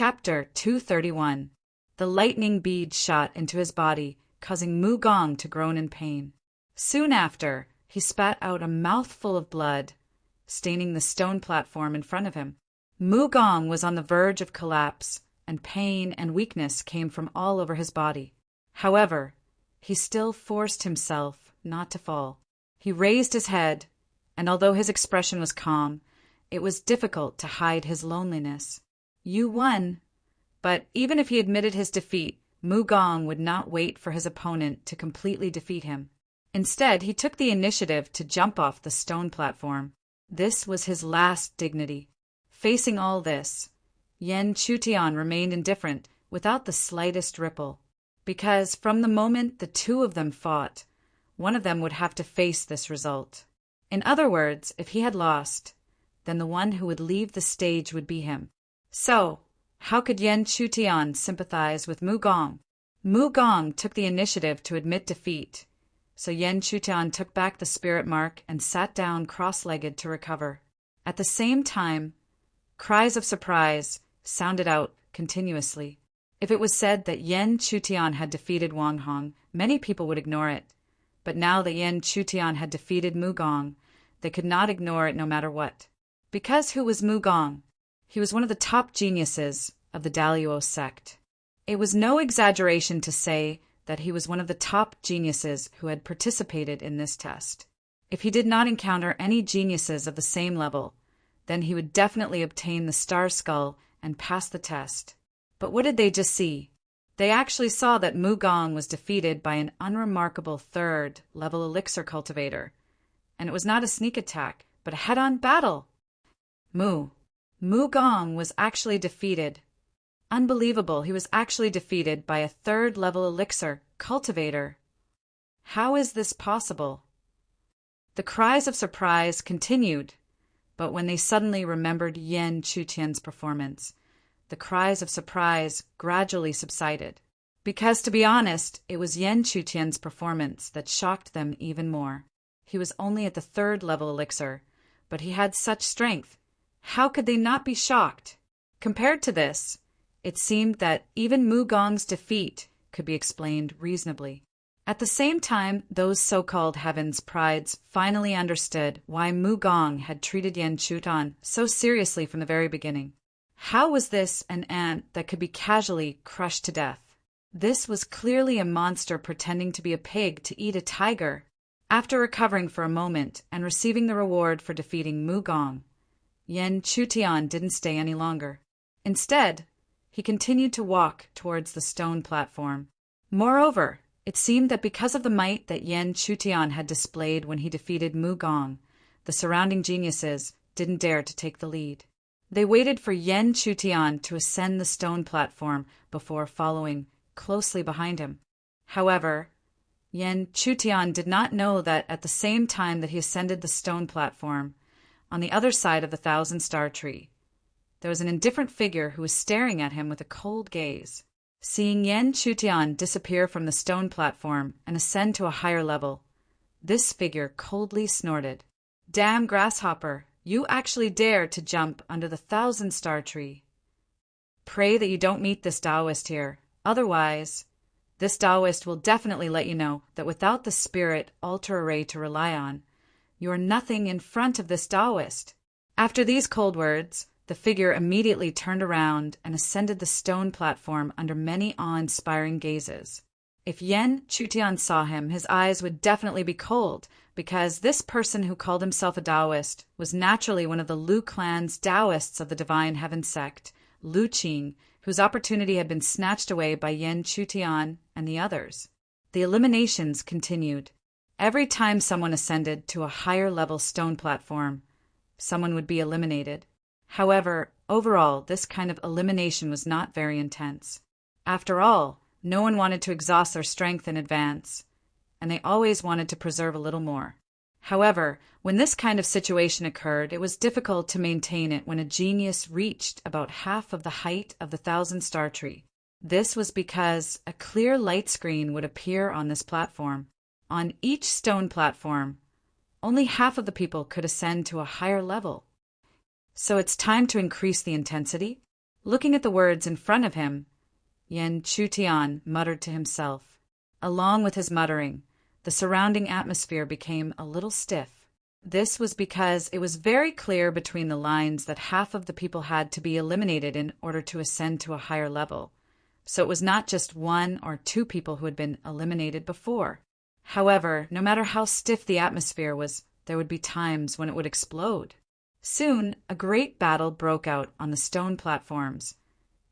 Chapter 231. The lightning bead shot into his body, causing Mu Gong to groan in pain. Soon after, he spat out a mouthful of blood, staining the stone platform in front of him. Mu Gong was on the verge of collapse, and pain and weakness came from all over his body. However, he still forced himself not to fall. He raised his head, and although his expression was calm, it was difficult to hide his loneliness. You won. But even if he admitted his defeat, Mu Gong would not wait for his opponent to completely defeat him. Instead, he took the initiative to jump off the stone platform. This was his last dignity. Facing all this, Yan Chutian remained indifferent, without the slightest ripple. Because from the moment the two of them fought, one of them would have to face this result. In other words, if he had lost, then the one who would leave the stage would be him. So, how could Yan Chutian sympathize with Mu Gong? Mu Gong took the initiative to admit defeat, so Yan Chutian took back the spirit mark and sat down cross-legged to recover. At the same time, cries of surprise sounded out continuously. If it was said that Yan Chutian had defeated Wang Hong, many people would ignore it. But now that Yan Chutian had defeated Mu Gong, they could not ignore it no matter what. Because who was Mu Gong? He was one of the top geniuses of the Daluo sect. It was no exaggeration to say that he was one of the top geniuses who had participated in this test. If he did not encounter any geniuses of the same level, then he would definitely obtain the Star Skull and pass the test. But what did they just see? They actually saw that Mu Gong was defeated by an unremarkable third-level elixir cultivator. And it was not a sneak attack, but a head-on battle. Mu Gong was actually defeated. Unbelievable, he was actually defeated by a third-level elixir cultivator. How is this possible? The cries of surprise continued, but when they suddenly remembered Yan Chutian's performance, the cries of surprise gradually subsided. Because, to be honest, it was Yan Chutian's performance that shocked them even more. He was only at the third-level elixir, but he had such strength. How could they not be shocked? Compared to this, it seemed that even Mu Gong's defeat could be explained reasonably. At the same time, those so-called Heaven's prides finally understood why Mu Gong had treated Yan Chutian so seriously from the very beginning. How was this an ant that could be casually crushed to death? This was clearly a monster pretending to be a pig to eat a tiger. After recovering for a moment and receiving the reward for defeating Mu Gong, Yan Chutian didn't stay any longer. Instead, he continued to walk towards the stone platform. Moreover, it seemed that because of the might that Yan Chutian had displayed when he defeated Mu Gong, the surrounding geniuses didn't dare to take the lead. They waited for Yan Chutian to ascend the stone platform before following closely behind him. However, Yan Chutian did not know that at the same time that he ascended the stone platform, on the other side of the thousand-star tree, there was an indifferent figure who was staring at him with a cold gaze. Seeing Yan Chutian disappear from the stone platform and ascend to a higher level, this figure coldly snorted. "Damn grasshopper, you actually dare to jump under the thousand-star tree. Pray that you don't meet this Taoist here. Otherwise, this Taoist will definitely let you know that without the spirit altar array to rely on, you are nothing in front of this Taoist." After these cold words, the figure immediately turned around and ascended the stone platform under many awe-inspiring gazes. If Yan Chutian saw him, his eyes would definitely be cold, because this person who called himself a Taoist was naturally one of the Lu clan's Taoists of the Divine Heaven sect, Lu Qing, whose opportunity had been snatched away by Yan Chutian and the others. The eliminations continued. Every time someone ascended to a higher-level stone platform, someone would be eliminated. However, overall, this kind of elimination was not very intense. After all, no one wanted to exhaust their strength in advance, and they always wanted to preserve a little more. However, when this kind of situation occurred, it was difficult to maintain it when a genius reached about half of the height of the thousand-star tree. This was because a clear light screen would appear on this platform. On each stone platform, only half of the people could ascend to a higher level. So it's time to increase the intensity? Looking at the words in front of him, Yen Chutian muttered to himself. Along with his muttering, the surrounding atmosphere became a little stiff. This was because it was very clear between the lines that half of the people had to be eliminated in order to ascend to a higher level. So it was not just 1 or 2 people who had been eliminated before. However, no matter how stiff the atmosphere was, there would be times when it would explode. Soon, a great battle broke out on the stone platforms.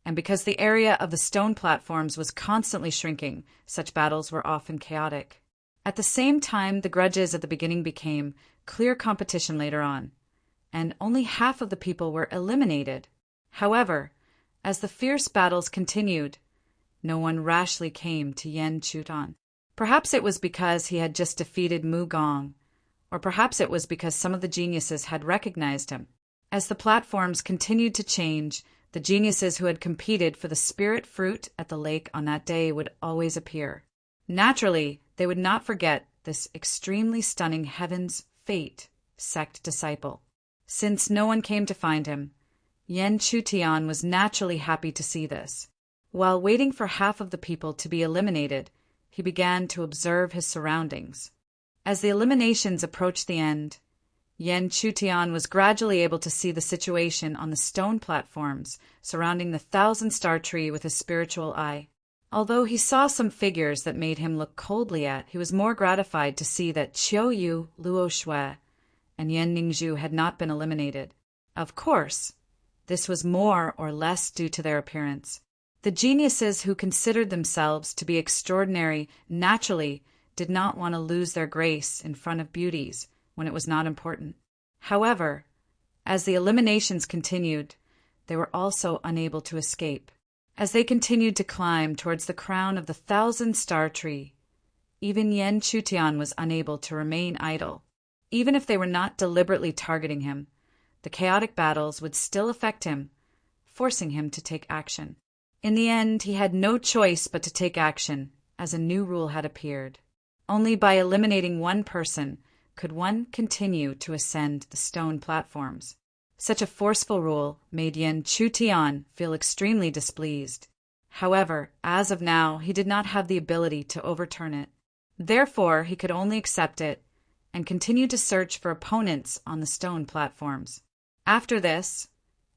And because the area of the stone platforms was constantly shrinking, such battles were often chaotic. At the same time, the grudges at the beginning became clear competition later on, and only half of the people were eliminated. However, as the fierce battles continued, no one rashly came to Yen Chutan. Perhaps it was because he had just defeated Mu Gong, or perhaps it was because some of the geniuses had recognized him. As the platforms continued to change, the geniuses who had competed for the spirit fruit at the lake on that day would always appear. Naturally, they would not forget this extremely stunning Heaven's Fate sect disciple. Since no one came to find him, Yen Chutian was naturally happy to see this. While waiting for half of the people to be eliminated, he began to observe his surroundings. As the eliminations approached the end, Yen Chutian was gradually able to see the situation on the stone platforms surrounding the 1,000-star tree with his spiritual eye. Although he saw some figures that made him look coldly at, he was more gratified to see that Qiu Yu, Luo Shui, and Yan Ningzhu had not been eliminated. Of course, this was more or less due to their appearance. The geniuses who considered themselves to be extraordinary naturally did not want to lose their grace in front of beauties when it was not important. However, as the eliminations continued, they were also unable to escape. As they continued to climb towards the crown of the 1,000-star tree, even Yen Chutian was unable to remain idle. Even if they were not deliberately targeting him, the chaotic battles would still affect him, forcing him to take action. In the end, he had no choice but to take action, as a new rule had appeared. Only by eliminating one person could one continue to ascend the stone platforms. Such a forceful rule made Yen Chutian feel extremely displeased. However, as of now, he did not have the ability to overturn it. Therefore, he could only accept it and continue to search for opponents on the stone platforms. After this,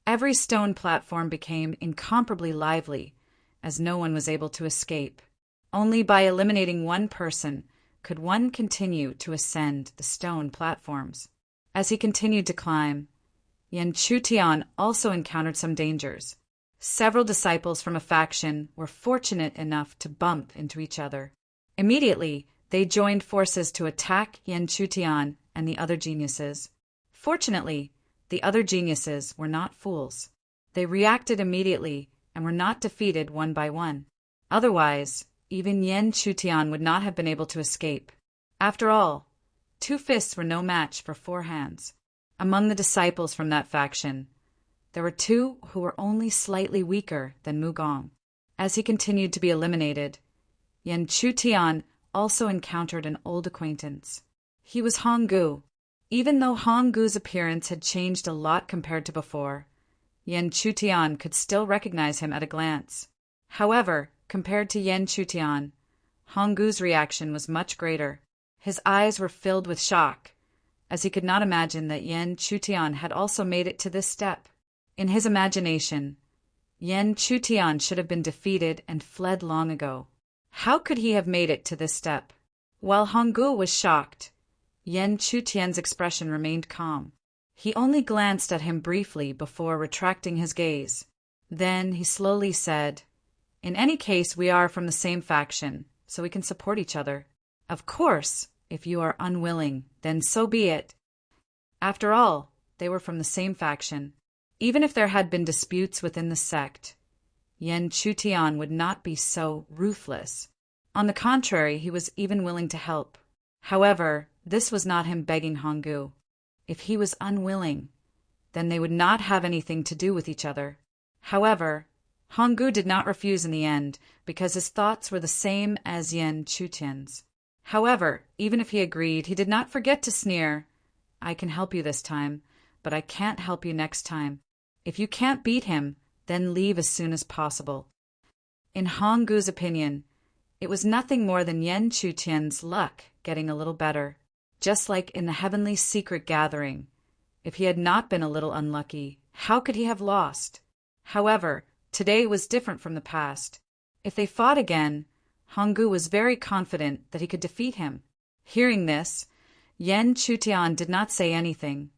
every stone platform became incomparably lively, as no one was able to escape. Only by eliminating one person could one continue to ascend the stone platforms. As he continued to climb, Yen Chutian also encountered some dangers. Several disciples from a faction were fortunate enough to bump into each other. Immediately, they joined forces to attack Yen Chutian and the other geniuses. Fortunately, the other geniuses were not fools. They reacted immediately and were not defeated one by one. Otherwise, even Yen Chutian would not have been able to escape. After all, 2 fists were no match for 4 hands. Among the disciples from that faction, there were 2 who were only slightly weaker than Mu Gong. As he continued to be eliminated, Yen Chutian also encountered an old acquaintance. He was Honggu. Even though Honggu's appearance had changed a lot compared to before, Yen Chutian could still recognize him at a glance. However, compared to Yen Chutian, Honggu's reaction was much greater. His eyes were filled with shock, as he could not imagine that Yen Chutian had also made it to this step. In his imagination, Yen Chutian should have been defeated and fled long ago. How could he have made it to this step? While Honggu was shocked, Yen Chutian's expression remained calm. He only glanced at him briefly before retracting his gaze. Then he slowly said, "In any case, we are from the same faction, so we can support each other. Of course, if you are unwilling, then so be it." After all, they were from the same faction. Even if there had been disputes within the sect, Yen Chutian would not be so ruthless. On the contrary, he was even willing to help. However, this was not him begging Honggu. If he was unwilling, then they would not have anything to do with each other. However, Honggu did not refuse in the end, because his thoughts were the same as Yen Chutian's. However, even if he agreed, he did not forget to sneer, "I can help you this time, but I can't help you next time. If you can't beat him, then leave as soon as possible. In Honggu's opinion, it was nothing more than Yan Chutian's luck getting a little better, just like in the heavenly secret gathering. If he had not been a little unlucky, how could he have lost? However, today was different from the past. If they fought again, Honggu was very confident that he could defeat him. Hearing this, Yan Chutian did not say anything,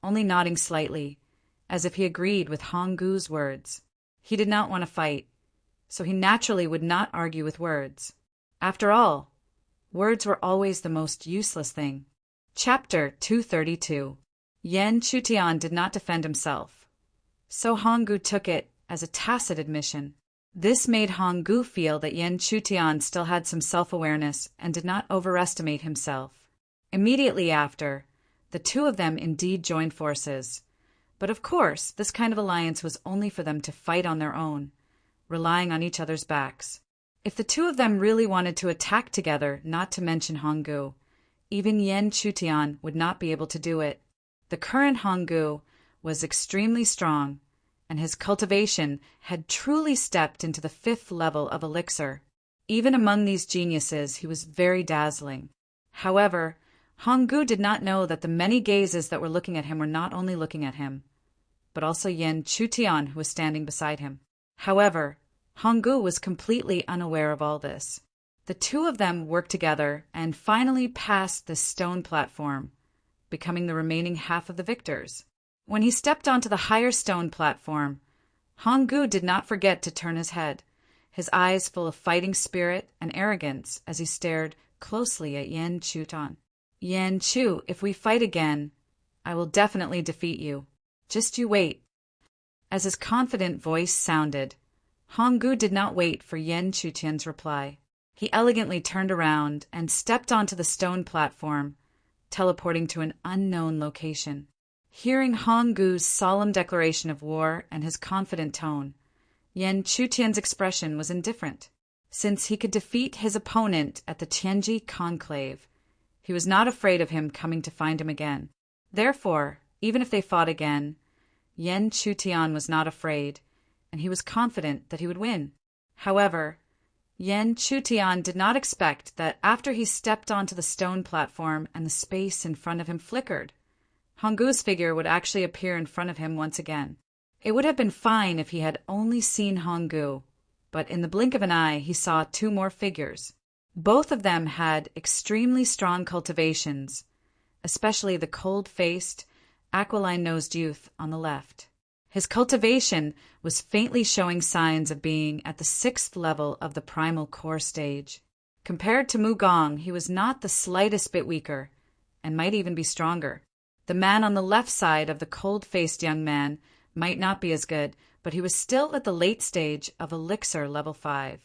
only nodding slightly, as if he agreed with Honggu's words. He did not want to fight, so he naturally would not argue with words. After all, words were always the most useless thing. Chapter 232. Yan Chutian did not defend himself, so Honggu took it as a tacit admission. This made Honggu feel that Yan Chutian still had some self-awareness and did not overestimate himself. Immediately after, the two of them indeed joined forces. But of course, this kind of alliance was only for them to fight on their own, relying on each other's backs. If the two of them really wanted to attack together, not to mention Honggu, even Yan Chutian would not be able to do it. The current Honggu was extremely strong, and his cultivation had truly stepped into the 5th level of elixir. Even among these geniuses, he was very dazzling. However, Honggu did not know that the many gazes that were looking at him were not only looking at him, but also Yan Chutian, who was standing beside him. However, Honggu was completely unaware of all this. The two of them worked together and finally passed the stone platform, becoming the remaining half of the victors. When he stepped onto the higher stone platform, Honggu did not forget to turn his head, his eyes full of fighting spirit and arrogance as he stared closely at Yan Chutian. Yan Chu, if we fight again, I will definitely defeat you. Just you wait. As his confident voice sounded, Honggu did not wait for Yan Chutian's reply. He elegantly turned around and stepped onto the stone platform, teleporting to an unknown location. Hearing Honggu's solemn declaration of war and his confident tone, Yan Chutian's expression was indifferent. Since he could defeat his opponent at the Tianji conclave, he was not afraid of him coming to find him again. Therefore, even if they fought again, Yan Chutian was not afraid, and he was confident that he would win. However, Yan Chutian did not expect that after he stepped onto the stone platform and the space in front of him flickered, Honggu's figure would actually appear in front of him once again. It would have been fine if he had only seen Honggu, but in the blink of an eye he saw two more figures. Both of them had extremely strong cultivations, especially the cold-faced, aquiline-nosed youth on the left. His cultivation was faintly showing signs of being at the 6th level of the primal core stage. Compared to Mu Gong, he was not the slightest bit weaker, and might even be stronger. The man on the left side of the cold-faced young man might not be as good, but he was still at the late stage of elixir level 5.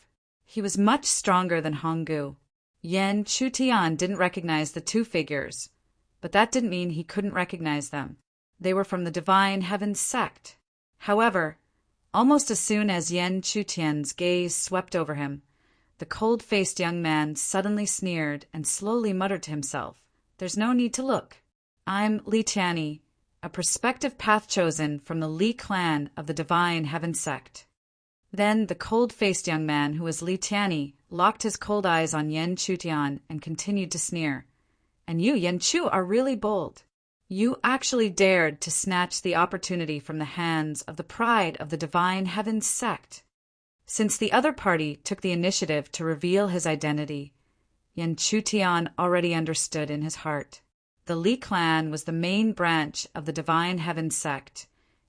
He was much stronger than Honggu. Yan Chutian didn't recognize the two figures, but that didn't mean he couldn't recognize them. They were from the Divine Heaven sect. However, almost as soon as Yan Chutian's gaze swept over him, the cold-faced young man suddenly sneered and slowly muttered to himself, "There's no need to look. I'm Li Tianyi, a prospective path chosen from the Li clan of the Divine Heaven sect." Then the cold-faced young man, who was Li Tianyi, locked his cold eyes on Yan Chutian and continued to sneer. "And you, Yan Chu, are really bold. You actually dared to snatch the opportunity from the hands of the pride of the Divine Heaven sect." Since the other party took the initiative to reveal his identity, Yan Chutian already understood in his heart. The Li clan was the main branch of the Divine Heaven sect,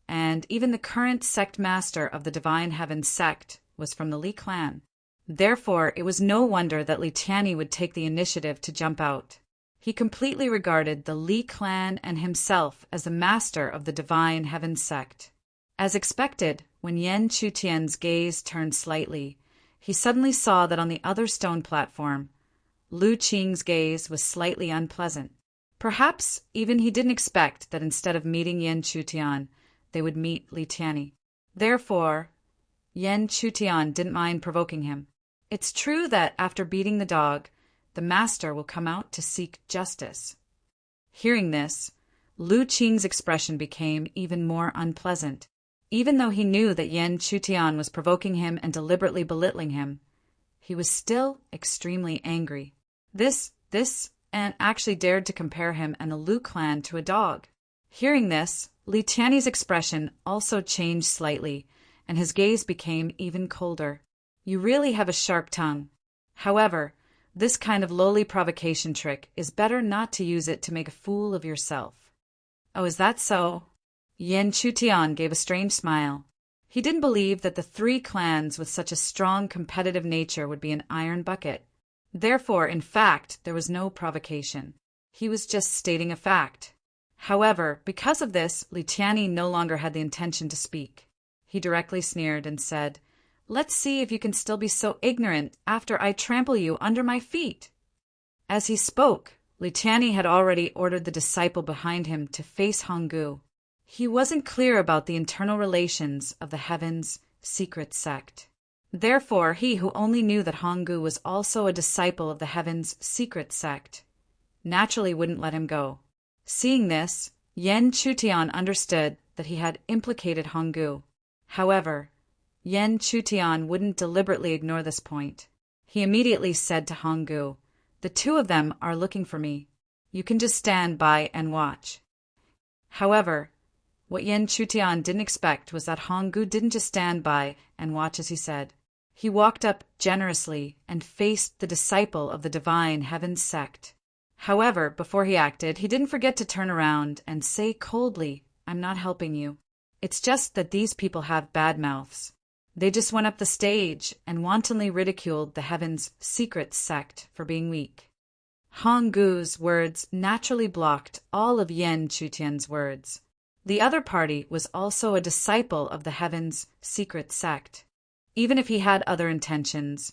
and even the current sect master of the Divine Heaven sect was from the Li clan. Therefore, it was no wonder that Li Tianyi would take the initiative to jump out. He completely regarded the Li clan and himself as the master of the Divine Heaven sect. As expected, when Yan Chutian's gaze turned slightly, he suddenly saw that on the other stone platform, Lu Qing's gaze was slightly unpleasant. Perhaps even he didn't expect that instead of meeting Yan Chutian, they would meet Li Tianyi. Therefore, Yan Chutian didn't mind provoking him. It's true that after beating the dog, the master will come out to seek justice. Hearing this, Lu Qing's expression became even more unpleasant. Even though he knew that Yan Chutian was provoking him and deliberately belittling him, he was still extremely angry. This, and actually dared to compare him and the Lu clan to a dog. Hearing this, Li Tiany's expression also changed slightly, and his gaze became even colder. You really have a sharp tongue. However, this kind of lowly provocation trick is better not to use it to make a fool of yourself. Oh, is that so? Yan Chutian gave a strange smile. He didn't believe that the 3 clans with such a strong competitive nature would be an iron bucket. Therefore, in fact, there was no provocation. He was just stating a fact. However, because of this, Li Tiany no longer had the intention to speak. He directly sneered and said, "Let's see if you can still be so ignorant after I trample you under my feet." As he spoke, Li Tiany had already ordered the disciple behind him to face Honggu. He wasn't clear about the internal relations of the Heaven's secret sect. Therefore, he who only knew that Honggu was also a disciple of the Heaven's secret sect naturally wouldn't let him go. Seeing this, Yan Chutian understood that he had implicated Honggu. However, Yan Chutian wouldn't deliberately ignore this point. He immediately said to Honggu, "The 2 of them are looking for me. You can just stand by and watch." However, what Yan Chutian didn't expect was that Honggu didn't just stand by and watch as he said. He walked up generously and faced the disciple of the divine Heaven's sect. However, before he acted, he didn't forget to turn around and say coldly, "I'm not helping you. It's just that these people have bad mouths. They just went up the stage and wantonly ridiculed the Heaven's secret sect for being weak." Honggu's words naturally blocked all of Yan Chutian's words. The other party was also a disciple of the Heaven's secret sect. Even if he had other intentions,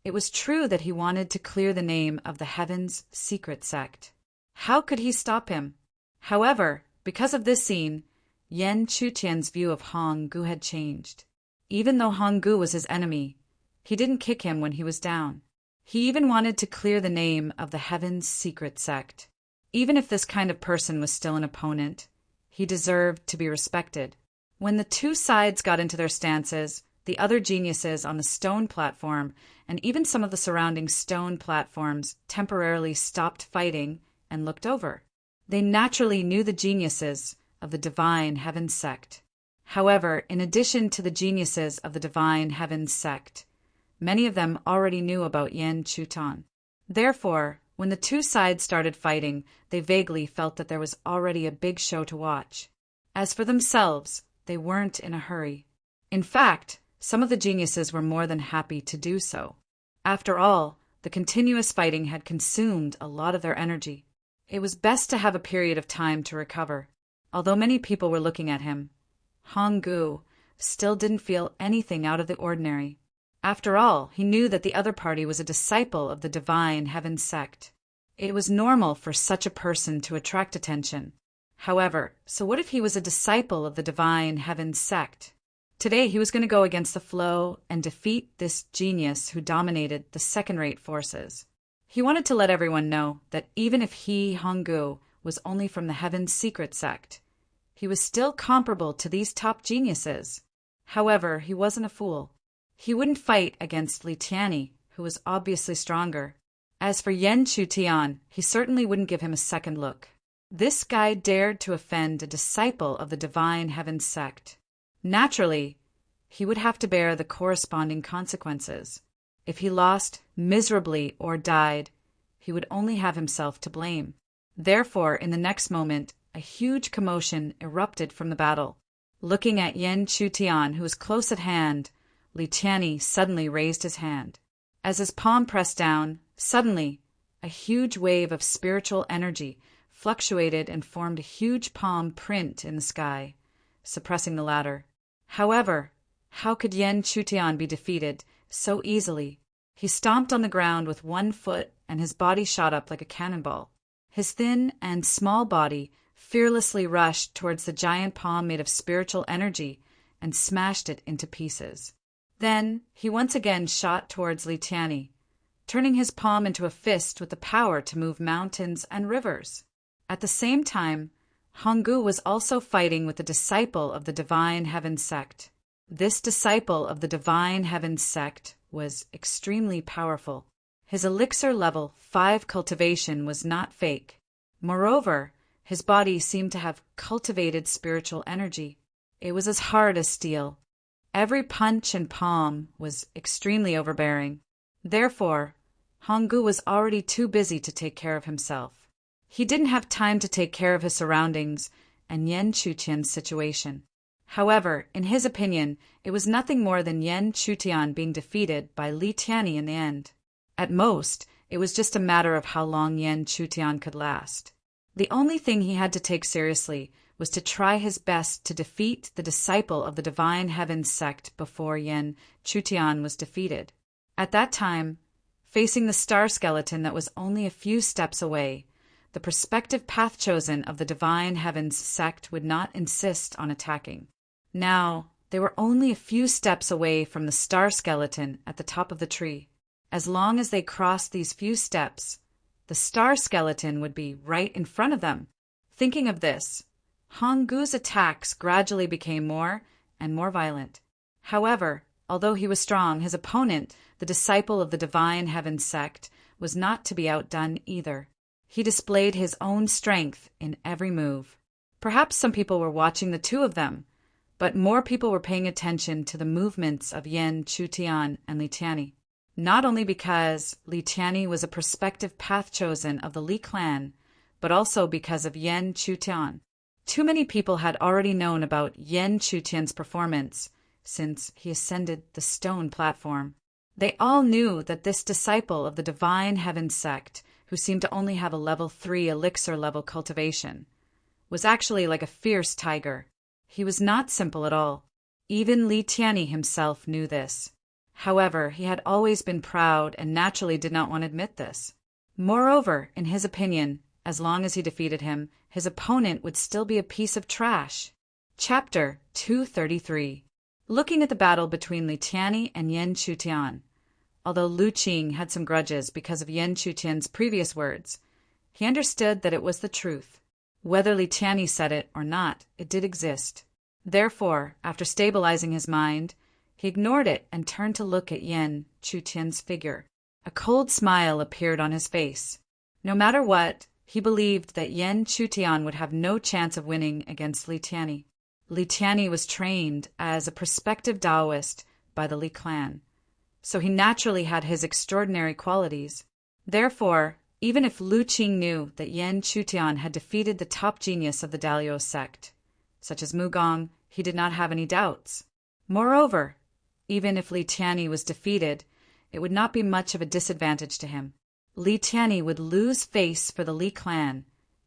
it was true that he wanted to clear the name of the Heaven's secret sect. How could he stop him? However, because of this scene, Yan Chutian's view of Honggu had changed. Even though Honggu was his enemy, he didn't kick him when he was down. He even wanted to clear the name of the Heaven's secret sect. Even if this kind of person was still an opponent, he deserved to be respected. When the 2 sides got into their stances, the other geniuses on the stone platform and even some of the surrounding stone platforms temporarily stopped fighting and looked over. They naturally knew the geniuses of the divine Heaven sect. However, in addition to the geniuses of the divine Heaven sect, many of them already knew about Yan Chutian. Therefore, when the 2 sides started fighting, they vaguely felt that there was already a big show to watch. As for themselves, they weren't in a hurry. In fact, some of the geniuses were more than happy to do so. After all, the continuous fighting had consumed a lot of their energy. It was best to have a period of time to recover. Although many people were looking at him, Honggu still didn't feel anything out of the ordinary. After all, he knew that the other party was a disciple of the divine Heaven sect. It was normal for such a person to attract attention. However, so what if he was a disciple of the divine Heaven sect? Today he was going to go against the flow and defeat this genius who dominated the second-rate forces. He wanted to let everyone know that even if he, Honggu, was only from the Heaven's secret sect, he was still comparable to these top geniuses. However, he wasn't a fool. He wouldn't fight against Li Tiany, who was obviously stronger. As for Yan Chutian, he certainly wouldn't give him a second look. This guy dared to offend a disciple of the divine Heaven sect. Naturally, he would have to bear the corresponding consequences. If he lost miserably or died, he would only have himself to blame. Therefore, in the next moment, a huge commotion erupted from the battle. Looking at Yan Chutian, who was close at hand, Li Tiany suddenly raised his hand. As his palm pressed down, suddenly, a huge wave of spiritual energy fluctuated and formed a huge palm print in the sky, suppressing the latter. However, how could Yan Chutian be defeated so easily? He stomped on the ground with 1 foot, and his body shot up like a cannonball. His thin and small body fearlessly rushed towards the giant palm made of spiritual energy and smashed it into pieces. Then he once again shot towards Li Tiany, turning his palm into a fist with the power to move mountains and rivers. At the same time, Honggu was also fighting with a disciple of the Divine Heaven sect. This disciple of the Divine Heaven sect was extremely powerful. His elixir level 5 cultivation was not fake. Moreover, his body seemed to have cultivated spiritual energy. It was as hard as steel. Every punch and palm was extremely overbearing. Therefore, Honggu was already too busy to take care of himself. He didn't have time to take care of his surroundings and Yan Chutian's situation. However, in his opinion, it was nothing more than Yan Chutian being defeated by Li Tianyi in the end. At most, it was just a matter of how long Yan Chutian could last. The only thing he had to take seriously was to try his best to defeat the disciple of the Divine Heaven sect before Yan Chutian was defeated. At that time, facing the star skeleton that was only a few steps away, the prospective path chosen of the Divine Heavens sect would not insist on attacking. Now, they were only a few steps away from the star skeleton at the top of the tree. As long as they crossed these few steps, the star skeleton would be right in front of them. Thinking of this, Honggu's attacks gradually became more and more violent. However, although he was strong, his opponent, the disciple of the Divine Heaven sect, was not to be outdone either. He displayed his own strength in every move. Perhaps some people were watching the two of them, but more people were paying attention to the movements of Yan Chutian and Li Tianyi. Not only because Li Tianyi was a prospective path chosen of the Li clan, but also because of Yan Chutian. Too many people had already known about Yan Chutian's performance since he ascended the stone platform. They all knew that this disciple of the Divine Heaven sect, who seemed to only have a level 3 elixir level cultivation, was actually like a fierce tiger. He was not simple at all. Even Li Tianyi himself knew this. However, he had always been proud and naturally did not want to admit this. Moreover, in his opinion, as long as he defeated him, his opponent would still be a piece of trash. Chapter 233. Looking at the battle between Li Tianyi and Yan Chutian, although Lu Qing had some grudges because of Yan Chutian's previous words, he understood that it was the truth. Whether Li Tianyi said it or not, it did exist. Therefore, after stabilizing his mind, he ignored it and turned to look at Yan Chutian's figure. A cold smile appeared on his face. No matter what, he believed that Yan Chutian would have no chance of winning against Li Tianyi. Li Tianyi was trained as a prospective Taoist by the Li clan, so he naturally had his extraordinary qualities. Therefore, even if Lu Qing knew that Yan Chutian had defeated the top genius of the Dalio sect, such as Mu Gong, he did not have any doubts. Moreover, even if Li Tianyi was defeated, it would not be much of a disadvantage to him. Li Tianyi would lose face for the Li clan,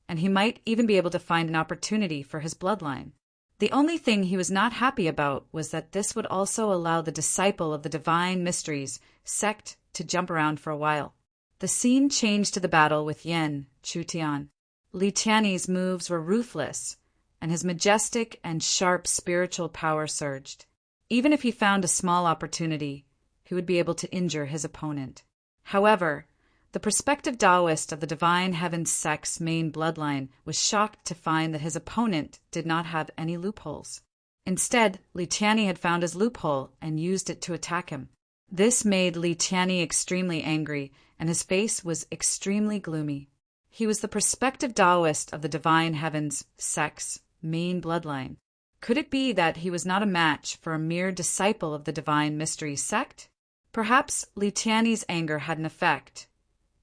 and he might even be able to find an opportunity for his bloodline. The only thing he was not happy about was that this would also allow the disciple of the Divine Mysteries sect to jump around for a while. The scene changed to the battle with Yan Chutian. Li Tianyi's moves were ruthless, and his majestic and sharp spiritual power surged. Even if he found a small opportunity, he would be able to injure his opponent. However, the prospective Taoist of the Divine Heaven sect's main bloodline was shocked to find that his opponent did not have any loopholes. Instead, Li Tianyi had found his loophole and used it to attack him. This made Li Tianyi extremely angry, and his face was extremely gloomy. He was the prospective Taoist of the Divine Heavens sect's main bloodline. Could it be that he was not a match for a mere disciple of the Divine Mystery sect? Perhaps Li Tianyi's anger had an effect.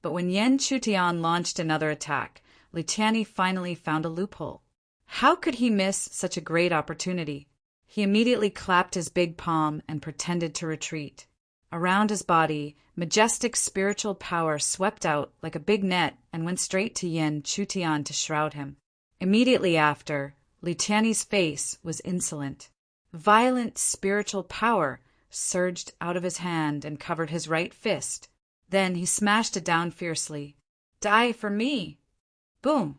But when Yan Chutian launched another attack, Li Tianyi finally found a loophole. How could he miss such a great opportunity? He immediately clapped his big palm and pretended to retreat. Around his body, majestic spiritual power swept out like a big net and went straight to Yan Chutian to shroud him. Immediately after, Li Tianyi's face was insolent. Violent spiritual power surged out of his hand and covered his right fist. Then he smashed it down fiercely. "Die for me!" Boom!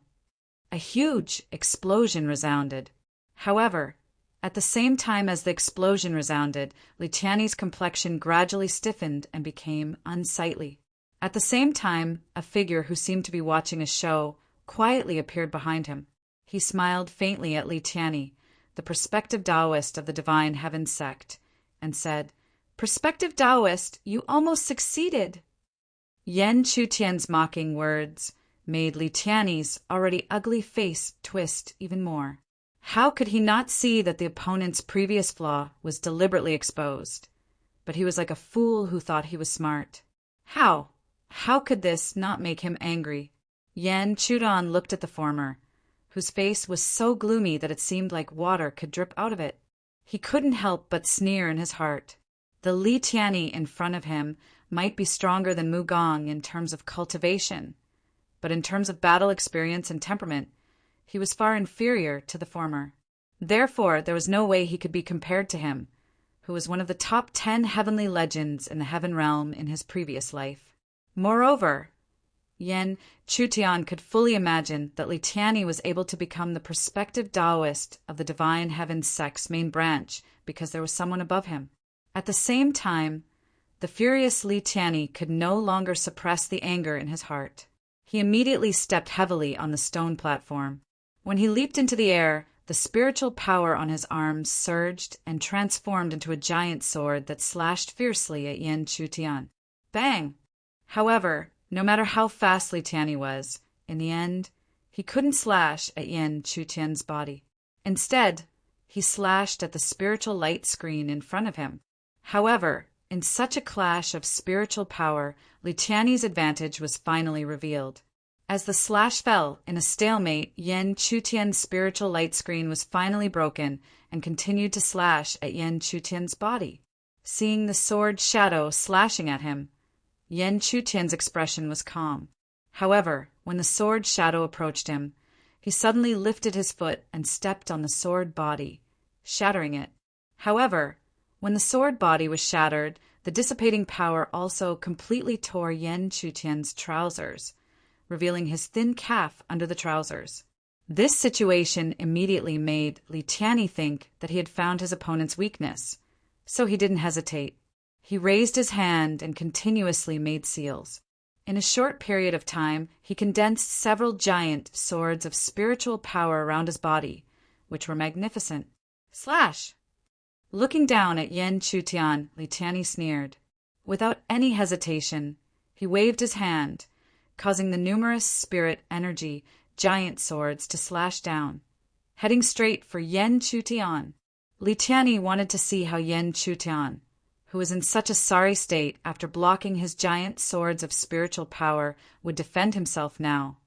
A huge explosion resounded. However, at the same time as the explosion resounded, Li Tianyi's complexion gradually stiffened and became unsightly. At the same time, a figure who seemed to be watching a show quietly appeared behind him. He smiled faintly at Li Tianyi, the prospective Taoist of the Divine Heaven sect, and said, "Prospective Taoist, you almost succeeded." Yan Chutian's mocking words made Li Tianyi's already ugly face twist even more. How could he not see that the opponent's previous flaw was deliberately exposed? But he was like a fool who thought he was smart. How? How could this not make him angry? Yan Chudan looked at the former, whose face was so gloomy that it seemed like water could drip out of it. He couldn't help but sneer in his heart. The Li Tianyi in front of him might be stronger than Mu Gong in terms of cultivation, but in terms of battle experience and temperament, he was far inferior to the former. Therefore, there was no way he could be compared to him, who was one of the top 10 heavenly legends in the heaven realm in his previous life. Moreover, Yan Chutian could fully imagine that Li Tianyi was able to become the prospective Taoist of the Divine Heaven sect's main branch because there was someone above him. At the same time, the furious Li Tianyi could no longer suppress the anger in his heart. He immediately stepped heavily on the stone platform. When he leaped into the air, the spiritual power on his arms surged and transformed into a giant sword that slashed fiercely at Yan Chutian. Bang! However, no matter how fast Li Tianyi was, in the end, he couldn't slash at Yan Chutian's body. Instead, he slashed at the spiritual light screen in front of him. However, in such a clash of spiritual power, Li Tianyi's advantage was finally revealed. As the slash fell in a stalemate, Yan Chutian's spiritual light screen was finally broken and continued to slash at Yan Chutian's body. Seeing the sword shadow slashing at him, Yan Chutian's expression was calm. However, when the sword shadow approached him, he suddenly lifted his foot and stepped on the sword body, shattering it. However, when the sword body was shattered, the dissipating power also completely tore Yan Chutian's trousers, revealing his thin calf under the trousers. This situation immediately made Li Tianyi think that he had found his opponent's weakness, so he didn't hesitate. He raised his hand and continuously made seals. In a short period of time, he condensed several giant swords of spiritual power around his body, which were magnificent. Slash! Looking down at Yan Chutian, Li Tianyi sneered. Without any hesitation, he waved his hand, causing the numerous spirit energy giant swords to slash down, heading straight for Yan Chutian. Li Tianyi wanted to see how Yan Chutian, who was in such a sorry state after blocking his giant swords of spiritual power, would defend himself now.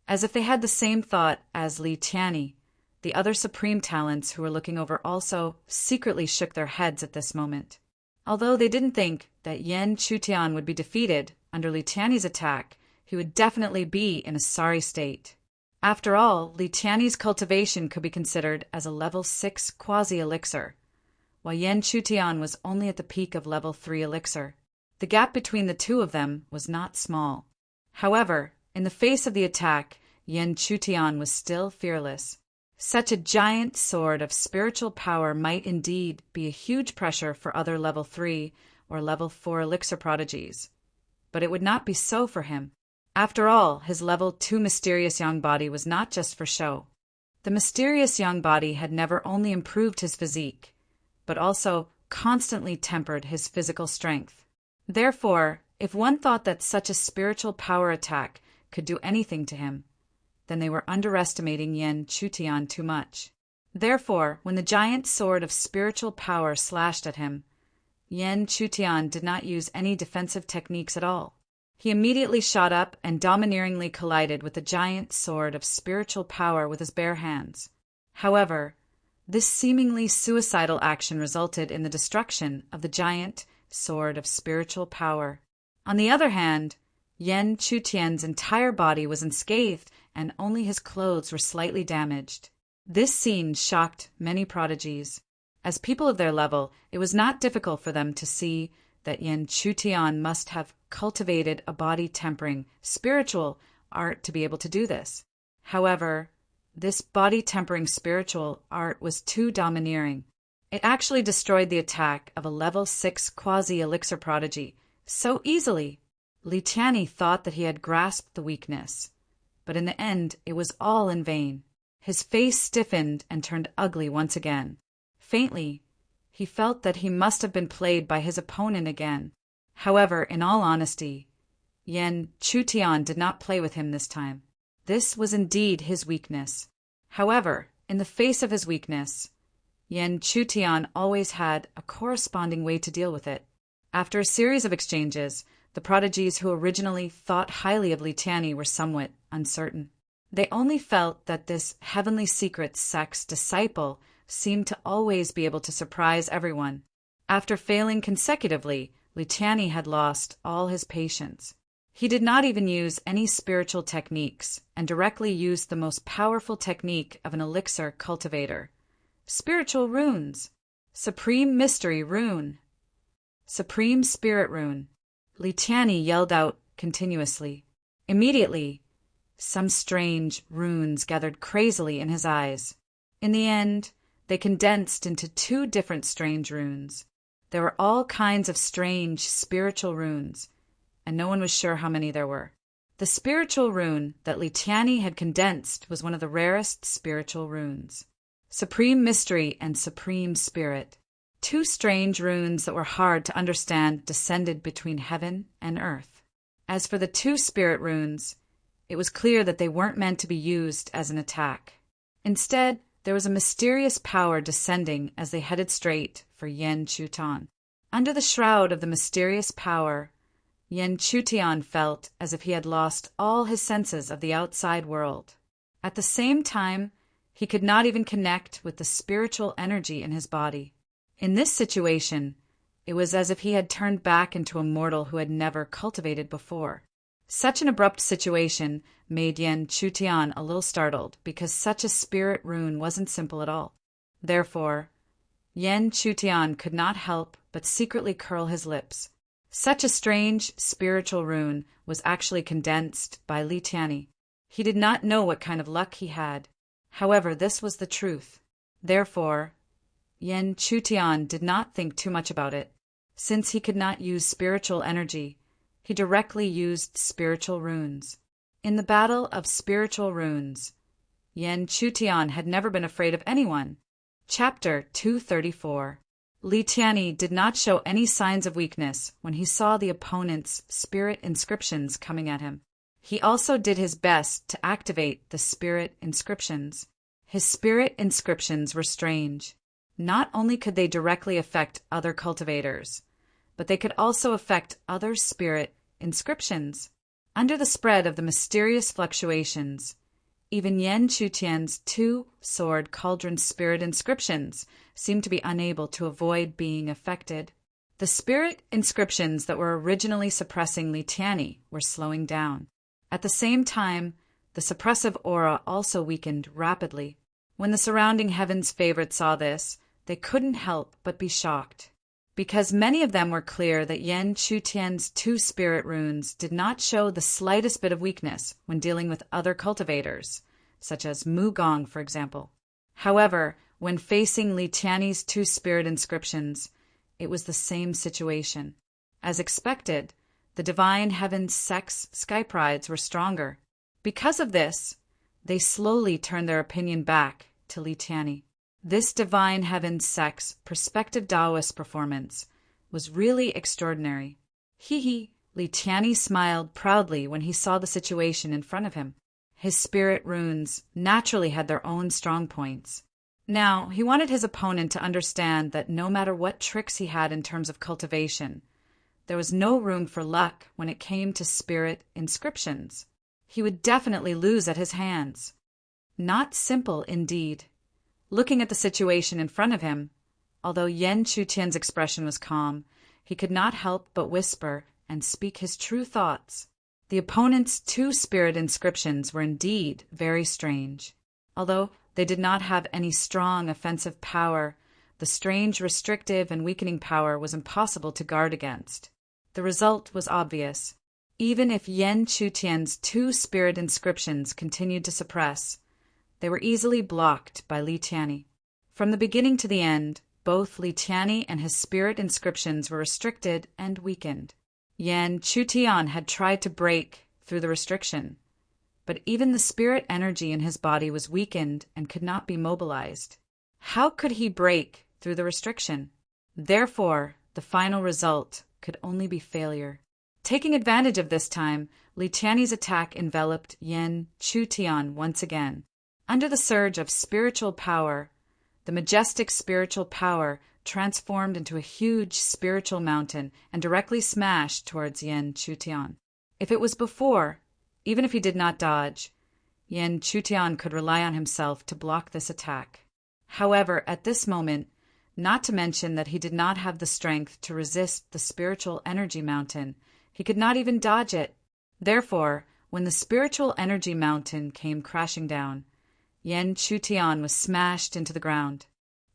As if they had the same thought as Li Tianyi, the other supreme talents who were looking over also secretly shook their heads at this moment. Although they didn't think that Yan Chutian would be defeated under Li Tianyi's attack, he would definitely be in a sorry state. After all, Li Tianyi's cultivation could be considered as a level 6 quasi-elixir, while Yan Chutian was only at the peak of level 3 elixir. The gap between the two of them was not small. However, in the face of the attack, Yan Chutian was still fearless. Such a giant sword of spiritual power might indeed be a huge pressure for other level 3 or level 4 elixir prodigies, but it would not be so for him. After all, his level 2 mysterious young body was not just for show. The mysterious young body had never only improved his physique, but also constantly tempered his physical strength. Therefore, if one thought that such a spiritual power attack could do anything to him, then they were underestimating Yan Chutian too much. Therefore, when the giant sword of spiritual power slashed at him, Yan Chutian did not use any defensive techniques at all. He immediately shot up and domineeringly collided with the giant sword of spiritual power with his bare hands. However, this seemingly suicidal action resulted in the destruction of the giant sword of spiritual power. On the other hand, Yan Chutian's entire body was unscathed and only his clothes were slightly damaged. This scene shocked many prodigies. As people of their level, it was not difficult for them to see that Yan Chutian must have cultivated a body-tempering, spiritual art to be able to do this. However, this body-tempering spiritual art was too domineering. It actually destroyed the attack of a level 6 quasi-elixir prodigy so easily. Li Tianyi thought that he had grasped the weakness, but in the end it was all in vain. His face stiffened and turned ugly once again. Faintly, he felt that he must have been played by his opponent again. However, in all honesty, Yen Chutian did not play with him this time. This was indeed his weakness. However, in the face of his weakness, Yen Chutian always had a corresponding way to deal with it. After a series of exchanges, the prodigies who originally thought highly of Li Tianyi were somewhat uncertain. They only felt that this heavenly secret sect's disciple seemed to always be able to surprise everyone. After failing consecutively, Li Tianyi had lost all his patience. He did not even use any spiritual techniques and directly used the most powerful technique of an elixir cultivator. Spiritual runes. Supreme Mystery Rune. Supreme Spirit Rune. Li Tianyi yelled out continuously. Immediately, some strange runes gathered crazily in his eyes. In the end, they condensed into 2 different strange runes. There were all kinds of strange spiritual runes, and no one was sure how many there were. The spiritual rune that Li Tianyi had condensed was one of the rarest spiritual runes. Supreme Mystery and Supreme Spirit. 2 strange runes that were hard to understand descended between heaven and earth. As for the 2 spirit runes, it was clear that they weren't meant to be used as an attack. Instead, there was a mysterious power descending as they headed straight for Yen Chutian. Under the shroud of the mysterious power, Yen Chutian felt as if he had lost all his senses of the outside world. At the same time, he could not even connect with the spiritual energy in his body. In this situation, it was as if he had turned back into a mortal who had never cultivated before. Such an abrupt situation made Yen Chutian a little startled, because such a spirit rune wasn't simple at all. Therefore, Yen Chutian could not help but secretly curl his lips. Such a strange spiritual rune was actually condensed by Li Tianyi. He did not know what kind of luck he had. However, this was the truth. Therefore, Yen Chutian did not think too much about it. Since he could not use spiritual energy, he directly used spiritual runes. In the battle of spiritual runes, Yen Chutian had never been afraid of anyone. Chapter 234. Li Tianyi did not show any signs of weakness when he saw the opponent's spirit inscriptions coming at him. He also did his best to activate the spirit inscriptions. His spirit inscriptions were strange. Not only could they directly affect other cultivators, but they could also affect other spirit inscriptions. Under the spread of the mysterious fluctuations, even Yen Chutian's 2-sword cauldron spirit inscriptions seemed to be unable to avoid being affected. The spirit inscriptions that were originally suppressing Li Tianyi were slowing down. At the same time, the suppressive aura also weakened rapidly. When the surrounding heaven's favorites saw this, they couldn't help but be shocked, because many of them were clear that Yen Chutian's 2 spirit runes did not show the slightest bit of weakness when dealing with other cultivators, such as Mu Gong, for example. However, when facing Li Tianyi's 2 spirit inscriptions, it was the same situation. As expected, the divine heaven sect's sky prides were stronger. Because of this, they slowly turned their opinion back to Li Tianyi. This divine heaven sect's prospective Taoist performance was really extraordinary. Li Tianyi smiled proudly when he saw the situation in front of him. His spirit runes naturally had their own strong points. Now, he wanted his opponent to understand that no matter what tricks he had in terms of cultivation, there was no room for luck when it came to spirit inscriptions. He would definitely lose at his hands. Not simple, indeed. Looking at the situation in front of him, although Yen Chutian's expression was calm, he could not help but whisper and speak his true thoughts. The opponent's 2 spirit inscriptions were indeed very strange. Although they did not have any strong offensive power, the strange restrictive and weakening power was impossible to guard against. The result was obvious. Even if Yen Chutian's 2 spirit inscriptions continued to suppress, they were easily blocked by Li Tianyi. From the beginning to the end, both Li Tianyi and his spirit inscriptions were restricted and weakened. Yen Chutian had tried to break through the restriction, but even the spirit energy in his body was weakened and could not be mobilized. How could he break through the restriction? Therefore, the final result could only be failure. Taking advantage of this time, Li Tianyi's attack enveloped Yan Chutian once again. Under the surge of spiritual power, the majestic spiritual power transformed into a huge spiritual mountain and directly smashed towards Yan Chutian. If it was before, even if he did not dodge, Yan Chutian could rely on himself to block this attack. However, at this moment, not to mention that he did not have the strength to resist the spiritual energy mountain, he could not even dodge it. Therefore, when the spiritual energy mountain came crashing down, Yan Chutian was smashed into the ground.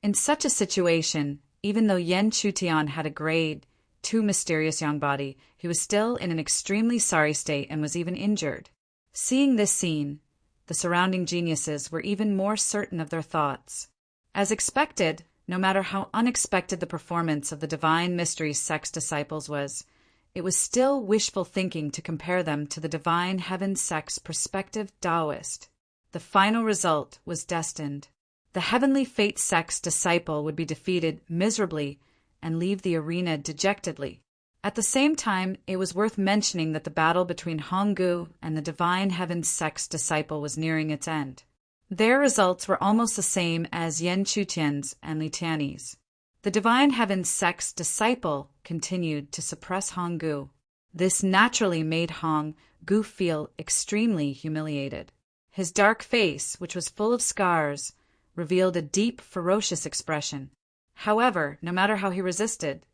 In such a situation, even though Yan Chutian had a grade 2 mysterious yang body, he was still in an extremely sorry state and was even injured. Seeing this scene, the surrounding geniuses were even more certain of their thoughts. As expected, no matter how unexpected the performance of the Divine Mystery Sect's disciples was, it was still wishful thinking to compare them to the Divine Heaven Sect's prospective Taoist. The final result was destined. The Heavenly Fate Sect's disciple would be defeated miserably and leave the arena dejectedly. At the same time, it was worth mentioning that the battle between Honggu and the Divine Heaven Sect's disciple was nearing its end. Their results were almost the same as Yan Chutian's and Li Tianyi's. The Divine Heaven Sect's disciple continued to suppress Honggu. This naturally made Honggu feel extremely humiliated. His dark face, which was full of scars, revealed a deep, ferocious expression. However, no matter how he resisted,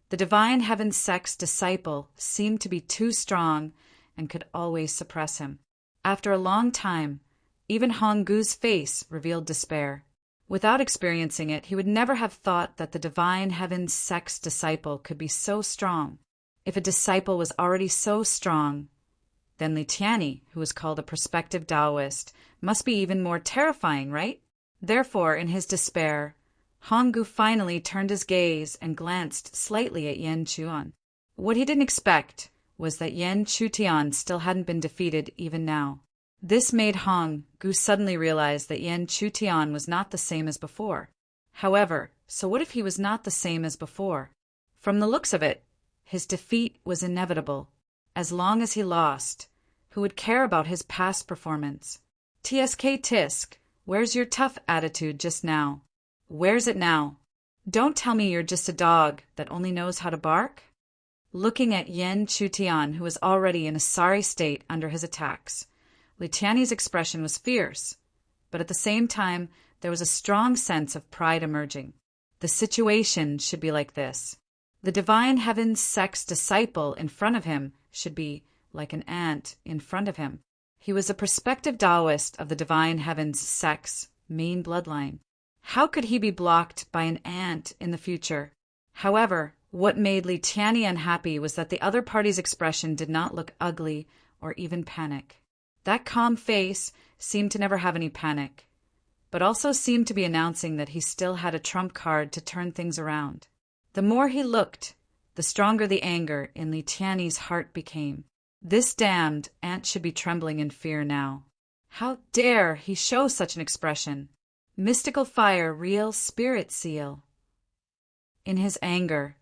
the Divine Heaven Sect's disciple seemed to be too strong and could always suppress him. After a long time, even Honggu's face revealed despair. Without experiencing it, he would never have thought that the Divine Heaven Sect's disciple could be so strong. If a disciple was already so strong, then Li Tianyi, who was called a prospective Taoist, must be even more terrifying, right? Therefore, in his despair, Honggu finally turned his gaze and glanced slightly at Yan Chutian. What he didn't expect was that Yan Chutian still hadn't been defeated even now. This made Honggu suddenly realize that Yan Chutian was not the same as before. However, so what if he was not the same as before? From the looks of it, his defeat was inevitable. As long as he lost, who would care about his past performance? TSK Tisk, where's your tough attitude just now? Where's it now? Don't tell me you're just a dog that only knows how to bark? Looking at Yan Chutian, who was already in a sorry state under his attacks, Li Tianyi's expression was fierce, but at the same time there was a strong sense of pride emerging. The situation should be like this. The Divine Heaven Sect's disciple in front of him should be like an ant in front of him. He was a prospective Taoist of the Divine Heaven Sect's main bloodline. How could he be blocked by an ant in the future? However, what made Li Tianyi unhappy was that the other party's expression did not look ugly or even panic. That calm face seemed to never have any panic, but also seemed to be announcing that he still had a trump card to turn things around. The more he looked, the stronger the anger in Li Tianyi's heart became. This damned ant should be trembling in fear now. How dare he show such an expression? Mystical fire, real spirit seal. In his anger,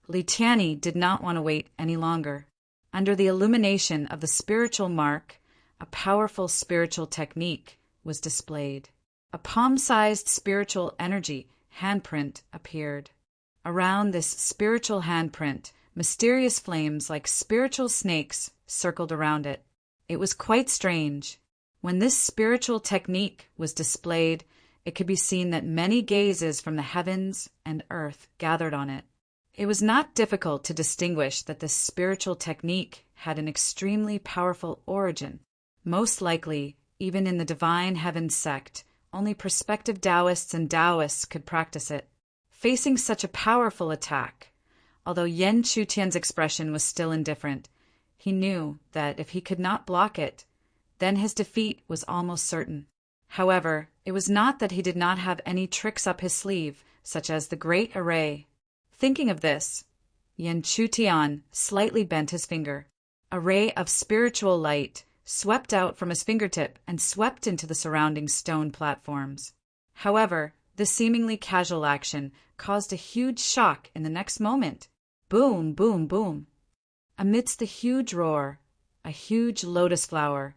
Li Tianyi did not want to wait any longer. Under the illumination of the spiritual mark, a powerful spiritual technique was displayed. A palm-sized spiritual energy handprint appeared. Around this spiritual handprint, mysterious flames like spiritual snakes circled around it. It was quite strange. When this spiritual technique was displayed, it could be seen that many gazes from the heavens and earth gathered on it. It was not difficult to distinguish that this spiritual technique had an extremely powerful origin. Most likely, even in the Divine Heaven Sect, only prospective Taoists and Taoists could practice it. Facing such a powerful attack, although Yan Chutian's expression was still indifferent, he knew that if he could not block it, then his defeat was almost certain. However, it was not that he did not have any tricks up his sleeve, such as the Great Array. Thinking of this, Yan Chutian slightly bent his finger. A ray of spiritual light swept out from his fingertip and swept into the surrounding stone platforms. However, this seemingly casual action caused a huge shock in the next moment. Boom, boom, boom. Amidst the huge roar, a huge lotus flower,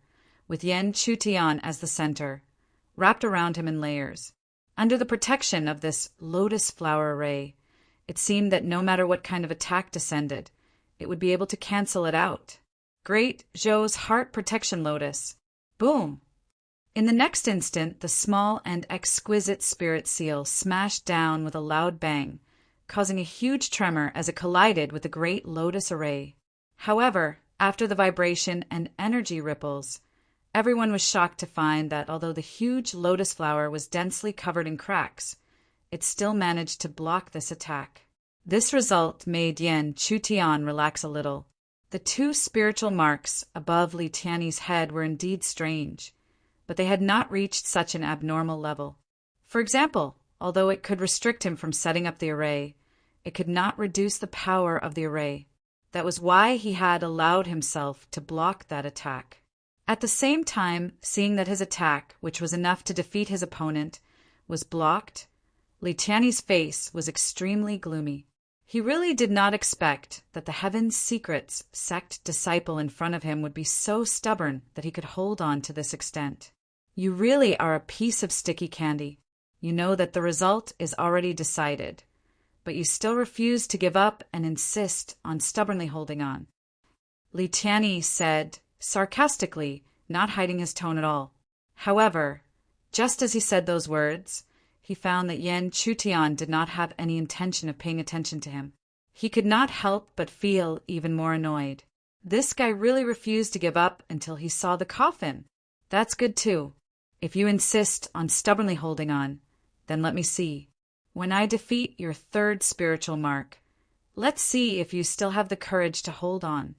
with Yen Chutian as the center, wrapped around him in layers. Under the protection of this lotus flower array, it seemed that no matter what kind of attack descended, it would be able to cancel it out. Great Zhou's heart protection lotus. Boom! In the next instant, the small and exquisite spirit seal smashed down with a loud bang, causing a huge tremor as it collided with the great lotus array. However, after the vibration and energy ripples, everyone was shocked to find that although the huge lotus flower was densely covered in cracks, it still managed to block this attack. This result made Yen Chutian relax a little. The two spiritual marks above Li Tianyi's head were indeed strange, but they had not reached such an abnormal level. For example, although it could restrict him from setting up the array, it could not reduce the power of the array. That was why he had allowed himself to block that attack. At the same time, seeing that his attack, which was enough to defeat his opponent, was blocked, Li Tianyi's face was extremely gloomy. He really did not expect that the Heaven's Secrets sect disciple in front of him would be so stubborn that he could hold on to this extent. You really are a piece of sticky candy. You know that the result is already decided, but you still refuse to give up and insist on stubbornly holding on. Li Tianyi said, sarcastically, not hiding his tone at all. However, just as he said those words, he found that Yen Chutian did not have any intention of paying attention to him. He could not help but feel even more annoyed. This guy really refused to give up until he saw the coffin. That's good too. If you insist on stubbornly holding on, then let me see. When I defeat your third spiritual mark, let's see if you still have the courage to hold on.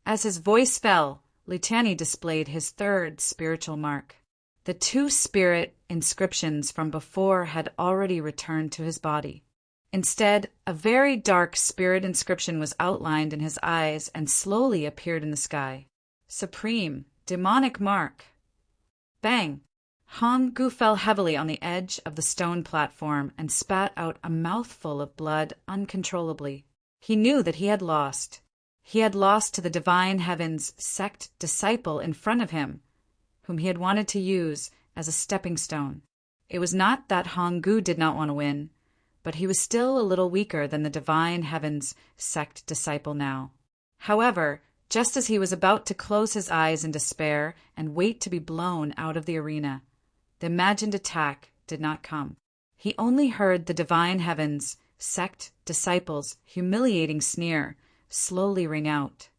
As his voice fell, Li Tianyi displayed his third spiritual mark. The two spirit inscriptions from before had already returned to his body. Instead, a very dark spirit inscription was outlined in his eyes and slowly appeared in the sky. Supreme, demonic mark. Bang! Han Gu fell heavily on the edge of the stone platform and spat out a mouthful of blood uncontrollably. He knew that he had lost. He had lost to the Divine Heaven's sect disciple in front of him, whom he had wanted to use as a stepping stone. It was not that Honggu did not want to win, but he was still a little weaker than the Divine Heaven's sect disciple now. However, just as he was about to close his eyes in despair and wait to be blown out of the arena, the imagined attack did not come. He only heard the Divine Heaven's sect disciple's humiliating sneer slowly ring out.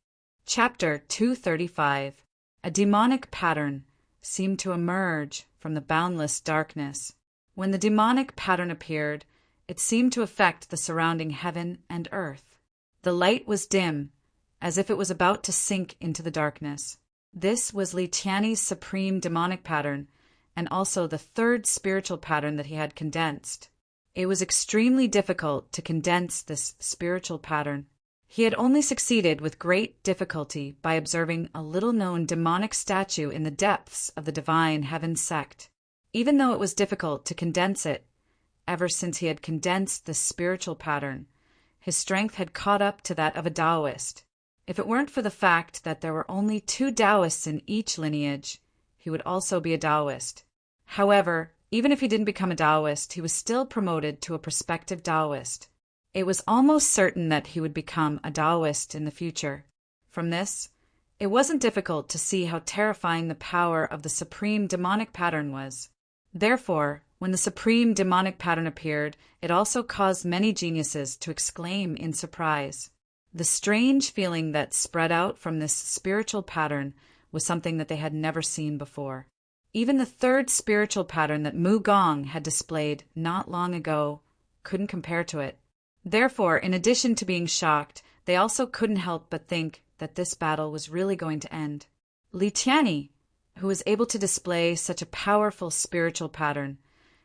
Chapter 235. A demonic pattern seemed to emerge from the boundless darkness. When the demonic pattern appeared, it seemed to affect the surrounding heaven and earth. The light was dim, as if it was about to sink into the darkness. This was Li Tianyi's supreme demonic pattern, and also the third spiritual pattern that he had condensed. It was extremely difficult to condense this spiritual pattern. He had only succeeded with great difficulty by observing a little-known demonic statue in the depths of the Divine Heaven sect. Even though it was difficult to condense it, ever since he had condensed the spiritual pattern, his strength had caught up to that of a Taoist. If it weren't for the fact that there were only 2 Taoists in each lineage, he would also be a Taoist. However, even if he didn't become a Taoist, he was still promoted to a prospective Taoist. It was almost certain that he would become a Taoist in the future. From this, it wasn't difficult to see how terrifying the power of the supreme demonic pattern was. Therefore, when the supreme demonic pattern appeared, it also caused many geniuses to exclaim in surprise. The strange feeling that spread out from this spiritual pattern was something that they had never seen before. Even the third spiritual pattern that Mu Gong had displayed not long ago couldn't compare to it. Therefore, in addition to being shocked, they also couldn't help but think that this battle was really going to end. Li Tianyi, who was able to display such a powerful spiritual pattern,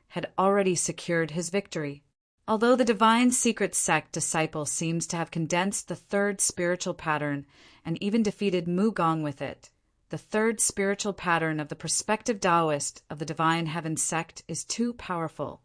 had already secured his victory. Although the Divine Secret Sect disciple seems to have condensed the third spiritual pattern and even defeated Mu Gong with it, The third spiritual pattern of the prospective Taoist of the Divine Heaven sect is too powerful.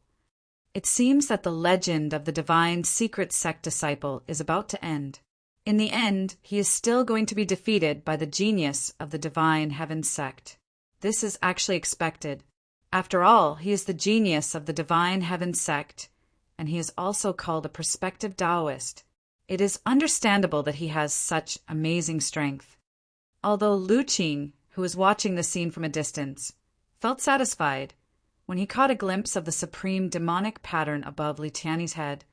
It seems that the legend of the divine secret sect disciple is about to end. In the end, he is still going to be defeated by the genius of the Divine Heaven sect. This is actually expected. After all, he is the genius of the Divine Heaven sect, and he is also called a prospective Taoist. It is understandable that he has such amazing strength. Although Lu Qing, who was watching the scene from a distance, felt satisfied when he caught a glimpse of the supreme demonic pattern above Li Tiany's head,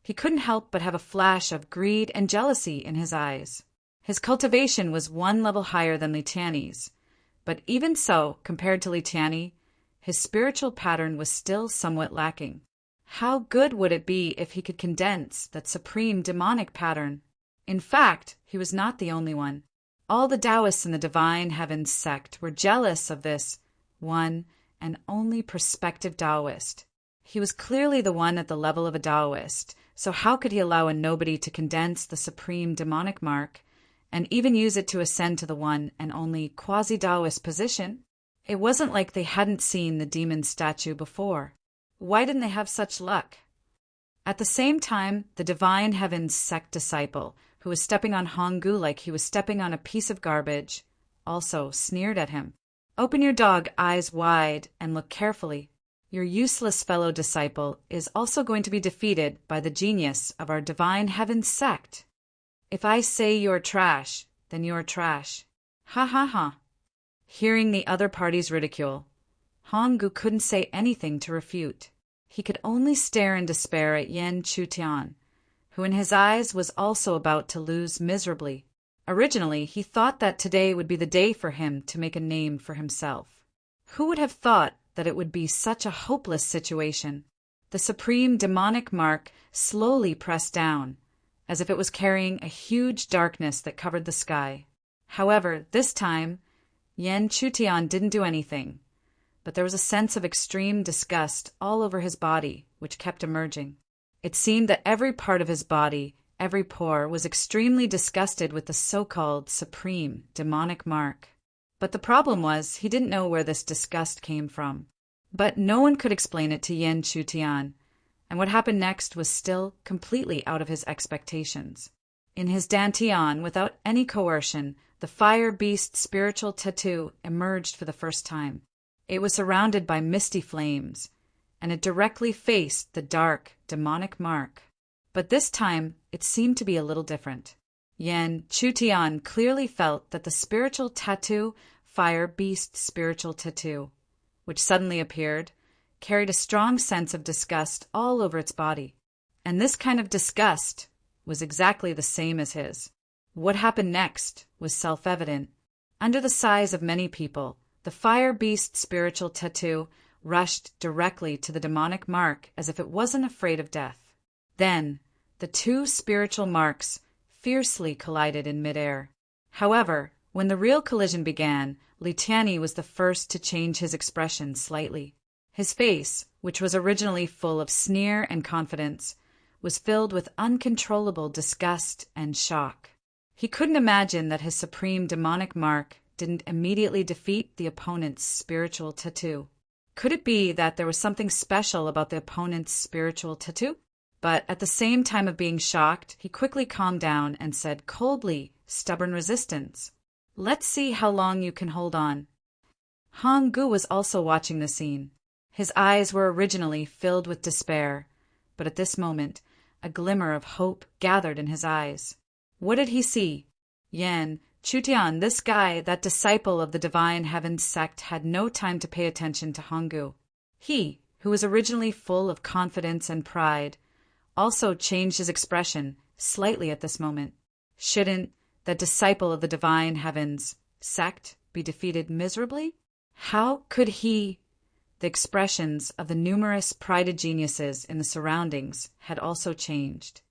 he couldn't help but have a flash of greed and jealousy in his eyes. His cultivation was one level higher than Li Tiany's, but even so, compared to Li Tiany, his spiritual pattern was still somewhat lacking. How good would it be if he could condense that supreme demonic pattern? In fact, he was not the only one. All the Taoists in the Divine Heaven sect were jealous of this one and only prospective Taoist. He was clearly the one at the level of a Taoist, so how could he allow a nobody to condense the supreme demonic mark and even use it to ascend to the one and only quasi-Taoist position? It wasn't like they hadn't seen the demon statue before. Why didn't they have such luck? At the same time, the Divine Heaven sect disciple, who was stepping on Honggu like he was stepping on a piece of garbage, also sneered at him. Open your dog eyes wide and look carefully. Your useless fellow disciple is also going to be defeated by the genius of our Divine Heaven sect. If I say you're trash, then you're trash. Ha ha ha. Hearing the other party's ridicule, Honggu couldn't say anything to refute. He could only stare in despair at Yan Chutian, who in his eyes was also about to lose miserably. Originally, he thought that today would be the day for him to make a name for himself. Who would have thought that it would be such a hopeless situation? The supreme demonic mark slowly pressed down, as if it was carrying a huge darkness that covered the sky. However, this time, Yan Chutian didn't do anything, but there was a sense of extreme disgust all over his body, which kept emerging. It seemed that every part of his body, every pore, was extremely disgusted with the so-called supreme demonic mark. But the problem was he didn't know where this disgust came from. But no one could explain it to Yan Chutian, and what happened next was still completely out of his expectations. In his dantian, without any coercion, the fire beast spiritual tattoo emerged for the first time. It was surrounded by misty flames, and it directly faced the dark, demonic mark. But this time, it seemed to be a little different. Yan Chutian clearly felt that the spiritual tattoo, fire beast spiritual tattoo, which suddenly appeared, carried a strong sense of disgust all over its body. And this kind of disgust was exactly the same as his. What happened next was self-evident. Under the size of many people, the fire beast spiritual tattoo rushed directly to the demonic mark as if it wasn't afraid of death. Then, the two spiritual marks fiercely collided in midair. However, when the real collision began, Li Tiany was the first to change his expression slightly. His face, which was originally full of sneer and confidence, was filled with uncontrollable disgust and shock. He couldn't imagine that his supreme demonic mark didn't immediately defeat the opponent's spiritual tattoo. Could it be that there was something special about the opponent's spiritual tattoo? But at the same time of being shocked, he quickly calmed down and said coldly, "Stubborn resistance. Let's see how long you can hold on." Honggu was also watching the scene. His eyes were originally filled with despair, but at this moment, a glimmer of hope gathered in his eyes. What did he see? Yan Chutian, this guy, that disciple of the Divine Heaven sect, had no time to pay attention to Honggu. He, who was originally full of confidence and pride, also changed his expression slightly at this moment. Shouldn't that disciple of the Divine Heavens sect be defeated miserably? How could he? The expressions of the numerous prided geniuses in the surroundings had also changed.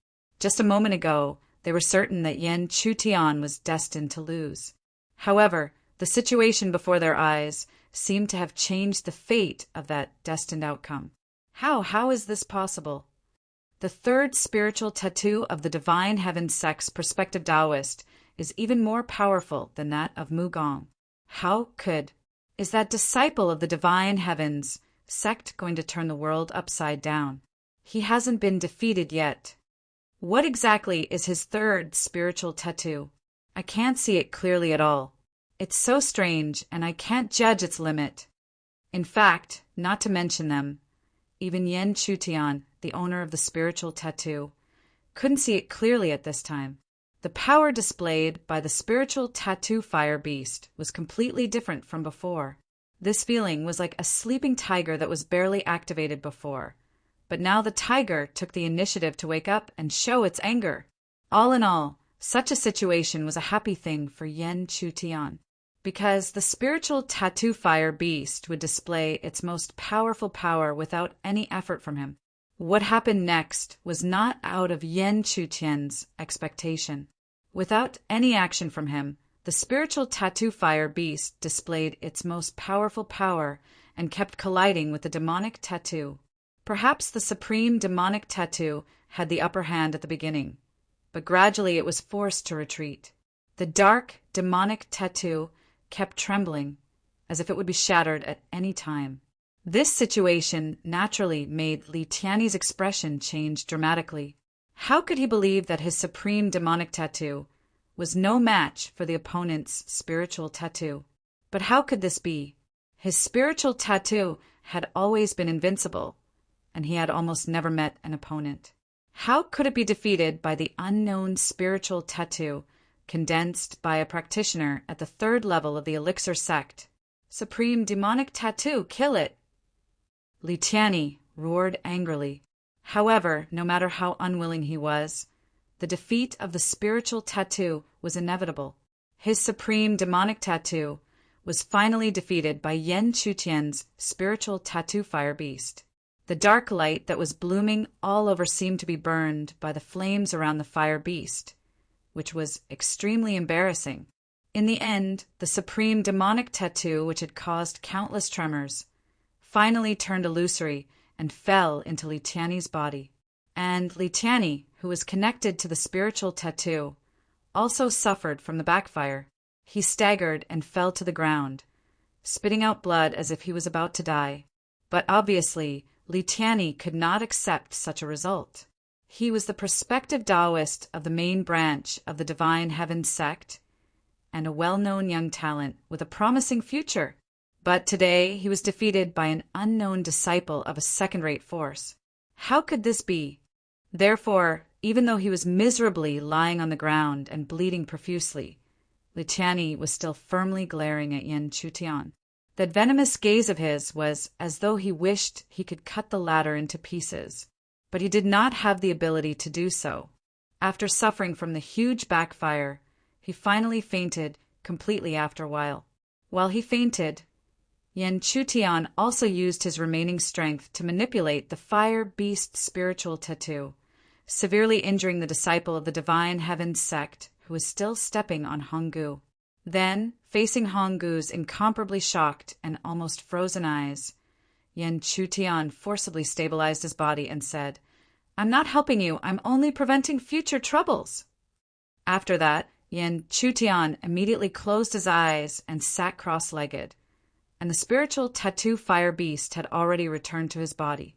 Just a moment ago, they were certain that Yan Chutian was destined to lose. However, the situation before their eyes seemed to have changed the fate of that destined outcome. How is this possible? The third spiritual tattoo of the Divine Heaven sect's prospective Taoist is even more powerful than that of Mu Gong. How could? Is that disciple of the divine heavens sect going to turn the world upside down? He hasn't been defeated yet. What exactly is his third spiritual tattoo? I can't see it clearly at all. It's so strange, and I can't judge its limit. In fact, not to mention them, even Yen Chutian, the owner of the spiritual tattoo, couldn't see it clearly at this time. The power displayed by the spiritual tattoo fire beast was completely different from before. This feeling was like a sleeping tiger that was barely activated before. But now the tiger took the initiative to wake up and show its anger. All in all, such a situation was a happy thing for Yen Chutian, because the spiritual tattoo fire beast would display its most powerful power without any effort from him. What happened next was not out of Yen Chutian's expectation. Without any action from him, the spiritual tattoo fire beast displayed its most powerful power and kept colliding with the demonic tattoo. Perhaps the supreme demonic tattoo had the upper hand at the beginning, but gradually it was forced to retreat. The dark, demonic tattoo kept trembling, as if it would be shattered at any time. This situation naturally made Li Tianyi's expression change dramatically. How could he believe that his supreme demonic tattoo was no match for the opponent's spiritual tattoo? But how could this be? His spiritual tattoo had always been invincible, and he had almost never met an opponent. How could it be defeated by the unknown spiritual tattoo condensed by a practitioner at the third level of the elixir sect? Supreme demonic tattoo, kill it! Li Tianyi roared angrily. However, no matter how unwilling he was, the defeat of the spiritual tattoo was inevitable. His supreme demonic tattoo was finally defeated by Yen Chutian's spiritual tattoo fire beast. The dark light that was blooming all over seemed to be burned by the flames around the fire beast, which was extremely embarrassing. In the end, the supreme demonic tattoo, which had caused countless tremors, finally turned illusory and fell into Li Tianyi's body. And Li Tianyi, who was connected to the spiritual tattoo, also suffered from the backfire. He staggered and fell to the ground, spitting out blood as if he was about to die. But obviously, Li Tianyi could not accept such a result. He was the prospective Taoist of the main branch of the Divine Heaven sect, and a well-known young talent with a promising future. But today he was defeated by an unknown disciple of a second-rate force. How could this be? Therefore, even though he was miserably lying on the ground and bleeding profusely, Li Tianyi was still firmly glaring at Yen Chutian. That venomous gaze of his was as though he wished he could cut the latter into pieces, but he did not have the ability to do so. After suffering from the huge backfire, he finally fainted completely after a while. While he fainted, Yen Chutian also used his remaining strength to manipulate the fire beast spiritual tattoo, severely injuring the disciple of the Divine Heaven sect who was still stepping on Honggu. Then, facing Honggu's incomparably shocked and almost frozen eyes, Yen Chutian forcibly stabilized his body and said, "I'm not helping you, I'm only preventing future troubles." After that, Yen Chutian immediately closed his eyes and sat cross-legged, and the spiritual tattoo fire beast had already returned to his body.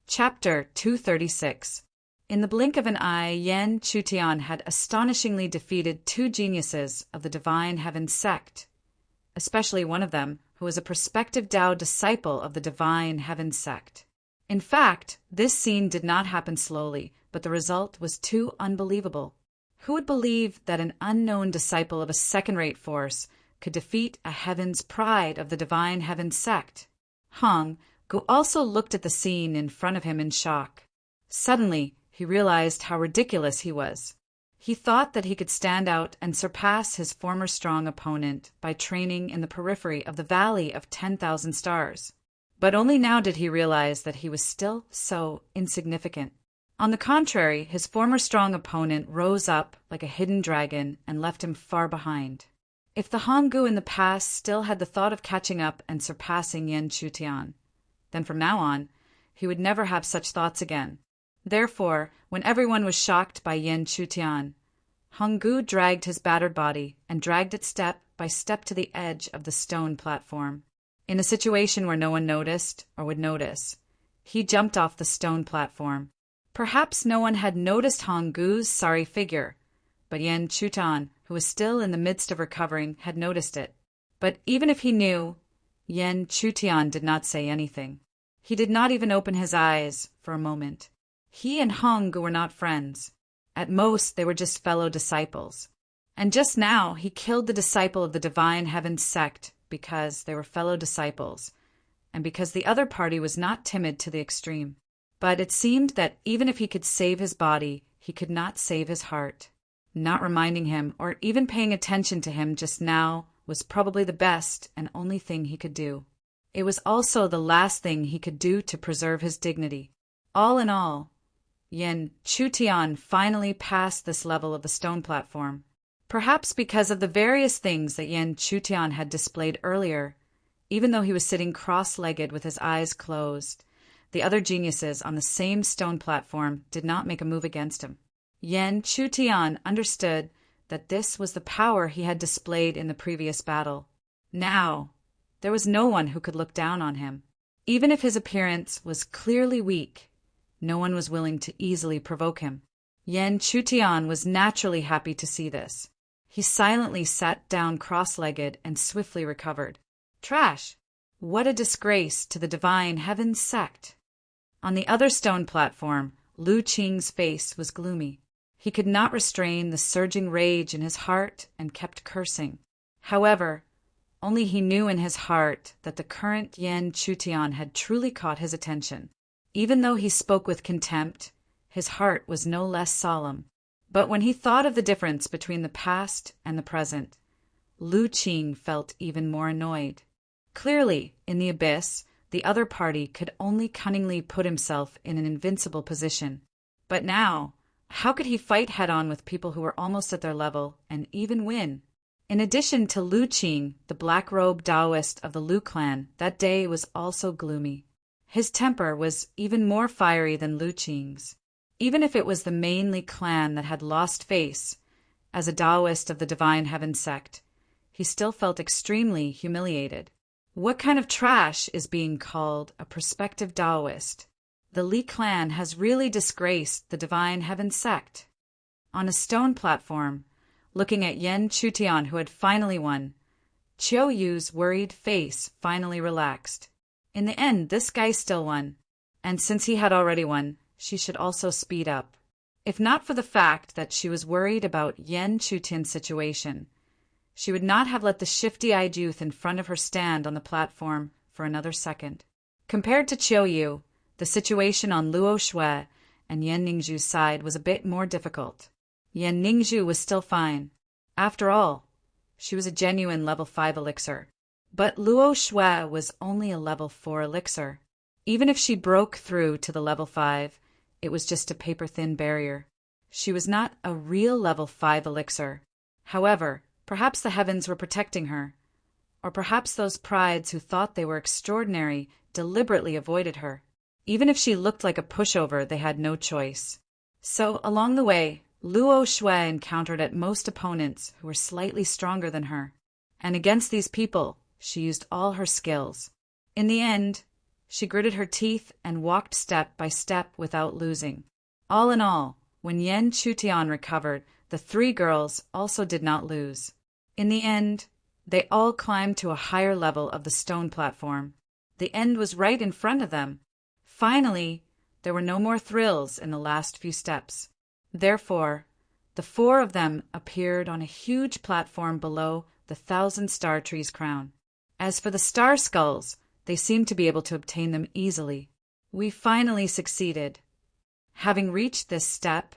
Chapter 236. In the blink of an eye, Yen Chutian had astonishingly defeated 2 geniuses of the Divine Heaven sect, especially one of them who was a prospective Tao disciple of the Divine Heaven sect. In fact, this scene did not happen slowly, but the result was too unbelievable. Who would believe that an unknown disciple of a second-rate force could defeat a heaven's pride of the Divine Heaven sect? Honggu also looked at the scene in front of him in shock. Suddenly, he realized how ridiculous he was. He thought that he could stand out and surpass his former strong opponent by training in the periphery of the Valley of 10,000 Stars. But only now did he realize that he was still so insignificant. On the contrary, his former strong opponent rose up like a hidden dragon and left him far behind. If the Honggu in the past still had the thought of catching up and surpassing Yen Chutian, then from now on, he would never have such thoughts again. Therefore, when everyone was shocked by Yen Chutian, Honggu dragged his battered body and dragged its step by step to the edge of the stone platform. In a situation where no one noticed or would notice, he jumped off the stone platform. Perhaps no one had noticed Honggu's sorry figure, but Yan Chutan, who was still in the midst of recovering, had noticed it. But even if he knew, Yan Chutian did not say anything. He did not even open his eyes for a moment. He and Honggu were not friends. At most, they were just fellow disciples. And just now, he killed the disciple of the Divine Heaven sect because they were fellow disciples, and because the other party was not timid to the extreme. But it seemed that even if he could save his body, he could not save his heart. Not reminding him or even paying attention to him just now was probably the best and only thing he could do. It was also the last thing he could do to preserve his dignity. All in all, Yan Chutian finally passed this level of the stone platform. Perhaps because of the various things that Yan Chutian had displayed earlier, even though he was sitting cross-legged with his eyes closed, the other geniuses on the same stone platform did not make a move against him. Yan Chutian understood that this was the power he had displayed in the previous battle. Now, there was no one who could look down on him. Even if his appearance was clearly weak, no one was willing to easily provoke him. Yan Chutian was naturally happy to see this. He silently sat down cross-legged and swiftly recovered. Trash! What a disgrace to the Divine Heaven sect! On the other stone platform, Lu Qing's face was gloomy. He could not restrain the surging rage in his heart and kept cursing. However, only he knew in his heart that the current Yan Chutian had truly caught his attention. Even though he spoke with contempt, his heart was no less solemn. But when he thought of the difference between the past and the present, Lu Qing felt even more annoyed. Clearly, in the abyss, the other party could only cunningly put himself in an invincible position. But now, how could he fight head-on with people who were almost at their level and even win? In addition to Lu Qing, the black-robed Taoist of the Lu clan, that day was also gloomy. His temper was even more fiery than Lu Qing's. Even if it was the mainly clan that had lost face, as a Taoist of the Divine Heaven sect, he still felt extremely humiliated. What kind of trash is being called a prospective Taoist? The Li clan has really disgraced the Divine Heaven sect. On a stone platform, looking at Yan Chutian, who had finally won, Qiu Yu's worried face finally relaxed. In the end, this guy still won, and since he had already won, she should also speed up. If not for the fact that she was worried about Yan Chutian's situation, she would not have let the shifty-eyed youth in front of her stand on the platform for another second. Compared to Qiu Yu, the situation on Luo Shui and Yan Ningzhu's side was a bit more difficult. Yan Ningzhu was still fine. After all, she was a genuine level 5 elixir. But Luo Shui was only a level 4 elixir. Even if she broke through to the level 5, it was just a paper-thin barrier. She was not a real level 5 elixir. However, perhaps the heavens were protecting her. Or perhaps those prides who thought they were extraordinary deliberately avoided her. Even if she looked like a pushover, they had no choice. So, along the way, Luo Shui encountered at most opponents who were slightly stronger than her. And against these people, she used all her skills. In the end, she gritted her teeth and walked step by step without losing. All in all, when Yan Chutian recovered, the three girls also did not lose. In the end, they all climbed to a higher level of the stone platform. The end was right in front of them. Finally, there were no more thrills in the last few steps. Therefore, the four of them appeared on a huge platform below the 1,000-star tree's crown. As for the star skulls, they seemed to be able to obtain them easily. We finally succeeded. Having reached this step,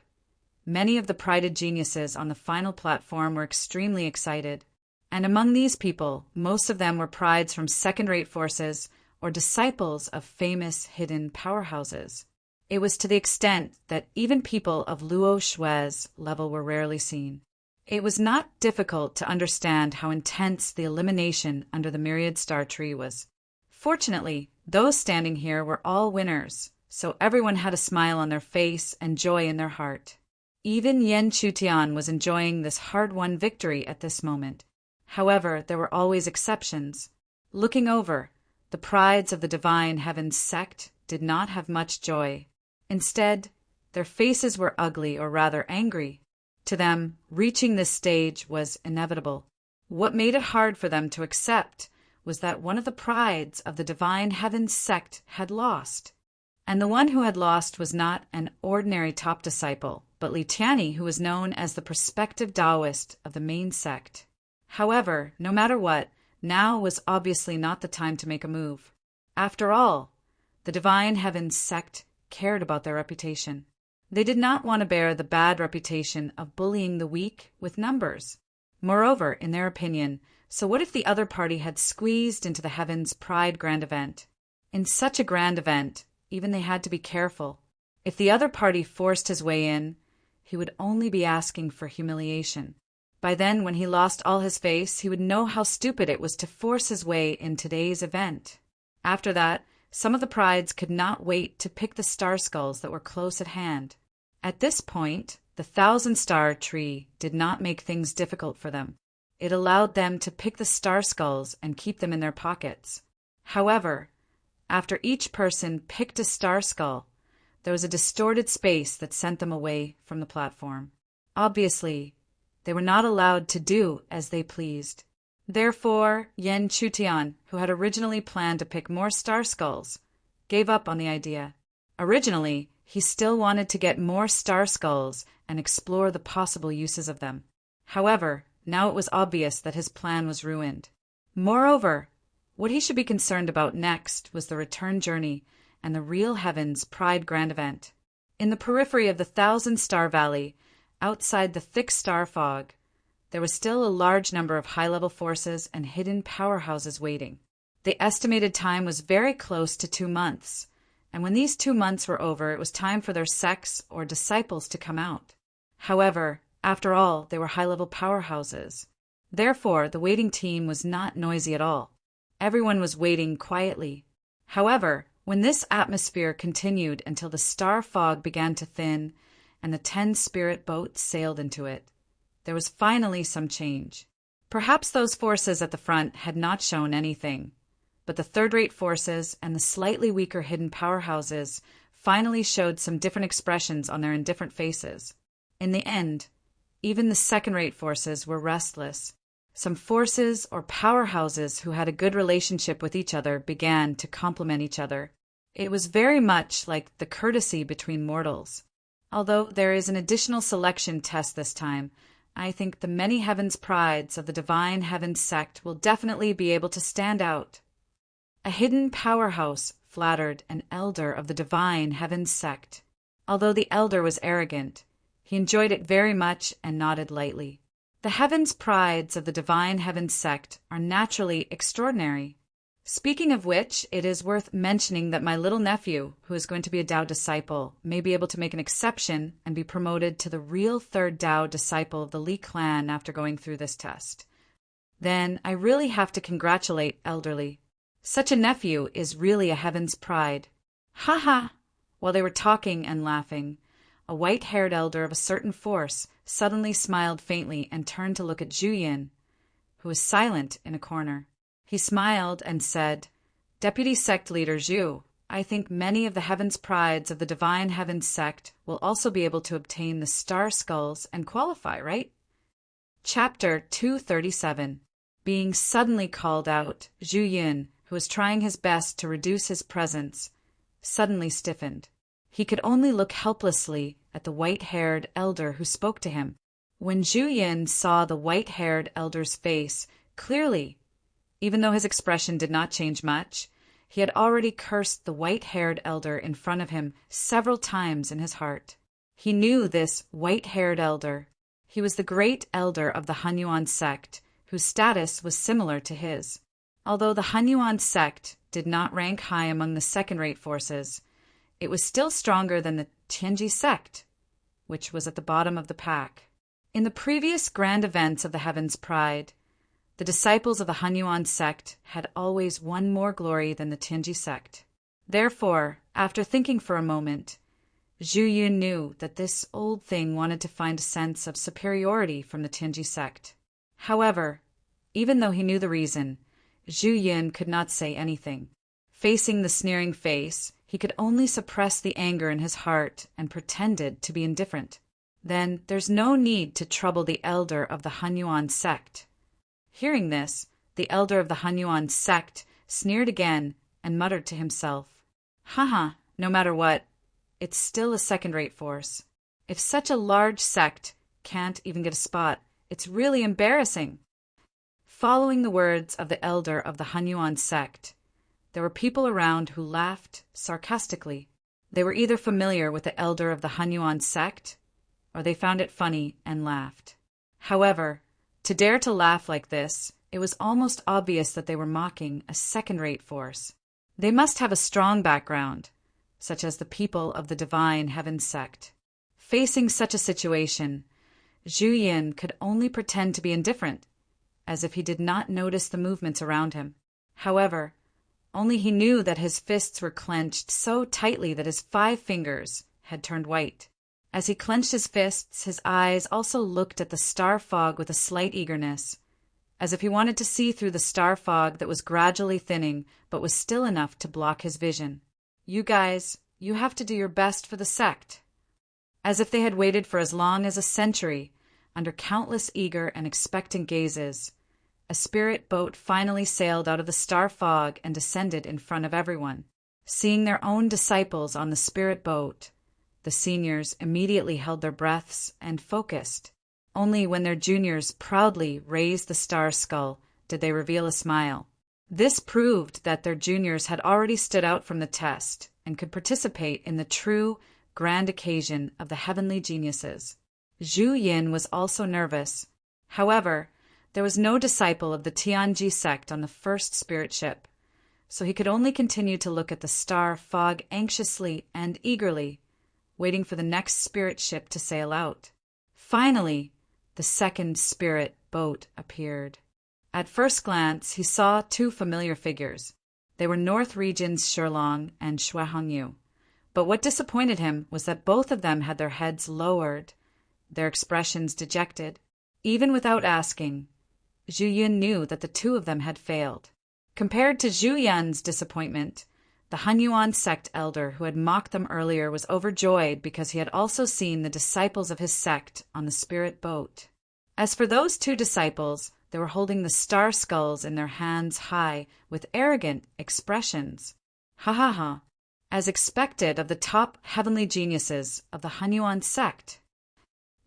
many of the prided geniuses on the final platform were extremely excited. And among these people, most of them were prides from second-rate forces or disciples of famous hidden powerhouses. It was to the extent that even people of Luo Shui's level were rarely seen. It was not difficult to understand how intense the elimination under the myriad star tree was. Fortunately, those standing here were all winners, so everyone had a smile on their face and joy in their heart. Even Yan Chutian was enjoying this hard-won victory at this moment. However, there were always exceptions. Looking over, the prides of the divine heaven sect did not have much joy. Instead, their faces were ugly, or rather angry. To them, reaching this stage was inevitable. What made it hard for them to accept was that one of the prides of the divine heaven sect had lost. And the one who had lost was not an ordinary top disciple, but Li Tianyi, who was known as the prospective Taoist of the main sect. However, no matter what, now was obviously not the time to make a move. After all, the divine heaven sect cared about their reputation. They did not want to bear the bad reputation of bullying the weak with numbers. Moreover, in their opinion, so what if the other party had squeezed into the heavens pride grand event? In such a grand event, even they had to be careful. If the other party forced his way in, he would only be asking for humiliation. By then, when he lost all his face, he would know how stupid it was to force his way in today's event. After that, some of the prides could not wait to pick the star skulls that were close at hand. At this point, the 1,000-star tree did not make things difficult for them. It allowed them to pick the star skulls and keep them in their pockets. However, after each person picked a star skull, there was a distorted space that sent them away from the platform. Obviously, they were not allowed to do as they pleased. Therefore, Yan Chutian, who had originally planned to pick more star skulls, gave up on the idea. Originally, he still wanted to get more star skulls and explore the possible uses of them. However, now it was obvious that his plan was ruined. Moreover, what he should be concerned about next was the return journey and the real heavens pride grand event. In the periphery of the 1,000-star valley, outside the thick star fog, there was still a large number of high-level forces and hidden powerhouses waiting. The estimated time was very close to 2 months, and when these 2 months were over, it was time for their sects or disciples to come out. However, after all, they were high-level powerhouses. Therefore, the waiting team was not noisy at all. Everyone was waiting quietly. However, when this atmosphere continued until the star fog began to thin and the 10 spirit boats sailed into it, there was finally some change. Perhaps those forces at the front had not shown anything, but the third-rate forces and the slightly weaker hidden powerhouses finally showed some different expressions on their indifferent faces. In the end, even the second-rate forces were restless. Some forces or powerhouses who had a good relationship with each other began to complement each other. It was very much like the courtesy between mortals. Although there is an additional selection test this time, I think the many heavens prides of the divine heaven sect will definitely be able to stand out. A hidden powerhouse flattered an elder of the divine heaven sect. Although the elder was arrogant, he enjoyed it very much and nodded lightly. The heavens prides of the divine heaven sect are naturally extraordinary. Speaking of which, it is worth mentioning that my little nephew, who is going to be a Tao disciple, may be able to make an exception and be promoted to the real third Tao disciple of the Li clan after going through this test. Then I really have to congratulate Elderly. Such a nephew is really a heaven's pride. Ha ha! While they were talking and laughing, a white-haired elder of a certain force suddenly smiled faintly and turned to look at Zhu Yin, who was silent in a corner. He smiled and said, "Deputy Sect Leader Zhu, I think many of the heavens prides of the divine heaven sect will also be able to obtain the star skulls and qualify, right?" Chapter 237. Being suddenly called out, Zhu Yin, who was trying his best to reduce his presence, suddenly stiffened. He could only look helplessly at the white-haired elder who spoke to him. When Zhu Yin saw the white-haired elder's face clearly, even though his expression did not change much, he had already cursed the white-haired elder in front of him several times in his heart. He knew this white-haired elder. He was the great elder of the Henyuan sect, whose status was similar to his. Although the Henyuan sect did not rank high among the second-rate forces, it was still stronger than the Tianji sect, which was at the bottom of the pack. In the previous grand events of the Heavens Pride, the disciples of the Henyuan sect had always won more glory than the Tianji sect. Therefore, after thinking for a moment, Zhu Yun knew that this old thing wanted to find a sense of superiority from the Tianji sect. However, Even though he knew the reason, Zhu Yin could not say anything. Facing the sneering face, he could only suppress the anger in his heart and pretended to be indifferent. Then there's no need to trouble the elder of the Hunyuan sect. Hearing this, the elder of the Hunyuan sect sneered again and muttered to himself, "Haha, no matter what, it's still a second-rate force. If such a large sect can't even get a spot, it's really embarrassing." Following the words of the elder of the Hunyuan sect, there were people around who laughed sarcastically. They were either familiar with the elder of the Hunyuan sect, or they found it funny and laughed. However, to dare to laugh like this, it was almost obvious that they were mocking a second-rate force. They must have a strong background, such as the people of the Divine Heaven sect. Facing such a situation, Zhu Yin could only pretend to be indifferent, as if he did not notice the movements around him. However, only he knew that his fists were clenched so tightly that his 5 fingers had turned white. As he clenched his fists, his eyes also looked at the star fog with a slight eagerness, as if he wanted to see through the star fog that was gradually thinning but was still enough to block his vision. "You guys, you have to do your best for the sect." As if they had waited for as long as a century, under countless eager and expectant gazes, a spirit boat finally sailed out of the star fog and descended in front of everyone. Seeing their own disciples on the spirit boat, the seniors immediately held their breaths and focused. Only when their juniors proudly raised the star skull did they reveal a smile. This proved that their juniors had already stood out from the test and could participate in the true, grand occasion of the heavenly geniuses. Zhu Yin was also nervous. However, there was no disciple of the Tianji sect on the first spirit ship, so he could only continue to look at the star fog anxiously and eagerly, waiting for the next spirit ship to sail out. Finally, the second spirit boat appeared. At first glance, he saw 2 familiar figures. They were North Region's Shilong and Shuahongyu. But what disappointed him was that both of them had their heads lowered, their expressions dejected. Even without asking, Zhu Yin knew that the 2 of them had failed. Compared to Zhu Yin's disappointment, the Hunyuan sect elder who had mocked them earlier was overjoyed because he had also seen the disciples of his sect on the spirit boat. As for those 2 disciples, they were holding the star skulls in their hands high with arrogant expressions. Ha ha ha, as expected of the top heavenly geniuses of the Hunyuan sect.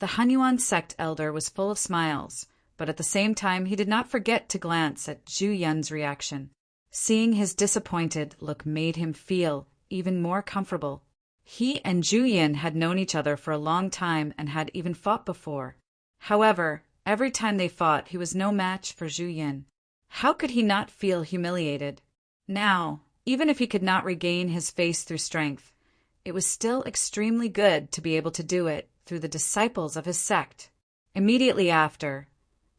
The Hunyuan sect elder was full of smiles, but at the same time he did not forget to glance at Zhu Yin's reaction. Seeing his disappointed look made him feel even more comfortable. He and Zhu Yin had known each other for a long time and had even fought before. However, every time they fought, he was no match for Zhu Yin. How could he not feel humiliated? Now, even if he could not regain his face through strength, it was still extremely good to be able to do it through the disciples of his sect. Immediately after,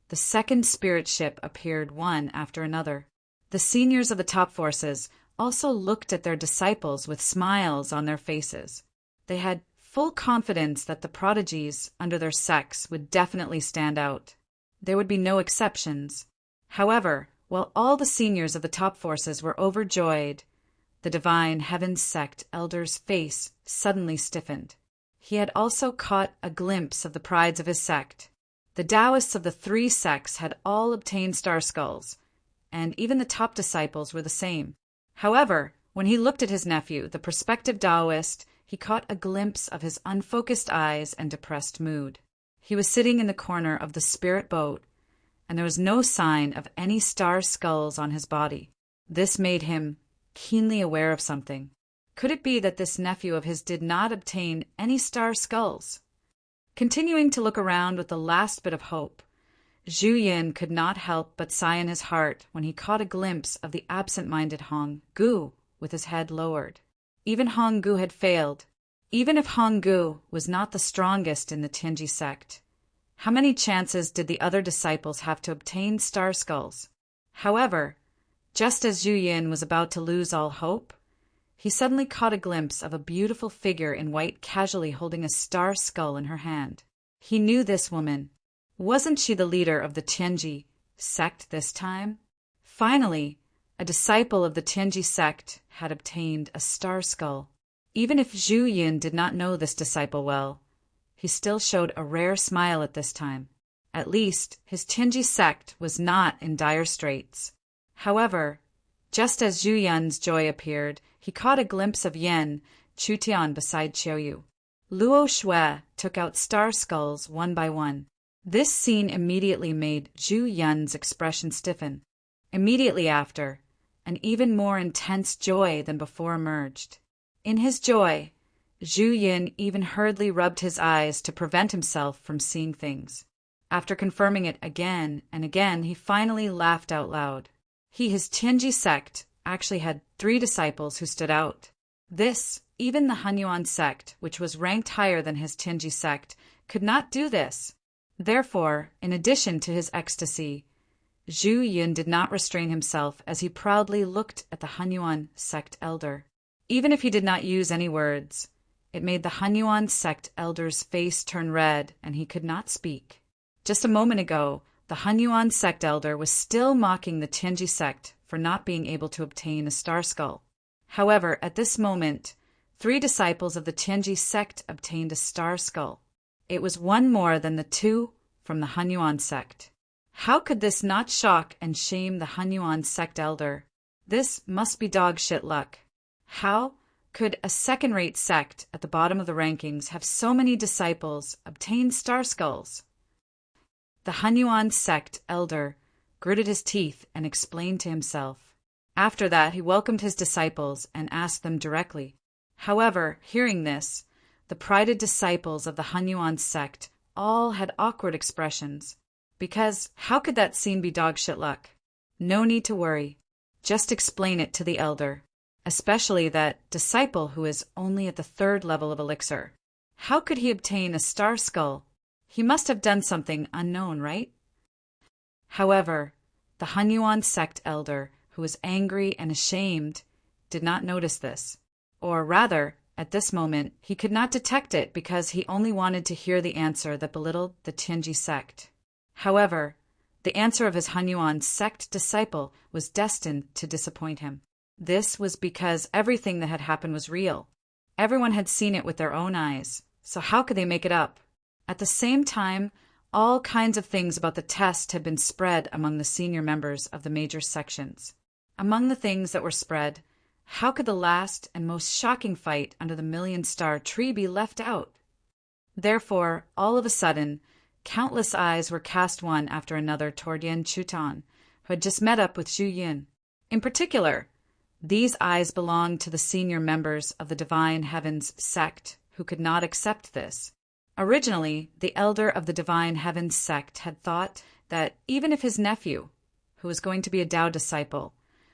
the second spirit ship appeared one after another. The seniors of the top forces also looked at their disciples with smiles on their faces. They had full confidence that the prodigies under their sects would definitely stand out. There would be no exceptions. However, while all the seniors of the top forces were overjoyed, the Divine Heaven sect elder's face suddenly stiffened. He had also caught a glimpse of the prides of his sect. The Taoists of the 3 sects had all obtained star skulls, and even the top disciples were the same. However, when he looked at his nephew, the prospective Taoist, he caught a glimpse of his unfocused eyes and depressed mood. He was sitting in the corner of the spirit boat, and there was no sign of any star skulls on his body. This made him keenly aware of something. Could it be that this nephew of his did not obtain any star skulls? Continuing to look around with the last bit of hope, Zhu Yin could not help but sigh in his heart when he caught a glimpse of the absent-minded Hong Gu with his head lowered. Even Hong Gu had failed. Even if Hong Gu was not the strongest in the Tianji sect, how many chances did the other disciples have to obtain star skulls? However, just as Zhu Yin was about to lose all hope, he suddenly caught a glimpse of a beautiful figure in white casually holding a star skull in her hand. He knew this woman. Wasn't she the leader of the Tianji sect this time? Finally, a disciple of the Tianji sect had obtained a star skull. Even if Zhu Yin did not know this disciple well, he still showed a rare smile at this time. At least, his Tianji sect was not in dire straits. However, just as Zhu Yun's joy appeared, he caught a glimpse of Yan Chutian beside Qiuyu. Luo Shui took out star skulls one by one. This scene immediately made Zhu Yun's expression stiffen. Immediately after, an even more intense joy than before emerged. In his joy, Zhu Yin even hurriedly rubbed his eyes to prevent himself from seeing things. After confirming it again and again, he finally laughed out loud. His Tianji sect actually had 3 disciples who stood out. This, even the Henyuan sect, which was ranked higher than his Tianji sect, could not do this. Therefore, in addition to his ecstasy, Zhu Yin did not restrain himself as he proudly looked at the Henyuan sect elder. Even if he did not use any words, it made the Henyuan sect elder's face turn red and he could not speak. Just a moment ago, the Henyuan sect elder was still mocking the Tianji sect for not being able to obtain a star skull. However, at this moment, 3 disciples of the Tianji sect obtained a star skull. It was one more than the 2 from the Henyuan sect. How could this not shock and shame the Henyuan sect elder? This must be dog shit luck. How could a second-rate sect at the bottom of the rankings have so many disciples obtain star skulls? The Henyuan sect elder gritted his teeth and explained to himself. After that, he welcomed his disciples and asked them directly. However, hearing this, the prided disciples of the Henyuan sect all had awkward expressions, because how could that scene be dog shit luck? No need to worry. Just explain it to the elder, especially that disciple who is only at the 3rd level of elixir. How could he obtain a star skull? He must have done something unknown, right? However, the Henyuan sect elder, who was angry and ashamed, did not notice this. Or rather, at this moment, he could not detect it because he only wanted to hear the answer that belittled the Tianji sect. However, the answer of his Henyuan sect disciple was destined to disappoint him. This was because everything that had happened was real. Everyone had seen it with their own eyes, so how could they make it up? At the same time, all kinds of things about the test had been spread among the senior members of the major sections. Among the things that were spread, how could the last and most shocking fight under the million-star tree be left out? Therefore, all of a sudden, countless eyes were cast one after another toward Yan Chutan, who had just met up with Zhu Yin. In particular, these eyes belonged to the senior members of the Divine Heavens sect, who could not accept this. Originally, the elder of the Divine Heavens sect had thought that even if his nephew, who was going to be a Tao disciple,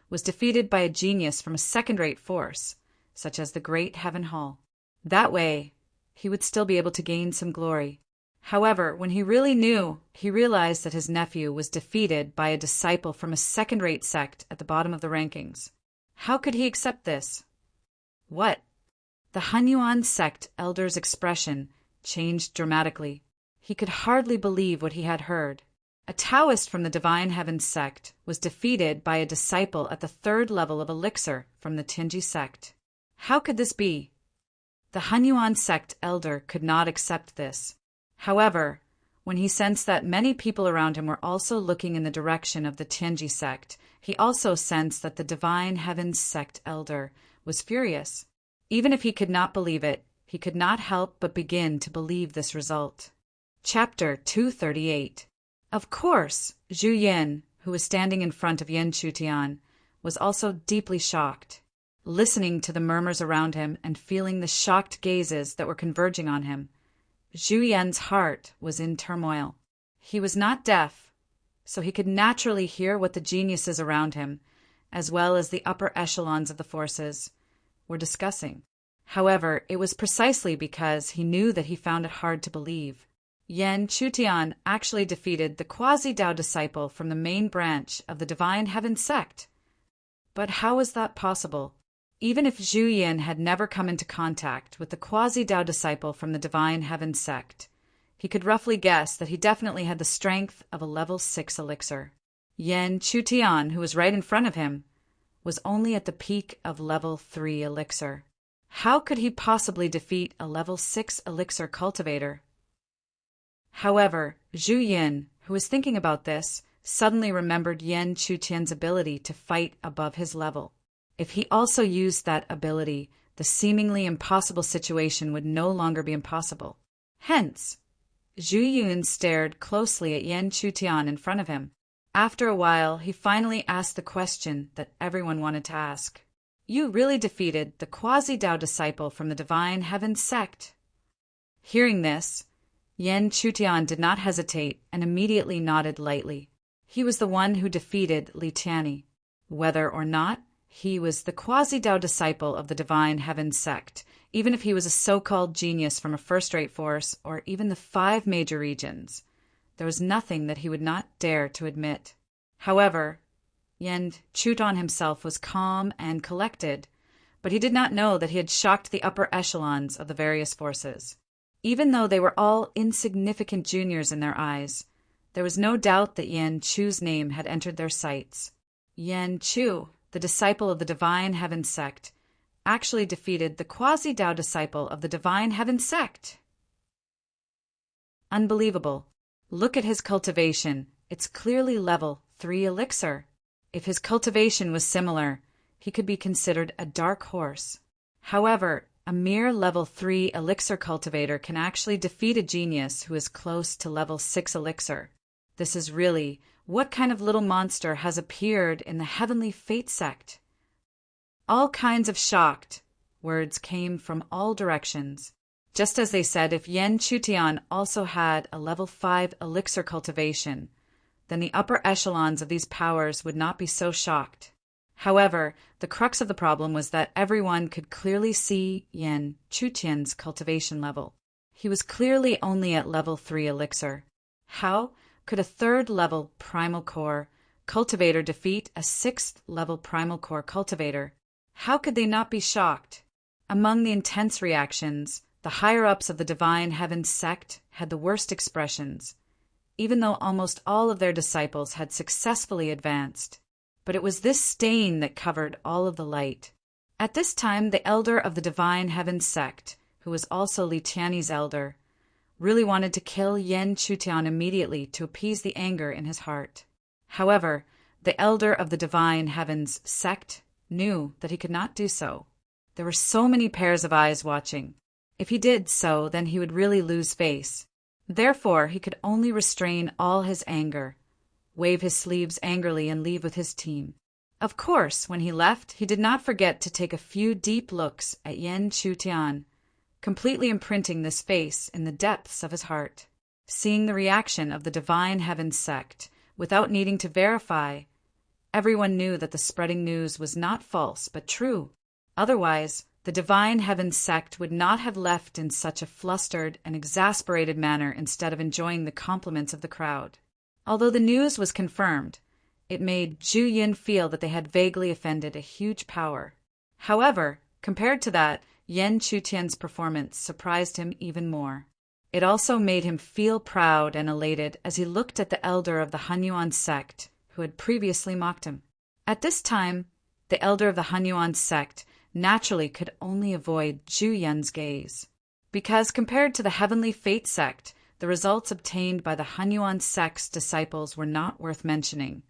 was defeated by a genius from a second-rate force, such as the Great Heaven Hall, that way he would still be able to gain some glory. However, when he really knew, he realized that his nephew was defeated by a disciple from a second-rate sect at the bottom of the rankings. How could he accept this? What? The Henyuan sect elder's expression changed dramatically. He could hardly believe what he had heard. A Taoist from the Divine Heavens sect was defeated by a disciple at the 3rd level of elixir from the Tianji sect. How could this be? The Henyuan sect elder could not accept this. However, when he sensed that many people around him were also looking in the direction of the Tianji sect, he also sensed that the Divine Heavens sect elder was furious. Even if he could not believe it, he could not help but begin to believe this result. Chapter 238. Of course, Zhu Yin, who was standing in front of Yan Chutian, was also deeply shocked. Listening to the murmurs around him and feeling the shocked gazes that were converging on him, Zhu Yan's heart was in turmoil. He was not deaf, so he could naturally hear what the geniuses around him, as well as the upper echelons of the forces, were discussing. However, it was precisely because he knew that he found it hard to believe. Yan Chutian actually defeated the quasi-Tao disciple from the main branch of the Divine Heaven sect. But how was that possible? Even if Zhu Yin had never come into contact with the quasi-Tao disciple from the Divine Heaven sect, he could roughly guess that he definitely had the strength of a level 6 elixir. Yan Chutian, who was right in front of him, was only at the peak of level 3 elixir. How could he possibly defeat a level 6 elixir cultivator? However, Zhu Yin, who was thinking about this, suddenly remembered Yan Chutian's ability to fight above his level. If he also used that ability, the seemingly impossible situation would no longer be impossible. Hence, Zhu Yun stared closely at Yan Chutian in front of him. After a while, he finally asked the question that everyone wanted to ask. You really defeated the quasi-Dao disciple from the Divine Heaven sect? Hearing this, Yan Chutian did not hesitate and immediately nodded lightly. He was the one who defeated Li Tianyi. Whether or not he was the quasi-Dao disciple of the Divine Heaven sect, even if he was a so-called genius from a first-rate force or even the 5 major regions, there was nothing that he would not dare to admit. However, Yan Chutian himself was calm and collected, but he did not know that he had shocked the upper echelons of the various forces. Even though they were all insignificant juniors in their eyes, there was no doubt that Yan Chu's name had entered their sights. Yan Chu, the disciple of the Divine Heaven sect, actually defeated the quasi-Dao disciple of the Divine Heaven sect. Unbelievable. Look at his cultivation. It's clearly level 3 elixir. If his cultivation was similar, he could be considered a dark horse. However, a mere level 3 elixir cultivator can actually defeat a genius who is close to level 6 elixir. This is really, what kind of little monster has appeared in the Heavenly Fate sect? All kinds of shocked words came from all directions. Just as they said if Yan Chutian also had a level 5 elixir cultivation, then the upper echelons of these powers would not be so shocked. However, the crux of the problem was that everyone could clearly see Yan Chutian's cultivation level. He was clearly only at level 3 elixir. How could a 3rd level primal core cultivator defeat a 6th level primal core cultivator? How could they not be shocked? Among the intense reactions, the higher-ups of the Divine Heaven sect had the worst expressions, even though almost all of their disciples had successfully advanced. But it was this stain that covered all of the light. At this time, the elder of the Divine Heaven sect, who was also Li Tianyi's elder, really wanted to kill Yan Chutian immediately to appease the anger in his heart. However, the elder of the Divine Heaven's sect knew that he could not do so. There were so many pairs of eyes watching. If he did so, then he would really lose face. Therefore, he could only restrain all his anger, wave his sleeves angrily, and leave with his team. Of course, when he left, he did not forget to take a few deep looks at Yan Chutian, completely imprinting this face in the depths of his heart. Seeing the reaction of the Divine Heaven sect, without needing to verify, everyone knew that the spreading news was not false but true. Otherwise, the Divine Heaven sect would not have left in such a flustered and exasperated manner instead of enjoying the compliments of the crowd. Although the news was confirmed, it made Zhu Yin feel that they had vaguely offended a huge power. However, compared to that, Yan Chutian's performance surprised him even more. It also made him feel proud and elated as he looked at the elder of the Hunyuan sect, who had previously mocked him. At this time, the elder of the Hunyuan sect naturally could only avoid Zhu Yun's gaze, because compared to the Heavenly Fate sect, the results obtained by the Hunyuan sect's disciples were not worth mentioning,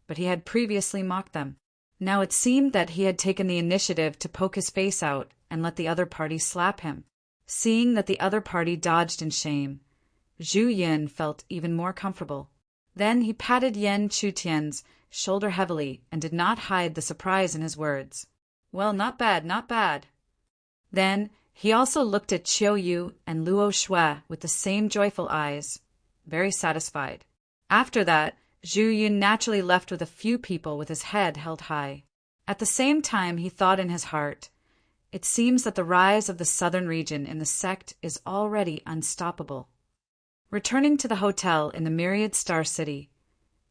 but he had previously mocked them. Now it seemed that he had taken the initiative to poke his face out and let the other party slap him. Seeing that the other party dodged in shame, Zhu Yin felt even more comfortable. Then he patted Yan Chutian's shoulder heavily and did not hide the surprise in his words. Well, not bad, not bad. Then he also looked at Qiu Yu and Luo Shui with the same joyful eyes, very satisfied. After that, Zhu Yun naturally left with a few people with his head held high. At the same time, he thought in his heart, it seems that the rise of the southern region in the sect is already unstoppable. Returning to the hotel in the Myriad Star City,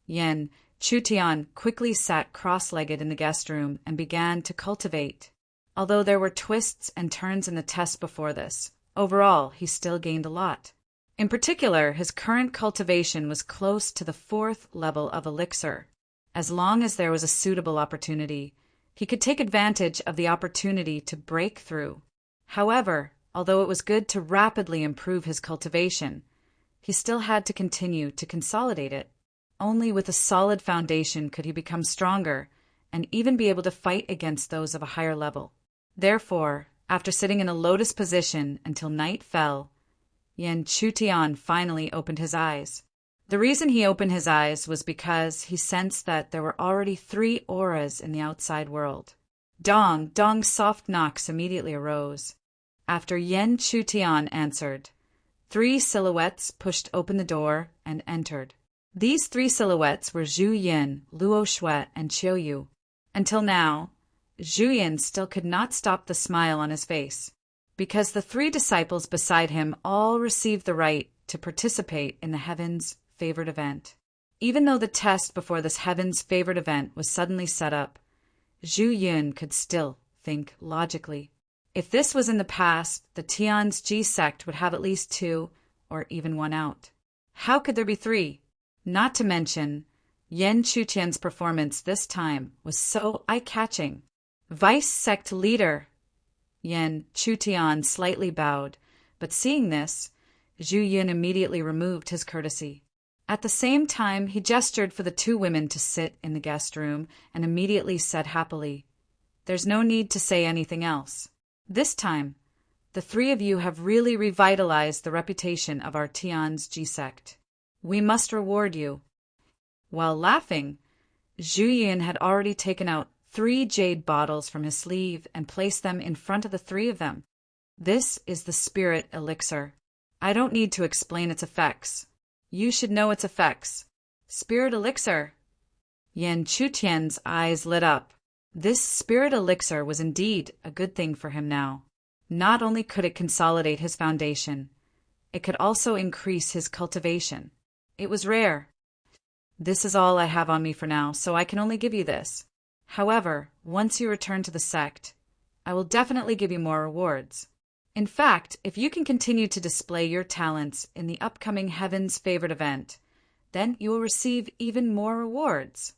Yan Chutian quickly sat cross-legged in the guest room and began to cultivate. Although there were twists and turns in the test before this, overall he still gained a lot. In particular, his current cultivation was close to the 4th level of elixir. As long as there was a suitable opportunity, he could take advantage of the opportunity to break through. However, although it was good to rapidly improve his cultivation, he still had to continue to consolidate it. Only with a solid foundation could he become stronger and even be able to fight against those of a higher level. Therefore, after sitting in a lotus position until night fell, Yen Chutian finally opened his eyes. The reason he opened his eyes was because he sensed that there were already 3 auras in the outside world. Dong, Dong's soft knocks immediately arose. After Yen Chutian answered, 3 silhouettes pushed open the door and entered. These 3 silhouettes were Zhu Yin, Luo Shui, and Qiu Yu. Until now, Zhu Yin still could not stop the smile on his face, because the 3 disciples beside him all received the right to participate in the Heaven's Favored Event. Even though the test before this Heaven's Favored Event was suddenly set up, Zhu Yun could still think logically. If this was in the past, the Tian's Ji sect would have at least 2 or even 1 out. How could there be 3? Not to mention, Yen Chutian's performance this time was so eye-catching. Vice sect leader! Yen Chutian slightly bowed, but seeing this, Zhu Yun immediately removed his courtesy. At the same time, he gestured for the 2 women to sit in the guest room and immediately said happily, "There's no need to say anything else. This time, the 3 of you have really revitalized the reputation of our Tian's Ji sect. We must reward you." While laughing, Zhu Yin had already taken out 3 jade bottles from his sleeve and placed them in front of the 3 of them. This is the spirit elixir. I don't need to explain its effects. You should know its effects. Spirit elixir! Yen Chutian's eyes lit up. This spirit elixir was indeed a good thing for him now. Not only could it consolidate his foundation, it could also increase his cultivation. It was rare. This is all I have on me for now, so I can only give you this. However, once you return to the sect, I will definitely give you more rewards. In fact, if you can continue to display your talents in the upcoming Heaven's Favored Event, then you will receive even more rewards.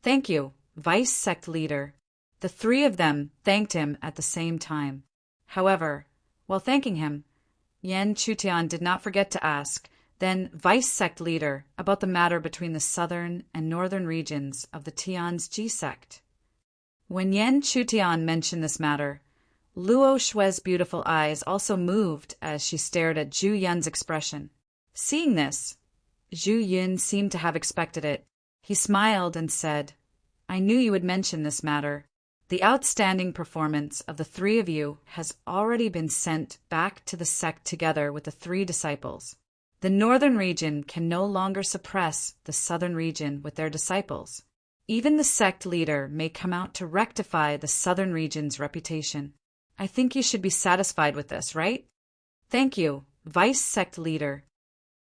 Thank you, Vice Sect Leader. The 3 of them thanked him at the same time. However, while thanking him, Yen Chutian did not forget to ask, then Vice Sect Leader, about the matter between the southern and northern regions of the Tian's Ji sect. When Yen Chutian mentioned this matter, Luo Shui's beautiful eyes also moved as she stared at Zhu Yun's expression. Seeing this, Zhu Yun seemed to have expected it. He smiled and said, "I knew you would mention this matter. The outstanding performance of the 3 of you has already been sent back to the sect together with the 3 disciples. The northern region can no longer suppress the southern region with their disciples. Even the sect leader may come out to rectify the southern region's reputation. I think you should be satisfied with this, right?" "Thank you, Vice Sect Leader."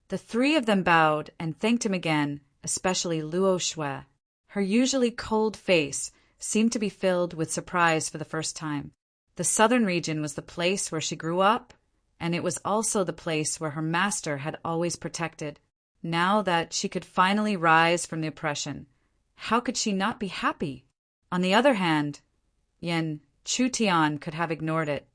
The 3 of them bowed and thanked him again, especially Luo Shui. Her usually cold face seemed to be filled with surprise for the first time. The southern region was the place where she grew up, and it was also the place where her master had always protected. Now that she could finally rise from the oppression, how could she not be happy? On the other hand, Yen Chutian could have ignored it.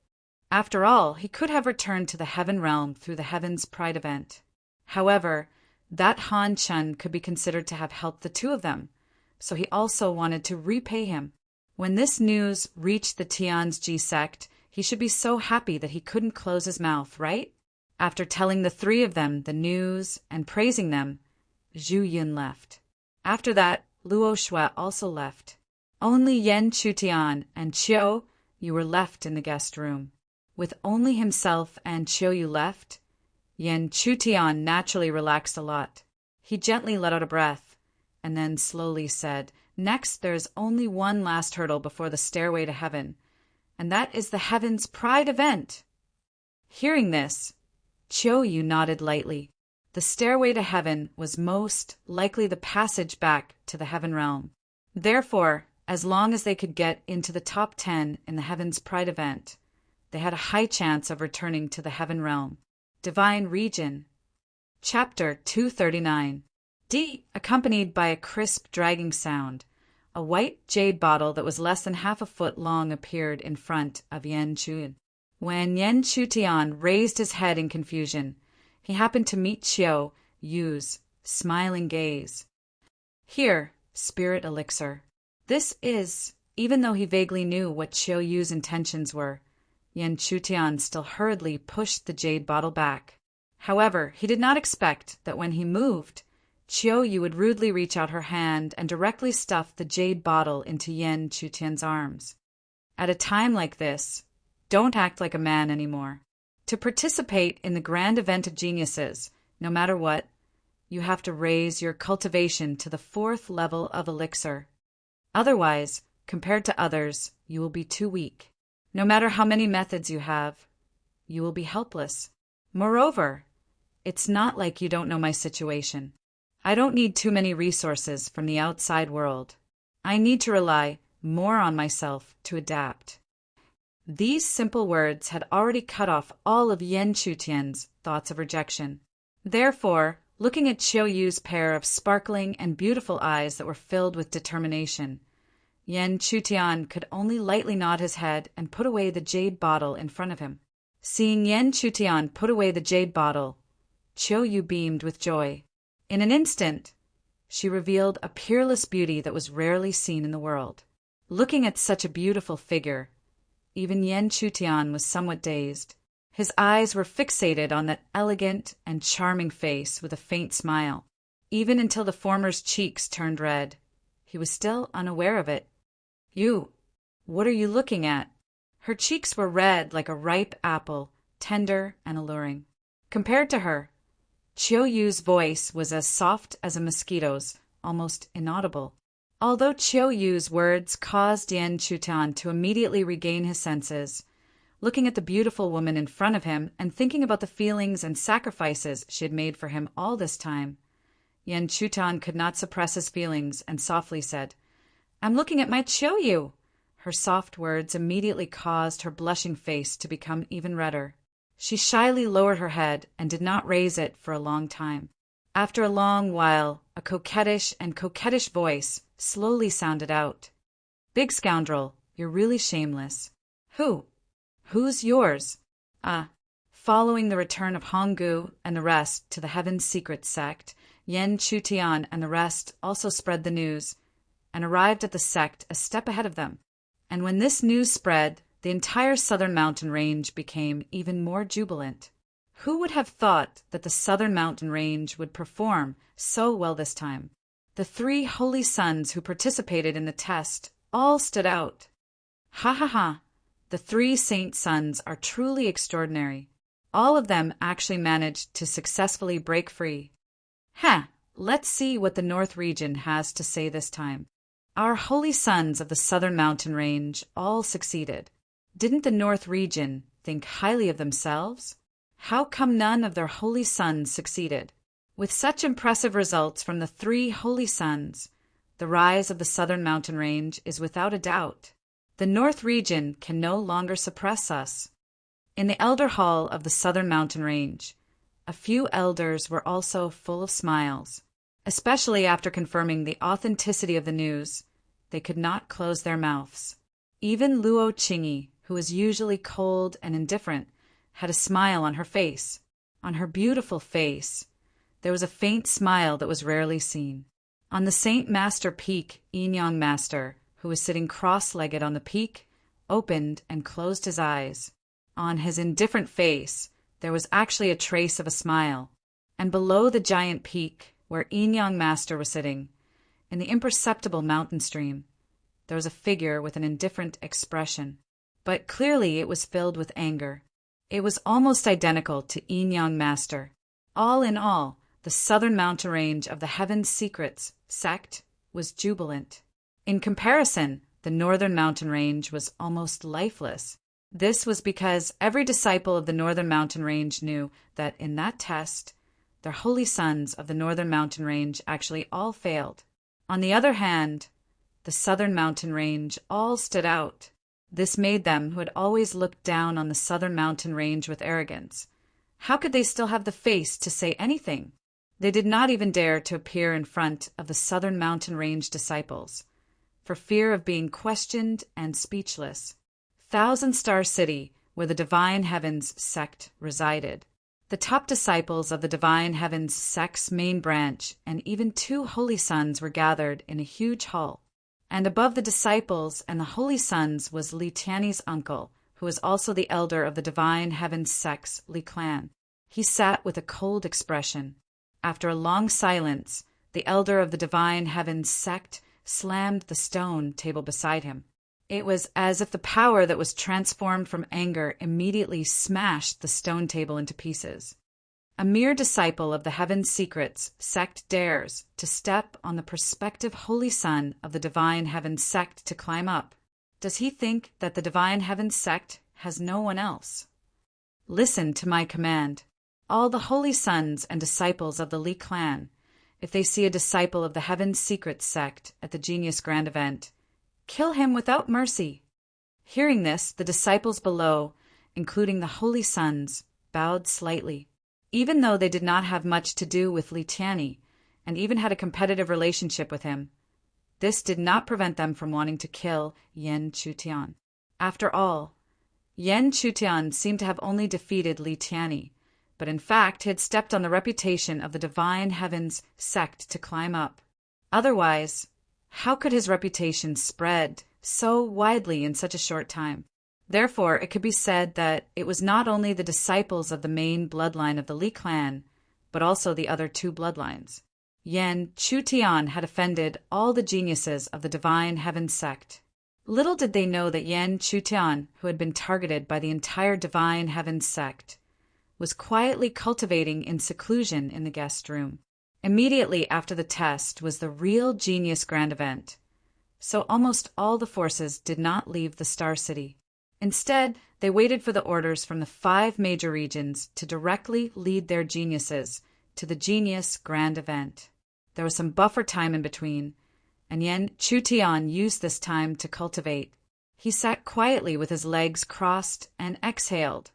After all, he could have returned to the Heaven Realm through the Heaven's Pride event. However, that Han Chun could be considered to have helped the 2 of them, so he also wanted to repay him. When this news reached the Tian's Ji sect, he should be so happy that he couldn't close his mouth, right? After telling the 3 of them the news and praising them, Zhu Yun left. After that, Luo Shui also left. Only Yen Chutian and Qiu Yu were left in the guest room. With only himself and Qiu Yu left, Yen Chutian naturally relaxed a lot. He gently let out a breath, and then slowly said, "Next, there's only one last hurdle before the stairway to heaven, and that is the Heaven's Pride event." Hearing this, Qiu Yu nodded lightly. The stairway to heaven was most likely the passage back to the Heaven Realm. Therefore, as long as they could get into the top 10 in the Heaven's Pride event, they had a high chance of returning to the Heaven Realm. Divine Region. Chapter 239. D, accompanied by a crisp, dragging sound. A white jade bottle that was less than half a foot long appeared in front of Yan Chutian. When Yan Chutian raised his head in confusion, he happened to meet Chiao Yu's smiling gaze. Here, spirit elixir. This is, even though he vaguely knew what Chiao Yu's intentions were, Yan Chutian still hurriedly pushed the jade bottle back. However, he did not expect that when he moved, Chiao Yu would rudely reach out her hand and directly stuff the jade bottle into Yan Chutian's arms. At a time like this, don't act like a man anymore. To participate in the grand event of geniuses, no matter what, you have to raise your cultivation to the 4th level of elixir. Otherwise, compared to others, you will be too weak. No matter how many methods you have, you will be helpless. Moreover, it's not like you don't know my situation. I don't need too many resources from the outside world. I need to rely more on myself to adapt. These simple words had already cut off all of Yan Chutian's thoughts of rejection. Therefore, looking at Chiao Yu's pair of sparkling and beautiful eyes that were filled with determination, Yan Chutian could only lightly nod his head and put away the jade bottle in front of him. Seeing Yan Chutian put away the jade bottle, Chiao Yu beamed with joy. In an instant, she revealed a peerless beauty that was rarely seen in the world. Looking at such a beautiful figure, even Yan Chutian was somewhat dazed. His eyes were fixated on that elegant and charming face with a faint smile. Even until the former's cheeks turned red, he was still unaware of it. "You, what are you looking at?" Her cheeks were red like a ripe apple, tender and alluring. Compared to her, Chiao Yu's voice was as soft as a mosquito's, almost inaudible. Although Chiao Yu's words caused Yan Chutian to immediately regain his senses, looking at the beautiful woman in front of him and thinking about the feelings and sacrifices she had made for him all this time, Yan Chutian could not suppress his feelings and softly said, "I'm looking at my Chiao Yu." Her soft words immediately caused her blushing face to become even redder. She shyly lowered her head and did not raise it for a long time. After a long while, a coquettish voice slowly sounded out. "Big scoundrel, you're really shameless." Who's yours?" Following the return of Honggu and the rest to the Heaven Secret sect, Yan Chutian and the rest also spread the news and arrived at the sect a step ahead of them. And when this news spread, the entire southern mountain range became even more jubilant. Who would have thought that the southern mountain range would perform so well this time? The 3 holy sons who participated in the test all stood out. Ha ha ha! The 3 saint sons are truly extraordinary. All of them actually managed to successfully break free. Let's see what the North region has to say this time. Our holy sons of the southern mountain range all succeeded. Didn't the North region think highly of themselves? How come none of their holy sons succeeded? With such impressive results from the 3 holy sons, the rise of the southern mountain range is without a doubt. The North region can no longer suppress us. In the elder hall of the southern mountain range, a few elders were also full of smiles. Especially after confirming the authenticity of the news, they could not close their mouths. Even Luo Qingyi, who was usually cold and indifferent, had a smile on her face. On her beautiful face, there was a faint smile that was rarely seen. On the Saint Master Peak, Yin Master, who was sitting cross-legged on the peak, opened and closed his eyes. On his indifferent face, there was actually a trace of a smile. And below the giant peak, where Yin Master was sitting, in the imperceptible mountain stream, there was a figure with an indifferent expression. But clearly it was filled with anger. It was almost identical to Yin Master. All in all, the southern mountain range of the Heaven Secrets sect was jubilant. In comparison, the northern mountain range was almost lifeless. This was because every disciple of the northern mountain range knew that in that test, their holy sons of the northern mountain range actually all failed. On the other hand, the southern mountain range all stood out. This made them, who had always looked down on the southern mountain range with arrogance, how could they still have the face to say anything? They did not even dare to appear in front of the southern mountain range disciples, for fear of being questioned and speechless. Thousand Star City, where the Divine Heavens sect resided. The top disciples of the Divine Heavens sect's main branch and even 2 holy sons were gathered in a huge hall. And above the disciples and the holy sons was Li Tianyi's uncle, who was also the elder of the Divine Heavens sect's Li clan. He sat with a cold expression. After a long silence, the elder of the Divine Heavens sect slammed the stone table beside him. It was as if the power that was transformed from anger immediately smashed the stone table into pieces. A mere disciple of the Heaven's Secrets sect dares to step on the prospective holy son of the Divine Heavens sect to climb up. Does he think that the Divine Heavens sect has no one else? Listen to my command. All the holy sons and disciples of the Li clan, if they see a disciple of the Heaven's Secrets sect at the Genius Grand Event, kill him without mercy. Hearing this, the disciples below, including the holy sons, bowed slightly. Even though they did not have much to do with Li Tianyi, and even had a competitive relationship with him, this did not prevent them from wanting to kill Yan Chutian. After all, Yan Chutian seemed to have only defeated Li Tianyi, but in fact he had stepped on the reputation of the Divine Heavens sect to climb up. Otherwise, how could his reputation spread so widely in such a short time? Therefore, it could be said that it was not only the disciples of the main bloodline of the Li clan, but also the other 2 bloodlines. Yan Chutian had offended all the geniuses of the Divine Heaven sect. Little did they know that Yan Chutian, who had been targeted by the entire Divine Heaven sect, was quietly cultivating in seclusion in the guest room. Immediately after the test was the real Genius Grand Event, so almost all the forces did not leave the Star City. Instead, they waited for the orders from the 5 major regions to directly lead their geniuses to the Genius Grand Event. There was some buffer time in between, and Yan Chutian used this time to cultivate. He sat quietly with his legs crossed and exhaled,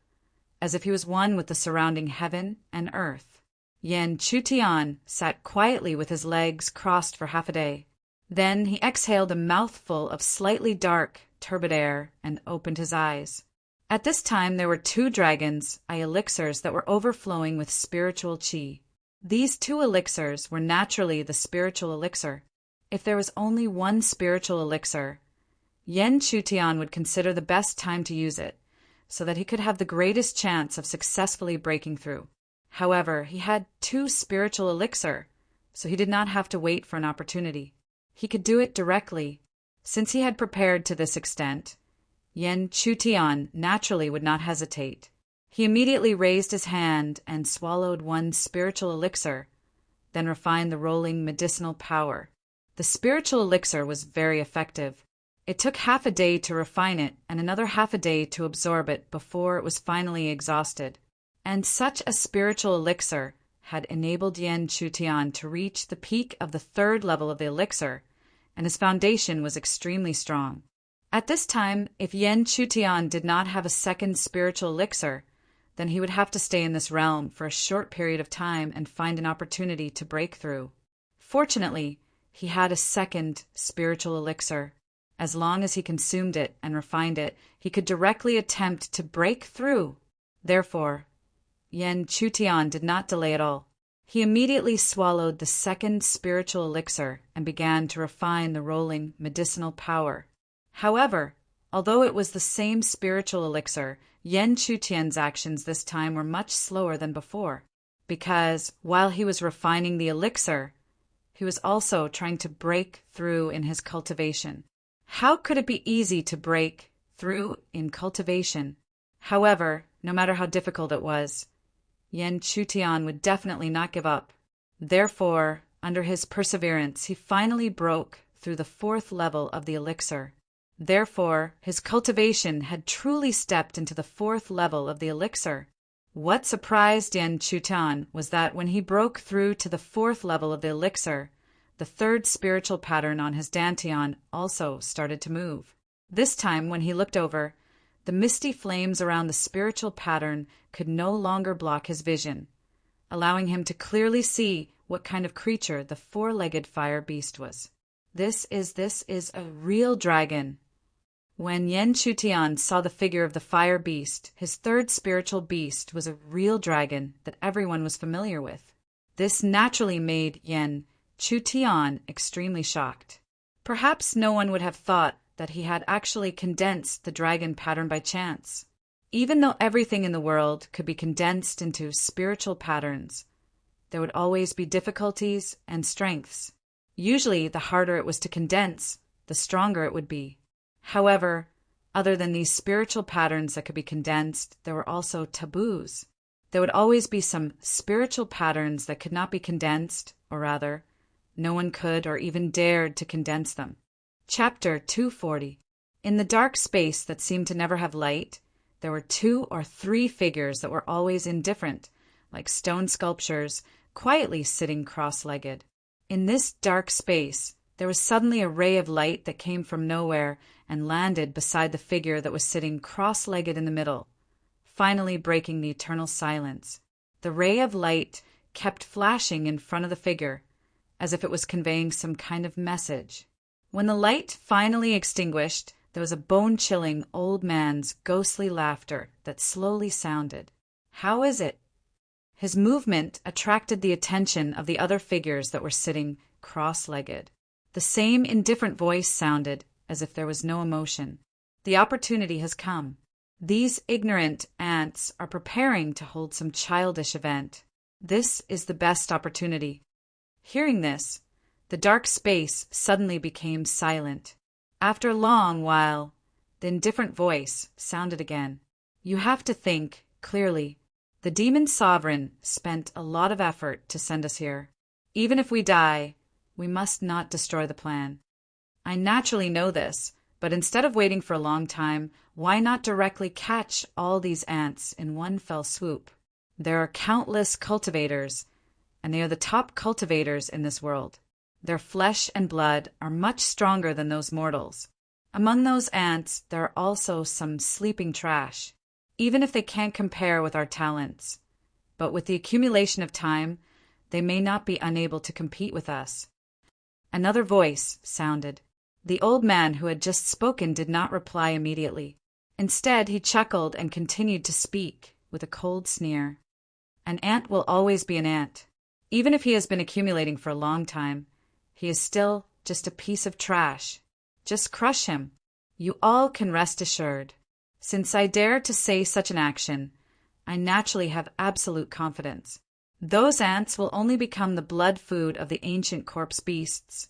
as if he was one with the surrounding heaven and earth. Yan Chutian sat quietly with his legs crossed for half a day. Then he exhaled a mouthful of slightly dark, turbid air and opened his eyes. At this time there were 2 dragons, elixirs that were overflowing with spiritual qi. These 2 elixirs were naturally the spiritual elixir. If there was only one spiritual elixir, Yan Chutian would consider the best time to use it, so that he could have the greatest chance of successfully breaking through. However, he had 2 spiritual elixir, so he did not have to wait for an opportunity. He could do it directly. Since he had prepared to this extent, Yan Chutian naturally would not hesitate. He immediately raised his hand and swallowed 1 spiritual elixir, then refined the rolling medicinal power. The spiritual elixir was very effective. It took half a day to refine it and another half a day to absorb it before it was finally exhausted. And such a spiritual elixir had enabled Yan Chutian to reach the peak of the 3rd level of the elixir, and his foundation was extremely strong. At this time, if Yan Chutian did not have a 2nd spiritual elixir, then he would have to stay in this realm for a short period of time and find an opportunity to break through. Fortunately, he had a 2nd spiritual elixir. As long as he consumed it and refined it, he could directly attempt to break through. Therefore, Yan Chutian did not delay at all. He immediately swallowed the 2nd spiritual elixir and began to refine the rolling medicinal power. However, although it was the same spiritual elixir, Yan Chutian's actions this time were much slower than before, because while he was refining the elixir, he was also trying to break through in his cultivation. How could it be easy to break through in cultivation? However, no matter how difficult it was, Yan Chutian would definitely not give up. Therefore, under his perseverance, he finally broke through the 4th level of the elixir. Therefore, his cultivation had truly stepped into the 4th level of the elixir. What surprised Yan Chutian was that when he broke through to the 4th level of the elixir, the 3rd spiritual pattern on his dantian also started to move. This time, when he looked over, the misty flames around the spiritual pattern could no longer block his vision. allowing him to clearly see what kind of creature the four-legged fire beast was. This is a real dragon. When Yen Chutian saw the figure of the fire beast, his third spiritual beast was a real dragon that everyone was familiar with. This naturally made Yen Chutian extremely shocked. Perhaps no one would have thought that he had actually condensed the dragon pattern by chance. Even though everything in the world could be condensed into spiritual patterns, there would always be difficulties and strengths. Usually, the harder it was to condense, the stronger it would be. However, other than these spiritual patterns that could be condensed, there were also taboos. There would always be some spiritual patterns that could not be condensed, or rather, no one could or even dared to condense them. Chapter 240. In the dark space that seemed to never have light, there were 2 or 3 figures that were always indifferent, like stone sculptures, quietly sitting cross-legged. In this dark space, there was suddenly a ray of light that came from nowhere and landed beside the figure that was sitting cross-legged in the middle, finally breaking the eternal silence. The ray of light kept flashing in front of the figure, as if it was conveying some kind of message. When the light finally extinguished, there was a bone-chilling old man's ghostly laughter that slowly sounded. "How is it?" His movement attracted the attention of the other figures that were sitting cross-legged. The same indifferent voice sounded, as if there was no emotion. "The opportunity has come. These ignorant ants are preparing to hold some childish event. This is the best opportunity." Hearing this, the dark space suddenly became silent. After a long while, the indifferent voice sounded again. "You have to think clearly. The demon sovereign spent a lot of effort to send us here. Even if we die, we must not destroy the plan. I naturally know this, but instead of waiting for a long time, why not directly catch all these ants in one fell swoop? There are countless cultivators, and they are the top cultivators in this world. Their flesh and blood are much stronger than those mortals. Among those ants, there are also some sleeping trash, even if they can't compare with our talents. But with the accumulation of time, they may not be unable to compete with us." Another voice sounded. The old man who had just spoken did not reply immediately. Instead, he chuckled and continued to speak with a cold sneer. "An ant will always be an ant. Even if he has been accumulating for a long time, he is still just a piece of trash. Just crush him. You all can rest assured. Since I dare to say such an action, I naturally have absolute confidence. Those ants will only become the blood food of the ancient corpse beasts,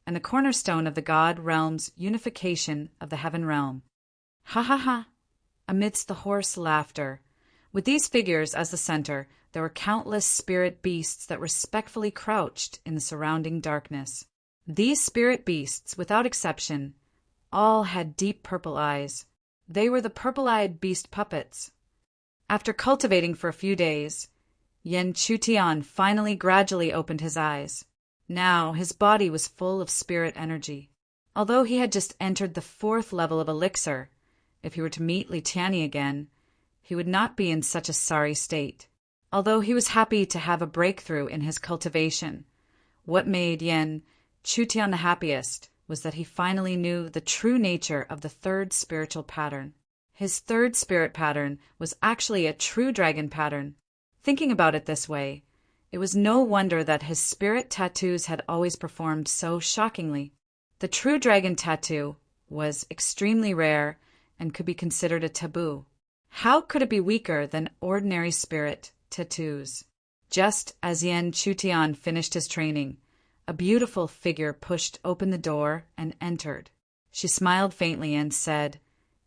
and the cornerstone of the god realm's unification of the heaven realm." Ha ha ha! Amidst the hoarse laughter, with these figures as the center, there were countless spirit beasts that respectfully crouched in the surrounding darkness. These spirit beasts, without exception, all had deep purple eyes. They were the purple-eyed beast puppets. After cultivating for a few days, Yen Chutian finally gradually opened his eyes. Now his body was full of spirit energy. Although he had just entered the 4th level of elixir, if he were to meet Li Tianyi again, he would not be in such a sorry state. Although he was happy to have a breakthrough in his cultivation, what made Yen Chutian the happiest was that he finally knew the true nature of the 3rd spiritual pattern. His 3rd spirit pattern was actually a true dragon pattern. Thinking about it this way, it was no wonder that his spirit tattoos had always performed so shockingly. The true dragon tattoo was extremely rare and could be considered a taboo. How could it be weaker than ordinary spirit tattoos? Just as Yen Chutian finished his training, a beautiful figure pushed open the door and entered. She smiled faintly and said,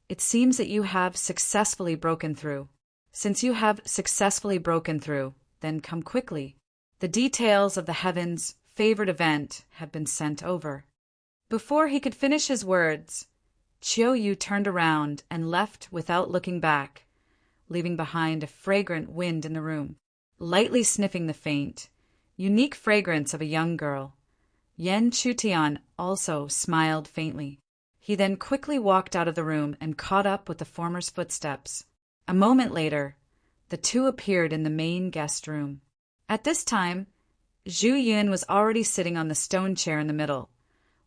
"It seems that you have successfully broken through. Since you have successfully broken through, then come quickly. The details of the heaven's favored event have been sent over." Before he could finish his words, Chiu Yu turned around and left without looking back, leaving behind a fragrant wind in the room. Lightly sniffing the faint, unique fragrance of a young girl, Yen Chutian also smiled faintly. He then quickly walked out of the room and caught up with the former's footsteps. A moment later, the two appeared in the main guest room. At this time, Zhu Yun was already sitting on the stone chair in the middle,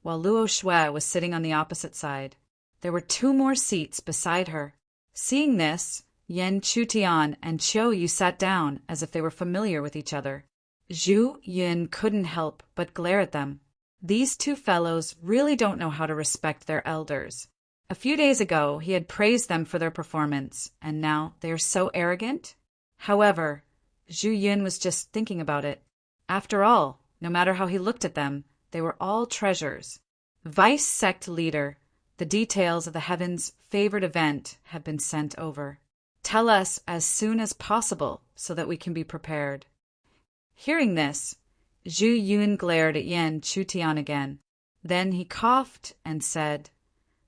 while Luo Shui was sitting on the opposite side. There were 2 more seats beside her. Seeing this, Yan Chutian and Qiu Yu sat down as if they were familiar with each other. Zhu Yun couldn't help but glare at them. These 2 fellows really don't know how to respect their elders. A few days ago, he had praised them for their performance, and now they are so arrogant? However, Zhu Yun was just thinking about it. After all, no matter how he looked at them, they were all treasures. Vice Sect Leader, the details of the Heaven's favorite event have been sent over. Tell us as soon as possible so that we can be prepared. Hearing this, Zhu Yun glared at Yan Chutian again. Then he coughed and said,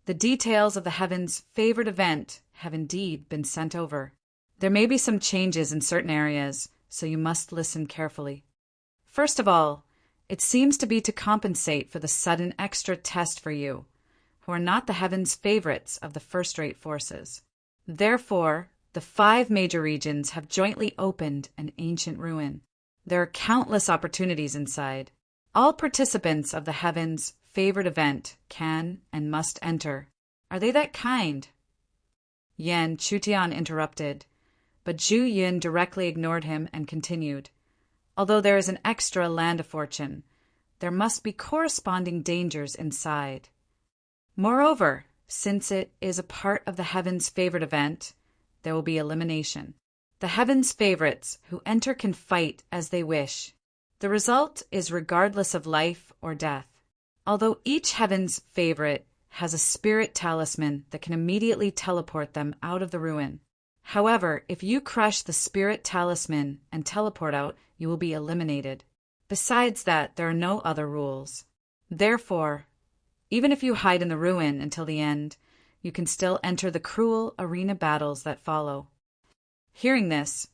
"The details of the Heaven's favorite event have indeed been sent over. There may be some changes in certain areas, so you must listen carefully. First of all, it seems to be to compensate for the sudden extra test for you, who are not the Heaven's favorites of the first-rate forces. Therefore, the 5 major regions have jointly opened an ancient ruin. There are countless opportunities inside. All participants of the Heaven's favorite event can and must enter. Are they that kind?" Yan Chutian interrupted, but Zhu Yun directly ignored him and continued, "Although there is an extra land of fortune, there must be corresponding dangers inside. Moreover, since it is a part of the Heaven's favorite event, there will be elimination. The Heaven's favorites who enter can fight as they wish. The result is regardless of life or death. Although each Heaven's favorite has a spirit talisman that can immediately teleport them out of the ruin. However, if you crush the spirit talisman and teleport out, you will be eliminated. Besides that, there are no other rules. Therefore, even if you hide in the ruin until the end, you can still enter the cruel arena battles that follow." Hearing this,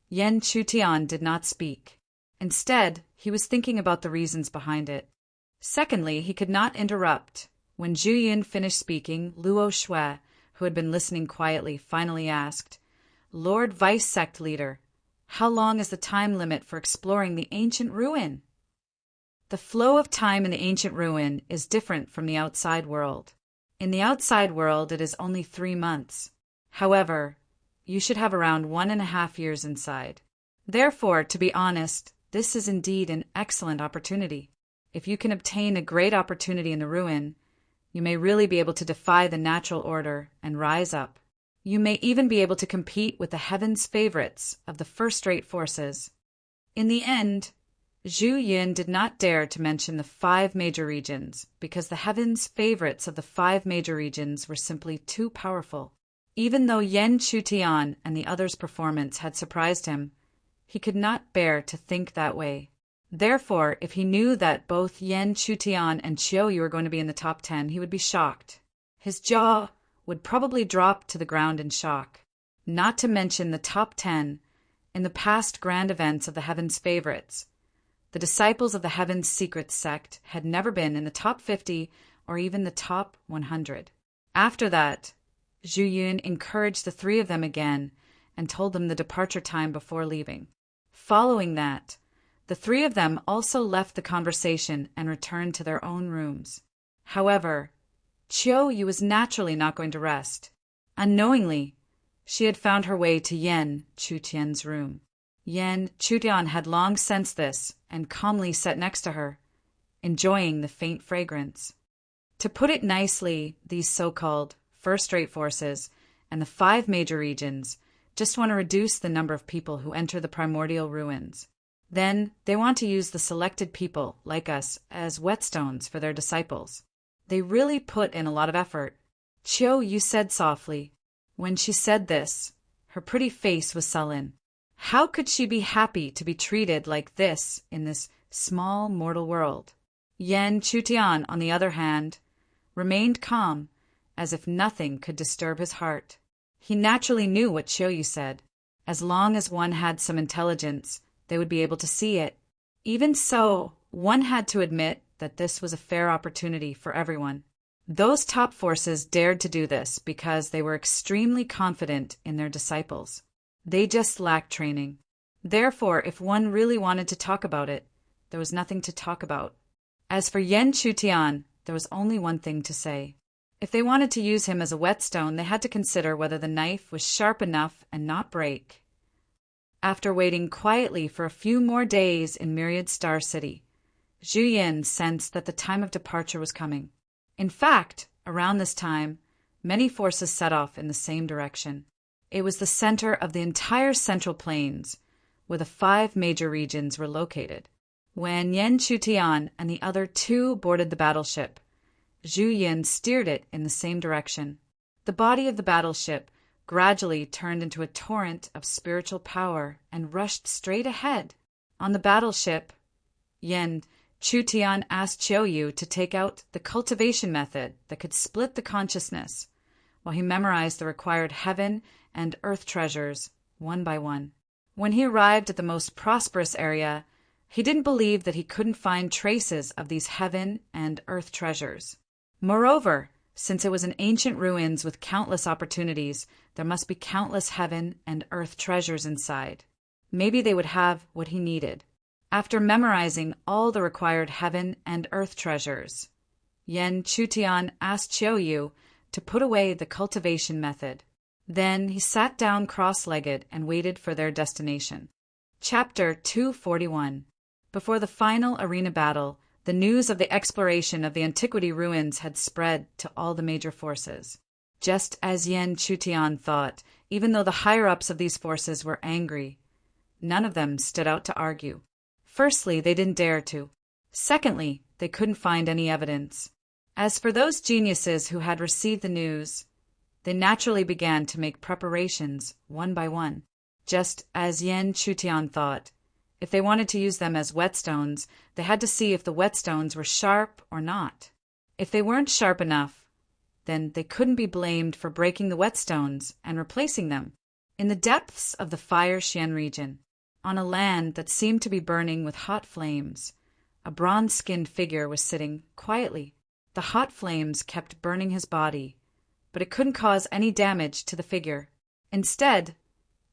Yan Chutian did not speak. Instead, he was thinking about the reasons behind it. Secondly, he could not interrupt. When Zhu Yun finished speaking, Luo Shui, who had been listening quietly, finally asked, "Lord Vice Sect Leader, how long is the time limit for exploring the ancient ruin?" The flow of time in the ancient ruin is different from the outside world. In the outside world, it is only 3 months. However, you should have around 1.5 years inside. Therefore, to be honest, this is indeed an excellent opportunity. If you can obtain a great opportunity in the ruin, you may really be able to defy the natural order and rise up. You may even be able to compete with the Heaven's favorites of the first-rate forces. In the end, Zhu Yun did not dare to mention the 5 major regions because the Heaven's favorites of the 5 major regions were simply too powerful. Even though Yan Chutian and the others' performance had surprised him, he could not bear to think that way. Therefore, if he knew that both Yan Chutian and Qiu Yu were going to be in the top 10, he would be shocked. His jaw would probably drop to the ground in shock. Not to mention the top 10 in the past grand events of the Heaven's favorites. The disciples of the Heaven's secret sect had never been in the top 50 or even the top 100. After that, Zhu Yun encouraged the 3 of them again and told them the departure time before leaving. Following that, the 3 of them also left the conversation and returned to their own rooms. However, Qiu Yu was naturally not going to rest. Unknowingly, she had found her way to Yan Chutian's room. Yan Chutian had long sensed this and calmly sat next to her, enjoying the faint fragrance. To put it nicely, these so-called first-rate forces and the 5 major regions just want to reduce the number of people who enter the primordial ruins. Then they want to use the selected people, like us, as whetstones for their disciples. They really put in a lot of effort. Qiu Yu said softly. When she said this, her pretty face was sullen. How could she be happy to be treated like this in this small mortal world? Yan Chutian, on the other hand, remained calm, as if nothing could disturb his heart. He naturally knew what Qiu Yu said. As long as one had some intelligence, they would be able to see it. Even so, one had to admit that this was a fair opportunity for everyone. Those top forces dared to do this because they were extremely confident in their disciples. They just lacked training. Therefore, if one really wanted to talk about it, there was nothing to talk about. As for Yen Chutian, there was only one thing to say. If they wanted to use him as a whetstone, they had to consider whether the knife was sharp enough and not break. After waiting quietly for a few more days in Myriad Star City, Zhu Yin sensed that the time of departure was coming. In fact, around this time, many forces set off in the same direction. It was the center of the entire Central Plains, where the 5 major regions were located. When Yen Chutian and the other 2 boarded the battleship, Zhu Yin steered it in the same direction. The body of the battleship gradually turned into a torrent of spiritual power and rushed straight ahead. On the battleship, Yen Chutian asked Qiuyu to take out the cultivation method that could split the consciousness, while he memorized the required heaven and earth treasures one by one. When he arrived at the most prosperous area, he didn't believe that he couldn't find traces of these heaven and earth treasures. Moreover, since it was an ancient ruins with countless opportunities, there must be countless heaven and earth treasures inside. Maybe they would have what he needed. After memorizing all the required heaven and earth treasures, Yen Chutian asked Qiuyu to put away the cultivation method. Then he sat down cross-legged and waited for their destination. Chapter 241. Before the final arena battle, the news of the exploration of the antiquity ruins had spread to all the major forces. Just as Yen Chutian thought, even though the higher-ups of these forces were angry, none of them stood out to argue. Firstly, they didn't dare to. Secondly, they couldn't find any evidence. As for those geniuses who had received the news, they naturally began to make preparations one by one. Just as Yen Chutian thought, if they wanted to use them as whetstones, they had to see if the whetstones were sharp or not. If they weren't sharp enough, then they couldn't be blamed for breaking the whetstones and replacing them. In the depths of the Fire Xian region, on a land that seemed to be burning with hot flames, a bronze-skinned figure was sitting quietly. The hot flames kept burning his body, but it couldn't cause any damage to the figure. Instead,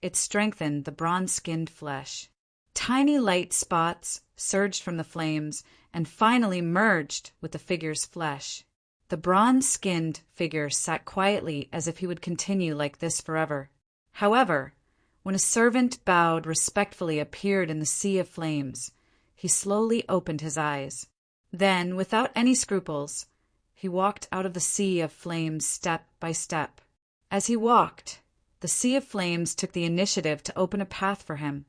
it strengthened the bronze-skinned flesh. Tiny light spots surged from the flames and finally merged with the figure's flesh. The bronze-skinned figure sat quietly as if he would continue like this forever. However, when a servant bowed respectfully appeared in the sea of flames, he slowly opened his eyes. Then, without any scruples, he walked out of the sea of flames step by step. As he walked, the sea of flames took the initiative to open a path for him,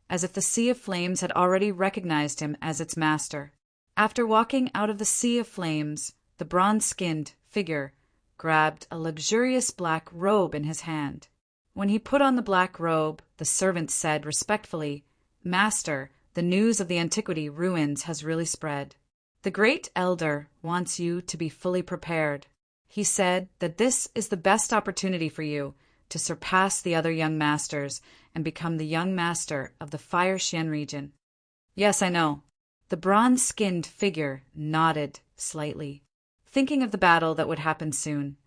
as if the sea of flames had already recognized him as its master. After walking out of the sea of flames, the bronze-skinned figure grabbed a luxurious black robe in his hand. When he put on the black robe, the servant said respectfully, "Master, the news of the antiquity ruins has really spread. The great elder wants you to be fully prepared. He said that this is the best opportunity for you to surpass the other young masters and become the young master of the Fire Xian region." "Yes, I know." The bronze-skinned figure nodded slightly, thinking of the battle that would happen soon.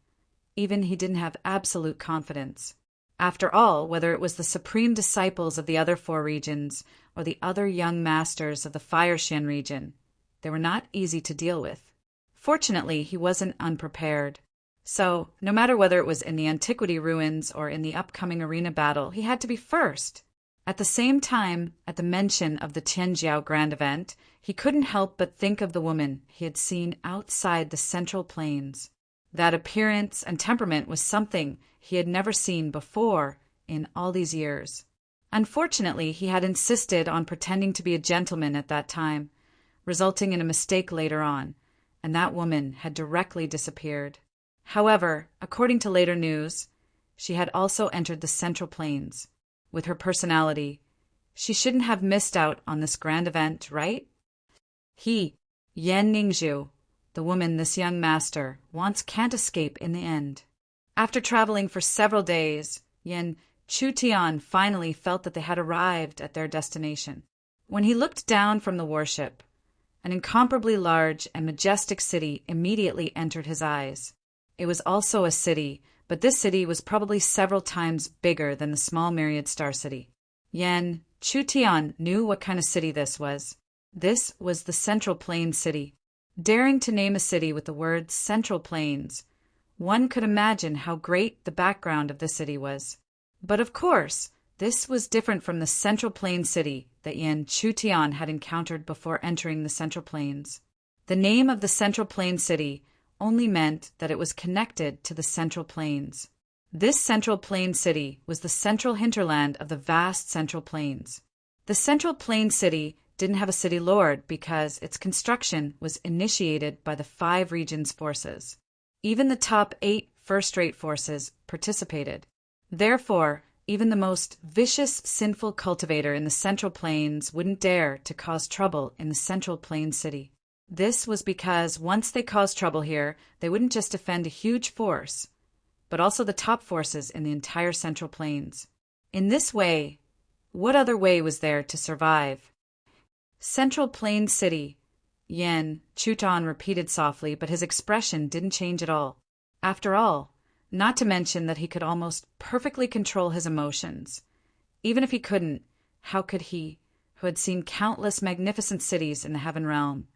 Even he didn't have absolute confidence. After all, whether it was the supreme disciples of the other 4 regions or the other young masters of the Fire Xian region, they were not easy to deal with. Fortunately, he wasn't unprepared. So, no matter whether it was in the antiquity ruins or in the upcoming arena battle, he had to be first. At the same time, at the mention of the Tianjiao grand event, he couldn't help but think of the woman he had seen outside the Central Plains. That appearance and temperament was something he had never seen before in all these years. Unfortunately, he had insisted on pretending to be a gentleman at that time, resulting in a mistake later on, and that woman had directly disappeared. However, according to later news, she had also entered the Central Plains. With her personality, she shouldn't have missed out on this grand event, right? He, Yan Ningzhu, the woman this young master wants, can't escape in the end. After traveling for several days, Yen Chutian finally felt that they had arrived at their destination. When he looked down from the warship, an incomparably large and majestic city immediately entered his eyes. It was also a city, but this city was probably several times bigger than the small Myriad Star City. Yen Chu Tian knew what kind of city this was. This was the Central Plains city. Daring to name a city with the word Central Plains, one could imagine how great the background of the city was. But of course, this was different from the Central Plains city that Yan Chu Tian had encountered before entering the Central Plains. The name of the Central Plains city only meant that it was connected to the Central Plains. This Central Plains city was the central hinterland of the vast Central Plains. The Central Plains city didn't have a city lord because its construction was initiated by the 5 regions' forces. Even the top 8 first-rate forces participated. Therefore, even the most vicious, sinful cultivator in the Central Plains wouldn't dare to cause trouble in the Central Plains city. This was because once they caused trouble here, they wouldn't just defend a huge force, but also the top forces in the entire Central Plains. In this way, what other way was there to survive? Central Plains City, Yan Chu Tian repeated softly, but his expression didn't change at all. After all, not to mention that he could almost perfectly control his emotions. Even if he couldn't, how could he, who had seen countless magnificent cities in the heaven realm,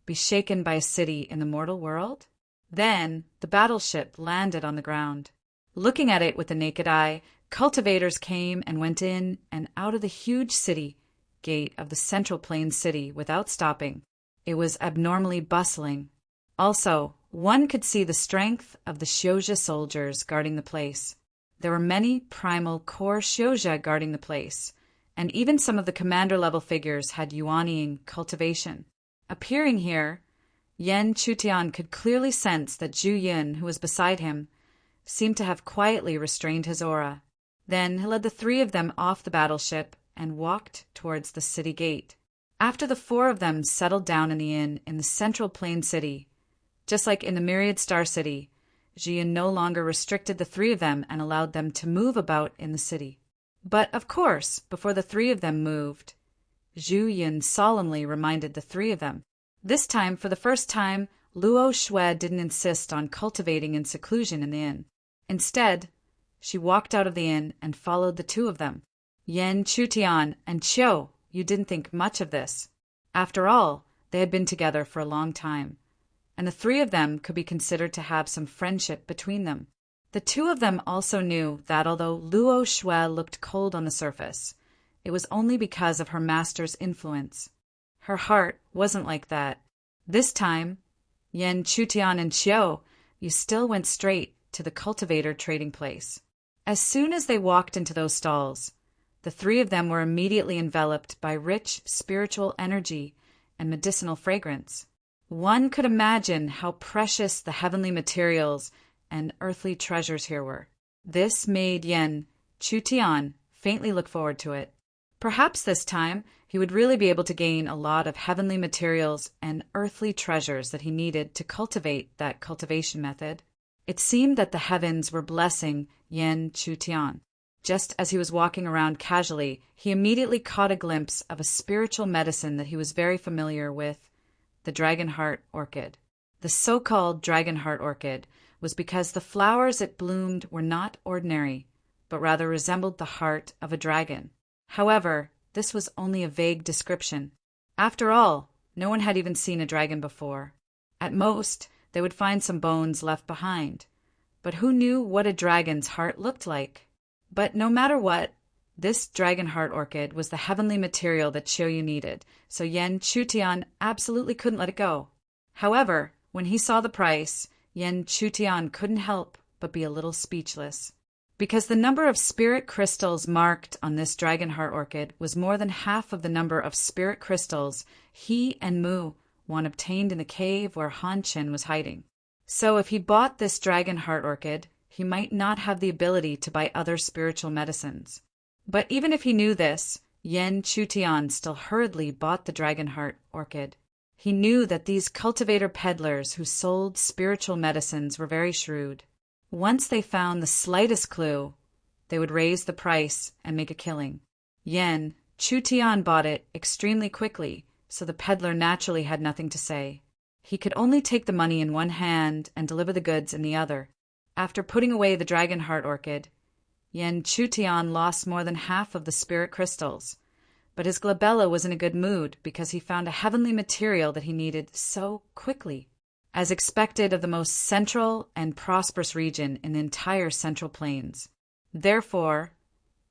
be shaken by a city in the mortal world? Then the battleship landed on the ground. Looking at it with the naked eye, cultivators came and went in and out of the huge city gate of the Central Plains city without stopping. It was abnormally bustling. Also, one could see the strength of the Xiozha soldiers guarding the place. There were many primal core Xiozha guarding the place, and even some of the commander-level figures had Yuaniing cultivation. Appearing here, Yan Chu Tian could clearly sense that Zhu Yun, who was beside him, seemed to have quietly restrained his aura. Then he led the 3 of them off the battleship and walked towards the city gate. After the 4 of them settled down in the inn in the Central Plains city, just like in the Myriad Star City, Zhu Yun no longer restricted the 3 of them and allowed them to move about in the city. But, of course, before the 3 of them moved, Zhu Yun solemnly reminded the 3 of them. This time, for the first time, Luo Xue didn't insist on cultivating in seclusion in the inn. Instead, she walked out of the inn and followed the 2 of them. Yan Chu Tian and Qiu, you didn't think much of this. After all, they had been together for a long time, and the 3 of them could be considered to have some friendship between them. The 2 of them also knew that although Luo Xue looked cold on the surface, it was only because of her master's influence. Her heart wasn't like that. This time, Yan Chu Tian and Qiu, you still went straight to the cultivator trading place. As soon as they walked into those stalls, the 3 of them were immediately enveloped by rich spiritual energy and medicinal fragrance. One could imagine how precious the heavenly materials and earthly treasures here were. This made Yan Chu Tian faintly look forward to it. Perhaps this time he would really be able to gain a lot of heavenly materials and earthly treasures that he needed to cultivate that cultivation method. It seemed that the heavens were blessing Yan Chu Tian. Just as he was walking around casually, he immediately caught a glimpse of a spiritual medicine that he was very familiar with, the dragon heart orchid. The so-called dragon heart orchid was because the flowers it bloomed were not ordinary, but rather resembled the heart of a dragon. However, this was only a vague description. After all, no one had even seen a dragon before. At most, they would find some bones left behind. But who knew what a dragon's heart looked like? But no matter what, this dragon heart orchid was the heavenly material that Qiu needed, so Yan Chu Tian absolutely couldn't let it go. However, when he saw the price, Yan Chu Tian couldn't help but be a little speechless. Because the number of spirit crystals marked on this dragon heart orchid was more than half of the number of spirit crystals he and Mu Wan obtained in the cave where Han Chen was hiding. So if he bought this dragon heart orchid, he might not have the ability to buy other spiritual medicines. But even if he knew this, Yan Chu Tian still hurriedly bought the dragon heart orchid. He knew that these cultivator peddlers who sold spiritual medicines were very shrewd. Once they found the slightest clue, they would raise the price and make a killing. Yan Chu Tian bought it extremely quickly, so the peddler naturally had nothing to say. He could only take the money in one hand and deliver the goods in the other. After putting away the dragon heart orchid, Yan Chu Tian lost more than half of the spirit crystals, But his glabella was in a good mood because he found a heavenly material that he needed so quickly, as expected of the most central and prosperous region in the entire Central Plains. Therefore,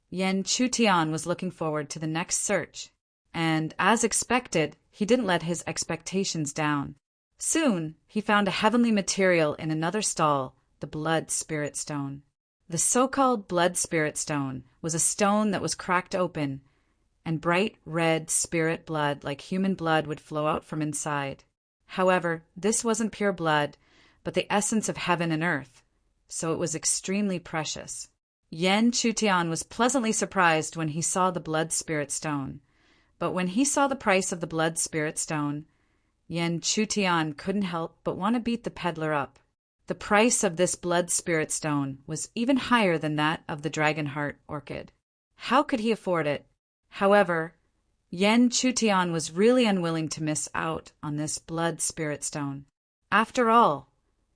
Yen Chutian was looking forward to the next search, and, as expected, he didn't let his expectations down. Soon, he found a heavenly material in another stall, the Blood Spirit Stone. The so-called Blood Spirit Stone was a stone that was cracked open, and bright red spirit blood like human blood would flow out from inside. However, this wasn't pure blood, but the essence of heaven and earth, so it was extremely precious. Yen Chutian was pleasantly surprised when he saw the Blood Spirit Stone, but when he saw the price of the Blood Spirit Stone, Yen Chutian couldn't help but want to beat the peddler up. The price of this Blood Spirit Stone was even higher than that of the Dragon Heart Orchid. How could he afford it? However, Yen Chutian was really unwilling to miss out on this Blood Spirit Stone. After all,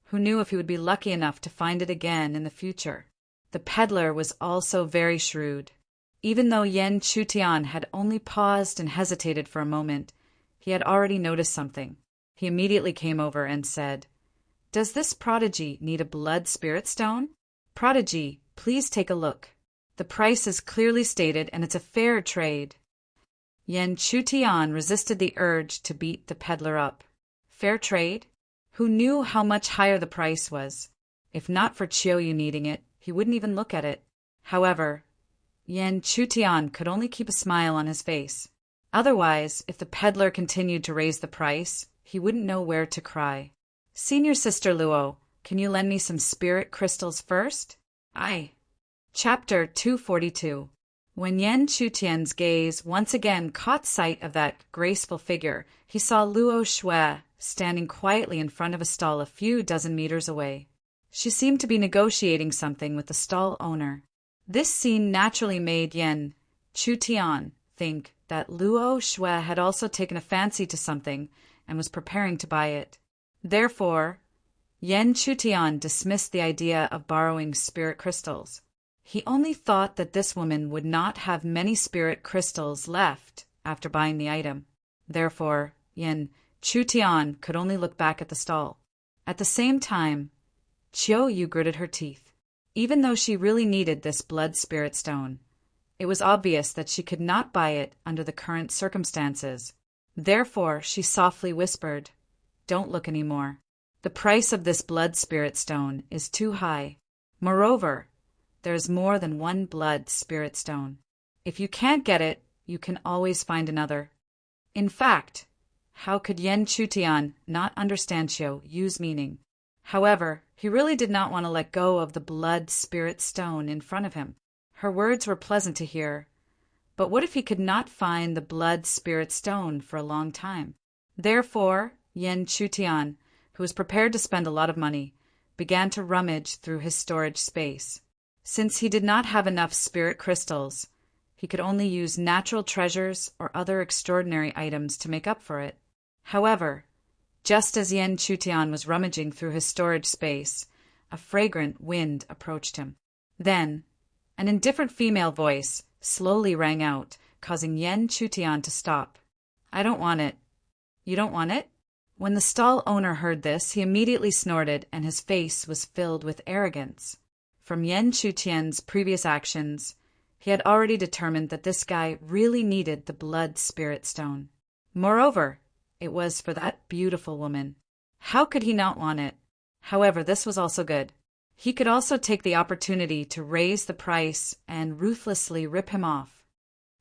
who knew if he would be lucky enough to find it again in the future? The peddler was also very shrewd. Even though Yen Chutian had only paused and hesitated for a moment, he had already noticed something. He immediately came over and said, "Does this prodigy need a Blood Spirit Stone? Prodigy, please take a look. The price is clearly stated and it's a fair trade." Yen Chutian resisted the urge to beat the peddler up. Fair trade? Who knew how much higher the price was? If not for Chiyoyu needing it, he wouldn't even look at it. However, Yen Chutian could only keep a smile on his face. Otherwise, if the peddler continued to raise the price, he wouldn't know where to cry. "Senior Sister Luo, can you lend me some spirit crystals first?" "Aye." Chapter 242. When Yen Chutian's gaze once again caught sight of that graceful figure, he saw Luo Shui standing quietly in front of a stall a few dozen meters away. She seemed to be negotiating something with the stall owner. This scene naturally made Yen Chutian think that Luo Shui had also taken a fancy to something and was preparing to buy it. Therefore, Yen Chutian dismissed the idea of borrowing spirit crystals. He only thought that this woman would not have many spirit crystals left after buying the item. Therefore, Yen Chutian could only look back at the stall. At the same time, Chiyoyu gritted her teeth. Even though she really needed this Blood Spirit Stone, it was obvious that she could not buy it under the current circumstances. Therefore, she softly whispered, "Don't look anymore. The price of this Blood Spirit Stone is too high. Moreover, there is more than one Blood Spirit Stone. If you can't get it, you can always find another." In fact, how could Yen Chutian not understand Chiyoyu's meaning? However, he really did not want to let go of the Blood Spirit Stone in front of him. Her words were pleasant to hear, but what if he could not find the Blood Spirit Stone for a long time? Therefore, Yen Chutian, who was prepared to spend a lot of money, began to rummage through his storage space. Since he did not have enough spirit crystals, he could only use natural treasures or other extraordinary items to make up for it. However, just as Yen Chutian was rummaging through his storage space, a fragrant wind approached him. Then, an indifferent female voice slowly rang out, causing Yen Chutian to stop. "I don't want it." "You don't want it?" When the stall owner heard this, he immediately snorted and his face was filled with arrogance. From Yen Chutian's previous actions, he had already determined that this guy really needed the Blood Spirit Stone. Moreover, it was for that beautiful woman. How could he not want it? However, this was also good. He could also take the opportunity to raise the price and ruthlessly rip him off.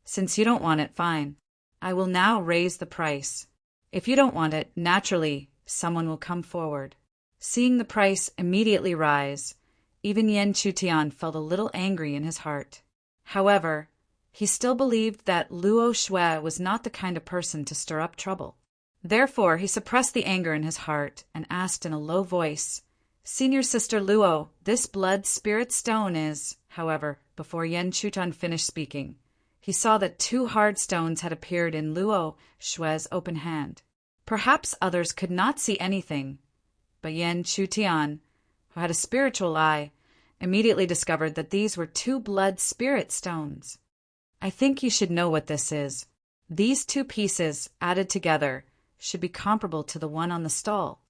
"Since you don't want it, fine. I will now raise the price. If you don't want it, naturally, someone will come forward." Seeing the price immediately rise, even Yen Chutian felt a little angry in his heart. However, he still believed that Luo Shui was not the kind of person to stir up trouble. Therefore, he suppressed the anger in his heart and asked in a low voice, "Senior Sister Luo, this Blood Spirit Stone is..." However, before Yen Chutian finished speaking, he saw that two hard stones had appeared in Luo Shui's open hand. Perhaps others could not see anything, but Yen Chutian, who had a spiritual eye, immediately discovered that these were two Blood Spirit Stones. "I think you should know what this is. These two pieces, added together, should be comparable to the one on the stall.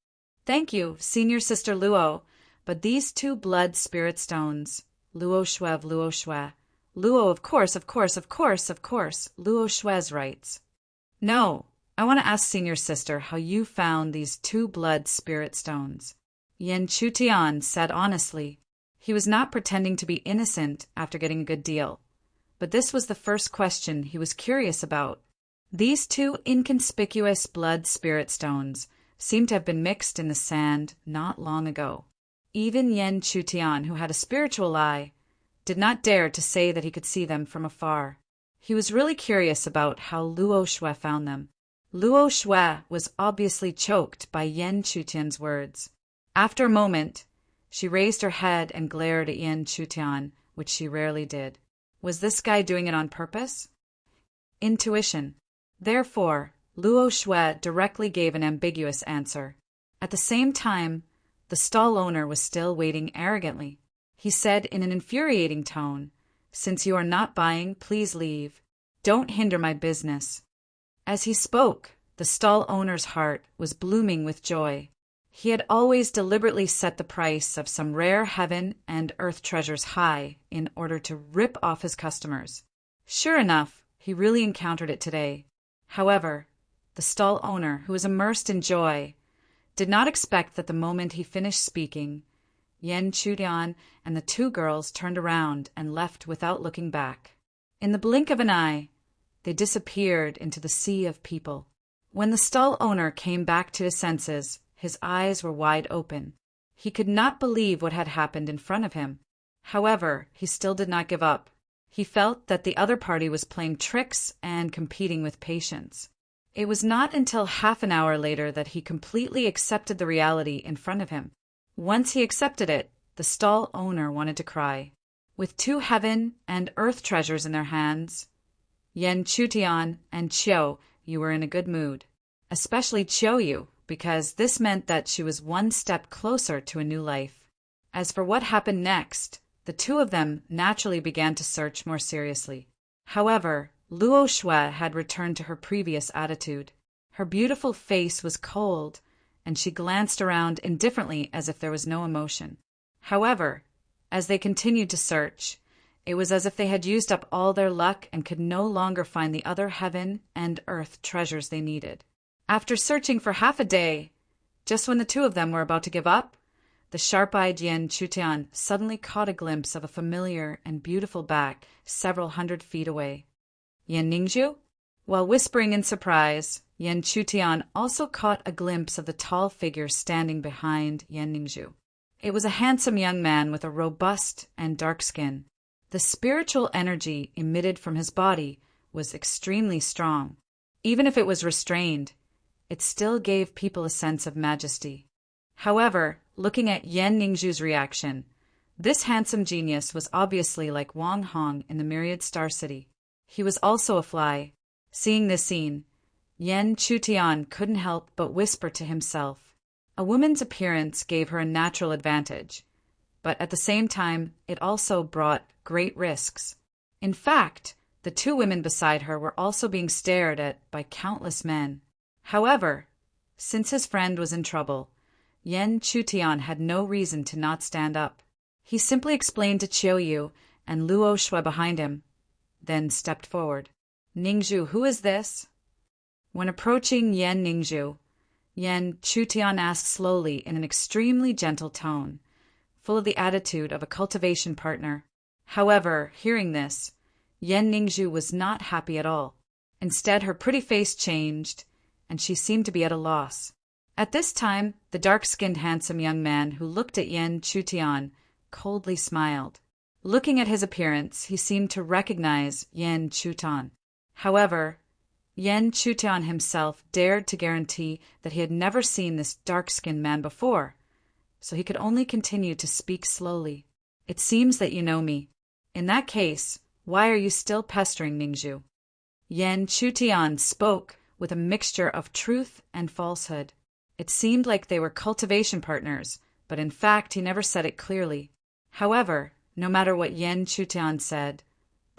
Thank you, Senior Sister Luo, but these two blood spirit stones, Luo Shuev, Luo Shue. Luo, of course, Luo Shuez writes. No, I want to ask Senior Sister how you found these two blood spirit stones. Yan Chutian said honestly. He was not pretending to be innocent after getting a good deal. But this was the first question he was curious about. These two inconspicuous blood spirit stones seemed to have been mixed in the sand not long ago. Even Yan Chutian, who had a spiritual eye, did not dare to say that he could see them from afar. He was really curious about how Luo Shue found them. Luo Shue was obviously choked by Yan Chutian's words. After a moment, she raised her head and glared at Yan Chutian, which she rarely did. Was this guy doing it on purpose? Intuition. Therefore, Luo Shue directly gave an ambiguous answer. At the same time, the stall owner was still waiting arrogantly. He said in an infuriating tone, "Since you are not buying, please leave. Don't hinder my business." As he spoke, the stall owner's heart was blooming with joy. He had always deliberately set the price of some rare heaven and earth treasures high in order to rip off his customers. Sure enough, he really encountered it today. However, the stall owner, who was immersed in joy, did not expect that the moment he finished speaking, Yan Chutian and the two girls turned around and left without looking back. In the blink of an eye, they disappeared into the sea of people. When the stall owner came back to his senses, his eyes were wide open. He could not believe what had happened in front of him. However, he still did not give up. He felt that the other party was playing tricks and competing with patience. It was not until half an hour later that he completely accepted the reality in front of him. Once he accepted it, the stall owner wanted to cry. With two heaven and earth treasures in their hands, Yan Chutian and Chiu, you were in a good mood. Especially Chiu, because this meant that she was one step closer to a new life. As for what happened next, the two of them naturally began to search more seriously. However, Luo Shue had returned to her previous attitude. Her beautiful face was cold, and she glanced around indifferently as if there was no emotion. However, as they continued to search, it was as if they had used up all their luck and could no longer find the other heaven and earth treasures they needed. After searching for half a day, just when the two of them were about to give up, the sharp-eyed Yan Chutian suddenly caught a glimpse of a familiar and beautiful back several hundred feet away. Yan Ningzhu? While whispering in surprise, Yan Chutian also caught a glimpse of the tall figure standing behind Yan Ningzhu. It was a handsome young man with a robust and dark skin. The spiritual energy emitted from his body was extremely strong. Even if it was restrained, it still gave people a sense of majesty. However, looking at Yan Ningzhu's reaction, this handsome genius was obviously like Wang Hong in the Myriad Star City. He was also a fly. Seeing this scene, Yan Chutian couldn't help but whisper to himself. A woman's appearance gave her a natural advantage, but at the same time, it also brought great risks. In fact, the two women beside her were also being stared at by countless men. However, since his friend was in trouble, Yan Chutian had no reason to not stand up. He simply explained to Chiu and Luo Shue behind him, then stepped forward. "Ningzhu, who is this?" When approaching Yan Ningzhu, Yan Chutian asked slowly in an extremely gentle tone, full of the attitude of a cultivation partner. However, hearing this, Yan Ningzhu was not happy at all. Instead, her pretty face changed, and she seemed to be at a loss. At this time, the dark-skinned handsome young man who looked at Yan Chutian coldly smiled. Looking at his appearance, he seemed to recognize Yan Chutian. However, Yan Chutian himself dared to guarantee that he had never seen this dark-skinned man before, so he could only continue to speak slowly. "It seems that you know me. In that case, why are you still pestering Ningzhu?" Yan Chutian spoke with a mixture of truth and falsehood. It seemed like they were cultivation partners, but in fact he never said it clearly. However, no matter what Yan Chutian said,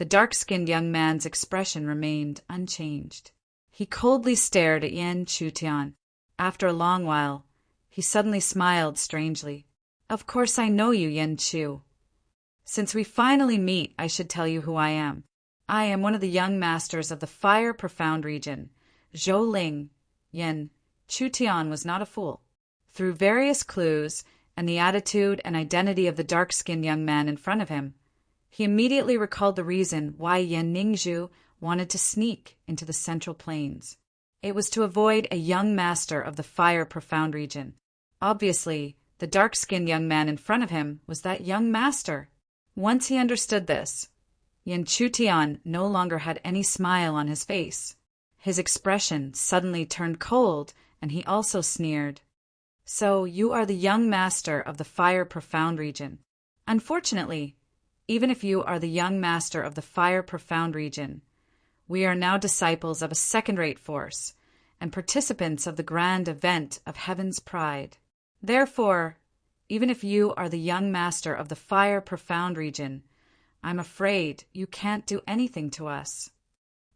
The dark-skinned young man's expression remained unchanged. He coldly stared at Yan Chutian. After a long while, he suddenly smiled strangely. "Of course I know you, Yan Chu. Since we finally meet, I should tell you who I am. I am one of the young masters of the Fire Profound region, Zhou Ling." Yan Chutian was not a fool. Through various clues and the attitude and identity of the dark-skinned young man in front of him, he immediately recalled the reason why Yan Ningzhu wanted to sneak into the Central Plains. It was to avoid a young master of the Fire Profound region. Obviously, the dark-skinned young man in front of him was that young master. Once he understood this, Yan Chutian no longer had any smile on his face. His expression suddenly turned cold, and he also sneered. "So you are the young master of the Fire Profound region. Unfortunately, even if you are the young master of the Fire Profound region, we are now disciples of a second-rate force and participants of the grand event of Heaven's Pride. Therefore, even if you are the young master of the Fire Profound region, I'm afraid you can't do anything to us."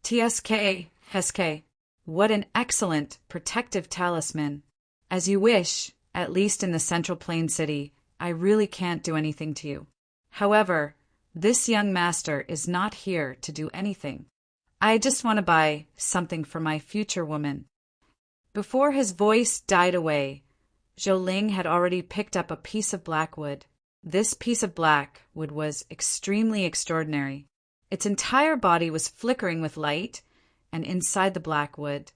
"TSK, Heske, what an excellent protective talisman. As you wish, at least in the Central Plain City, I really can't do anything to you. However, this young master is not here to do anything. I just want to buy something for my future woman." Before his voice died away, Zhou Ling had already picked up a piece of black wood. This piece of black wood was extremely extraordinary. Its entire body was flickering with light, and inside the black wood,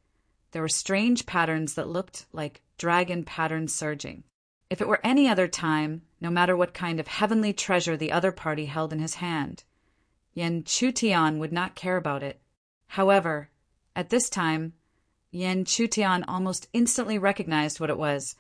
there were strange patterns that looked like dragon patterns surging. If it were any other time, no matter what kind of heavenly treasure the other party held in his hand, Yan Chutian would not care about it. However, at this time, Yan Chutian almost instantly recognized what it was,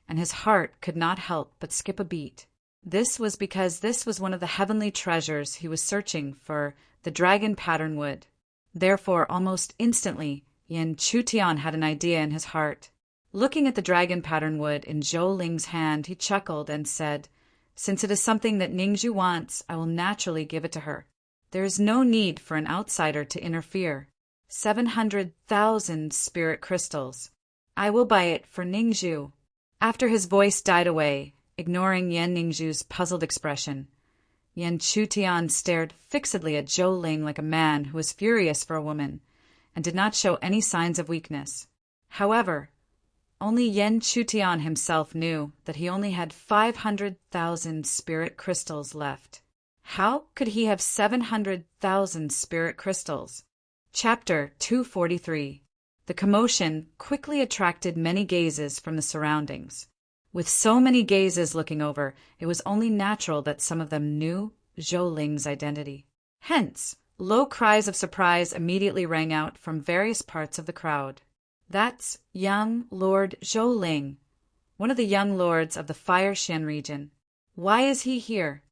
and his heart could not help but skip a beat. This was because this was one of the heavenly treasures he was searching for, the dragon pattern wood. Therefore, almost instantly, Yan Chutian had an idea in his heart. Looking at the dragon pattern wood in Zhou Ling's hand, he chuckled and said, "Since it is something that Ningzhu wants, I will naturally give it to her. There is no need for an outsider to interfere. 700,000 spirit crystals. I will buy it for Ningzhu." After his voice died away, ignoring Yan Ningzhu's puzzled expression, Yan Chutian stared fixedly at Zhou Ling like a man who was furious for a woman, and did not show any signs of weakness. However, only Yan Chutian himself knew that he only had 500,000 spirit crystals left. How could he have 700,000 spirit crystals? Chapter 243. The commotion quickly attracted many gazes from the surroundings. With so many gazes looking over, it was only natural that some of them knew Zhou Ling's identity. Hence, low cries of surprise immediately rang out from various parts of the crowd. "That's young Lord Zhou Ling, one of the young lords of the Fire Shan region. Why is he here?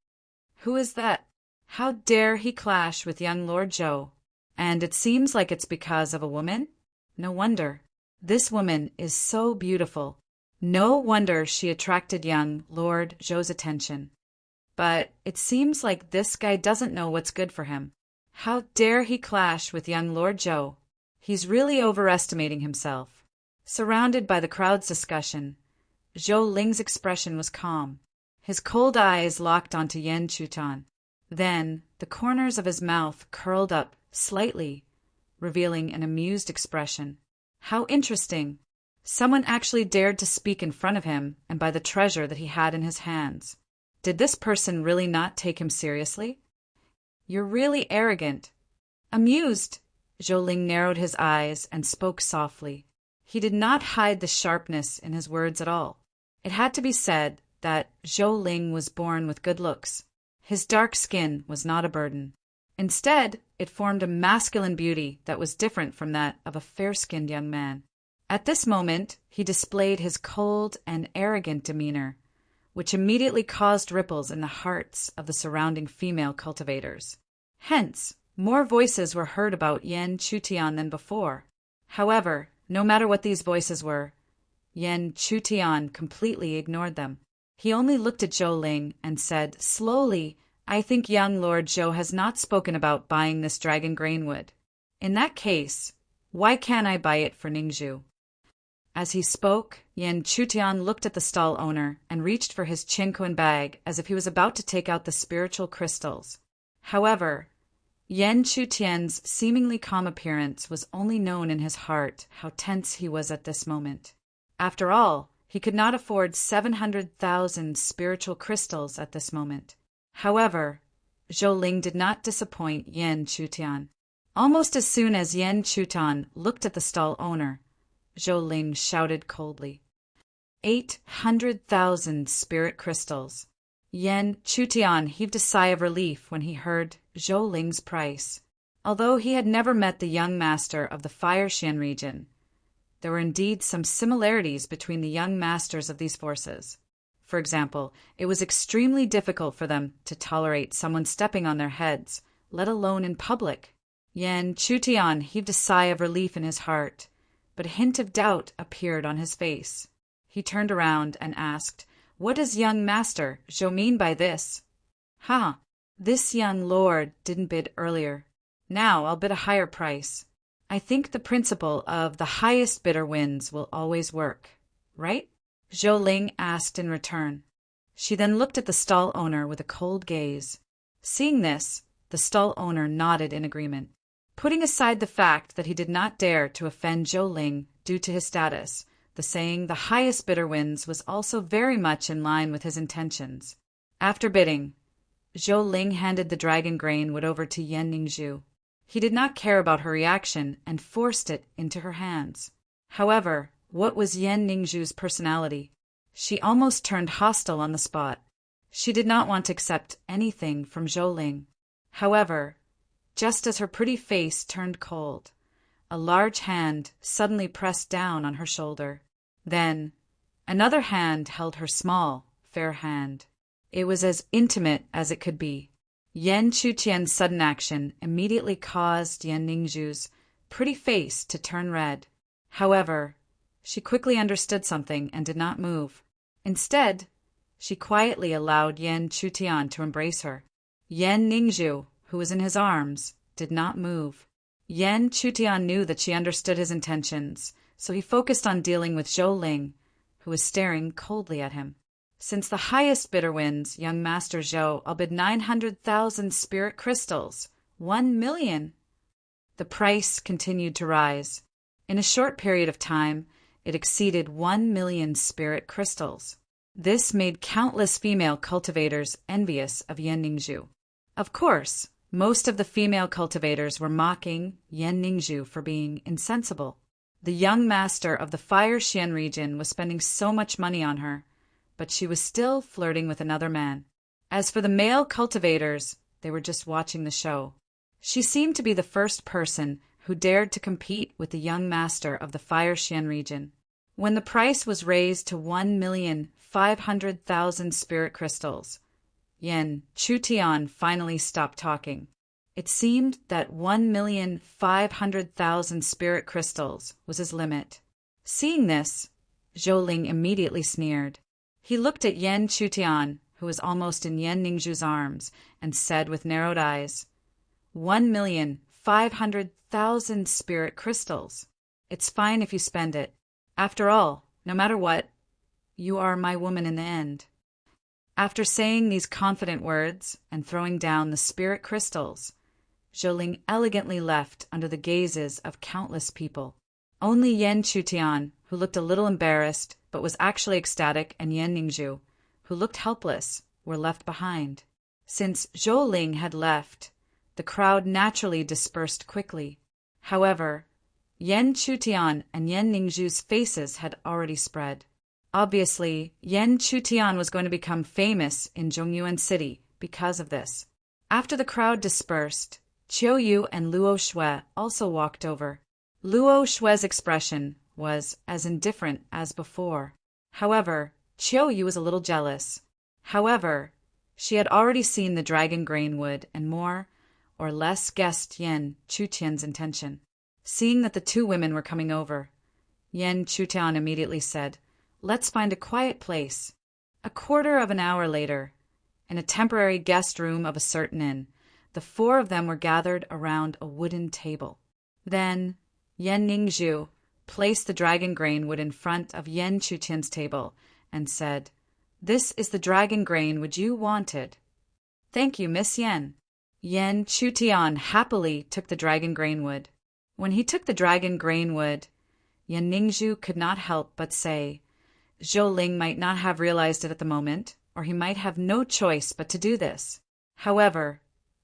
Who is that? How dare he clash with young Lord Zhou? And it seems like it's because of a woman? No wonder. This woman is so beautiful. No wonder she attracted young Lord Zhou's attention. But it seems like this guy doesn't know what's good for him. How dare he clash with young Lord Zhou? He's really overestimating himself." Surrounded by the crowd's discussion, Zhou Ling's expression was calm. His cold eyes locked onto Yan Chutian. Then the corners of his mouth curled up slightly, revealing an amused expression. How interesting! Someone actually dared to speak in front of him and by the treasure that he had in his hands. Did this person really not take him seriously? "You're really arrogant." Amused, Zhou Ling narrowed his eyes and spoke softly. He did not hide the sharpness in his words at all. It had to be said that Zhou Ling was born with good looks. His dark skin was not a burden. Instead, it formed a masculine beauty that was different from that of a fair-skinned young man. At this moment, he displayed his cold and arrogant demeanor, which immediately caused ripples in the hearts of the surrounding female cultivators. Hence, more voices were heard about Yan Chutian than before. However, no matter what these voices were, Yan Chutian completely ignored them. He only looked at Zhou Ling and said slowly I think young Lord Zhou has not spoken about buying this dragon grain wood. In that case, why can't I buy it for Ningzhu? As he spoke, Yan Chutian looked at the stall owner and reached for his chinquan bag as if he was about to take out the spiritual crystals. However, Yan Chutian's seemingly calm appearance was only known in his heart how tense he was at this moment. After all, he could not afford 700,000 spiritual crystals at this moment. However, Zhou Ling did not disappoint Yan Chutian. Almost as soon as Yan Chutian looked at the stall owner, Zhou Ling shouted coldly, 800,000 spirit crystals. Yan Chutian heaved a sigh of relief when he heard Zhou Ling's price. Although he had never met the young master of the Fire Xian region, there were indeed some similarities between the young masters of these forces. For example, it was extremely difficult for them to tolerate someone stepping on their heads, let alone in public. Yan Chutian heaved a sigh of relief in his heart, but a hint of doubt appeared on his face. He turned around and asked, "What does young master Zhou mean by this?" "Ha, this young lord didn't bid earlier. Now I'll bid a higher price. I think the principle of the highest bidder wins will always work, right?" Zhou Ling asked in return. She then looked at the stall owner with a cold gaze. Seeing this, the stall owner nodded in agreement. Putting aside the fact that he did not dare to offend Zhou Ling due to his status, the saying "the highest bidder wins" was also very much in line with his intentions. After bidding, Zhou Ling handed the dragon grain wood over to Yan Ningzhu. He did not care about her reaction and forced it into her hands. However, what was Yan Ningzhu's personality? She almost turned hostile on the spot. She did not want to accept anything from Zhou Ling. However, just as her pretty face turned cold, a large hand suddenly pressed down on her shoulder. Then, another hand held her small, fair hand. It was as intimate as it could be. Yan Chutian's sudden action immediately caused Yan Ningzhu's pretty face to turn red. However, she quickly understood something and did not move. Instead, she quietly allowed Yan Chutian to embrace her. Yan Ningzhu, who was in his arms, did not move. Yan Chutian knew that she understood his intentions, so he focused on dealing with Zhou Ling, who was staring coldly at him. "Since the highest bidder wins, young Master Zhou, I'll bid 900,000 spirit crystals. 1,000,000. The price continued to rise. In a short period of time, it exceeded 1,000,000 spirit crystals. This made countless female cultivators envious of Yan Ningzhu. Of course, most of the female cultivators were mocking Yan Ningzhu for being insensible. The young master of the Fire Xian region was spending so much money on her, but she was still flirting with another man. As for the male cultivators, they were just watching the show. She seemed to be the first person who dared to compete with the young master of the Fire Xian region. When the price was raised to 1,500,000 spirit crystals, Yan Chutian finally stopped talking. It seemed that 1,500,000 spirit crystals was his limit. Seeing this, Zhou Ling immediately sneered. He looked at Yan Chutian, who was almost in Yan Ningzhu's arms, and said with narrowed eyes, 1,500,000 spirit crystals. It's fine if you spend it. After all, no matter what, you are my woman in the end. After saying these confident words and throwing down the spirit crystals, Zhou Ling elegantly left under the gazes of countless people. Only Yan Chutian, who looked a little embarrassed but was actually ecstatic, and Yan Ningzhu, who looked helpless, were left behind. Since Zhou Ling had left, the crowd naturally dispersed quickly. However, Yan Chutian and Yan Ningzhu's faces had already spread. Obviously, Yan Chutian was going to become famous in Zhongyuan City because of this. After the crowd dispersed, Qiu Yu and Luo Shui also walked over. Luo Shui's expression was as indifferent as before. However, Qiu Yu was a little jealous. However, she had already seen the dragon grain wood and more or less guessed Yan Chutian's intention. Seeing that the two women were coming over, Yan Chutian immediately said, "Let's find a quiet place." A quarter of an hour later, in a temporary guest room of a certain inn. The four of them were gathered around a wooden table. Then Yan Ningzhu placed the dragon grain wood in front of Yan Chutian's table and said, "This is the dragon grain wood you wanted." "Thank you, Miss Yan." Yan Chutian happily took the dragon grain wood. When he took the dragon grain wood, Yan Ningzhu could not help but say, "Zhou Ling might not have realized it at the moment, or he might have no choice but to do this. However,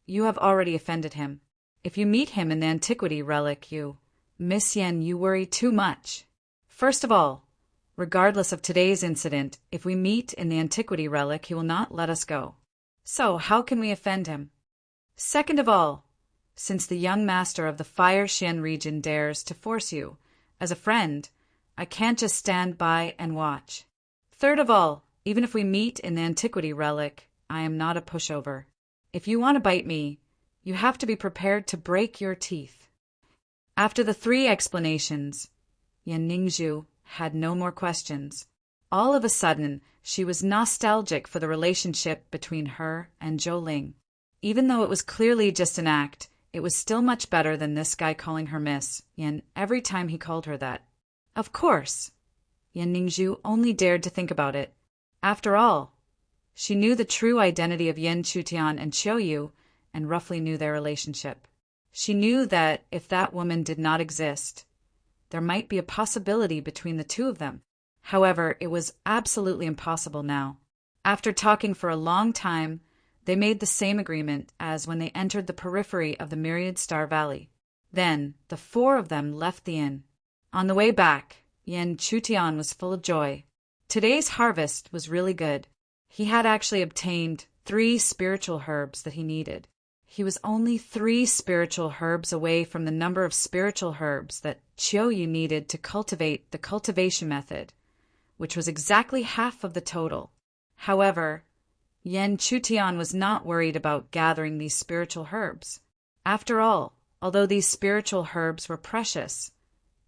you have already offended him. If you meet him in the antiquity relic, Miss Yan, you worry too much. First of all, regardless of today's incident, if we meet in the antiquity relic, he will not let us go. So how can we offend him? Second of all, since the young master of the Fire Xian region dares to force you, as a friend, I can't just stand by and watch. Third of all, even if we meet in the antiquity relic, I am not a pushover. If you want to bite me, you have to be prepared to break your teeth." After the three explanations, Yan Ningzhu had no more questions. All of a sudden, she was nostalgic for the relationship between her and Zhou Ling. Even though it was clearly just an act, it was still much better than this guy calling her Miss Yan every time he called her that. Of course, Yan Ningzhu only dared to think about it. After all, she knew the true identity of Yan Chutian and Qiuyu and roughly knew their relationship. She knew that if that woman did not exist, there might be a possibility between the two of them. However, it was absolutely impossible now. After talking for a long time, they made the same agreement as when they entered the periphery of the Myriad Star Valley. Then the four of them left the inn. On the way back, Yan Chutian was full of joy. Today's harvest was really good. He had actually obtained 3 spiritual herbs that he needed. He was only 3 spiritual herbs away from the number of spiritual herbs that Qiuyu needed to cultivate the cultivation method, which was exactly half of the total. However, Yan Chutian was not worried about gathering these spiritual herbs. After all, although these spiritual herbs were precious,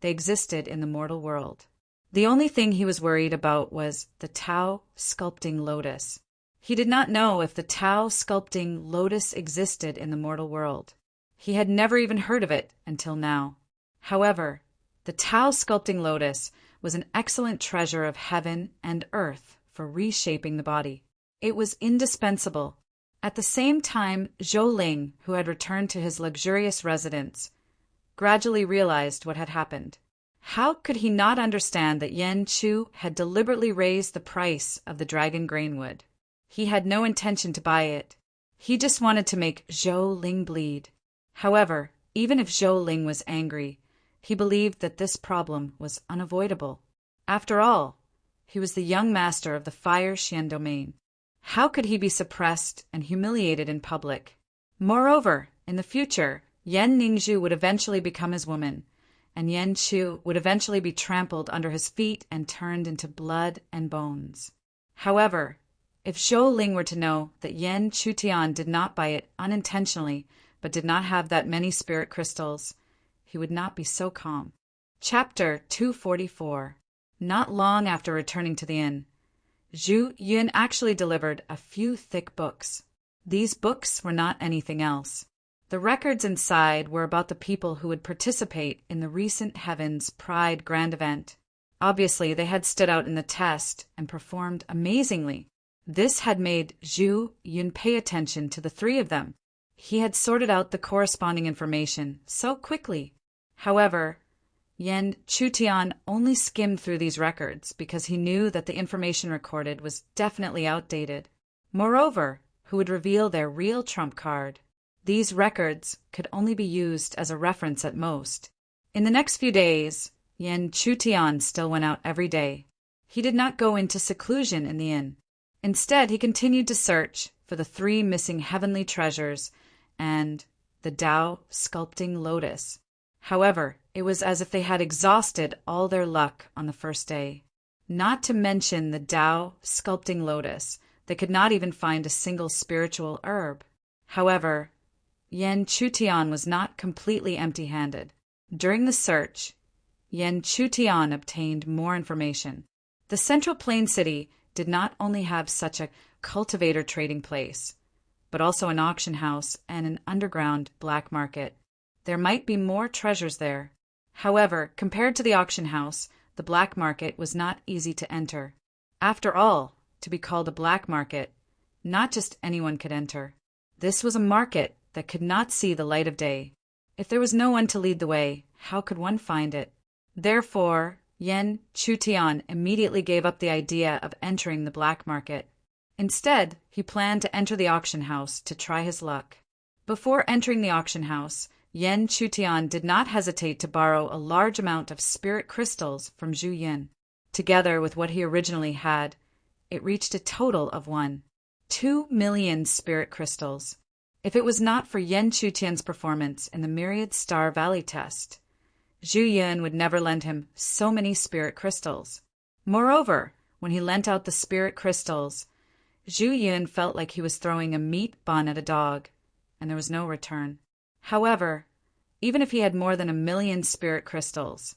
they existed in the mortal world. The only thing he was worried about was the Tao sculpting lotus. He did not know if the Tao sculpting lotus existed in the mortal world. He had never even heard of it until now. However, the Tao sculpting lotus was an excellent treasure of heaven and earth for reshaping the body. It was indispensable. At the same time, Zhou Ling, who had returned to his luxurious residence, gradually realized what had happened. How could he not understand that Yan Chu had deliberately raised the price of the dragon grain wood? He had no intention to buy it. He just wanted to make Zhou Ling bleed. However, even if Zhou Ling was angry, he believed that this problem was unavoidable. After all, he was the young master of the Fire Xian domain. How could he be suppressed and humiliated in public? Moreover, in the future, Yan Ningzhu would eventually become his woman, and Yan Chu would eventually be trampled under his feet and turned into blood and bones. However, if Zhou Ling were to know that Yan Chutian did not buy it unintentionally but did not have that many spirit crystals, he would not be so calm. Chapter 244. Not long after returning to the inn, Zhu Yun actually delivered a few thick books. These books were not anything else. The records inside were about the people who would participate in the recent Heaven's Pride Grand Event. Obviously, they had stood out in the test and performed amazingly. This had made Zhu Yun pay attention to the 3 of them. He had sorted out the corresponding information so quickly. However, Yan Chutian only skimmed through these records because he knew that the information recorded was definitely outdated. Moreover, who would reveal their real trump card? These records could only be used as a reference at most. In the next few days, Yan Chutian still went out every day. He did not go into seclusion in the inn. Instead, he continued to search for the 3 missing heavenly treasures and the Tao sculpting lotus. However, it was as if they had exhausted all their luck on the first day. Not to mention the Tao sculpting lotus, they could not even find a single spiritual herb. However, Yan Chutian was not completely empty-handed. During the search, Yan Chutian obtained more information. The Central Plain City did not only have such a cultivator trading place, but also an auction house and an underground black market. There might be more treasures there. However, compared to the auction house, the black market was not easy to enter. After all, to be called a black market, not just anyone could enter. This was a market that could not see the light of day. If there was no one to lead the way, how could one find it? Therefore, Yen Chutian immediately gave up the idea of entering the black market. Instead, he planned to enter the auction house to try his luck. Before entering the auction house, Yen Chutian did not hesitate to borrow a large amount of spirit crystals from Zhu Yin. Together with what he originally had, it reached a total of 2 million spirit crystals. If it was not for Yen Chutian's performance in the Myriad Star Valley test, Zhu Yin would never lend him so many spirit crystals. Moreover, when he lent out the spirit crystals, Zhu Yin felt like he was throwing a meat bun at a dog, and there was no return. However, even if he had more than 1 million spirit crystals,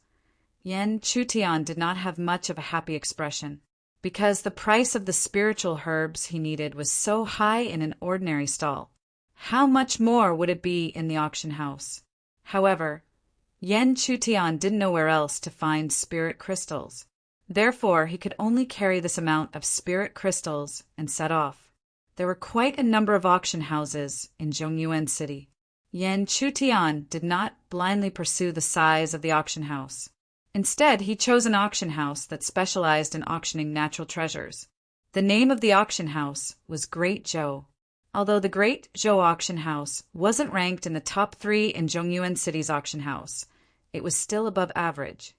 Yen Chutian did not have much of a happy expression, because the price of the spiritual herbs he needed was so high in an ordinary stall. How much more would it be in the auction house? However, Yen Chutian didn't know where else to find spirit crystals. Therefore, he could only carry this amount of spirit crystals and set off. There were quite a number of auction houses in Zhongyuan City. Yen Chutian did not blindly pursue the size of the auction house. Instead, he chose an auction house that specialized in auctioning natural treasures. The name of the auction house was Great Zhou. Although the Great Zhou auction house wasn't ranked in the top 3 in Zhongyuan City's auction house, it was still above average.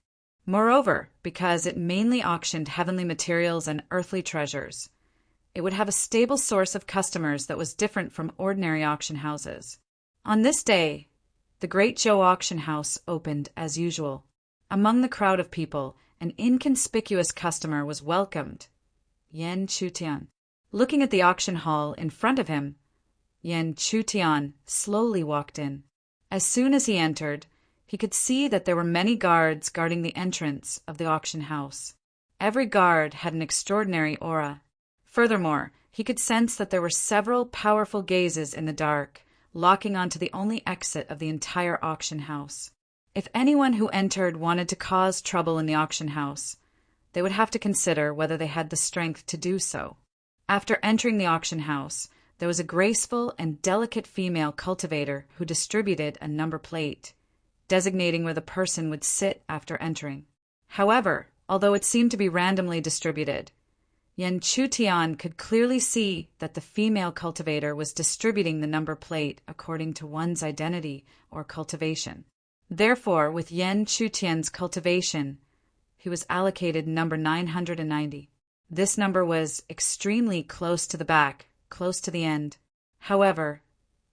Moreover, because it mainly auctioned heavenly materials and earthly treasures, it would have a stable source of customers that was different from ordinary auction houses. On this day, the Great Zhou auction house opened as usual. Among the crowd of people, an inconspicuous customer was welcomed, Yen Chutian. Looking at the auction hall in front of him, Yen Chutian slowly walked in. As soon as he entered, he could see that there were many guards guarding the entrance of the auction house. Every guard had an extraordinary aura. Furthermore, he could sense that there were several powerful gazes in the dark, locking onto the only exit of the entire auction house. If anyone who entered wanted to cause trouble in the auction house, they would have to consider whether they had the strength to do so. After entering the auction house, there was a graceful and delicate female cultivator who distributed a number plate, designating where the person would sit after entering. However, although it seemed to be randomly distributed, Yen Chutian could clearly see that the female cultivator was distributing the number plate according to one's identity or cultivation. Therefore, with Yen Chutian's cultivation, he was allocated number 990. This number was extremely close to the back, close to the end. However,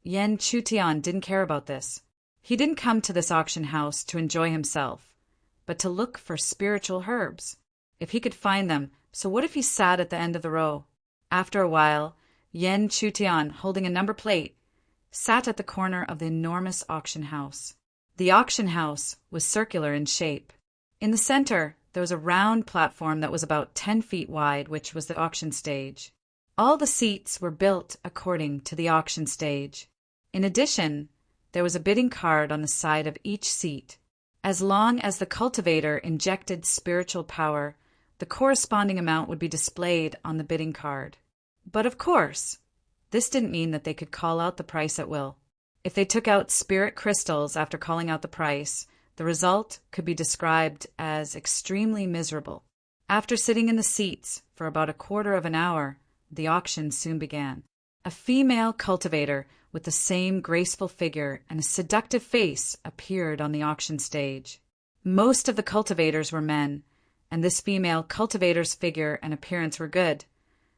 Yen Chutian didn't care about this. He didn't come to this auction house to enjoy himself, but to look for spiritual herbs. If he could find them, so what if he sat at the end of the row? After a while, Yen Chutian, holding a number plate, sat at the corner of the enormous auction house. The auction house was circular in shape. In the center, there was a round platform that was about 10 feet wide, which was the auction stage. All the seats were built according to the auction stage. In addition, there was a bidding card on the side of each seat. As long as the cultivator injected spiritual power, the corresponding amount would be displayed on the bidding card. But of course, this didn't mean that they could call out the price at will. If they took out spirit crystals after calling out the price, the result could be described as extremely miserable. After sitting in the seats for about a quarter of an hour, the auction soon began. A female cultivator with the same graceful figure and a seductive face appeared on the auction stage. Most of the cultivators were men, and this female cultivator's figure and appearance were good,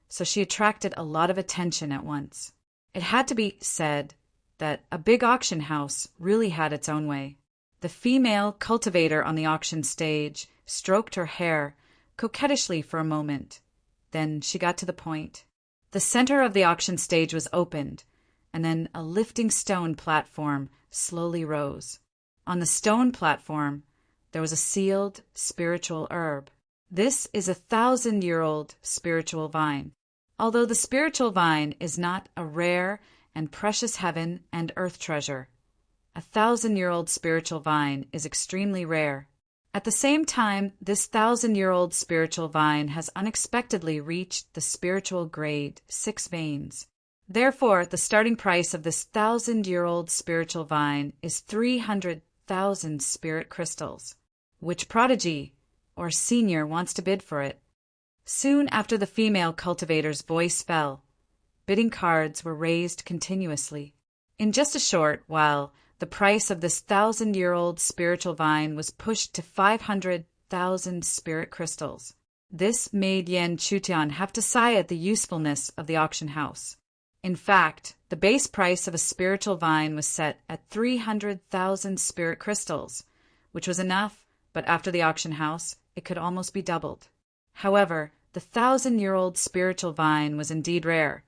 so she attracted a lot of attention at once. It had to be said that a big auction house really had its own way. The female cultivator on the auction stage stroked her hair coquettishly for a moment. Then she got to the point. The center of the auction stage was opened, and then a lifting stone platform slowly rose. On the stone platform, there was a sealed spiritual herb. This is a 1,000-year-old spiritual vine. Although the spiritual vine is not a rare and precious heaven and earth treasure, a 1,000-year-old spiritual vine is extremely rare. At the same time, this 1,000-year-old spiritual vine has unexpectedly reached the spiritual grade 6 veins. Therefore, the starting price of this 1,000-year-old spiritual vine is 300,000 spirit crystals. Which prodigy or senior wants to bid for it? Soon after the female cultivator's voice fell, bidding cards were raised continuously. In just a short while, the price of this 1,000-year-old spiritual vine was pushed to 500,000 spirit crystals. This made Yen Chutian have to sigh at the usefulness of the auction house. In fact, the base price of a spiritual vine was set at 300,000 spirit crystals, which was enough, but after the auction house, it could almost be doubled. However, the 1,000-year-old spiritual vine was indeed rare,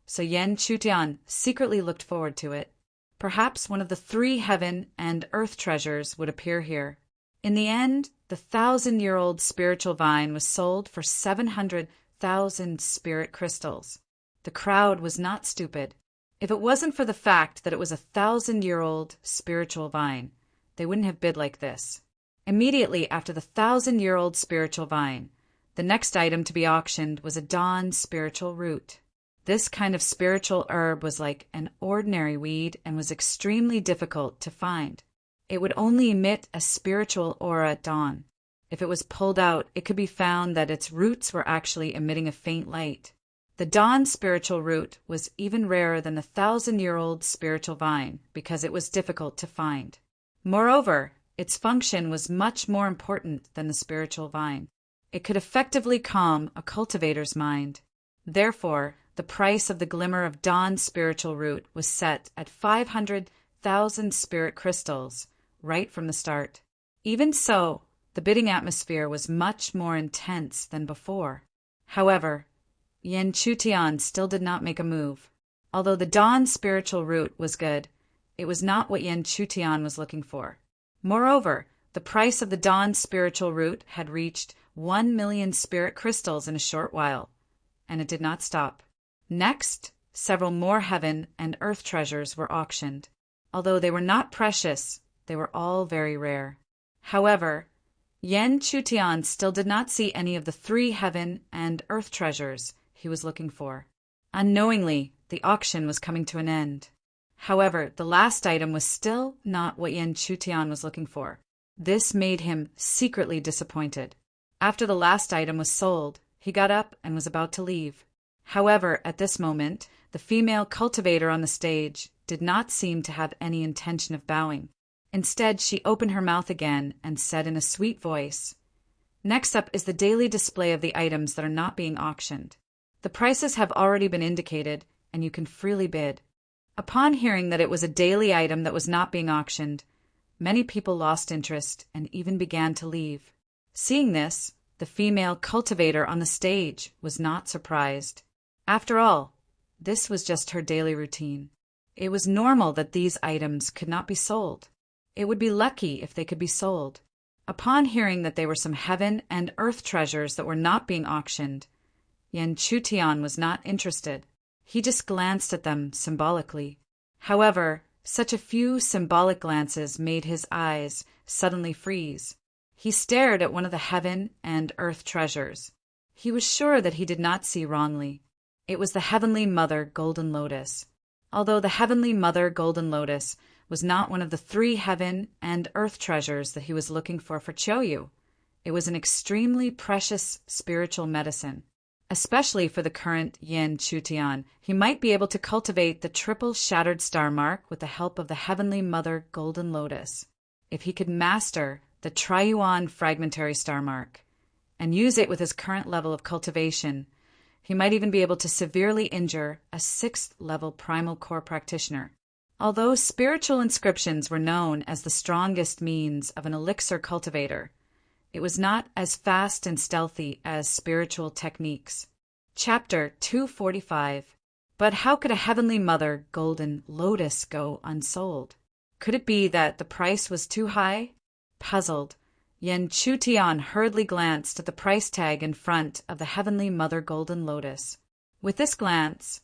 so Yen Chutian secretly looked forward to it. Perhaps one of the 3 heaven and earth treasures would appear here. In the end, the 1,000-year-old spiritual vine was sold for 700,000 spirit crystals. The crowd was not stupid. If it wasn't for the fact that it was a 1,000-year-old spiritual vine, they wouldn't have bid like this. Immediately after the 1,000-year-old spiritual vine, the next item to be auctioned was a dawn spiritual root. This kind of spiritual herb was like an ordinary weed and was extremely difficult to find. It would only emit a spiritual aura at dawn. If it was pulled out, it could be found that its roots were actually emitting a faint light. The dawn spiritual root was even rarer than the 1,000-year-old spiritual vine because it was difficult to find. Moreover, its function was much more important than the spiritual vine. It could effectively calm a cultivator's mind. Therefore, the price of the glimmer of dawn spiritual root was set at 500,000 spirit crystals right from the start. Even so, the bidding atmosphere was much more intense than before. However, Yen Chutian still did not make a move. Although the dawn spiritual root was good, it was not what Yen Chutian was looking for. Moreover, the price of the dawn spiritual root had reached 1 million spirit crystals in a short while, and it did not stop. Next, several more heaven and earth treasures were auctioned. Although they were not precious, they were all very rare. However, Yen Chutian still did not see any of the 3 heaven and earth treasures he was looking for. Unknowingly, the auction was coming to an end. However, the last item was still not what Yen Chutian was looking for. This made him secretly disappointed. After the last item was sold, he got up and was about to leave. However, at this moment, the female cultivator on the stage did not seem to have any intention of bowing. Instead, she opened her mouth again and said in a sweet voice, "Next up is the daily display of the items that are not being auctioned. The prices have already been indicated, and you can freely bid." Upon hearing that it was a daily item that was not being auctioned, many people lost interest and even began to leave. Seeing this, the female cultivator on the stage was not surprised. After all, this was just her daily routine. It was normal that these items could not be sold. It would be lucky if they could be sold. Upon hearing that they were some heaven and earth treasures that were not being auctioned, Yen Chutian was not interested. He just glanced at them symbolically. However, such a few symbolic glances made his eyes suddenly freeze. He stared at one of the heaven and earth treasures. He was sure that he did not see wrongly. It was the Heavenly Mother Golden Lotus. Although the Heavenly Mother Golden Lotus was not one of the 3 heaven and earth treasures that he was looking for Choyu, it was an extremely precious spiritual medicine. Especially for the current Yen Chutian, he might be able to cultivate the triple shattered star mark with the help of the Heavenly Mother Golden Lotus. If he could master the Triuan fragmentary star mark and use it with his current level of cultivation, he might even be able to severely injure a 6th level primal core practitioner. Although spiritual inscriptions were known as the strongest means of an elixir cultivator, it was not as fast and stealthy as spiritual techniques. Chapter 245. But how could a Heavenly Mother Golden Lotus go unsold? Could it be that the price was too high? Puzzled, Yen Chutian hurriedly glanced at the price tag in front of the Heavenly Mother Golden Lotus. With this glance,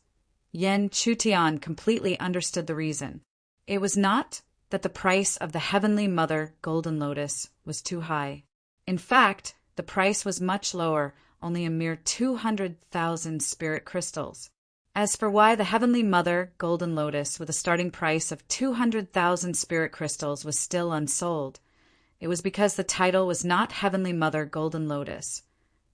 Yen Chutian completely understood the reason. It was not that the price of the Heavenly Mother Golden Lotus was too high. In fact, the price was much lower, only a mere 200,000 spirit crystals. As for why the Heavenly Mother Golden Lotus with a starting price of 200,000 spirit crystals was still unsold, it was because the title was not Heavenly Mother Golden Lotus,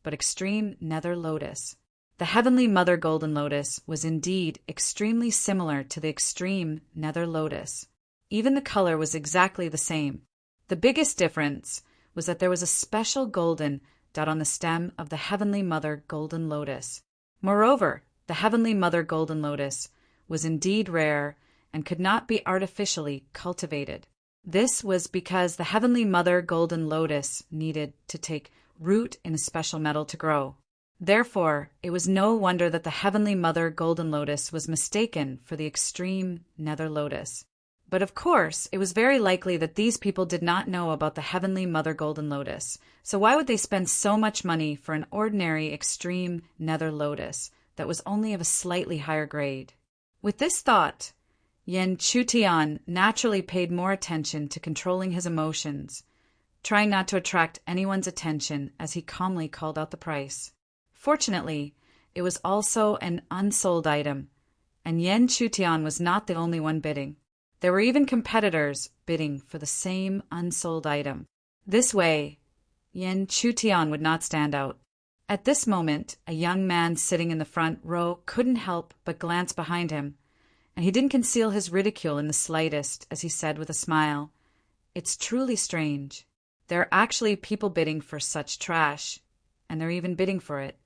but Extreme Nether Lotus. The Heavenly Mother Golden Lotus was indeed extremely similar to the Extreme Nether Lotus. Even the color was exactly the same. The biggest difference was that there was a special golden dot on the stem of the Heavenly Mother Golden Lotus. Moreover, the Heavenly Mother Golden Lotus was indeed rare and could not be artificially cultivated. This was because the Heavenly Mother Golden Lotus needed to take root in a special metal to grow. Therefore, it was no wonder that the Heavenly Mother Golden Lotus was mistaken for the Extreme Nether Lotus. But of course, it was very likely that these people did not know about the Heavenly Mother Golden Lotus, so why would they spend so much money for an ordinary Extreme Nether Lotus that was only of a slightly higher grade? With this thought, Yen Chutian naturally paid more attention to controlling his emotions, trying not to attract anyone's attention as he calmly called out the price. Fortunately, it was also an unsold item, and Yen Chutian was not the only one bidding. There were even competitors bidding for the same unsold item. This way, Yen Chutian would not stand out. At this moment, a young man sitting in the front row couldn't help but glance behind him, and he didn't conceal his ridicule in the slightest as he said with a smile, "It's truly strange. There are actually people bidding for such trash, and they're even bidding for it."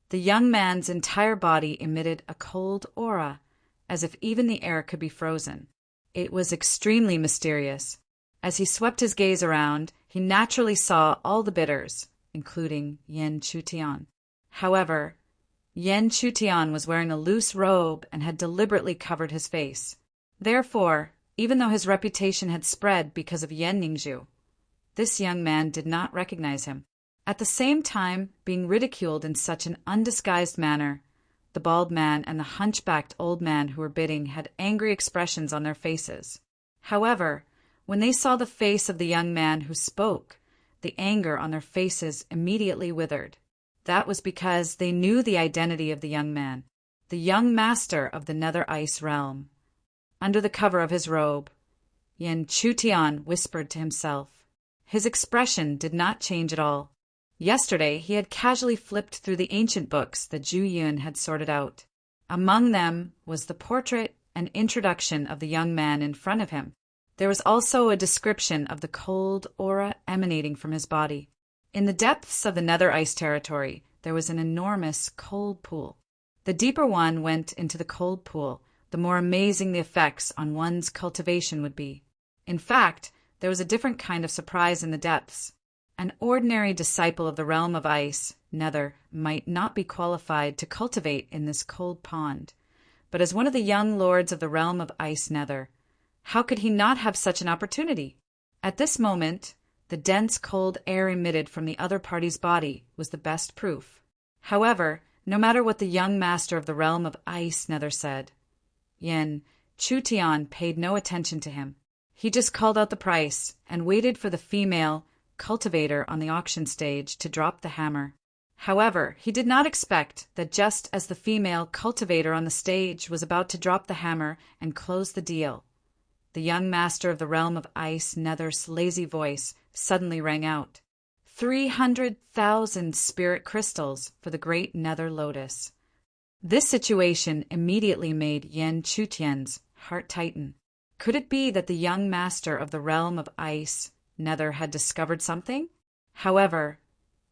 The young man's entire body emitted a cold aura, as if even the air could be frozen. It was extremely mysterious. As he swept his gaze around, he naturally saw all the bidders, including Yen Chutian. However, Yen Chutian was wearing a loose robe and had deliberately covered his face. Therefore, even though his reputation had spread because of Yen Ningzhu, this young man did not recognize him. At the same time, being ridiculed in such an undisguised manner, the bald man and the hunchbacked old man who were bidding had angry expressions on their faces. However, when they saw the face of the young man who spoke, the anger on their faces immediately withered. That was because they knew the identity of the young man, the young master of the Nether Ice realm. Under the cover of his robe, Yen Chutian whispered to himself. His expression did not change at all. Yesterday, he had casually flipped through the ancient books that Zhu Yun had sorted out. Among them was the portrait and introduction of the young man in front of him. There was also a description of the cold aura emanating from his body. In the depths of the Nether Ice territory, there was an enormous cold pool. The deeper one went into the cold pool, the more amazing the effects on one's cultivation would be. In fact, there was a different kind of surprise in the depths. An ordinary disciple of the realm of ice, Nether, might not be qualified to cultivate in this cold pond. But as one of the young lords of the realm of ice Nether, how could he not have such an opportunity? At this moment, the dense cold air emitted from the other party's body was the best proof. However, no matter what the young master of the realm of ice Nether said, Yen Chutian paid no attention to him. He just called out the price and waited for the female cultivator on the auction stage to drop the hammer. However, he did not expect that just as the female cultivator on the stage was about to drop the hammer and close the deal, the young master of the realm of ice Nether's lazy voice suddenly rang out. 300,000 spirit crystals for the great Nether Lotus. This situation immediately made Yen Chutian's heart tighten. Could it be that the young master of the realm of ice Nether had discovered something? However,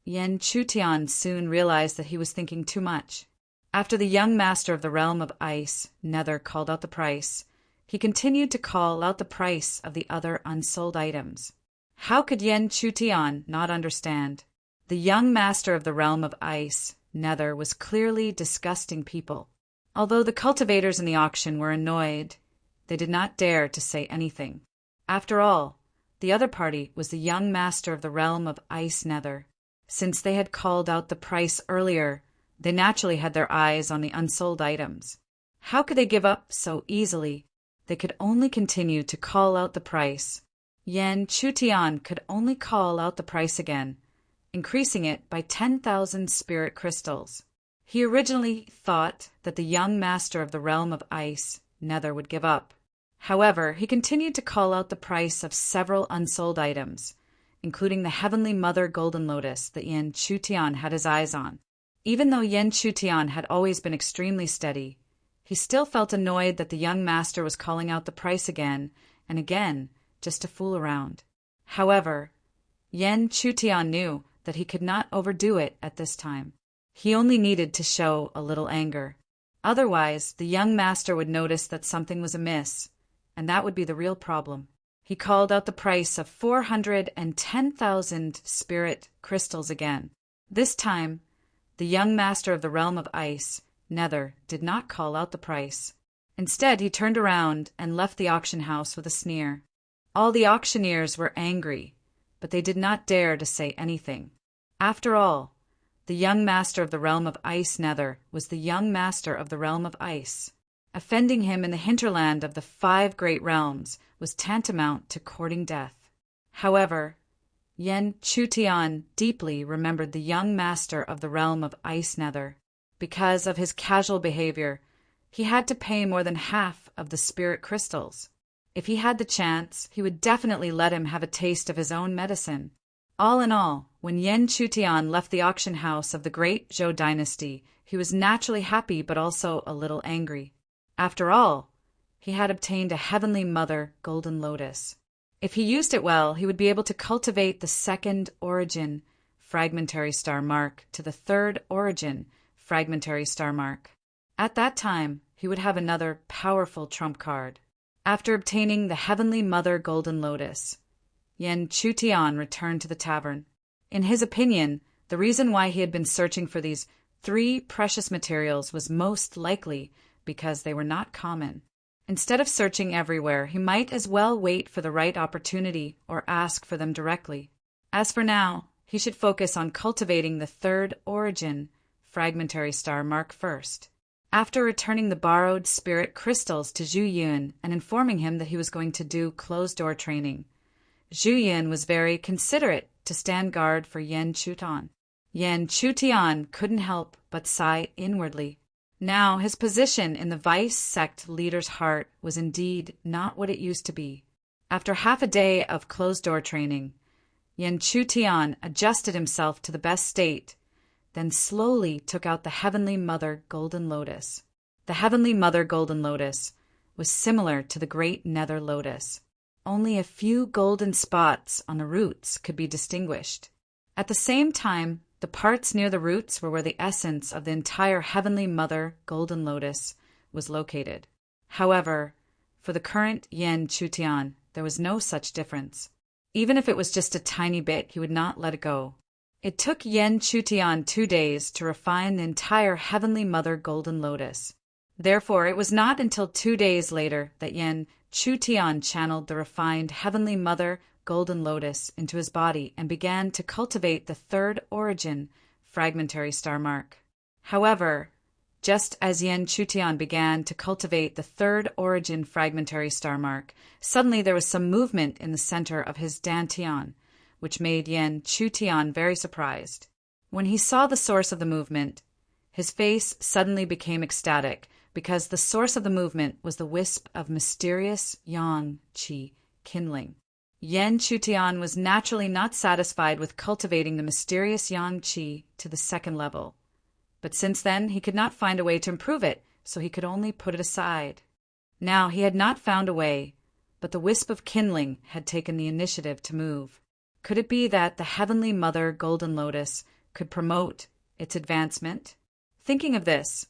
Yen Chutian soon realized that he was thinking too much. After the young master of the realm of ice Nether called out the price, he continued to call out the price of the other unsold items. How could Yen Chutian not understand? The young master of the realm of ice Nether was clearly disgusting people. Although the cultivators in the auction were annoyed, they did not dare to say anything. After all, the other party was the young master of the realm of ice Nether. Since they had called out the price earlier, They naturally had their eyes on the unsold items. How could they give up so easily? They could only continue to call out the price. Yan Chutian could only call out the price again, increasing it by 10,000 spirit crystals. He originally thought that the young master of the realm of ice, Nether, would give up. However, he continued to call out the price of several unsold items, including the Heavenly Mother Golden Lotus that Yan Chutian had his eyes on. Even though Yan Chutian had always been extremely steady, he still felt annoyed that the young master was calling out the price again and again just to fool around. However, Yan Chutian knew that he could not overdo it at this time. He only needed to show a little anger. Otherwise, the young master would notice that something was amiss, and that would be the real problem. He called out the price of 410,000 spirit crystals again. This time, the young master of the realm of ice, Nether, did not call out the price. Instead, he turned around and left the auction house with a sneer. All the auctioneers were angry, but they did not dare to say anything. After all, the young master of the realm of ice, Nether, was the young master of the realm of ice. Offending him in the hinterland of the 5 great realms was tantamount to courting death. However, Yan Chutian deeply remembered the young master of the realm of ice, Nether. Because of his casual behavior, he had to pay more than half of the spirit crystals. If he had the chance, he would definitely let him have a taste of his own medicine. All in all, when Yan Chutian left the auction house of the great Zhou dynasty, he was naturally happy but also a little angry. After all, he had obtained a Heavenly Mother Golden Lotus. If he used it well, he would be able to cultivate the 2nd origin fragmentary star mark to the 3rd origin fragmentary star mark. At that time, he would have another powerful trump card. After obtaining the Heavenly Mother Golden Lotus, Yan Chutian returned to the tavern. In his opinion, the reason why he had been searching for these 3 precious materials was most likely because they were not common. Instead of searching everywhere, he might as well wait for the right opportunity or ask for them directly. As for now, he should focus on cultivating the 3rd origin fragmentary star mark first. After returning the borrowed spirit crystals to Zhu Yun and informing him that he was going to do closed-door training, Zhu Yun was very considerate to stand guard for Yan Chutian. Yan Chutian couldn't help but sigh inwardly. Now his position in the vice sect leader's heart was indeed not what it used to be. After half a day of closed-door training, Yan Chutian adjusted himself to the best state, then slowly took out the Heavenly Mother Golden Lotus. The Heavenly Mother Golden Lotus was similar to the Great Nether Lotus. Only a few golden spots on the roots could be distinguished. At the same time, the parts near the roots were where the essence of the entire Heavenly Mother Golden Lotus was located. However, for the current Yan Chutian, there was no such difference. Even if it was just a tiny bit, he would not let it go. It took Yan Chutian 2 days to refine the entire Heavenly Mother Golden Lotus. Therefore, it was not until 2 days later that Yan Chutian channeled the refined Heavenly Mother Golden Lotus into his body and began to cultivate the 3rd origin fragmentary star mark. However, just as Yan Chutian began to cultivate the 3rd origin fragmentary star mark, suddenly there was some movement in the center of his dantian, which made Yan Chutian very surprised. When he saw the source of the movement, his face suddenly became ecstatic, because the source of the movement was the wisp of mysterious yang qi kindling. Yan Chutian was naturally not satisfied with cultivating the mysterious yang qi to the 2nd level. But since then, he could not find a way to improve it, so he could only put it aside. Now he had not found a way, but the wisp of kindling had taken the initiative to move. Could it be that the Heavenly Mother Golden Lotus could promote its advancement? Thinking of this,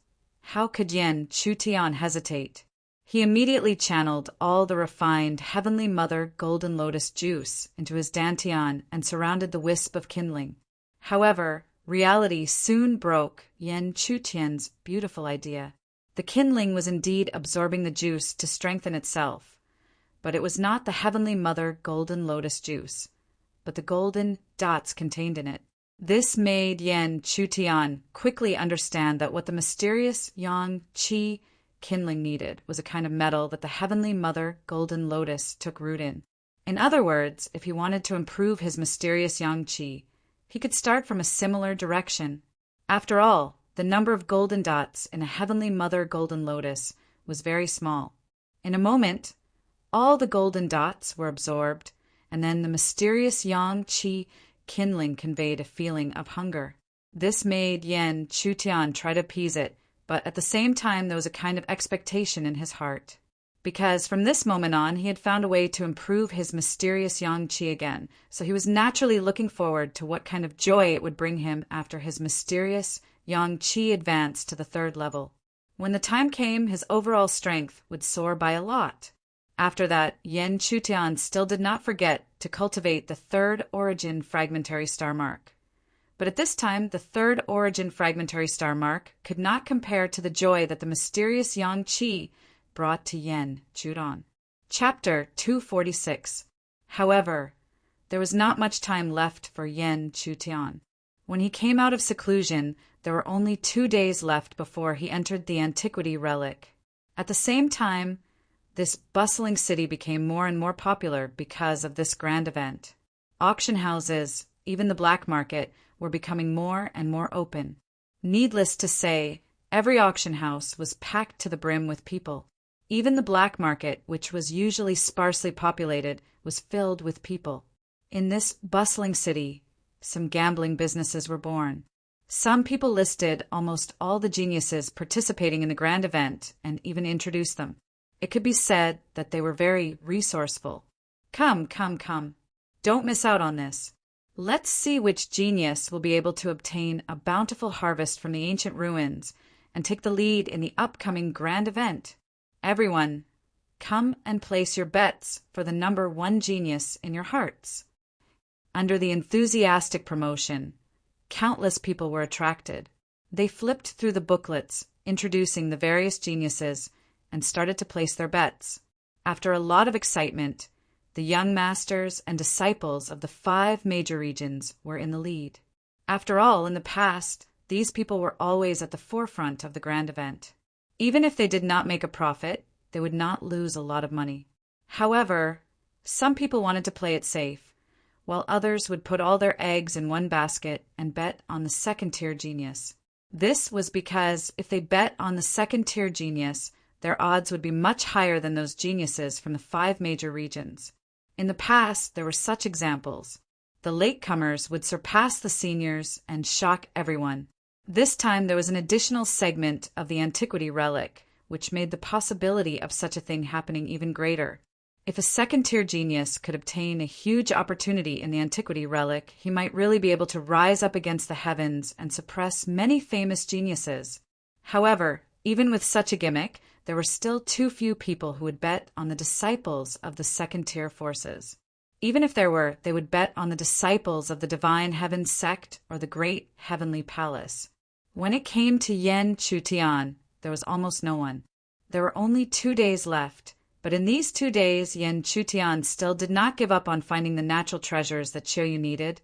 how could Yan Chutian hesitate? He immediately channeled all the refined Heavenly Mother Golden Lotus juice into his dantian and surrounded the wisp of kindling. However, reality soon broke Yan Chutian's beautiful idea. The kindling was indeed absorbing the juice to strengthen itself, but it was not the Heavenly Mother Golden Lotus juice, but the golden dots contained in it. This made Yen Chutian quickly understand that what the mysterious Yang Qi kindling needed was a kind of metal that the Heavenly Mother Golden Lotus took root in. In other words, if he wanted to improve his mysterious Yang Qi, he could start from a similar direction. After all, the number of golden dots in a Heavenly Mother Golden Lotus was very small. In a moment, all the golden dots were absorbed, and then the mysterious Yang Qi kindling conveyed a feeling of hunger. This made Yen Chutian try to appease it, but at the same time there was a kind of expectation in his heart. Because from this moment on he had found a way to improve his mysterious Yang Qi again, so he was naturally looking forward to what kind of joy it would bring him after his mysterious Yang Qi advanced to the 3rd level. When the time came, his overall strength would soar by a lot. After that, Yen Chutian still did not forget to cultivate the 3rd origin fragmentary star mark. But at this time, the 3rd origin fragmentary star mark could not compare to the joy that the mysterious Yang Qi brought to Yen Chutian. Chapter 246. However, there was not much time left for Yen Chutian. When he came out of seclusion, there were only 2 days left before he entered the antiquity relic. At the same time, this bustling city became more and more popular because of this grand event. Auction houses, even the black market, were becoming more and more open. Needless to say, every auction house was packed to the brim with people. Even the black market, which was usually sparsely populated, was filled with people. In this bustling city, some gambling businesses were born. Some people listed almost all the geniuses participating in the grand event and even introduced them. It could be said that they were very resourceful. Come. Don't miss out on this. Let's see which genius will be able to obtain a bountiful harvest from the ancient ruins and take the lead in the upcoming grand event. Everyone, come and place your bets for the number 1 genius in your hearts. Under the enthusiastic promotion, countless people were attracted. They flipped through the booklets introducing the various geniuses and started to place their bets. After a lot of excitement, the young masters and disciples of the 5 major regions were in the lead. After all, in the past, these people were always at the forefront of the grand event. Even if they did not make a profit, they would not lose a lot of money. However, some people wanted to play it safe, while others would put all their eggs in one basket and bet on the 2nd-tier genius. This was because if they bet on the 2nd-tier genius, their odds would be much higher than those geniuses from the 5 major regions. In the past, there were such examples. The latecomers would surpass the seniors and shock everyone. This time there was an additional segment of the antiquity relic, which made the possibility of such a thing happening even greater. If a 2nd-tier genius could obtain a huge opportunity in the antiquity relic, he might really be able to rise up against the heavens and suppress many famous geniuses. However, even with such a gimmick, there were still too few people who would bet on the disciples of the 2nd-tier forces. Even if there were, they would bet on the disciples of the Divine Heaven sect or the Great Heavenly Palace. When it came to Yen Chutian, there was almost no one. There were only 2 days left, but in these 2 days Yen Chutian still did not give up on finding the natural treasures that Qiuyu needed,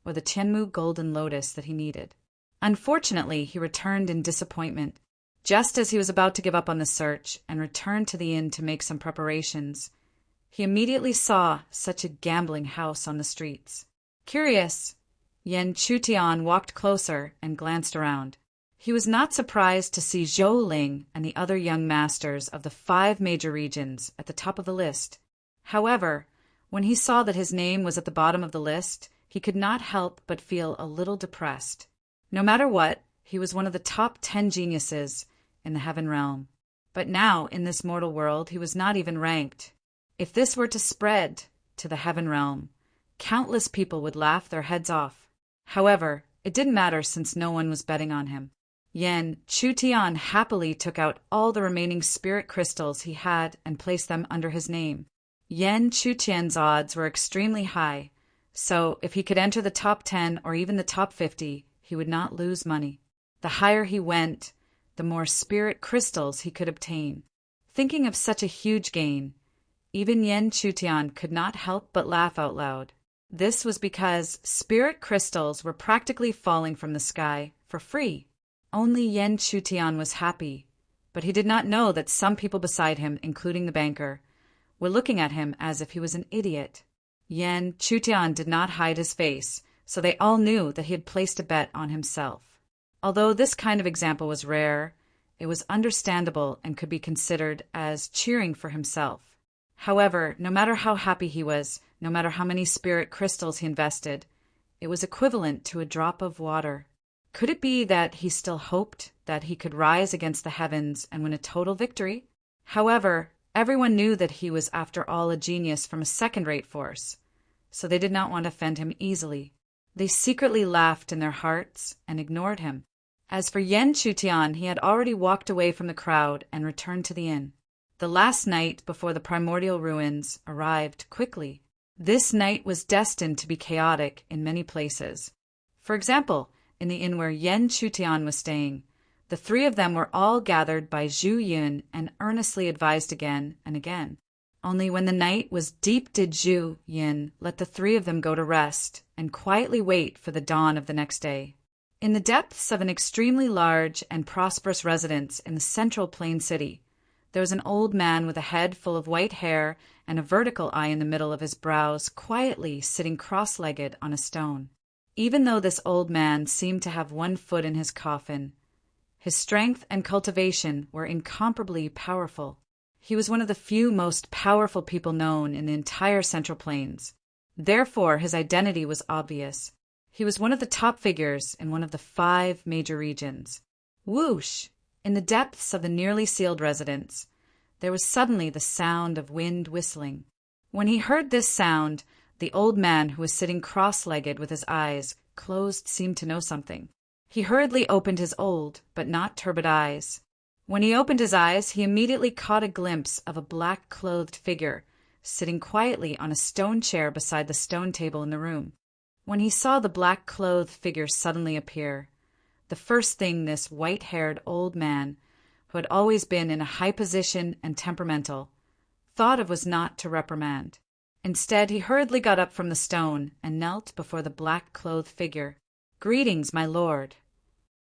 or the Tianmu Golden Lotus that he needed. Unfortunately, he returned in disappointment. Just as he was about to give up on the search and return to the inn to make some preparations, he immediately saw such a gambling house on the streets. Curious, Yen Chutian walked closer and glanced around. He was not surprised to see Zhou Ling and the other young masters of the 5 major regions at the top of the list. However, when he saw that his name was at the bottom of the list, he could not help but feel a little depressed. No matter what, he was one of the top 10 geniuses in the heaven realm. But now, in this mortal world, he was not even ranked. If this were to spread to the heaven realm, countless people would laugh their heads off. However, it didn't matter since no one was betting on him. Yen Chutian happily took out all the remaining spirit crystals he had and placed them under his name. Yen Chutian's odds were extremely high, so if he could enter the top 10 or even the top 50, he would not lose money. The higher he went, the more spirit crystals he could obtain. Thinking of such a huge gain, even Yen Chutian could not help but laugh out loud. This was because spirit crystals were practically falling from the sky for free. Only Yen Chutian was happy, but he did not know that some people beside him, including the banker, were looking at him as if he was an idiot. Yen Chutian did not hide his face, so they all knew that he had placed a bet on himself. Although this kind of example was rare, it was understandable and could be considered as cheering for himself. However, no matter how happy he was, no matter how many spirit crystals he invested, it was equivalent to a drop of water. Could it be that he still hoped that he could rise against the heavens and win a total victory? However, everyone knew that he was after all a genius from a second-rate force, so they did not want to offend him easily. They secretly laughed in their hearts and ignored him. As for Yen Chutian, he had already walked away from the crowd and returned to the inn. The last night before the primordial ruins arrived quickly. This night was destined to be chaotic in many places. For example, in the inn where Yen Chutian was staying, the three of them were all gathered by Zhu Yun and earnestly advised again and again. Only when the night was deep did Zhu Yun let the three of them go to rest and quietly wait for the dawn of the next day. In the depths of an extremely large and prosperous residence in the central plain city, there was an old man with a head full of white hair and a vertical eye in the middle of his brows, quietly sitting cross-legged on a stone. Even though this old man seemed to have one foot in his coffin, his strength and cultivation were incomparably powerful. He was one of the few most powerful people known in the entire Central Plains. Therefore, his identity was obvious. He was one of the top figures in one of the 5 major regions. Whoosh! In the depths of the nearly sealed residence, there was suddenly the sound of wind whistling. When he heard this sound, the old man who was sitting cross-legged with his eyes closed seemed to know something. He hurriedly opened his old, but not turbid eyes. When he opened his eyes, he immediately caught a glimpse of a black-clothed figure sitting quietly on a stone chair beside the stone table in the room. When he saw the black-clothed figure suddenly appear, the first thing this white-haired old man, who had always been in a high position and temperamental, thought of was not to reprimand. Instead, he hurriedly got up from the stone and knelt before the black-clothed figure. "Greetings, my lord."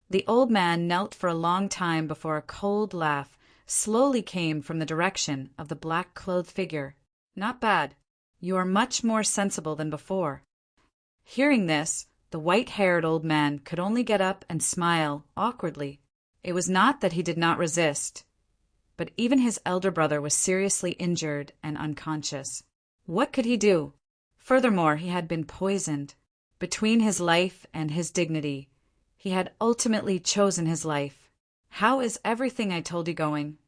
The old man knelt for a long time before a cold laugh slowly came from the direction of the black-clothed figure. "Not bad. You are much more sensible than before." Hearing this, the white-haired old man could only get up and smile awkwardly. It was not that he did not resist, but even his elder brother was seriously injured and unconscious. What could he do? Furthermore, he had been poisoned. Between his life and his dignity, he had ultimately chosen his life. "How is everything I told you going?"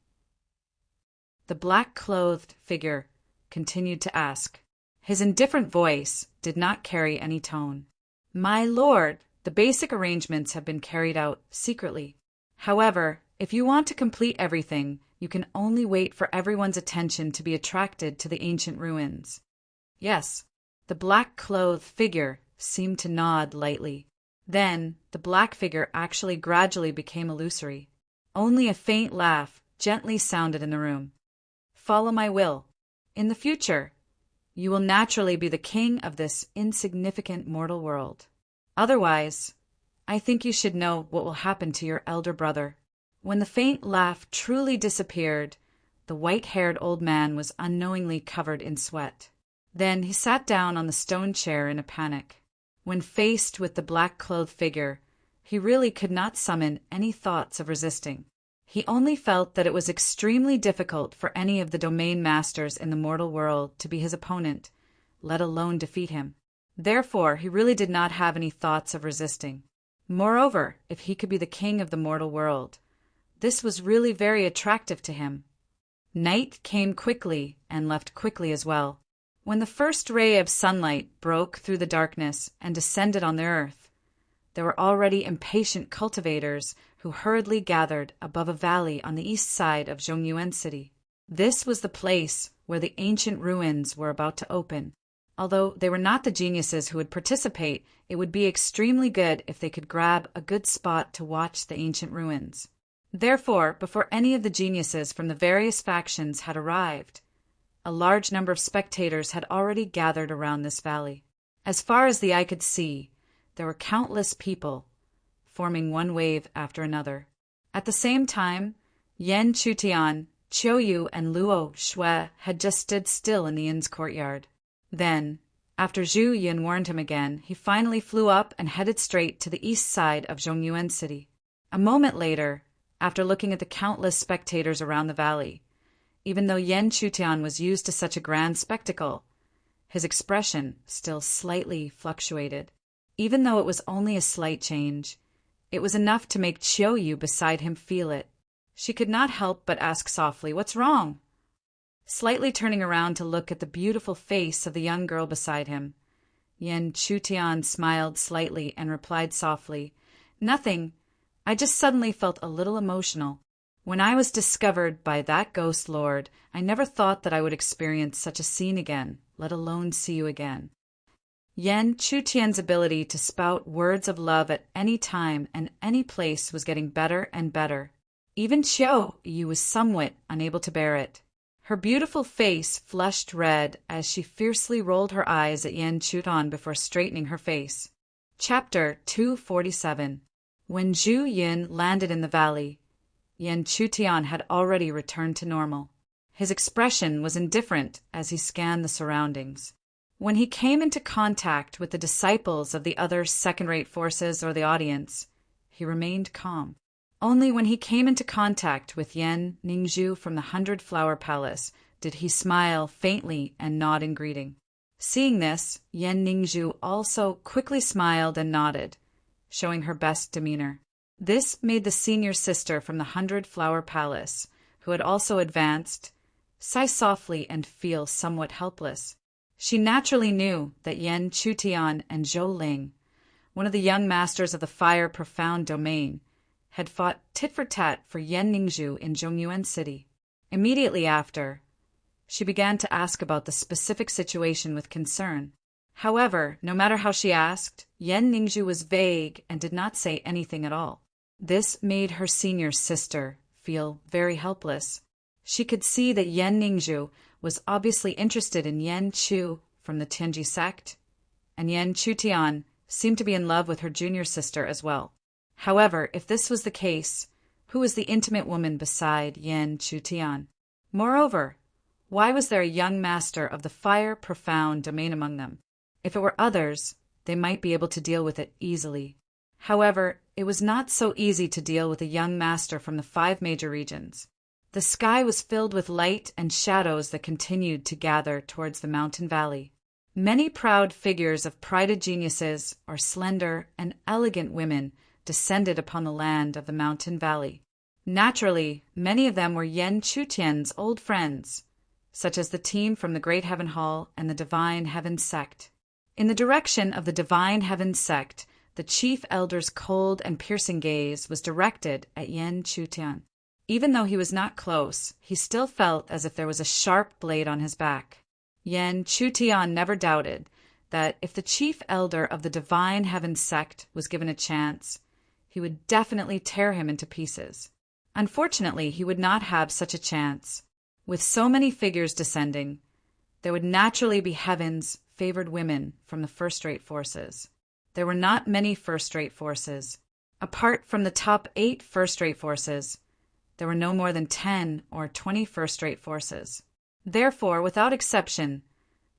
The black-clothed figure continued to ask. His indifferent voice did not carry any tone. "My lord, the basic arrangements have been carried out secretly. However, if you want to complete everything, you can only wait for everyone's attention to be attracted to the ancient ruins." Yes, the black-clothed figure seemed to nod lightly. Then, the black figure actually gradually became illusory. Only a faint laugh gently sounded in the room. "Follow my will. In the future, you will naturally be the king of this insignificant mortal world. Otherwise, I think you should know what will happen to your elder brother." When the faint laugh truly disappeared, the white-haired old man was unknowingly covered in sweat. Then he sat down on the stone chair in a panic. When faced with the black-clothed figure, he really could not summon any thoughts of resisting. He only felt that it was extremely difficult for any of the domain masters in the mortal world to be his opponent, let alone defeat him. Therefore, he really did not have any thoughts of resisting. Moreover, if he could be the king of the mortal world, this was really very attractive to him. Night came quickly and left quickly as well. When the first ray of sunlight broke through the darkness and descended on the earth, there were already impatient cultivators who hurriedly gathered above a valley on the east side of Zhongyuan City. This was the place where the ancient ruins were about to open. Although they were not the geniuses who would participate, it would be extremely good if they could grab a good spot to watch the ancient ruins. Therefore, before any of the geniuses from the various factions had arrived, a large number of spectators had already gathered around this valley. As far as the eye could see, there were countless people, forming one wave after another. At the same time, Yan Chutian, Qiuyu, and Luo Shui had just stood still in the inn's courtyard. Then, after Zhu Yin warned him again, he finally flew up and headed straight to the east side of Zhongyuan City. A moment later, after looking at the countless spectators around the valley, even though Yan Chutian was used to such a grand spectacle, his expression still slightly fluctuated. Even though it was only a slight change, it was enough to make Qiuyu beside him feel it. She could not help but ask softly, "What's wrong?" Slightly turning around to look at the beautiful face of the young girl beside him, Yan Chutian smiled slightly and replied softly, "Nothing. I just suddenly felt a little emotional. When I was discovered by that ghost lord, I never thought that I would experience such a scene again, let alone see you again." Yan Chutian's ability to spout words of love at any time and any place was getting better and better. Even Qiuyu was somewhat unable to bear it. Her beautiful face flushed red as she fiercely rolled her eyes at Yan Chutian before straightening her face. Chapter 247. When Zhu Yin landed in the valley, Yan Chutian had already returned to normal. His expression was indifferent as he scanned the surroundings. When he came into contact with the disciples of the other second-rate forces or the audience, he remained calm. Only when he came into contact with Yan Ningzhu from the 100-Flower Palace did he smile faintly and nod in greeting. Seeing this, Yan Ningzhu also quickly smiled and nodded, showing her best demeanor. This made the senior sister from the 100-Flower Palace, who had also advanced, sigh softly and feel somewhat helpless. She naturally knew that Yan Chutian and Zhou Ling, one of the young masters of the Fire Profound Domain, had fought tit-for-tat for Yan Ningzhu in Zhongyuan City. Immediately after, she began to ask about the specific situation with concern. However, no matter how she asked, Yan Ningzhu was vague and did not say anything at all. This made her senior sister feel very helpless. She could see that Yan Ningzhu was obviously interested in Yan Chu from the Tianji sect, and Yan Chutian seemed to be in love with her junior sister as well. However, if this was the case, who was the intimate woman beside Yan Chutian? Moreover, why was there a young master of the Fire Profound Domain among them? If it were others, they might be able to deal with it easily. However, it was not so easy to deal with a young master from the 5 major regions. The sky was filled with light and shadows that continued to gather towards the mountain valley. Many proud figures of prided geniuses or slender and elegant women descended upon the land of the mountain valley. Naturally, many of them were Yan Chutian's old friends, such as the team from the Great Heaven Hall and the Divine Heaven sect. In the direction of the Divine Heaven sect, the chief elder's cold and piercing gaze was directed at Yan Chutian. Even though he was not close, he still felt as if there was a sharp blade on his back. Yan Chutian never doubted that if the chief elder of the Divine Heaven sect was given a chance, he would definitely tear him into pieces. Unfortunately, he would not have such a chance. With so many figures descending, there would naturally be Heaven's favored women from the first-rate forces. There were not many first-rate forces. Apart from the top 8 first-rate forces, there were no more than 10 or 20 first-rate forces. Therefore, without exception,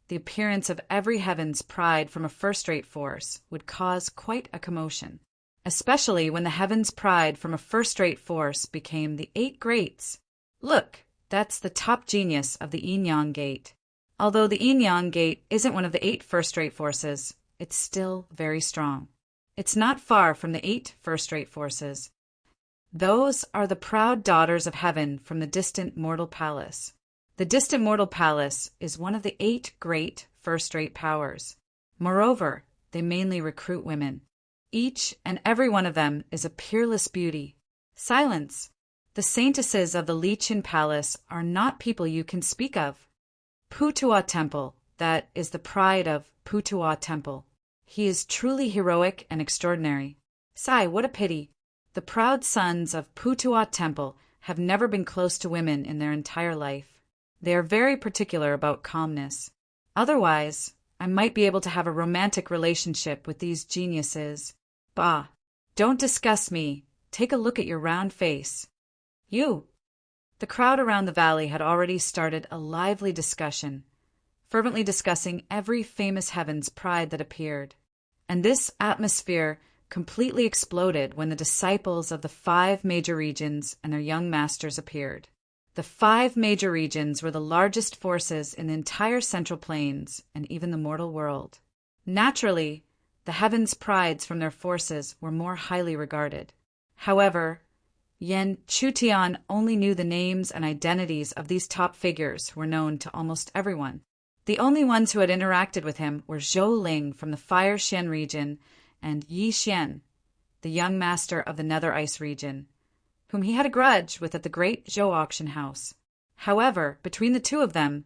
the appearance of every Heaven's pride from a first-rate force would cause quite a commotion, especially when the Heaven's pride from a first-rate force became the 8 greats. Look, that's the top genius of the Yin-Yang Gate. Although the Yin-Yang Gate isn't one of the 8 first-rate forces, it's still very strong. It's not far from the 8 first-rate forces. Those are the proud daughters of heaven from the distant mortal palace. The distant mortal palace is one of the 8 great first-rate powers. Moreover, they mainly recruit women. Each and every one of them is a peerless beauty. Silence! The saintesses of the Lichin Palace are not people you can speak of. Putua Temple, that is the pride of Putua Temple. He is truly heroic and extraordinary. Sigh, what a pity. The proud sons of Putua Temple have never been close to women in their entire life. They are very particular about calmness. Otherwise, I might be able to have a romantic relationship with these geniuses. Bah! Don't disgust me. Take a look at your round face. You! The crowd around the valley had already started a lively discussion, fervently discussing every famous heaven's pride that appeared. And this atmosphere completely exploded when the disciples of the 5 major regions and their young masters appeared. The 5 major regions were the largest forces in the entire Central Plains and even the mortal world. Naturally, the heavens' prides from their forces were more highly regarded. However, Yen Chutian only knew the names and identities of these top figures were known to almost everyone. The only ones who had interacted with him were Zhou Ling from the Fire Xian region and Yi Xian, the young master of the Nether Ice region, whom he had a grudge with at the great Zhou auction house. However, between the two of them,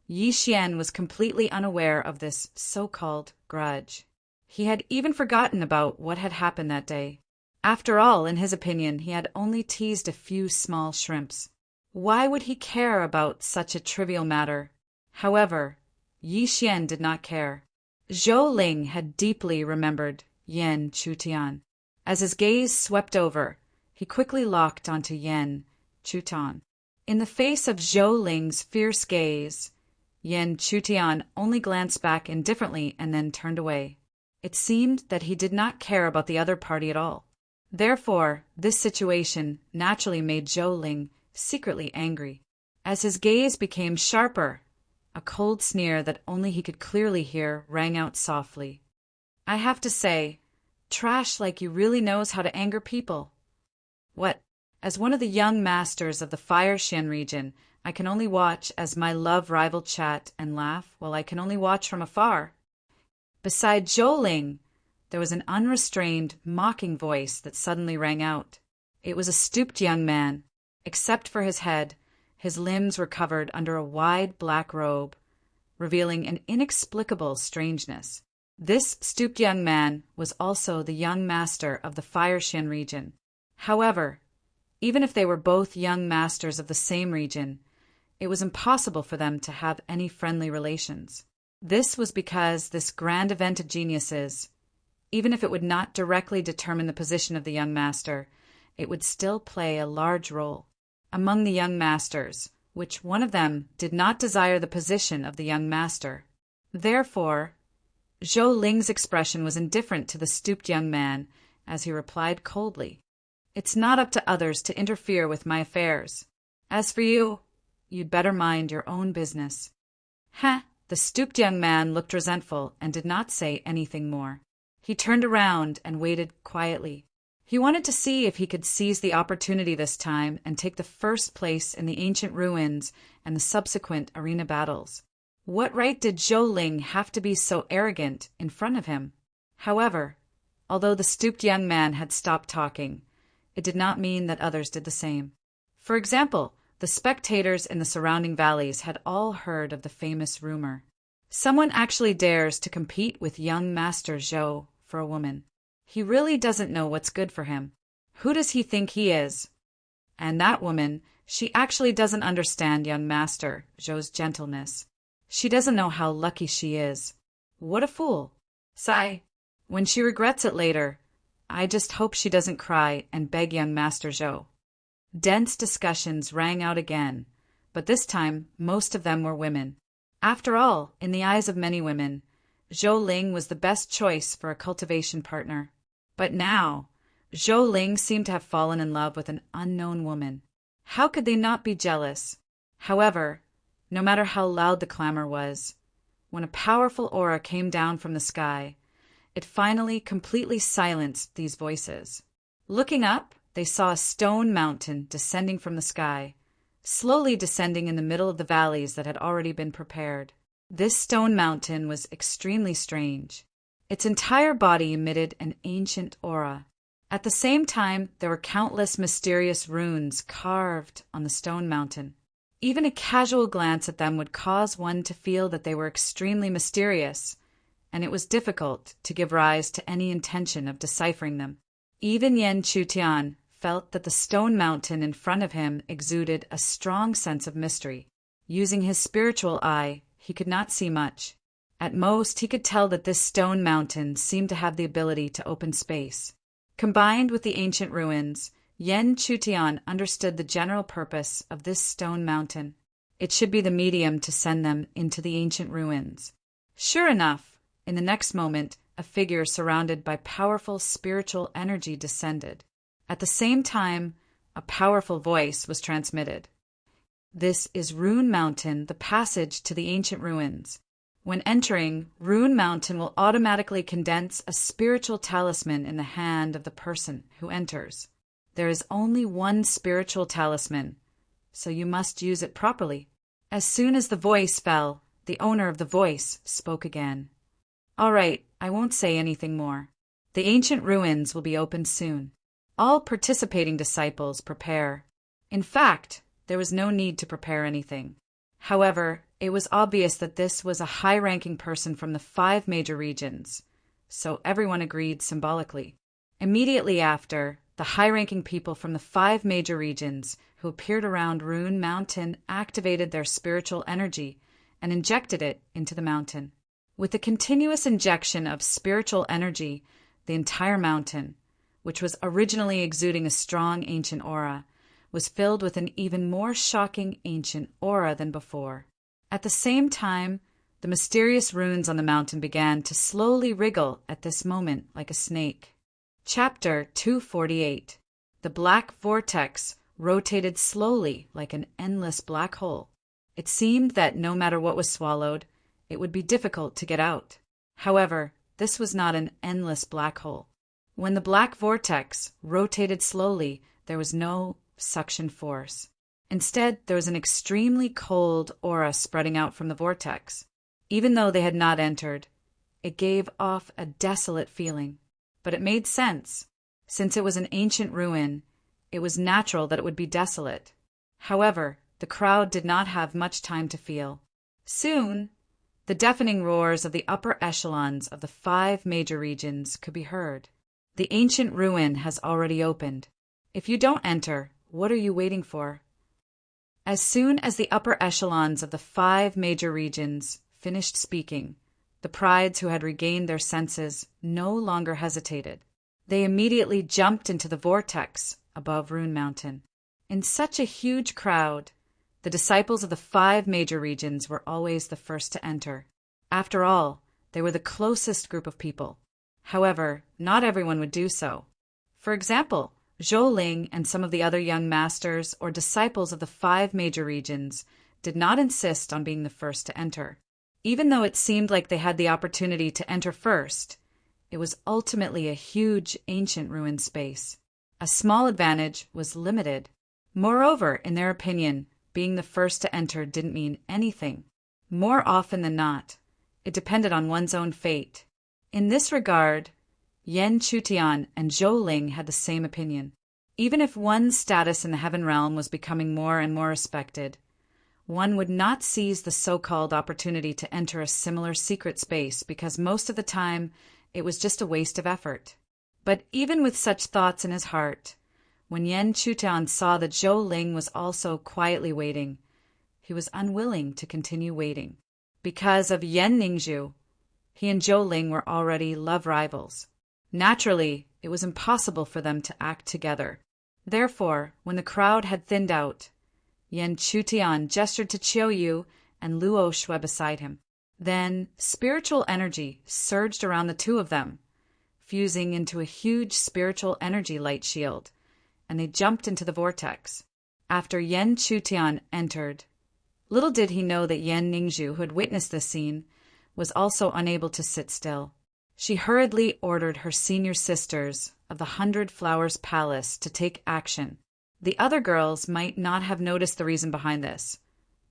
Yi Xian was completely unaware of this so-called grudge. He had even forgotten about what had happened that day. After all, in his opinion, he had only teased a few small shrimps. Why would he care about such a trivial matter? However, Yi Xian did not care. Zhou Ling had deeply remembered Yen Chutian. As his gaze swept over, he quickly locked onto Yen Chutian. In the face of Zhou Ling's fierce gaze, Yen Chutian only glanced back indifferently and then turned away. It seemed that he did not care about the other party at all. Therefore, this situation naturally made Zhou Ling secretly angry. As his gaze became sharper, a cold sneer that only he could clearly hear rang out softly. I have to say, trash like you really knows how to anger people. What? As one of the young masters of the Fire Xian region, I can only watch as my love rival chat and laugh while I can only watch from afar. Beside Zhou Ling, there was an unrestrained, mocking voice that suddenly rang out. It was a stooped young man. Except for his head, his limbs were covered under a wide black robe, revealing an inexplicable strangeness. This stooped young man was also the young master of the Fire Xian region. However, even if they were both young masters of the same region, it was impossible for them to have any friendly relations. This was because this grand event of geniuses, even if it would not directly determine the position of the young master, it would still play a large role. Among the young masters, which one of them did not desire the position of the young master. Therefore, Zhou Ling's expression was indifferent to the stooped young man as he replied coldly, It's not up to others to interfere with my affairs. As for you, you'd better mind your own business. Heh! The stooped young man looked resentful and did not say anything more. He turned around and waited quietly. He wanted to see if he could seize the opportunity this time and take the first place in the ancient ruins and the subsequent arena battles. What right did Zhou Ling have to be so arrogant in front of him? However, although the stooped young man had stopped talking, it did not mean that others did the same. For example, the spectators in the surrounding valleys had all heard of the famous rumor. Someone actually dares to compete with young Master Zhou for a woman. He really doesn't know what's good for him. Who does he think he is? And that woman, she actually doesn't understand young Master Zhou's gentleness. She doesn't know how lucky she is. What a fool. Sigh. When she regrets it later, I just hope she doesn't cry and beg young Master Zhou. Dense discussions rang out again, but this time most of them were women. After all, in the eyes of many women, Zhou Ling was the best choice for a cultivation partner. But now, Zhou Ling seemed to have fallen in love with an unknown woman. How could they not be jealous? However, no matter how loud the clamor was, when a powerful aura came down from the sky, it finally completely silenced these voices. Looking up, they saw a stone mountain descending from the sky, slowly descending in the middle of the valleys that had already been prepared. This stone mountain was extremely strange. Its entire body emitted an ancient aura. At the same time, there were countless mysterious runes carved on the stone mountain. Even a casual glance at them would cause one to feel that they were extremely mysterious, and it was difficult to give rise to any intention of deciphering them. Even Yen Chutian felt that the stone mountain in front of him exuded a strong sense of mystery. Using his spiritual eye, he could not see much. At most, he could tell that this stone mountain seemed to have the ability to open space. Combined with the ancient ruins, Yen Chutian understood the general purpose of this stone mountain. It should be the medium to send them into the ancient ruins. Sure enough, in the next moment, a figure surrounded by powerful spiritual energy descended. At the same time, a powerful voice was transmitted. This is Rune Mountain, the passage to the ancient ruins. When entering, Rune Mountain will automatically condense a spiritual talisman in the hand of the person who enters. There is only one spiritual talisman, so you must use it properly. As soon as the voice fell, the owner of the voice spoke again. All right, I won't say anything more. The ancient ruins will be opened soon. All participating disciples prepare. In fact, there was no need to prepare anything. However, it was obvious that this was a high-ranking person from the 5 major regions, so everyone agreed symbolically. Immediately after, the high-ranking people from the 5 major regions who appeared around Rune Mountain activated their spiritual energy and injected it into the mountain. With the continuous injection of spiritual energy, the entire mountain, which was originally exuding a strong ancient aura, was filled with an even more shocking ancient aura than before. At the same time, the mysterious runes on the mountain began to slowly wriggle at this moment like a snake. Chapter 248. The black vortex rotated slowly like an endless black hole. It seemed that no matter what was swallowed, it would be difficult to get out. However, this was not an endless black hole. When the black vortex rotated slowly, there was no suction force. Instead, there was an extremely cold aura spreading out from the vortex. Even though they had not entered, it gave off a desolate feeling. But it made sense. Since it was an ancient ruin, it was natural that it would be desolate. However, the crowd did not have much time to feel. Soon, the deafening roars of the upper echelons of the 5 major regions could be heard. The ancient ruin has already opened. If you don't enter, what are you waiting for? As soon as the upper echelons of the 5 major regions finished speaking, the prides who had regained their senses no longer hesitated. They immediately jumped into the vortex above Rune Mountain. In such a huge crowd, the disciples of the 5 major regions were always the first to enter. After all, they were the closest group of people. However, not everyone would do so. For example, Zhou Ling and some of the other young masters or disciples of the 5 major regions did not insist on being the first to enter. Even though it seemed like they had the opportunity to enter first, it was ultimately a huge ancient ruin space. A small advantage was limited. Moreover, in their opinion, being the first to enter didn't mean anything. More often than not, it depended on one's own fate. In this regard, Yen Chutian and Zhou Ling had the same opinion. Even if one's status in the heaven realm was becoming more and more respected, one would not seize the so-called opportunity to enter a similar secret space because most of the time it was just a waste of effort. But even with such thoughts in his heart, when Yen Chutian saw that Zhou Ling was also quietly waiting, he was unwilling to continue waiting. Because of Yen Ningzhu, he and Zhou Ling were already love rivals. Naturally, it was impossible for them to act together. Therefore, when the crowd had thinned out, Yen Chutian gestured to Qiu Yu and Luo Shui beside him. Then, spiritual energy surged around the two of them, fusing into a huge spiritual energy light shield, and they jumped into the vortex. After Yen Chutian entered, little did he know that Yen Ningzhu, who had witnessed this scene, was also unable to sit still. She hurriedly ordered her senior sisters of the 100 Flowers Palace to take action. The other girls might not have noticed the reason behind this,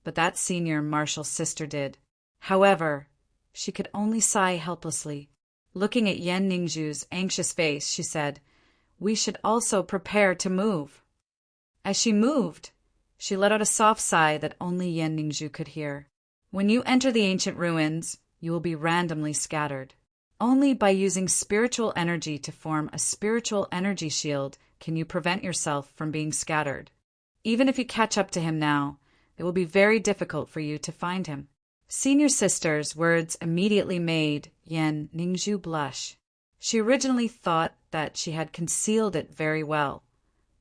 but that senior martial sister did. However, she could only sigh helplessly. Looking at Yen Ningzhu's anxious face, she said, "We should also prepare to move." As she moved, she let out a soft sigh that only Yen Ningzhu could hear. When you enter the ancient ruins, you will be randomly scattered. Only by using spiritual energy to form a spiritual energy shield can you prevent yourself from being scattered. Even if you catch up to him now, it will be very difficult for you to find him. Senior sister's words immediately made Yan Ningzhu blush. She originally thought that she had concealed it very well,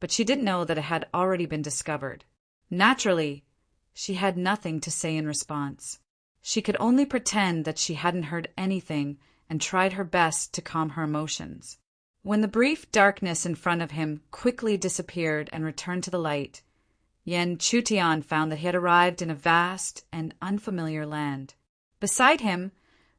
but she didn't know that it had already been discovered. Naturally, she had nothing to say in response. She could only pretend that she hadn't heard anything and tried her best to calm her emotions. When the brief darkness in front of him quickly disappeared and returned to the light, Yan Chutian found that he had arrived in a vast and unfamiliar land. Beside him,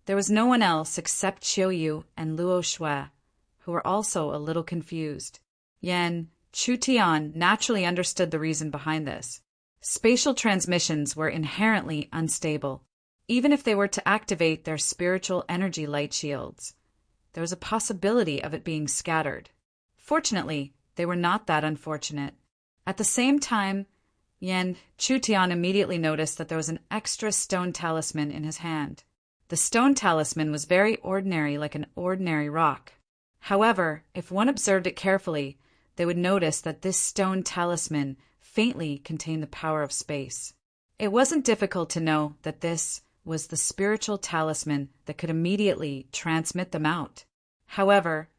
there was no one else except Qiu Yu and Luo Shui, who were also a little confused. Yan Chutian naturally understood the reason behind this. Spatial transmissions were inherently unstable. Even if they were to activate their spiritual energy light shields, there was a possibility of it being scattered. Fortunately, they were not that unfortunate. At the same time, Yan Chutian immediately noticed that there was an extra stone talisman in his hand. The stone talisman was very ordinary, like an ordinary rock. However, if one observed it carefully, they would notice that this stone talisman faintly contained the power of space. It wasn't difficult to know that this was the spiritual talisman that could immediately transmit them out. However,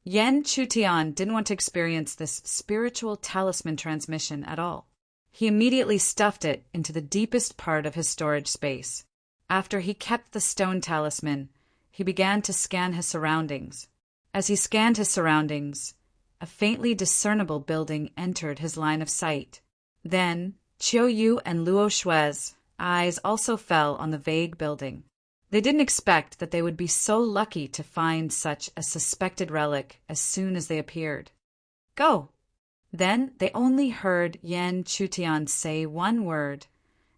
Yan Chutian didn't want to experience this spiritual talisman transmission at all. He immediately stuffed it into the deepest part of his storage space. After he kept the stone talisman, he began to scan his surroundings. As he scanned his surroundings, a faintly discernible building entered his line of sight. Then, Qiu Yu and Luo Shui's eyes also fell on the vague building. They didn't expect that they would be so lucky to find such a suspected relic as soon as they appeared. Go! Then they only heard Yan Chutian say one word,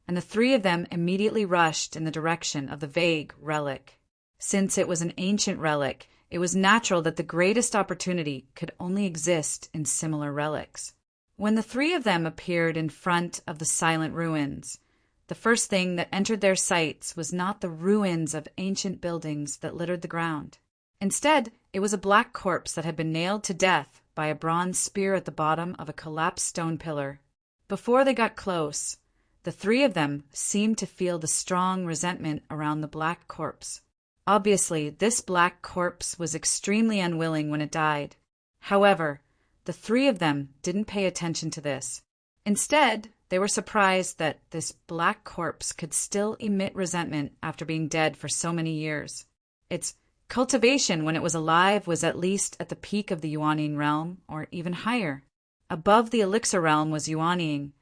and the three of them immediately rushed in the direction of the vague relic. Since it was an ancient relic, it was natural that the greatest opportunity could only exist in similar relics. When the three of them appeared in front of the silent ruins, the first thing that entered their sights was not the ruins of ancient buildings that littered the ground. Instead, it was a black corpse that had been nailed to death by a bronze spear at the bottom of a collapsed stone pillar. Before they got close, the three of them seemed to feel the strong resentment around the black corpse. Obviously, this black corpse was extremely unwilling when it died. However, the three of them didn't pay attention to this. Instead, they were surprised that this black corpse could still emit resentment after being dead for so many years. Its cultivation when it was alive was at least at the peak of the Yuanying realm, or even higher. Above the elixir realm was Yuanying,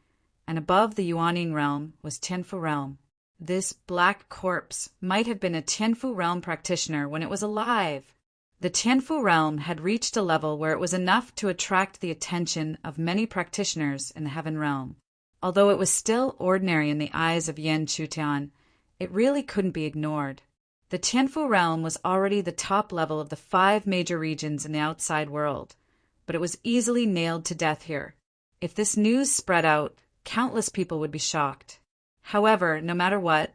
and above the Yuanying realm was Tianfu realm. This black corpse might have been a Tianfu realm practitioner when it was alive. The Tianfu realm had reached a level where it was enough to attract the attention of many practitioners in the Heaven realm. Although it was still ordinary in the eyes of Yan Chutian, it really couldn't be ignored. The Tianfu realm was already the top level of the 5 major regions in the outside world, but it was easily nailed to death here. If this news spread out, countless people would be shocked. However, no matter what,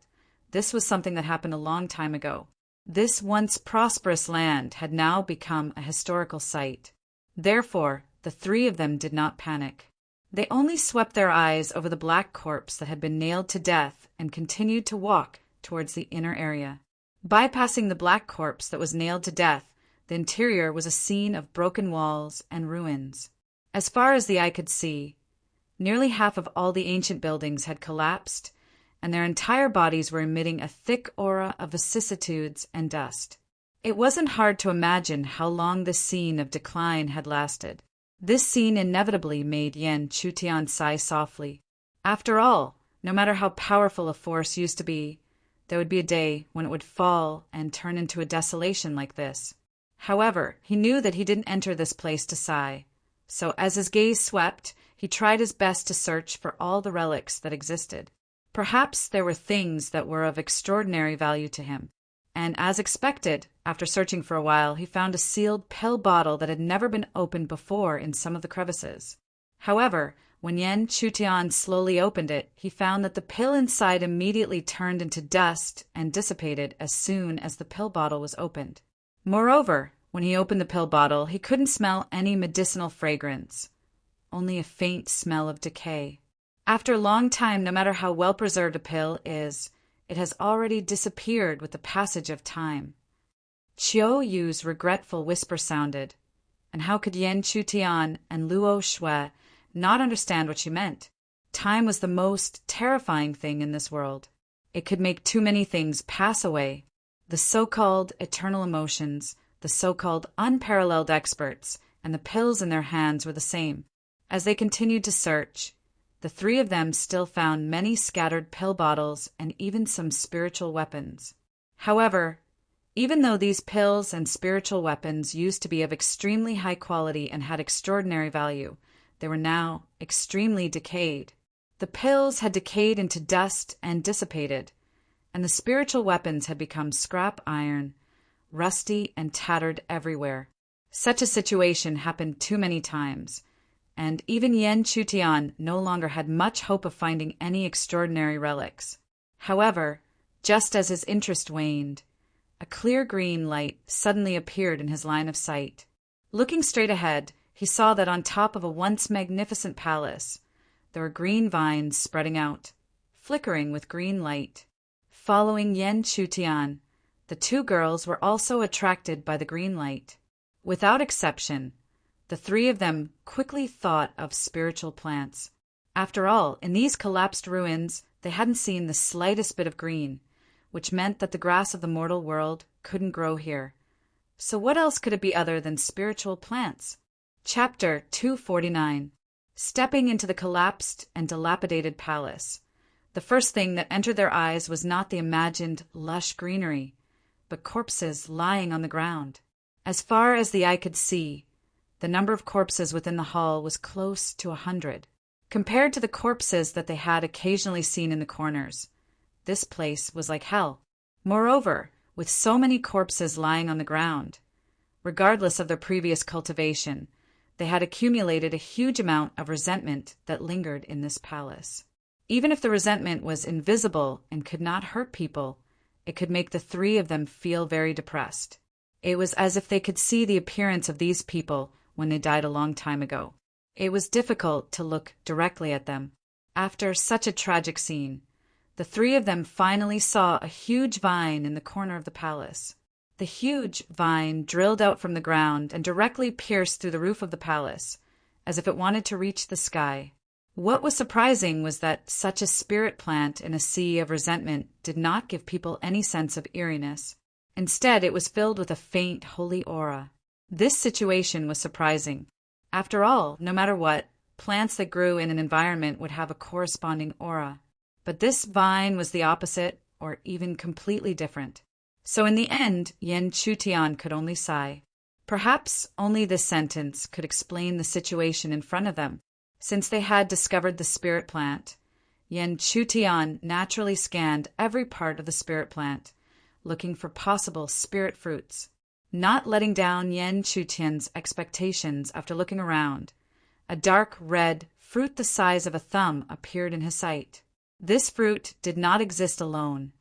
this was something that happened a long time ago. This once prosperous land had now become a historical site. Therefore, the three of them did not panic. They only swept their eyes over the black corpse that had been nailed to death and continued to walk towards the inner area. Bypassing the black corpse that was nailed to death, the interior was a scene of broken walls and ruins. As far as the eye could see, nearly half of all the ancient buildings had collapsed, and their entire bodies were emitting a thick aura of vicissitudes and dust. It wasn't hard to imagine how long this scene of decline had lasted. This scene inevitably made Yan Chutian sigh softly. After all, no matter how powerful a force used to be, there would be a day when it would fall and turn into a desolation like this. However, he knew that he didn't enter this place to sigh, so as his gaze swept, he tried his best to search for all the relics that existed. Perhaps there were things that were of extraordinary value to him, and as expected, after searching for a while, he found a sealed pill bottle that had never been opened before in some of the crevices. However, when Yan Chutian slowly opened it, he found that the pill inside immediately turned into dust and dissipated as soon as the pill bottle was opened. Moreover, when he opened the pill bottle, he couldn't smell any medicinal fragrance, only a faint smell of decay. After a long time, no matter how well preserved a pill is, it has already disappeared with the passage of time. Chiao Yu's regretful whisper sounded, and how could Yen Chutian and Luo Shui not understand what she meant? Time was the most terrifying thing in this world. It could make too many things pass away. The so-called eternal emotions, the so-called unparalleled experts, and the pills in their hands were the same. As they continued to search, the three of them still found many scattered pill bottles and even some spiritual weapons. However, even though these pills and spiritual weapons used to be of extremely high quality and had extraordinary value, they were now extremely decayed. The pills had decayed into dust and dissipated, and the spiritual weapons had become scrap iron, rusty and tattered everywhere. Such a situation happened too many times, and even Yen Chutian no longer had much hope of finding any extraordinary relics. However, just as his interest waned, a clear green light suddenly appeared in his line of sight. Looking straight ahead, he saw that on top of a once magnificent palace, there were green vines spreading out, flickering with green light. Following Yen Chutian, the two girls were also attracted by the green light. Without exception, the three of them quickly thought of spiritual plants. After all, in these collapsed ruins, they hadn't seen the slightest bit of green, which meant that the grass of the mortal world couldn't grow here. So what else could it be other than spiritual plants? Chapter 249. Stepping into the collapsed and dilapidated palace, the first thing that entered their eyes was not the imagined lush greenery, but corpses lying on the ground. As far as the eye could see, the number of corpses within the hall was close to 100. Compared to the corpses that they had occasionally seen in the corners, this place was like hell. Moreover, with so many corpses lying on the ground, regardless of their previous cultivation, they had accumulated a huge amount of resentment that lingered in this palace. Even if the resentment was invisible and could not hurt people, it could make the three of them feel very depressed. It was as if they could see the appearance of these people when they died a long time ago. It was difficult to look directly at them. After such a tragic scene, the three of them finally saw a huge vine in the corner of the palace. The huge vine drilled out from the ground and directly pierced through the roof of the palace, as if it wanted to reach the sky. What was surprising was that such a spirit plant in a sea of resentment did not give people any sense of eeriness. Instead, it was filled with a faint, holy aura. This situation was surprising. After all, no matter what, plants that grew in an environment would have a corresponding aura. But this vine was the opposite, or even completely different. So in the end, Yen Chutian could only sigh. Perhaps only this sentence could explain the situation in front of them. Since they had discovered the spirit plant, Yen Chutian naturally scanned every part of the spirit plant, looking for possible spirit fruits. Not letting down Yen Chutian's expectations after looking around, a dark red fruit the size of a thumb appeared in his sight. This fruit did not exist alone,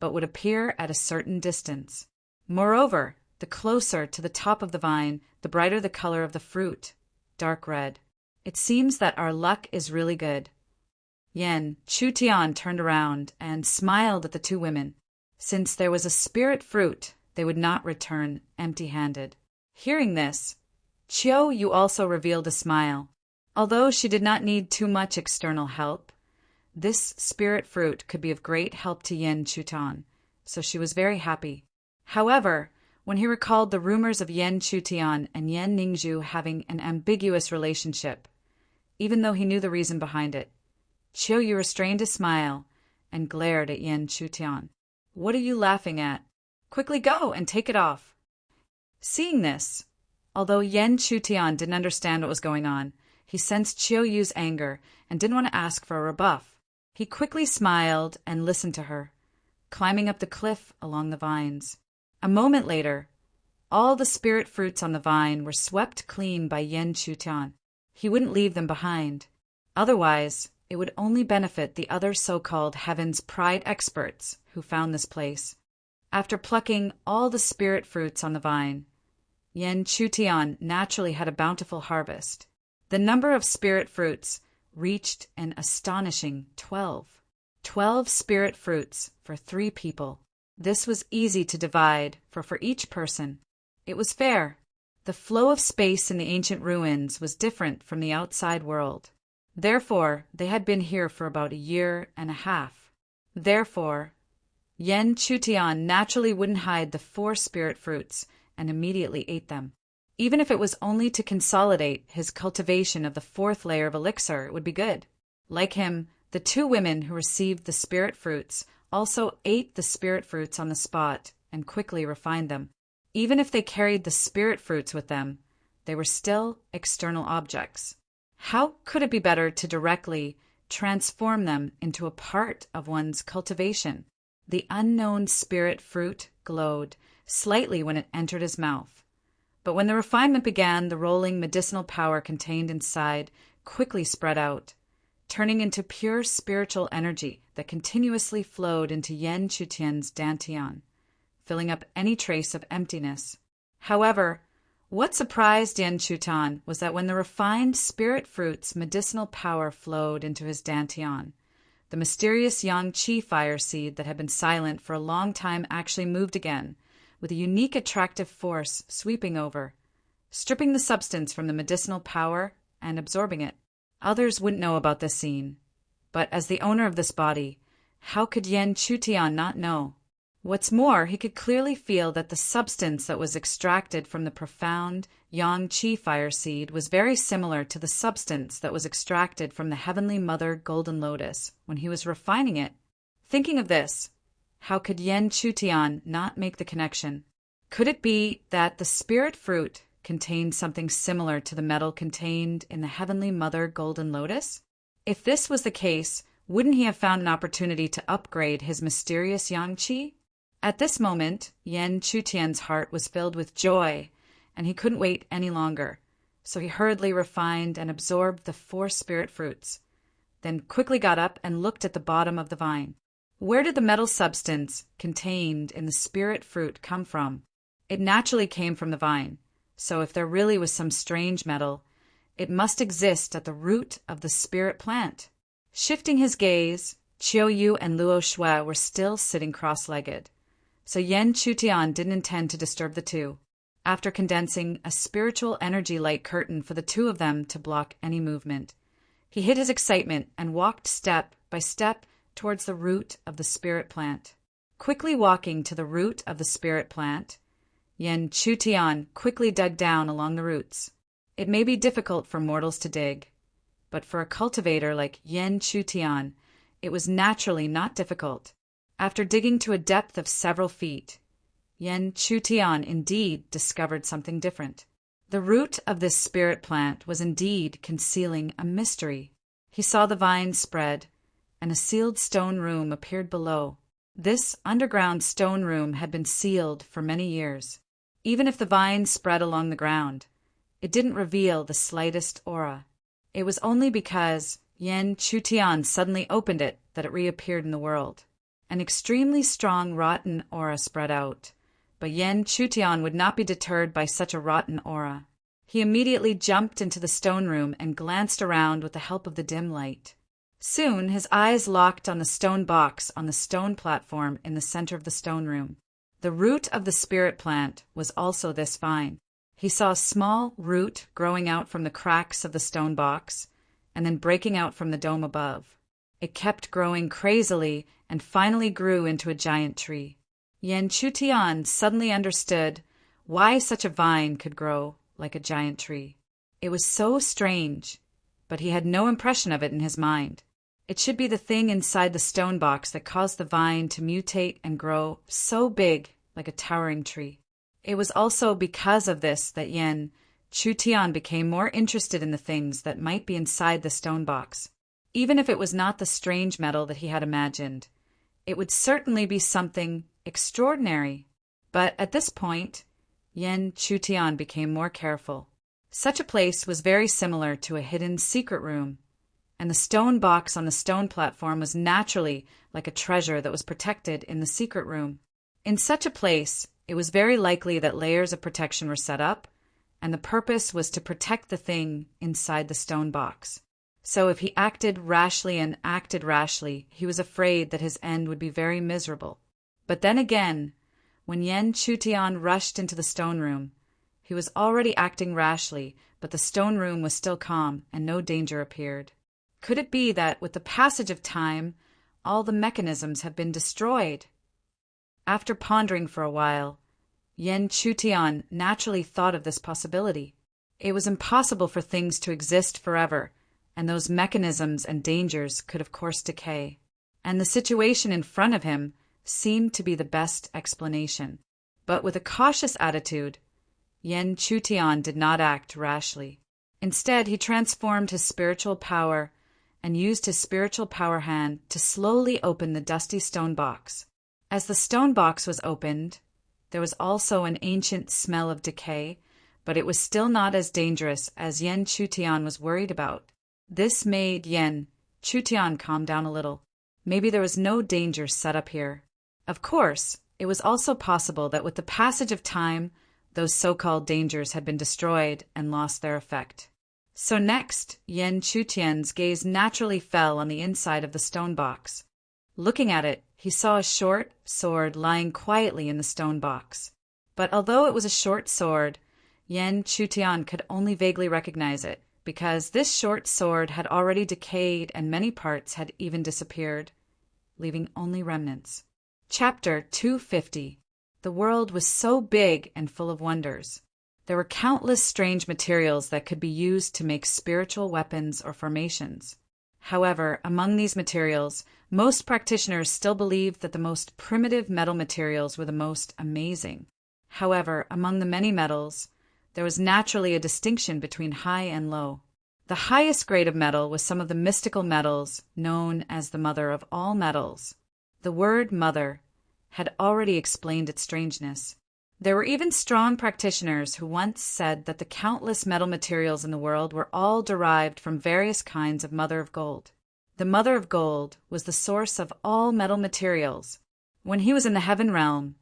but would appear at a certain distance. Moreover, the closer to the top of the vine, the brighter the color of the fruit, dark red. It seems that our luck is really good. Yen Chutian turned around and smiled at the two women. Since there was a spirit fruit, they would not return empty-handed. Hearing this, Chiao Yu also revealed a smile. Although she did not need too much external help, this spirit fruit could be of great help to Yen Chutian, so she was very happy. However, when he recalled the rumors of Yen Chutian and Yen Ningzhu having an ambiguous relationship, even though he knew the reason behind it, Chiao Yu restrained a smile and glared at Yen Chutian. "What are you laughing at? Quickly go and take it off." Seeing this, although Yen Chutian didn't understand what was going on, he sensed Chiao Yu's anger and didn't want to ask for a rebuff. He quickly smiled and listened to her, climbing up the cliff along the vines. A moment later, all the spirit fruits on the vine were swept clean by Yen Chutian. He wouldn't leave them behind. Otherwise, it would only benefit the other so-called Heaven's Pride experts who found this place. After plucking all the spirit fruits on the vine, Yen Chutian naturally had a bountiful harvest. The number of spirit fruits reached an astonishing 12. 12 spirit fruits for 3 people. This was easy to divide, for each person. It was fair. The flow of space in the ancient ruins was different from the outside world. Therefore, they had been here for about a year and a half. Therefore, Yen Chutian naturally wouldn't hide the 4 spirit fruits and immediately ate them. Even if it was only to consolidate his cultivation of the 4th layer of elixir, it would be good. Like him, the 2 women who received the spirit fruits also ate the spirit fruits on the spot and quickly refined them. Even if they carried the spirit fruits with them, they were still external objects. How could it be better to directly transform them into a part of one's cultivation? The unknown spirit fruit glowed slightly when it entered his mouth. But when the refinement began, the rolling medicinal power contained inside quickly spread out, turning into pure spiritual energy that continuously flowed into Yen Chutian's dantian, filling up any trace of emptiness. However, what surprised Yen Chutian was that when the refined spirit fruit's medicinal power flowed into his dantian, the mysterious yang qi fire seed that had been silent for a long time actually moved again, with a unique attractive force sweeping over, stripping the substance from the medicinal power and absorbing it. Others wouldn't know about this scene, but as the owner of this body, how could Yen Chutian not know? What's more, he could clearly feel that the substance that was extracted from the profound yang qi fire seed was very similar to the substance that was extracted from the Heavenly Mother Golden Lotus when he was refining it. Thinking of this, how could Yen Chutian not make the connection? Could it be that the spirit fruit contained something similar to the metal contained in the Heavenly Mother Golden Lotus? If this was the case, wouldn't he have found an opportunity to upgrade his mysterious yang qi? At this moment, Yen Chutian's heart was filled with joy, and he couldn't wait any longer, so he hurriedly refined and absorbed the 4 spirit fruits, then quickly got up and looked at the bottom of the vine. Where did the metal substance contained in the spirit fruit come from? It naturally came from the vine, so if there really was some strange metal, it must exist at the root of the spirit plant. Shifting his gaze, Qiu Yu and Luo Shui were still sitting cross-legged, so Yen Chutian didn't intend to disturb the 2. After condensing a spiritual energy light curtain for the 2 of them to block any movement, he hid his excitement and walked step by step towards the root of the spirit plant. Quickly walking to the root of the spirit plant, Yen Chutian quickly dug down along the roots. It may be difficult for mortals to dig, but for a cultivator like Yen Chutian, it was naturally not difficult. After digging to a depth of several feet, Yen Chutian indeed discovered something different. The root of this spirit plant was indeed concealing a mystery. He saw the vine spread, and a sealed stone room appeared below. This underground stone room had been sealed for many years. Even if the vine spread along the ground, it didn't reveal the slightest aura. It was only because Yen Chutian suddenly opened it that it reappeared in the world. An extremely strong rotten aura spread out, but Yen Chutian would not be deterred by such a rotten aura. He immediately jumped into the stone room and glanced around with the help of the dim light. Soon his eyes locked on the stone box on the stone platform in the center of the stone room. The root of the spirit plant was also this vine. He saw a small root growing out from the cracks of the stone box and then breaking out from the dome above. It kept growing crazily and finally grew into a giant tree. Yen Chutian suddenly understood why such a vine could grow like a giant tree. It was so strange, but he had no impression of it in his mind. It should be the thing inside the stone box that caused the vine to mutate and grow so big like a towering tree. It was also because of this that Yen Chutian became more interested in the things that might be inside the stone box. Even if it was not the strange metal that he had imagined, it would certainly be something extraordinary. But at this point, Yen Chutian became more careful. Such a place was very similar to a hidden secret room, and the stone box on the stone platform was naturally like a treasure that was protected in the secret room. In such a place, it was very likely that layers of protection were set up, and the purpose was to protect the thing inside the stone box. So if he acted rashly and acted rashly, he was afraid that his end would be very miserable. But then again, when Yen Chutian rushed into the stone room, he was already acting rashly, but the stone room was still calm and no danger appeared. Could it be that, with the passage of time, all the mechanisms have been destroyed? After pondering for a while, Yen Chutian naturally thought of this possibility. It was impossible for things to exist forever, and those mechanisms and dangers could of course decay. And the situation in front of him seemed to be the best explanation. But with a cautious attitude, Yen Chutian did not act rashly. Instead, he transformed his spiritual power and used his spiritual power hand to slowly open the dusty stone box. As the stone box was opened, there was also an ancient smell of decay, but it was still not as dangerous as Yen Chutian was worried about. This made Yen Chutian calm down a little. Maybe there was no danger set up here. Of course, it was also possible that with the passage of time, those so-called dangers had been destroyed and lost their effect. So next, Yen Chutian's gaze naturally fell on the inside of the stone box. Looking at it, he saw a short sword lying quietly in the stone box. But although it was a short sword, Yen Chutian could only vaguely recognize it, because this short sword had already decayed and many parts had even disappeared, leaving only remnants. Chapter 250. The world was so big and full of wonders. There were countless strange materials that could be used to make spiritual weapons or formations. However, among these materials, most practitioners still believed that the most primitive metal materials were the most amazing. However, among the many metals, there was naturally a distinction between high and low. The highest grade of metal was some of the mystical metals known as the mother of all metals. The word mother had already explained its strangeness. There were even strong practitioners who once said that the countless metal materials in the world were all derived from various kinds of mother of gold. The mother of gold was the source of all metal materials. When he was in the heaven realm,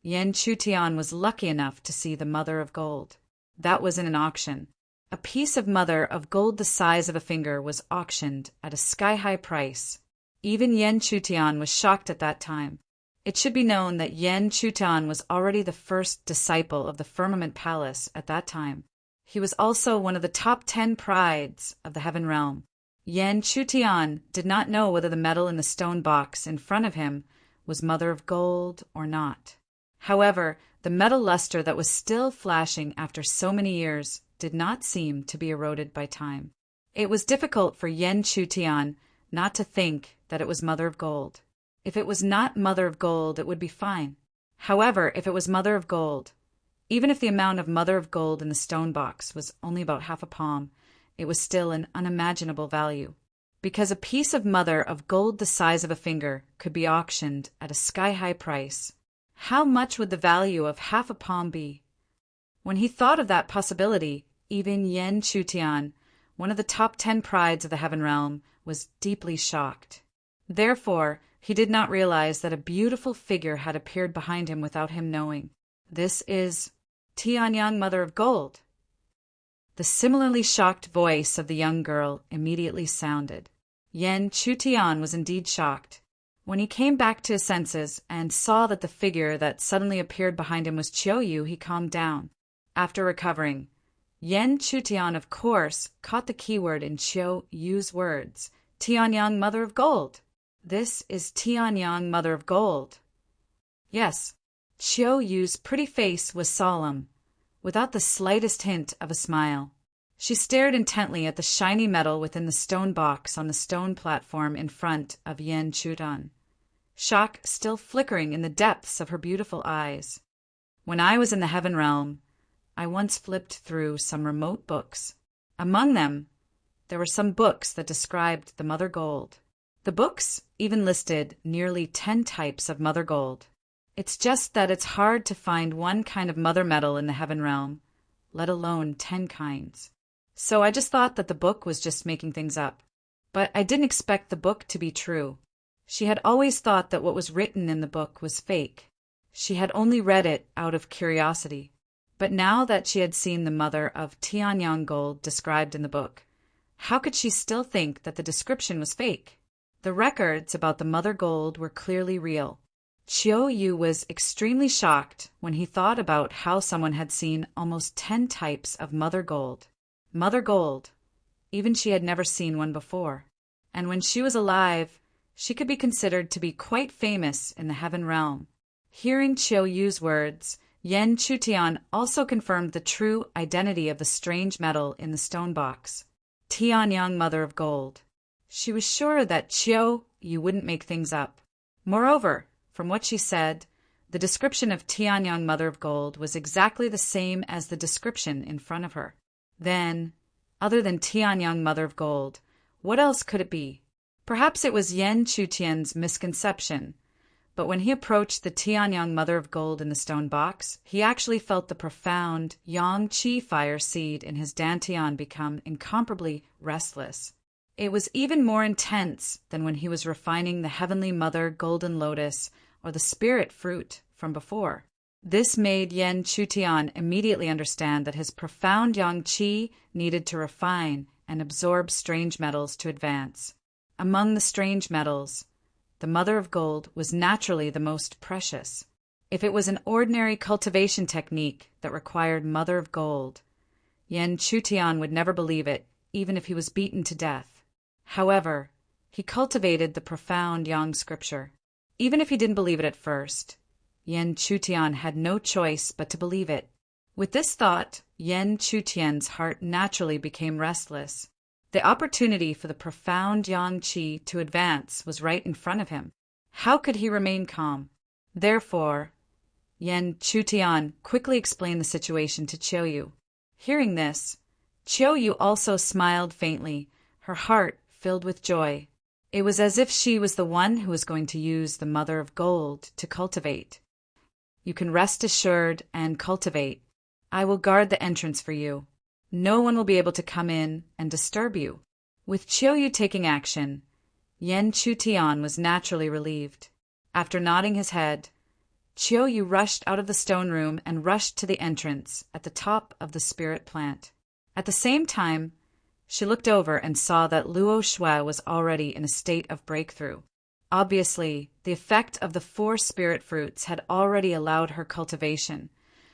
Yen Chutian was lucky enough to see the mother of gold. That was in an auction. A piece of mother of gold the size of a finger was auctioned at a sky-high price. Even Yen Chutian was shocked at that time. It should be known that Yen Chutian was already the first disciple of the Firmament Palace at that time. He was also one of the top 10 prides of the heaven realm. Yen Chutian did not know whether the metal in the stone box in front of him was mother of gold or not. However, the metal luster that was still flashing after so many years did not seem to be eroded by time. It was difficult for Yen Chutian not to think that it was mother of gold. If it was not mother of gold, it would be fine. However, if it was mother of gold, even if the amount of mother of gold in the stone box was only about half a palm, it was still an unimaginable value. Because a piece of mother of gold the size of a finger could be auctioned at a sky-high price, how much would the value of half a palm be? When he thought of that possibility, even Yen Chutian, one of the top 10 prides of the heaven realm, was deeply shocked. Therefore, he did not realize that a beautiful figure had appeared behind him without him knowing. This is Tianyang, mother of gold. The similarly shocked voice of the young girl immediately sounded. Yen Chutian was indeed shocked. When he came back to his senses and saw that the figure that suddenly appeared behind him was Chiu, he calmed down. After recovering, Yen Chutian, of course, caught the keyword in Chiu's words, Tianyang, mother of gold. This is Tianyang, mother of gold. Yes, Chiu's pretty face was solemn, without the slightest hint of a smile. She stared intently at the shiny metal within the stone box on the stone platform in front of Yen Chutian, shock still flickering in the depths of her beautiful eyes. When I was in the heaven realm, I once flipped through some remote books. Among them, there were some books that described the mother gold. The books even listed nearly 10 types of mother gold. It's just that it's hard to find one kind of mother metal in the heaven realm, let alone 10 kinds. So I just thought that the book was just making things up. But I didn't expect the book to be true. She had always thought that what was written in the book was fake. She had only read it out of curiosity. But now that she had seen the mother of Tianyang gold described in the book, How could she still think that the description was fake? The records about the mother gold were clearly real. Chiao Yu was extremely shocked when he thought about how someone had seen almost 10 types of mother gold. Mother gold. Even she had never seen one before. And when she was alive, she could be considered to be quite famous in the heaven realm. Hearing Chiao Yu's words, Yan Chutian also confirmed the true identity of the strange metal in the stone box. Tianyang, Mother of Gold. She was sure that Chiao Yu wouldn't make things up. Moreover, from what she said, the description of Tianyang, Mother of Gold was exactly the same as the description in front of her. Then, other than Tianyang, Mother of Gold, what else could it be? Perhaps it was Yan Chutian's misconception, but when he approached the Tianyang, Mother of Gold in the stone box, he actually felt the profound Yang Qi fire seed in his dantian become incomparably restless. It was even more intense than when he was refining the Heavenly Mother Golden Lotus or the Spirit Fruit from before. This made Yan Chutian immediately understand that his profound Yang Qi needed to refine and absorb strange metals to advance. Among the strange metals, the Mother of Gold was naturally the most precious. If it was an ordinary cultivation technique that required Mother of Gold, Yan Chutian would never believe it, even if he was beaten to death. However, he cultivated the profound Yang scripture. Even if he didn't believe it at first, Yan Chutian had no choice but to believe it. With this thought, Yan Chutian's heart naturally became restless. The opportunity for the profound Yang Qi to advance was right in front of him. How could he remain calm? Therefore, Yan Chutian quickly explained the situation to Chiao Yu. Hearing this, Chiao Yu also smiled faintly, her heart filled with joy. It was as if she was the one who was going to use the Mother of Gold to cultivate. You can rest assured and cultivate. I will guard the entrance for you. No one will be able to come in and disturb you. With Chiao Yu taking action, Yan Chutian was naturally relieved. After nodding his head, Chiao Yu rushed out of the stone room and rushed to the entrance at the top of the spirit plant. At the same time, she looked over and saw that Luo Shui was already in a state of breakthrough. Obviously, the effect of the 4 spirit fruits had already allowed her cultivation,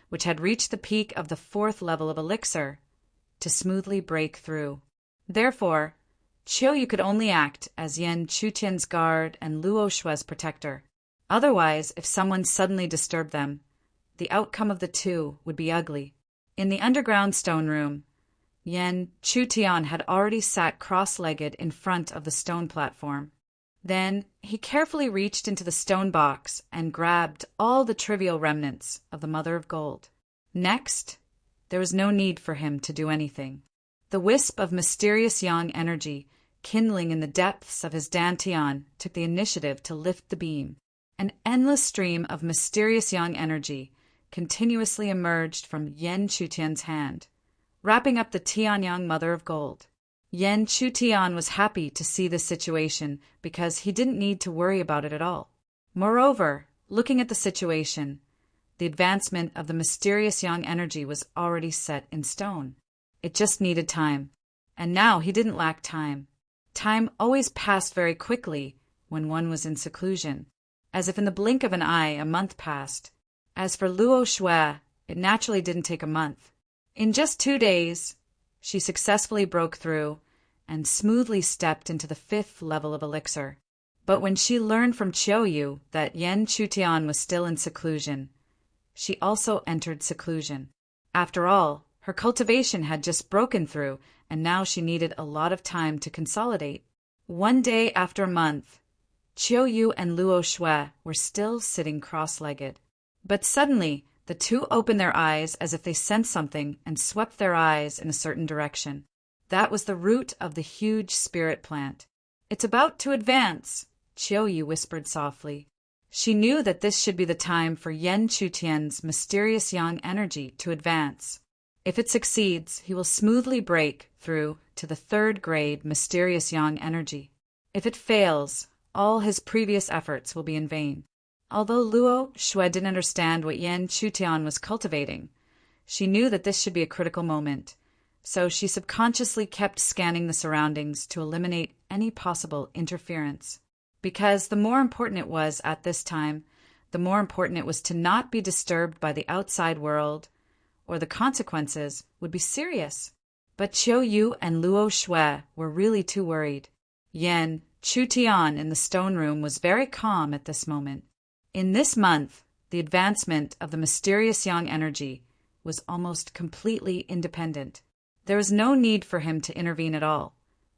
which had reached the peak of the 4th level of elixir, to smoothly break through. Therefore, Chiao Yu could only act as Yan Chutian's guard and Luo Shui's protector. Otherwise, if someone suddenly disturbed them, the outcome of the two would be ugly. In the underground stone room, Yan Chutian had already sat cross-legged in front of the stone platform. Then he carefully reached into the stone box and grabbed all the trivial remnants of the Mother of Gold. Next, there was no need for him to do anything. The wisp of mysterious yang energy kindling in the depths of his dantian took the initiative to lift the beam. An endless stream of mysterious yang energy continuously emerged from Yan Chutian's hand, wrapping up the Tianyang Mother of Gold. Yan Chutian was happy to see this situation because he didn't need to worry about it at all. Moreover, looking at the situation, the advancement of the mysterious yang energy was already set in stone. It just needed time. And now he didn't lack time. Time always passed very quickly when one was in seclusion. As if in the blink of an eye, a month passed. As for Luo Shui, it naturally didn't take a month. In just 2 days, she successfully broke through and smoothly stepped into the 5th level of elixir. But when she learned from Chiao Yu that Yan Chutian was still in seclusion, she also entered seclusion. After all, her cultivation had just broken through, and now she needed a lot of time to consolidate. 1 day after a month, Chiao Yu and Luo Shui were still sitting cross-legged. But suddenly, the two opened their eyes as if they sensed something and swept their eyes in a certain direction. That was the root of the huge spirit plant. "It's about to advance," Chiao Yu whispered softly. She knew that this should be the time for Yan Chutian's mysterious yang energy to advance. If it succeeds, he will smoothly break through to the 3rd grade mysterious yang energy. If it fails, all his previous efforts will be in vain. Although Luo Shui didn't understand what Yan Chutian was cultivating, she knew that this should be a critical moment. so she subconsciously kept scanning the surroundings to eliminate any possible interference. Because the more important it was at this time, the more important it was to not be disturbed by the outside world, or the consequences would be serious. But Chiu Yu and Luo Shui were really too worried. Yan Chutian in the stone room was very calm at this moment. In this month, the advancement of the mysterious yang energy was almost completely independent. There was no need for him to intervene at all.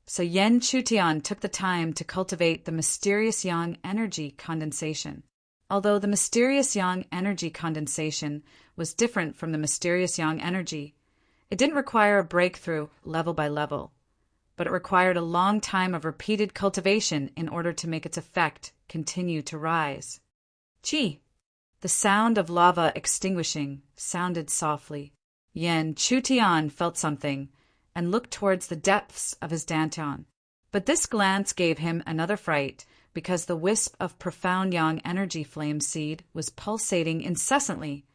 So Yan Chutian took the time to cultivate the mysterious yang energy condensation. Although the mysterious yang energy condensation was different from the mysterious yang energy, it didn't require a breakthrough level by level, but it required a long time of repeated cultivation in order to make its effect continue to rise. Chi! The sound of lava extinguishing sounded softly. Yan Chutian felt something and looked towards the depths of his dantian. But this glance gave him another fright, because the wisp of profound yang energy flame seed was pulsating incessantly,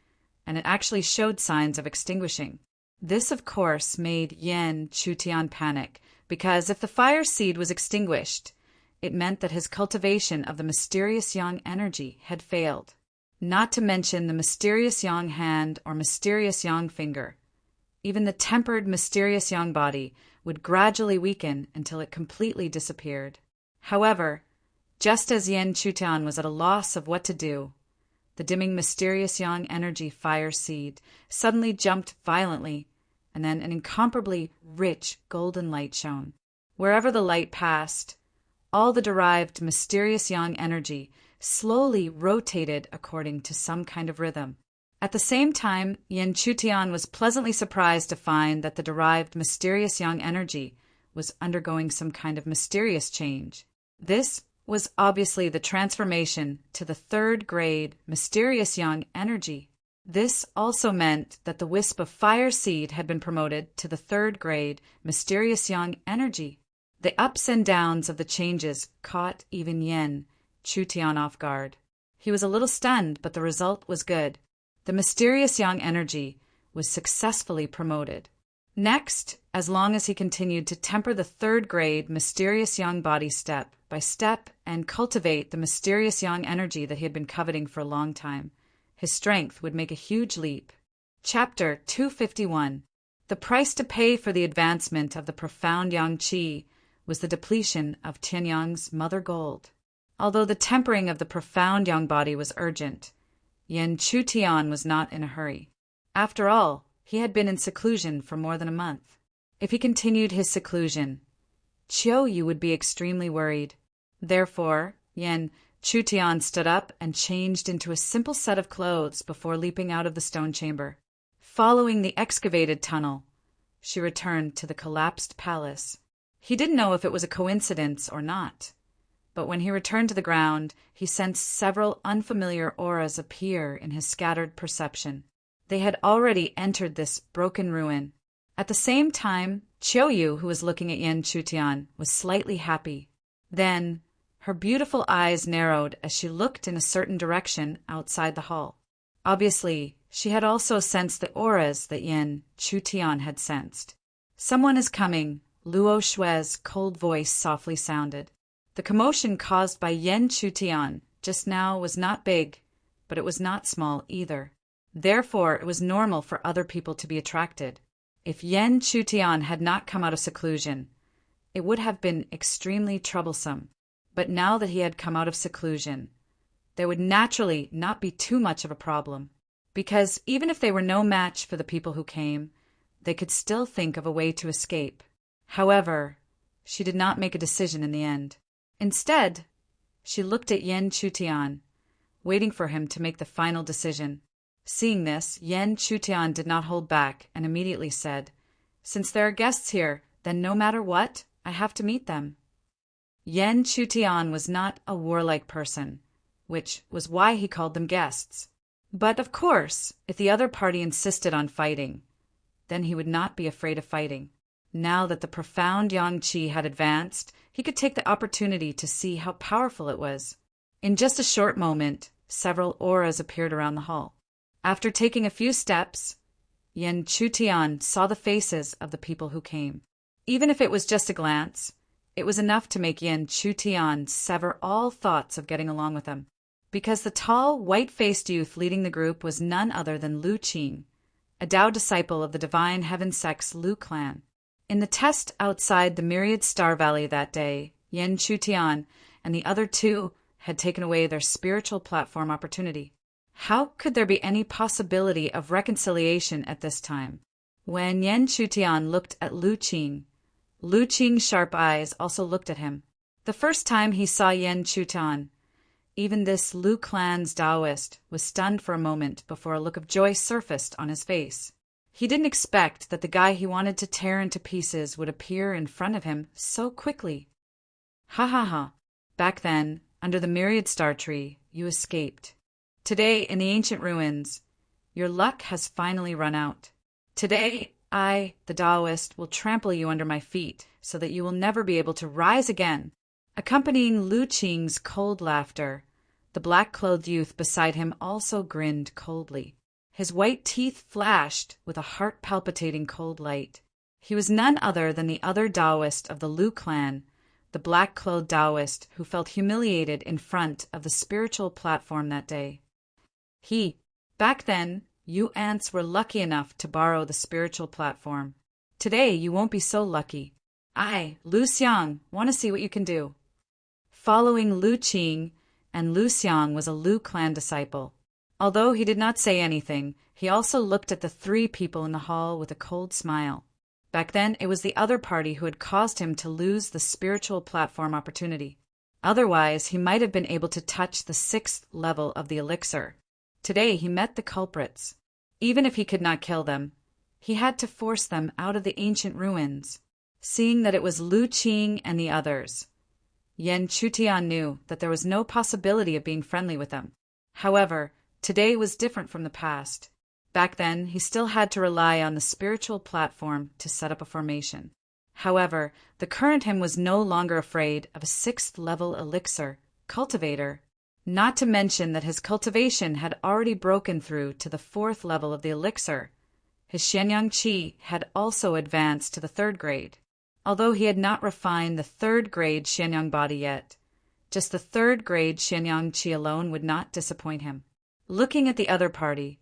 and it actually showed signs of extinguishing. This, of course, made Yan Chutian panic, because if the fire seed was extinguished, it meant that his cultivation of the mysterious yang energy had failed. Not to mention the mysterious yang hand or mysterious yang finger. Even the tempered mysterious yang body would gradually weaken until it completely disappeared. However, just as Yan Chutian was at a loss of what to do, the dimming mysterious yang energy fire seed suddenly jumped violently, and then an incomparably rich golden light shone. Wherever the light passed, all the derived mysterious yang energy slowly rotated according to some kind of rhythm. At the same time, Yan Chutian was pleasantly surprised to find that the derived mysterious yang energy was undergoing some kind of mysterious change. This was obviously the transformation to the third grade mysterious yang energy. This also meant that the wisp of fire seed had been promoted to the third grade mysterious yang energy. The ups and downs of the changes caught even Yan Chutian off guard. He was a little stunned, but the result was good. The mysterious yang energy was successfully promoted. Next, as long as he continued to temper the third grade mysterious yang body step by step and cultivate the mysterious yang energy that he had been coveting for a long time, his strength would make a huge leap. Chapter 251. The price to pay for the advancement of the profound yang qi was the depletion of Tianyang's mother gold. Although the tempering of the profound yang body was urgent, Yan Chutian was not in a hurry. After all, he had been in seclusion for more than a month. If he continued his seclusion, Chiu Yu would be extremely worried. Therefore, Yan Chutian stood up and changed into a simple set of clothes before leaping out of the stone chamber. Following the excavated tunnel, she returned to the collapsed palace. He didn't know if it was a coincidence or not, but when he returned to the ground, he sensed several unfamiliar auras appear in his scattered perception. They had already entered this broken ruin. At the same time, Chiu Yu, who was looking at Yan Chutian, was slightly happy. Then, her beautiful eyes narrowed as she looked in a certain direction outside the hall. Obviously, she had also sensed the auras that Yan Chutian had sensed. "Someone is coming," Luo Shui's cold voice softly sounded. The commotion caused by Yan Chutian just now was not big, but it was not small either. Therefore, it was normal for other people to be attracted. If Yan Chutian had not come out of seclusion, it would have been extremely troublesome. But now that he had come out of seclusion, there would naturally not be too much of a problem, because even if they were no match for the people who came, they could still think of a way to escape. However, she did not make a decision in the end. Instead, she looked at Yan Chutian, waiting for him to make the final decision. Seeing this, Yan Chutian did not hold back and immediately said, "Since there are guests here, then no matter what, I have to meet them." Yan Chutian was not a warlike person, which was why he called them guests. But of course, if the other party insisted on fighting, then he would not be afraid of fighting. Now that the profound yang qi had advanced, he could take the opportunity to see how powerful it was. In just a short moment, several auras appeared around the hall. After taking a few steps, Yan Chutian saw the faces of the people who came. Even if it was just a glance, it was enough to make Yan Chutian sever all thoughts of getting along with them, because the tall, white-faced youth leading the group was none other than Lu Qing, a Tao disciple of the divine heaven sect's Lu clan. In the test outside the Myriad Star Valley that day, Yan Chutian and the other two had taken away their spiritual platform opportunity. How could there be any possibility of reconciliation at this time? When Yan Chutian looked at Lu Qing's sharp eyes also looked at him. The first time he saw Yan Chutian, even this Lu clan's Taoist was stunned for a moment before a look of joy surfaced on his face. He didn't expect that the guy he wanted to tear into pieces would appear in front of him so quickly. Ha ha ha. Back then, under the Myriad Star Tree, you escaped. Today, in the ancient ruins, your luck has finally run out. Today, I, the Taoist, will trample you under my feet so that you will never be able to rise again. Accompanying Lu Qing's cold laughter, the black-clothed youth beside him also grinned coldly. His white teeth flashed with a heart-palpitating cold light. He was none other than the other Taoist of the Lu clan, the black-clothed Taoist who felt humiliated in front of the spiritual platform that day. Back then, you ants were lucky enough to borrow the spiritual platform. Today, you won't be so lucky. I, Lu Xiang, want to see what you can do. Following Lu Qing, and Lu Xiang was a Lu clan disciple. Although he did not say anything, he also looked at the three people in the hall with a cold smile. Back then, it was the other party who had caused him to lose the spiritual platform opportunity. Otherwise, he might have been able to touch the 6th level of the elixir. Today, he met the culprits. Even if he could not kill them, he had to force them out of the ancient ruins. Seeing that it was Lu Qing and the others, Yan Chutian knew that there was no possibility of being friendly with them. However, today was different from the past. Back then, he still had to rely on the spiritual platform to set up a formation. However, the current him was no longer afraid of a 6th level elixir cultivator, not to mention that his cultivation had already broken through to the 4th level of the elixir. His Shenyang Qi had also advanced to the 3rd grade. Although he had not refined the 3rd grade Shenyang body yet, just the 3rd grade Shenyang Qi alone would not disappoint him. Looking at the other party,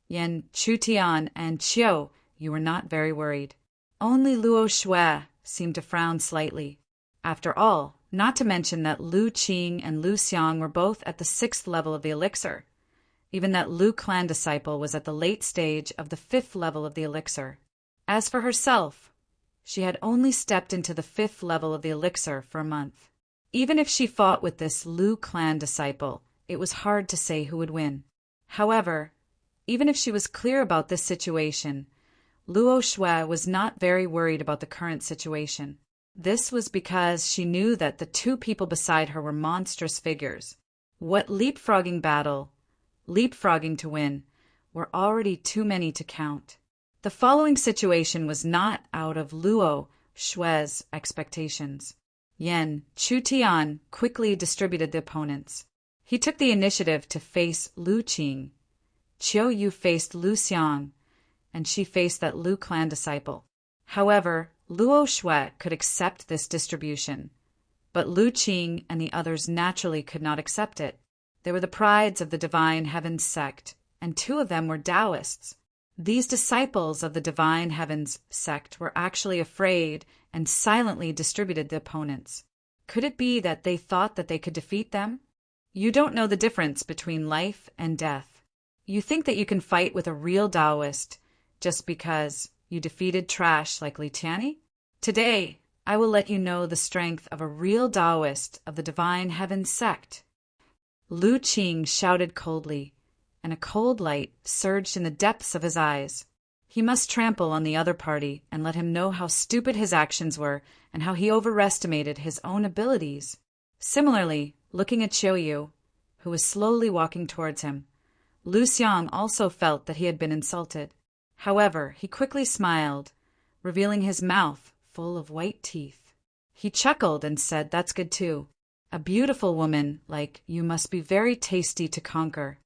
Yan Chutian and Qiu, you were not very worried. Only Luo Shui seemed to frown slightly. After all, not to mention that Lu Qing and Lu Xiang were both at the 6th level of the elixir. Even that Lu clan disciple was at the late stage of the 5th level of the elixir. As for herself, she had only stepped into the 5th level of the elixir for a month. Even if she fought with this Lu clan disciple, it was hard to say who would win. However, even if she was clear about this situation, Luo Shui was not very worried about the current situation. This was because she knew that the two people beside her were monstrous figures. What leapfrogging to win, were already too many to count. The following situation was not out of Luo Shui's expectations. Yan Chutian quickly distributed the opponents. He took the initiative to face Lu Qing. Qiu Yu faced Lu Xiang, and she faced that Lu clan disciple. However, Luo Shui could accept this distribution, but Lu Qing and the others naturally could not accept it. They were the prides of the Divine Heavens sect, and 2 of them were Taoists. These disciples of the Divine Heavens sect were actually afraid and silently distributed the opponents. Could it be that they thought that they could defeat them? You don't know the difference between life and death. You think that you can fight with a real Taoist just because you defeated trash like Li Tianyi? Today, I will let you know the strength of a real Taoist of the Divine Heavens sect. Lu Qing shouted coldly, and a cold light surged in the depths of his eyes. He must trample on the other party and let him know how stupid his actions were and how he overestimated his own abilities. Similarly, looking at Qiu Yu, who was slowly walking towards him, Lu Xiang also felt that he had been insulted. However, he quickly smiled, revealing his mouth full of white teeth. He chuckled and said, "That's good too. A beautiful woman like you must be very tasty to conquer."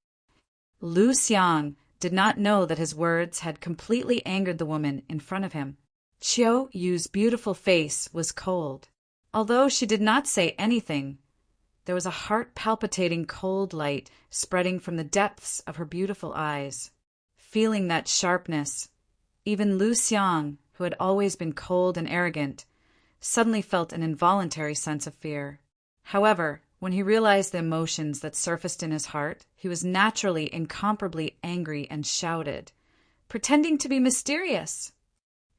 Lu Xiang did not know that his words had completely angered the woman in front of him. Qiu Yu's beautiful face was cold. Although she did not say anything, there was a heart-palpitating cold light spreading from the depths of her beautiful eyes. Feeling that sharpness, even Lu Xiang, who had always been cold and arrogant, suddenly felt an involuntary sense of fear. However, when he realized the emotions that surfaced in his heart, he was naturally incomparably angry and shouted, pretending to be mysterious.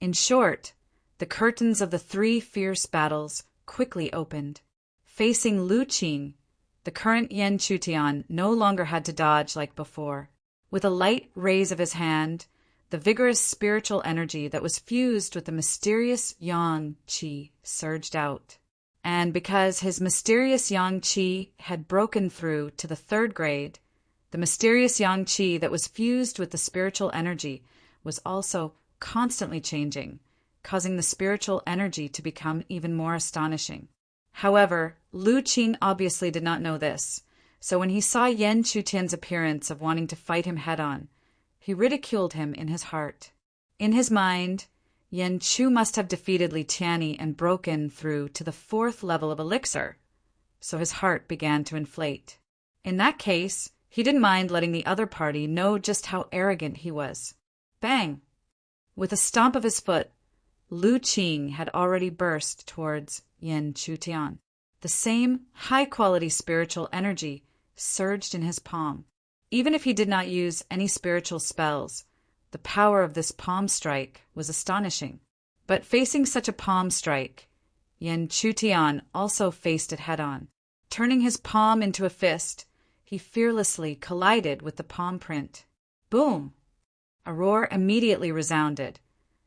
In short, the curtains of the 3 fierce battles quickly opened. Facing Lu Qing, the current Yan Chutian no longer had to dodge like before. With a light raise of his hand, the vigorous spiritual energy that was fused with the mysterious Yang Qi surged out. And because his mysterious Yang Qi had broken through to the 3rd grade, the mysterious Yang Qi that was fused with the spiritual energy was also constantly changing, causing the spiritual energy to become even more astonishing. However, Lu Qing obviously did not know this, so when he saw Yan Chutian's appearance of wanting to fight him head-on, he ridiculed him in his heart. In his mind, Yan Chu must have defeated Li Tianyi and broken through to the 4th level of elixir, so his heart began to inflate. In that case, he didn't mind letting the other party know just how arrogant he was. Bang! With a stomp of his foot, Lu Qing had already burst towards Yan Chutian. The same high-quality spiritual energy surged in his palm. Even if he did not use any spiritual spells, the power of this palm strike was astonishing. But facing such a palm strike, Yan Chutian also faced it head-on. Turning his palm into a fist, he fearlessly collided with the palm print. Boom! A roar immediately resounded,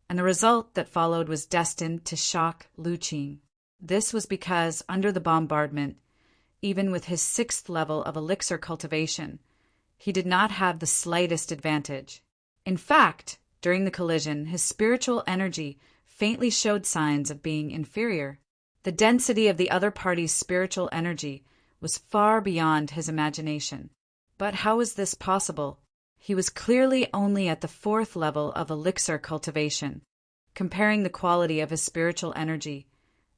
and the result that followed was destined to shock Lu Qing. This was because, under the bombardment, even with his 6th level of elixir cultivation, he did not have the slightest advantage. In fact, during the collision, his spiritual energy faintly showed signs of being inferior. The density of the other party's spiritual energy was far beyond his imagination. But how was this possible? He was clearly only at the 4th level of elixir cultivation. Comparing the quality of his spiritual energy,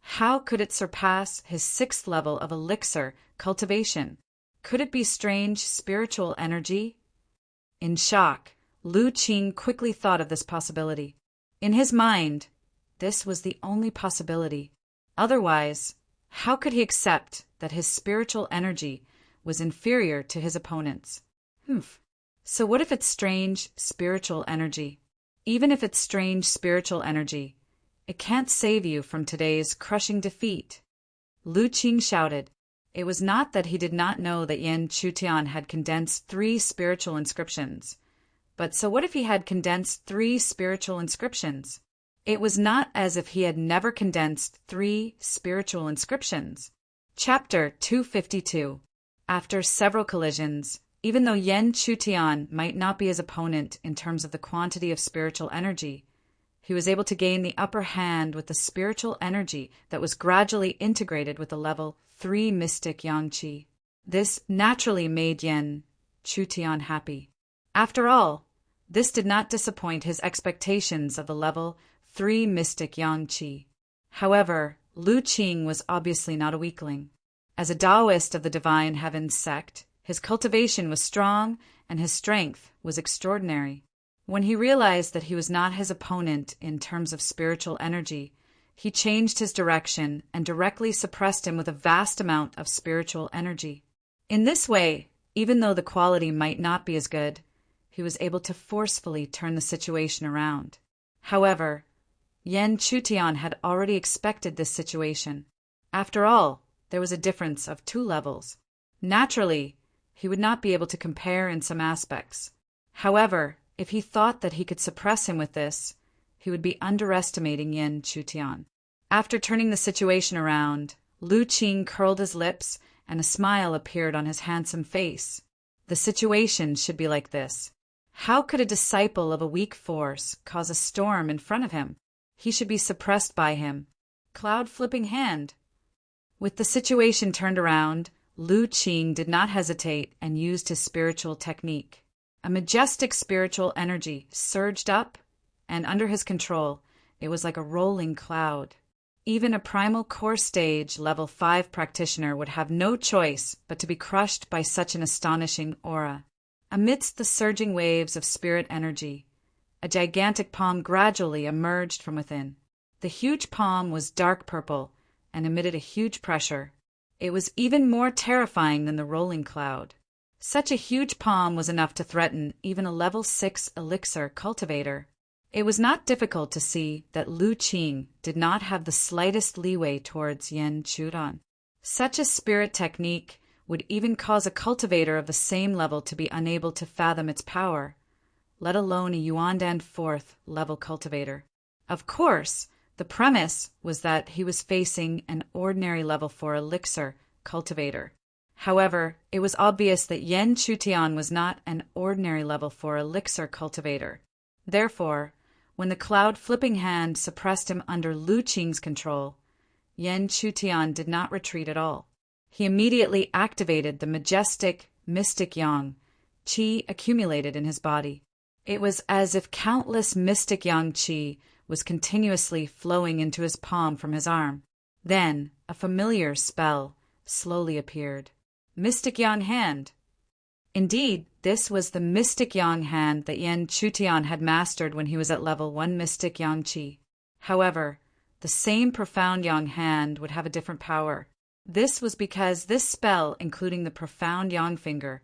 how could it surpass his 6th level of elixir cultivation? Could it be strange spiritual energy? In shock, Lu Qing quickly thought of this possibility. In his mind, this was the only possibility. Otherwise, how could he accept that his spiritual energy was inferior to his opponent's? So what if it's strange spiritual energy? Even if it's strange spiritual energy, it can't save you from today's crushing defeat. Lu Qing shouted. It was not that he did not know that Yan Chutian had condensed 3 spiritual inscriptions. But so what if he had condensed 3 spiritual inscriptions? It was not as if he had never condensed 3 spiritual inscriptions. Chapter 252. After several collisions, even though Yan Chutian might not be his opponent in terms of the quantity of spiritual energy, he was able to gain the upper hand with the spiritual energy that was gradually integrated with the level 3 mystic Yang Qi. This naturally made Yan Chutian happy. After all, this did not disappoint his expectations of the level 3 mystic Yang Qi. However, Lu Qing was obviously not a weakling. As a Taoist of the Divine Heavens sect, his cultivation was strong and his strength was extraordinary. When he realized that he was not his opponent in terms of spiritual energy, he changed his direction and directly suppressed him with a vast amount of spiritual energy. In this way, even though the quality might not be as good, he was able to forcefully turn the situation around. However, Yan Chutian had already expected this situation. After all, there was a difference of 2 levels. Naturally, he would not be able to compare in some aspects. However, if he thought that he could suppress him with this, he would be underestimating Yan Chutian. After turning the situation around, Lu Qing curled his lips and a smile appeared on his handsome face. The situation should be like this. How could a disciple of a weak force cause a storm in front of him? He should be suppressed by him. Cloud flipping hand. With the situation turned around, Lu Qing did not hesitate and used his spiritual technique. A majestic spiritual energy surged up, and under his control, it was like a rolling cloud. Even a primal core stage level 5 practitioner would have no choice but to be crushed by such an astonishing aura. Amidst the surging waves of spirit energy, a gigantic palm gradually emerged from within. The huge palm was dark purple and emitted a huge pressure. It was even more terrifying than the rolling cloud. Such a huge palm was enough to threaten even a level 6 elixir cultivator. It was not difficult to see that Lu Qing did not have the slightest leeway towards Yan Chudan. Such a spirit technique would even cause a cultivator of the same level to be unable to fathom its power, let alone a Yuandan 4th level cultivator. Of course, the premise was that he was facing an ordinary level 4 elixir cultivator. However, it was obvious that Yan Chutian was not an ordinary level 4 elixir cultivator. Therefore, when the cloud flipping hand suppressed him under Lu Qing's control, Yan Chutian did not retreat at all. He immediately activated the majestic, mystic yang, qi accumulated in his body. It was as if countless mystic yang qi was continuously flowing into his palm from his arm. Then, a familiar spell slowly appeared. Mystic Yang Hand. Indeed, this was the Mystic Yang Hand that Yan Chutian had mastered when he was at level 1 Mystic Yang Qi. However, the same profound Yang Hand would have a different power. This was because this spell, including the profound Yang Finger,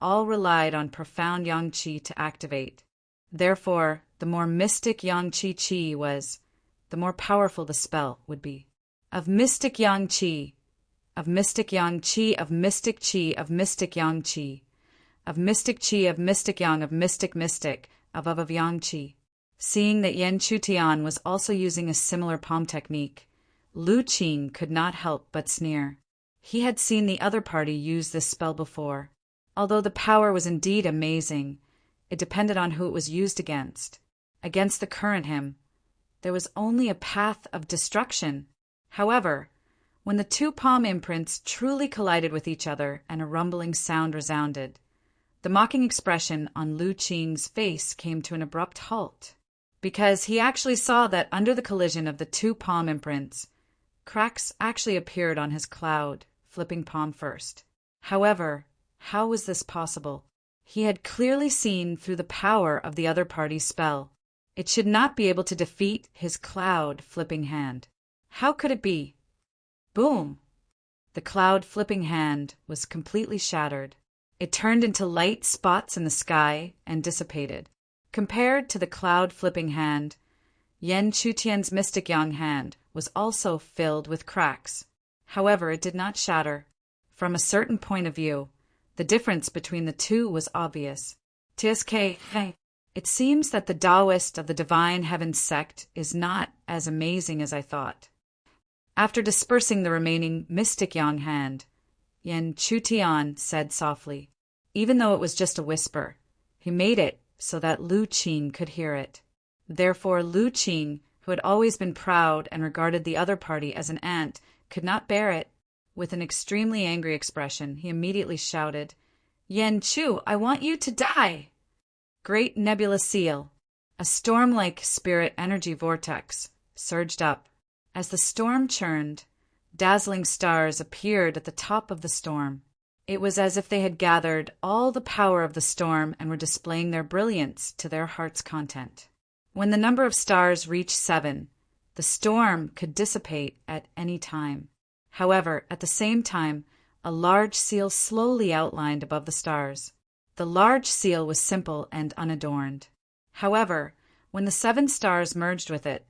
all relied on profound Yang Qi to activate. Therefore, the more mystic Yang Qi was, the more powerful the spell would be. Of Mystic Yang Qi, of Mystic Yang Qi, of Mystic Qi, of Mystic Yang Qi, of Mystic Qi, of Mystic Yang, of Mystic Mystic, of Yang Qi. Seeing that Yan Chutian was also using a similar palm technique, Lu Qing could not help but sneer. He had seen the other party use this spell before. Although the power was indeed amazing, it depended on who it was used against. Against the current him, there was only a path of destruction. However, when the two palm imprints truly collided with each other and a rumbling sound resounded, the mocking expression on Lu Qing's face came to an abrupt halt, because he actually saw that under the collision of the two palm imprints, cracks actually appeared on his cloud, flipping palm first. However, how was this possible? He had clearly seen through the power of the other party's spell. It should not be able to defeat his cloud flipping hand. How could it be? Boom! The cloud flipping hand was completely shattered. It turned into light spots in the sky and dissipated. Compared to the cloud flipping hand, Yan Chutian's Mystic Yang Hand was also filled with cracks. However, it did not shatter. From a certain point of view, the difference between the two was obvious. It seems that the Taoist of the Divine Heaven sect is not as amazing as I thought. After dispersing the remaining Mystic Yang Hand, Yan Chutian said softly, even though it was just a whisper, he made it so that Lu Qing could hear it. Therefore Lu Qing, who had always been proud and regarded the other party as an ant, could not bear it. With an extremely angry expression, he immediately shouted, Yan Chu, I want you to die! Great nebula seal, a storm-like spirit energy vortex, surged up. As the storm churned, dazzling stars appeared at the top of the storm. It was as if they had gathered all the power of the storm and were displaying their brilliance to their heart's content. When the number of stars reached 7, the storm could dissipate at any time. However, at the same time, a large seal slowly outlined above the stars. The large seal was simple and unadorned. However, when the 7 stars merged with it,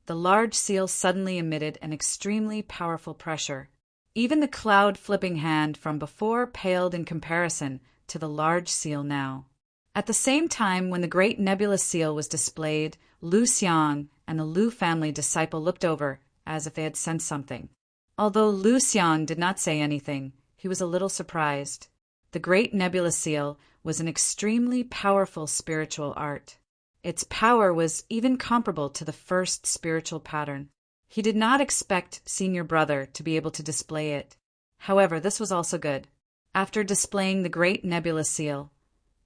the large seal suddenly emitted an extremely powerful pressure. Even the cloud-flipping hand from before paled in comparison to the large seal now. At the same time, when the great nebula seal was displayed, Lu Xiang and the Lu family disciple looked over as if they had sensed something. Although Lu Xiang did not say anything, he was a little surprised. The great nebula seal was an extremely powerful spiritual art. Its power was even comparable to the first spiritual pattern. He did not expect senior brother to be able to display it. However, this was also good. After displaying the great nebula seal,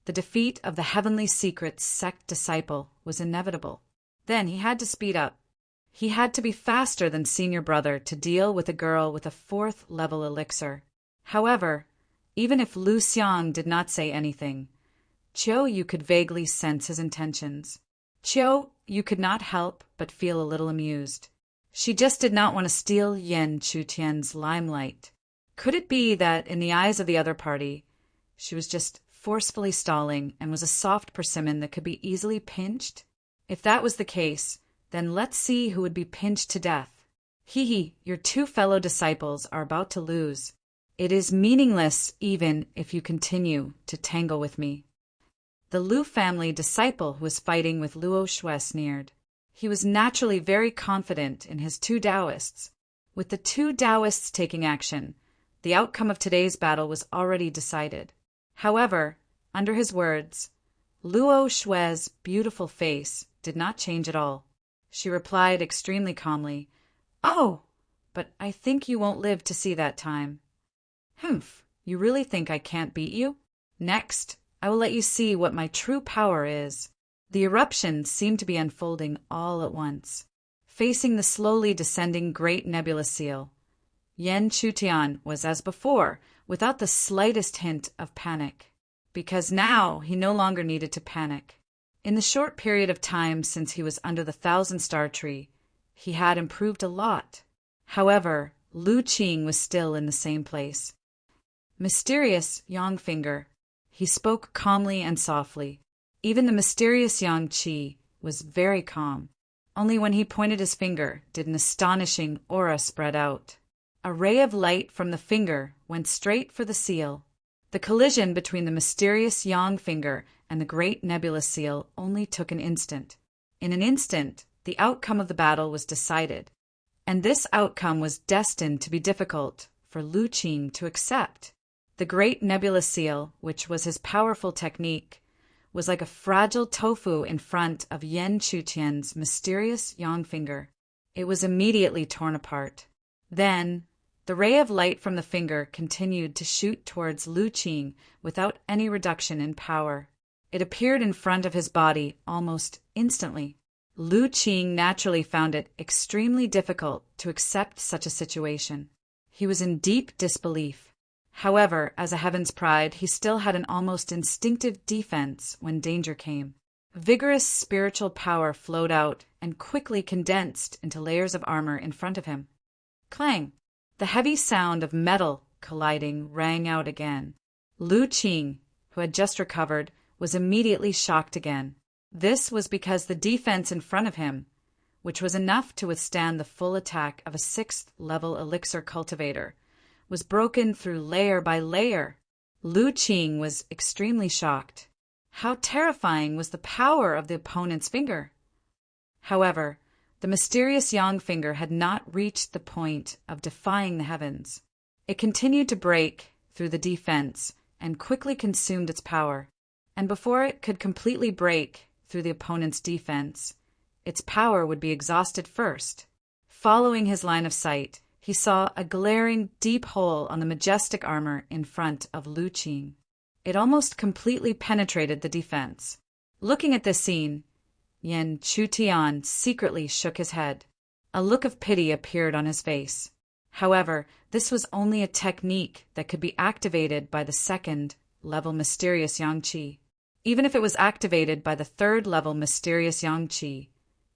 The defeat of the Heavenly Secrets sect disciple was inevitable. Then he had to speed up. He had to be faster than senior brother to deal with a girl with a 4th level elixir. However, even if Lu Xiang did not say anything, Chiu Yu could vaguely sense his intentions. Chiu Yu could not help but feel a little amused. She just did not want to steal Yan Chutian's limelight. Could it be that, in the eyes of the other party, she was just forcefully stalling and was a soft persimmon that could be easily pinched? If that was the case, then let's see who would be pinched to death. Hee, your 2 fellow disciples are about to lose. It is meaningless even if you continue to tangle with me. The Lu family disciple who was fighting with Luo Shui sneered. He was naturally very confident in his 2 Taoists. With the 2 Taoists taking action, the outcome of today's battle was already decided. However, under his words, Luo Shui's beautiful face did not change at all. She replied extremely calmly, "Oh, but I think you won't live to see that time." "Humph, you really think I can't beat you? Next, I will let you see what my true power is." The eruption seemed to be unfolding all at once. Facing the slowly descending great nebula seal, Yan Chutian was as before, without the slightest hint of panic. Because now he no longer needed to panic. In the short period of time since he was under the 1,000-star tree, he had improved a lot. However, Lu Qing was still in the same place. Mysterious Yang Finger. He spoke calmly and softly. Even the mysterious Yang Qi was very calm. Only when he pointed his finger did an astonishing aura spread out. A ray of light from the finger went straight for the seal. The collision between the mysterious Yang Finger and the great nebula seal only took an instant. In an instant, the outcome of the battle was decided. And this outcome was destined to be difficult for Lu Qing to accept. The great nebula seal, which was his powerful technique, was like a fragile tofu in front of Yan Chutian's mysterious Yang Finger. It was immediately torn apart. Then, the ray of light from the finger continued to shoot towards Lu Qing without any reduction in power. It appeared in front of his body almost instantly. Lu Qing naturally found it extremely difficult to accept such a situation. He was in deep disbelief. However, as a Heaven's Pride, he still had an almost instinctive defense when danger came. Vigorous spiritual power flowed out and quickly condensed into layers of armor in front of him. Clang! The heavy sound of metal colliding rang out again. Lu Qing, who had just recovered, was immediately shocked again. This was because the defense in front of him, which was enough to withstand the full attack of a 6th-level elixir cultivator, was broken through layer by layer. Lu Qing was extremely shocked. How terrifying was the power of the opponent's finger! However, the mysterious Yang Finger had not reached the point of defying the heavens. It continued to break through the defense and quickly consumed its power. And before it could completely break through the opponent's defense, its power would be exhausted first. Following his line of sight, he saw a glaring, deep hole on the majestic armor in front of Lu Qing. It almost completely penetrated the defense. Looking at this scene, Yan Chutian secretly shook his head. A look of pity appeared on his face. However, this was only a technique that could be activated by the 2nd-level mysterious Yang Qi. Even if it was activated by the 3rd-level mysterious Yang Qi,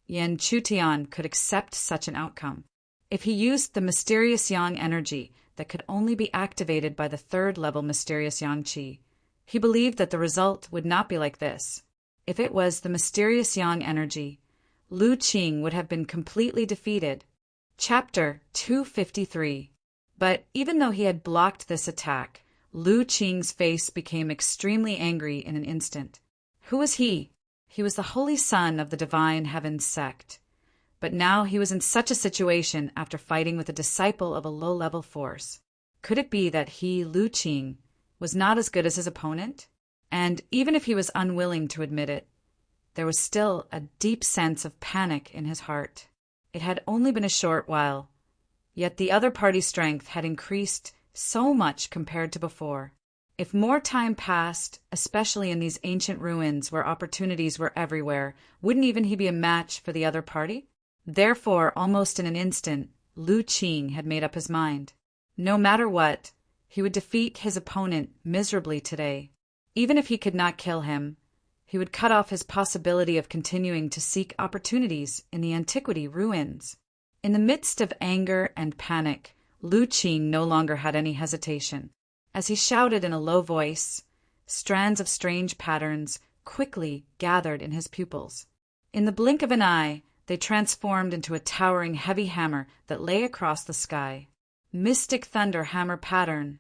Yan Chutian could accept such an outcome. If he used the mysterious Yang energy that could only be activated by the 3rd-level mysterious Yang Qi, he believed that the result would not be like this. If it was the mysterious Yang energy, Lu Qing would have been completely defeated. Chapter 253. But even though he had blocked this attack, Lu Qing's face became extremely angry in an instant. Who was he? He was the holy son of the divine heavens sect. But now he was in such a situation after fighting with a disciple of a low-level force. Could it be that he, Lu Qing, was not as good as his opponent? And even if he was unwilling to admit it, there was still a deep sense of panic in his heart. It had only been a short while, yet the other party's strength had increased so much compared to before. If more time passed, especially in these ancient ruins where opportunities were everywhere, wouldn't even he be a match for the other party? Therefore, almost in an instant, Lu Qing had made up his mind. No matter what, he would defeat his opponent miserably today. Even if he could not kill him, he would cut off his possibility of continuing to seek opportunities in the antiquity ruins. In the midst of anger and panic, Lu Qing no longer had any hesitation. As he shouted in a low voice, strands of strange patterns quickly gathered in his pupils. In the blink of an eye, they transformed into a towering heavy hammer that lay across the sky. Mystic thunder hammer pattern.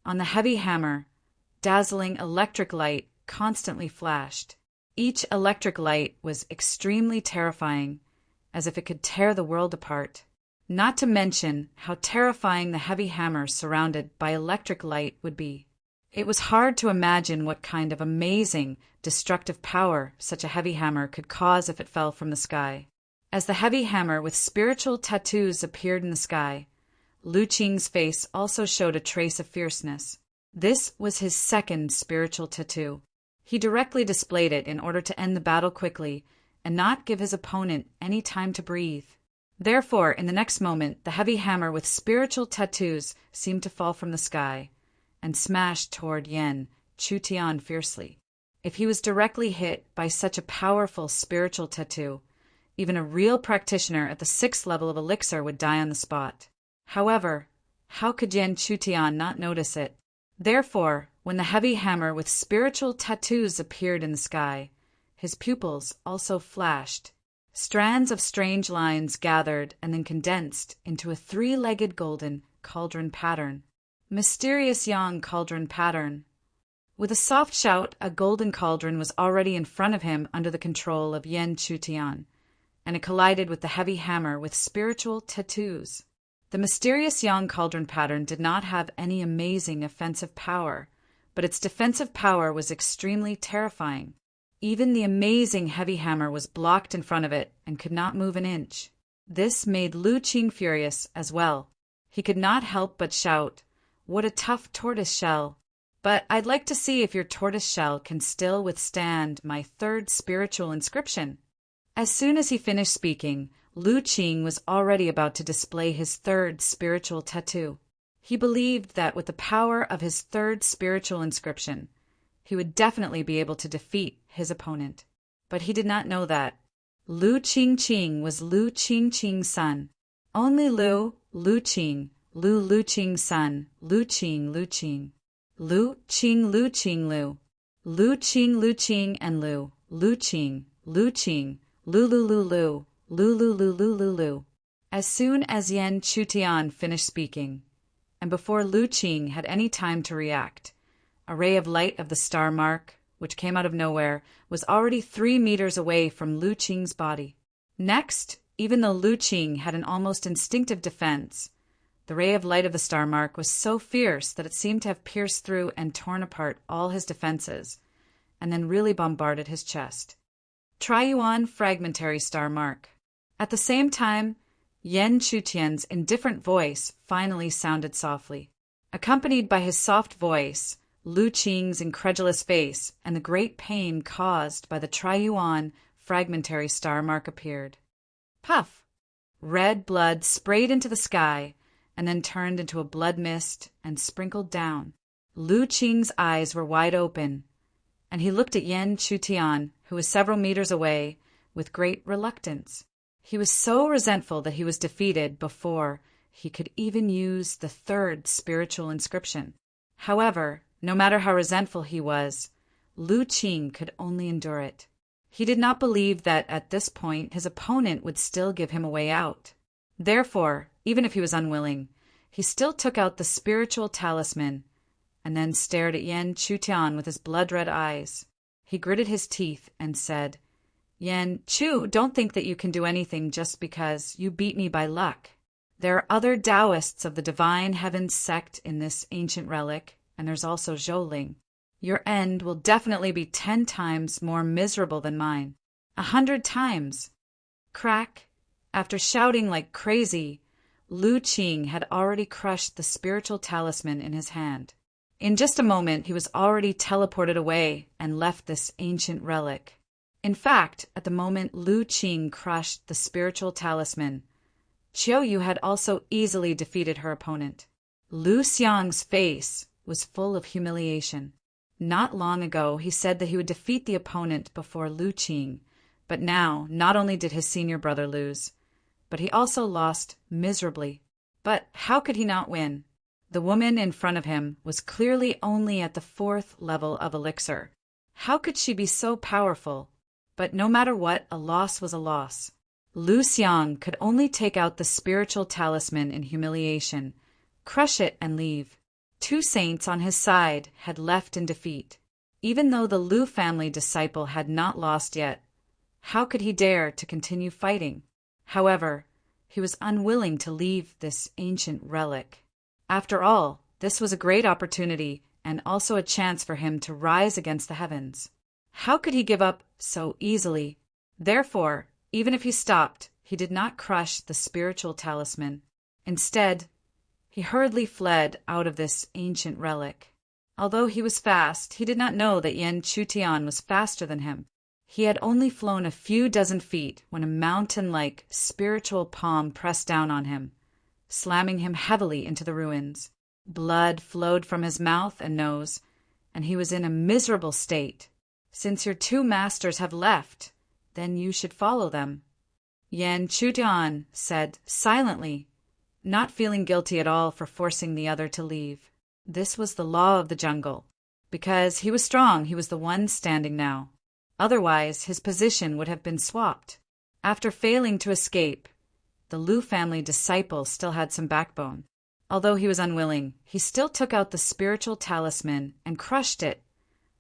On the heavy hammer, dazzling electric light constantly flashed. Each electric light was extremely terrifying, as if it could tear the world apart. Not to mention how terrifying the heavy hammer surrounded by electric light would be. It was hard to imagine what kind of amazing, destructive power such a heavy hammer could cause if it fell from the sky. As the heavy hammer with spiritual tattoos appeared in the sky, Lu Qing's face also showed a trace of fierceness. This was his second spiritual tattoo. He directly displayed it in order to end the battle quickly and not give his opponent any time to breathe. Therefore, in the next moment, the heavy hammer with spiritual tattoos seemed to fall from the sky and smashed toward Yan Chutian fiercely. If he was directly hit by such a powerful spiritual tattoo, even a real practitioner at the 6th level of elixir would die on the spot. However, how could Yan Chutian not notice it? Therefore, when the heavy hammer with spiritual tattoos appeared in the sky, his pupils also flashed. Strands of strange lines gathered and then condensed into a 3-legged golden cauldron pattern. Mysterious yang cauldron pattern. With a soft shout, a golden cauldron was already in front of him under the control of Yan Chutian, and it collided with the heavy hammer with spiritual tattoos. The mysterious yang cauldron pattern did not have any amazing offensive power, but its defensive power was extremely terrifying. Even the amazing heavy hammer was blocked in front of it and could not move an inch. This made Lu Qing furious as well. He could not help but shout, "What a tough tortoise shell! But I'd like to see if your tortoise shell can still withstand my 3rd spiritual inscription." As soon as he finished speaking, Lu Qing was already about to display his 3rd spiritual tattoo. He believed that with the power of his 3rd spiritual inscription, he would definitely be able to defeat his opponent. But he did not know that. Lu Qing was Lu Qing's son. Only Lu Qing, Lu Qing's son, Lu Qing. Lu Qing, Lu Qing, and Lu Qing, Lu. As soon as Yan Chutian finished speaking, and before Lu Qing had any time to react, a ray of light of the star mark, which came out of nowhere, was already 3 meters away from Lu Qing's body. Next, even though Lu Qing had an almost instinctive defense, the ray of light of the star mark was so fierce that it seemed to have pierced through and torn apart all his defenses, and then really bombarded his chest. Triuan fragmentary star mark. At the same time, Yan Chutian's indifferent voice finally sounded softly. Accompanied by his soft voice, Lu Qing's incredulous face and the great pain caused by the Triuan fragmentary star mark appeared. Puff! Red blood sprayed into the sky and then turned into a blood mist and sprinkled down. Lu Qing's eyes were wide open, and he looked at Yan Chutian, who was several meters away, with great reluctance. He was so resentful that he was defeated before he could even use the 3rd spiritual inscription. However, no matter how resentful he was, Lu Qing could only endure it. He did not believe that at this point his opponent would still give him a way out. Therefore, even if he was unwilling, he still took out the spiritual talisman and then stared at Yan Chutian with his blood-red eyes. He gritted his teeth and said, "Yan Chu, don't think that you can do anything just because you beat me by luck. There are other Taoists of the Divine Heavens sect in this ancient relic, and there's also Zhouling. Your end will definitely be 10 times more miserable than mine. 100 times." Crack! After shouting like crazy, Lu Qing had already crushed the spiritual talisman in his hand. In just a moment, he was already teleported away and left this ancient relic. In fact, at the moment Lu Qing crushed the spiritual talisman, Qiu Yu had also easily defeated her opponent. Lu Xiang's face was full of humiliation. Not long ago, he said that he would defeat the opponent before Lu Qing, but now, not only did his senior brother lose, but he also lost miserably. But how could he not win? The woman in front of him was clearly only at the 4th level of elixir. How could she be so powerful? But no matter what, a loss was a loss. Lu Xiang could only take out the spiritual talisman in humiliation, crush it and leave. 2 saints on his side had left in defeat. Even though the Lu family disciple had not lost yet, how could he dare to continue fighting? However, he was unwilling to leave this ancient relic. After all, this was a great opportunity and also a chance for him to rise against the heavens. How could he give up so easily? Therefore, even if he stopped, he did not crush the spiritual talisman. Instead, he hurriedly fled out of this ancient relic. Although he was fast, he did not know that Yan Chutian was faster than him. He had only flown a few dozen feet when a mountain-like spiritual palm pressed down on him, slamming him heavily into the ruins. Blood flowed from his mouth and nose, and he was in a miserable state. Since your 2 masters have left, then you should follow them, Yan Chutian said silently, not feeling guilty at all for forcing the other to leave. This was the law of the jungle. Because he was strong, he was the one standing now. Otherwise, his position would have been swapped. After failing to escape, the Lu family disciple still had some backbone. Although he was unwilling, he still took out the spiritual talisman and crushed it,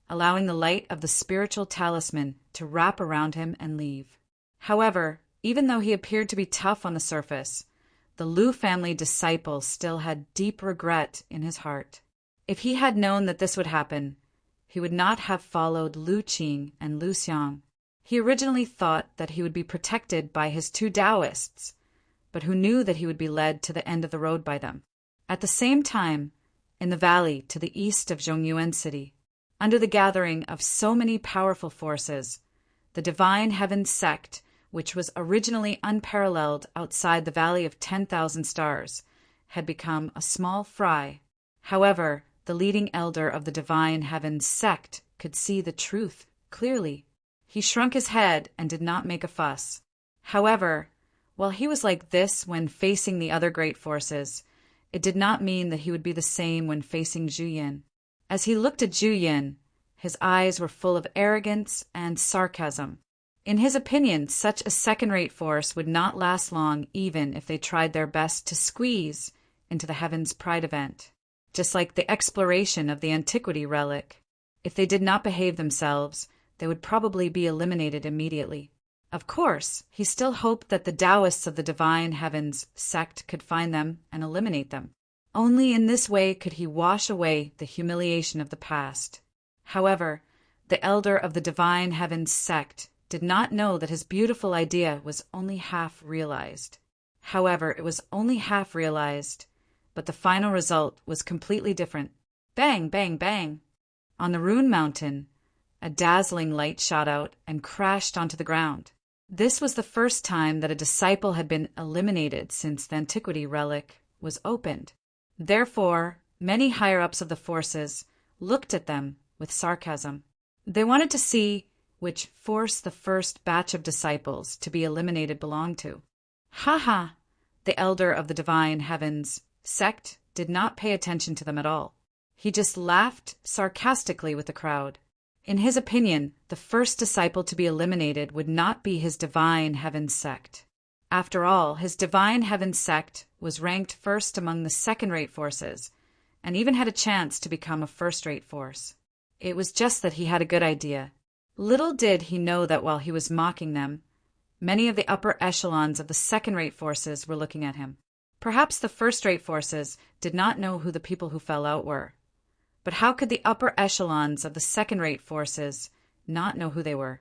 allowing the light of the spiritual talisman to wrap around him and leave. However, even though he appeared to be tough on the surface, the Lu family disciple still had deep regret in his heart. If he had known that this would happen, he would not have followed Lu Qing and Lu Xiang. He originally thought that he would be protected by his 2 Taoists, but who knew that he would be led to the end of the road by them. At the same time, in the valley to the east of Zhongyuan City, under the gathering of so many powerful forces, the Divine Heaven sect, which was originally unparalleled outside the Valley of 10,000 Stars, had become a small fry. However, the leading elder of the Divine Heaven sect could see the truth clearly. He shrunk his head and did not make a fuss. However, while he was like this when facing the other great forces, it did not mean that he would be the same when facing Zhu Yin. As he looked at Zhu Yin, his eyes were full of arrogance and sarcasm. In his opinion, such a second-rate force would not last long even if they tried their best to squeeze into the Heaven's Pride event. Just like the exploration of the Antiquity relic. If they did not behave themselves, they would probably be eliminated immediately. Of course, he still hoped that the Taoists of the Divine Heavens sect could find them and eliminate them. Only in this way could he wash away the humiliation of the past. However, the elder of the Divine Heavens sect did not know that his beautiful idea was only half realized. However, it was only half realized, but the final result was completely different. Bang, bang, bang! On the Rune Mountain, a dazzling light shot out and crashed onto the ground. This was the first time that a disciple had been eliminated since the Antiquity relic was opened. Therefore, many higher-ups of the forces looked at them with sarcasm. They wanted to see which force the first batch of disciples to be eliminated belonged to. Ha ha! The elder of the Divine Heavens sect did not pay attention to them at all. He just laughed sarcastically with the crowd. In his opinion, the first disciple to be eliminated would not be his Divine Heaven sect. After all, his Divine Heaven sect was ranked first among the second-rate forces, and even had a chance to become a first-rate force. It was just that he had a good idea. Little did he know that while he was mocking them, many of the upper echelons of the second-rate forces were looking at him. Perhaps the first-rate forces did not know who the people who fell out were. But how could the upper echelons of the second-rate forces not know who they were?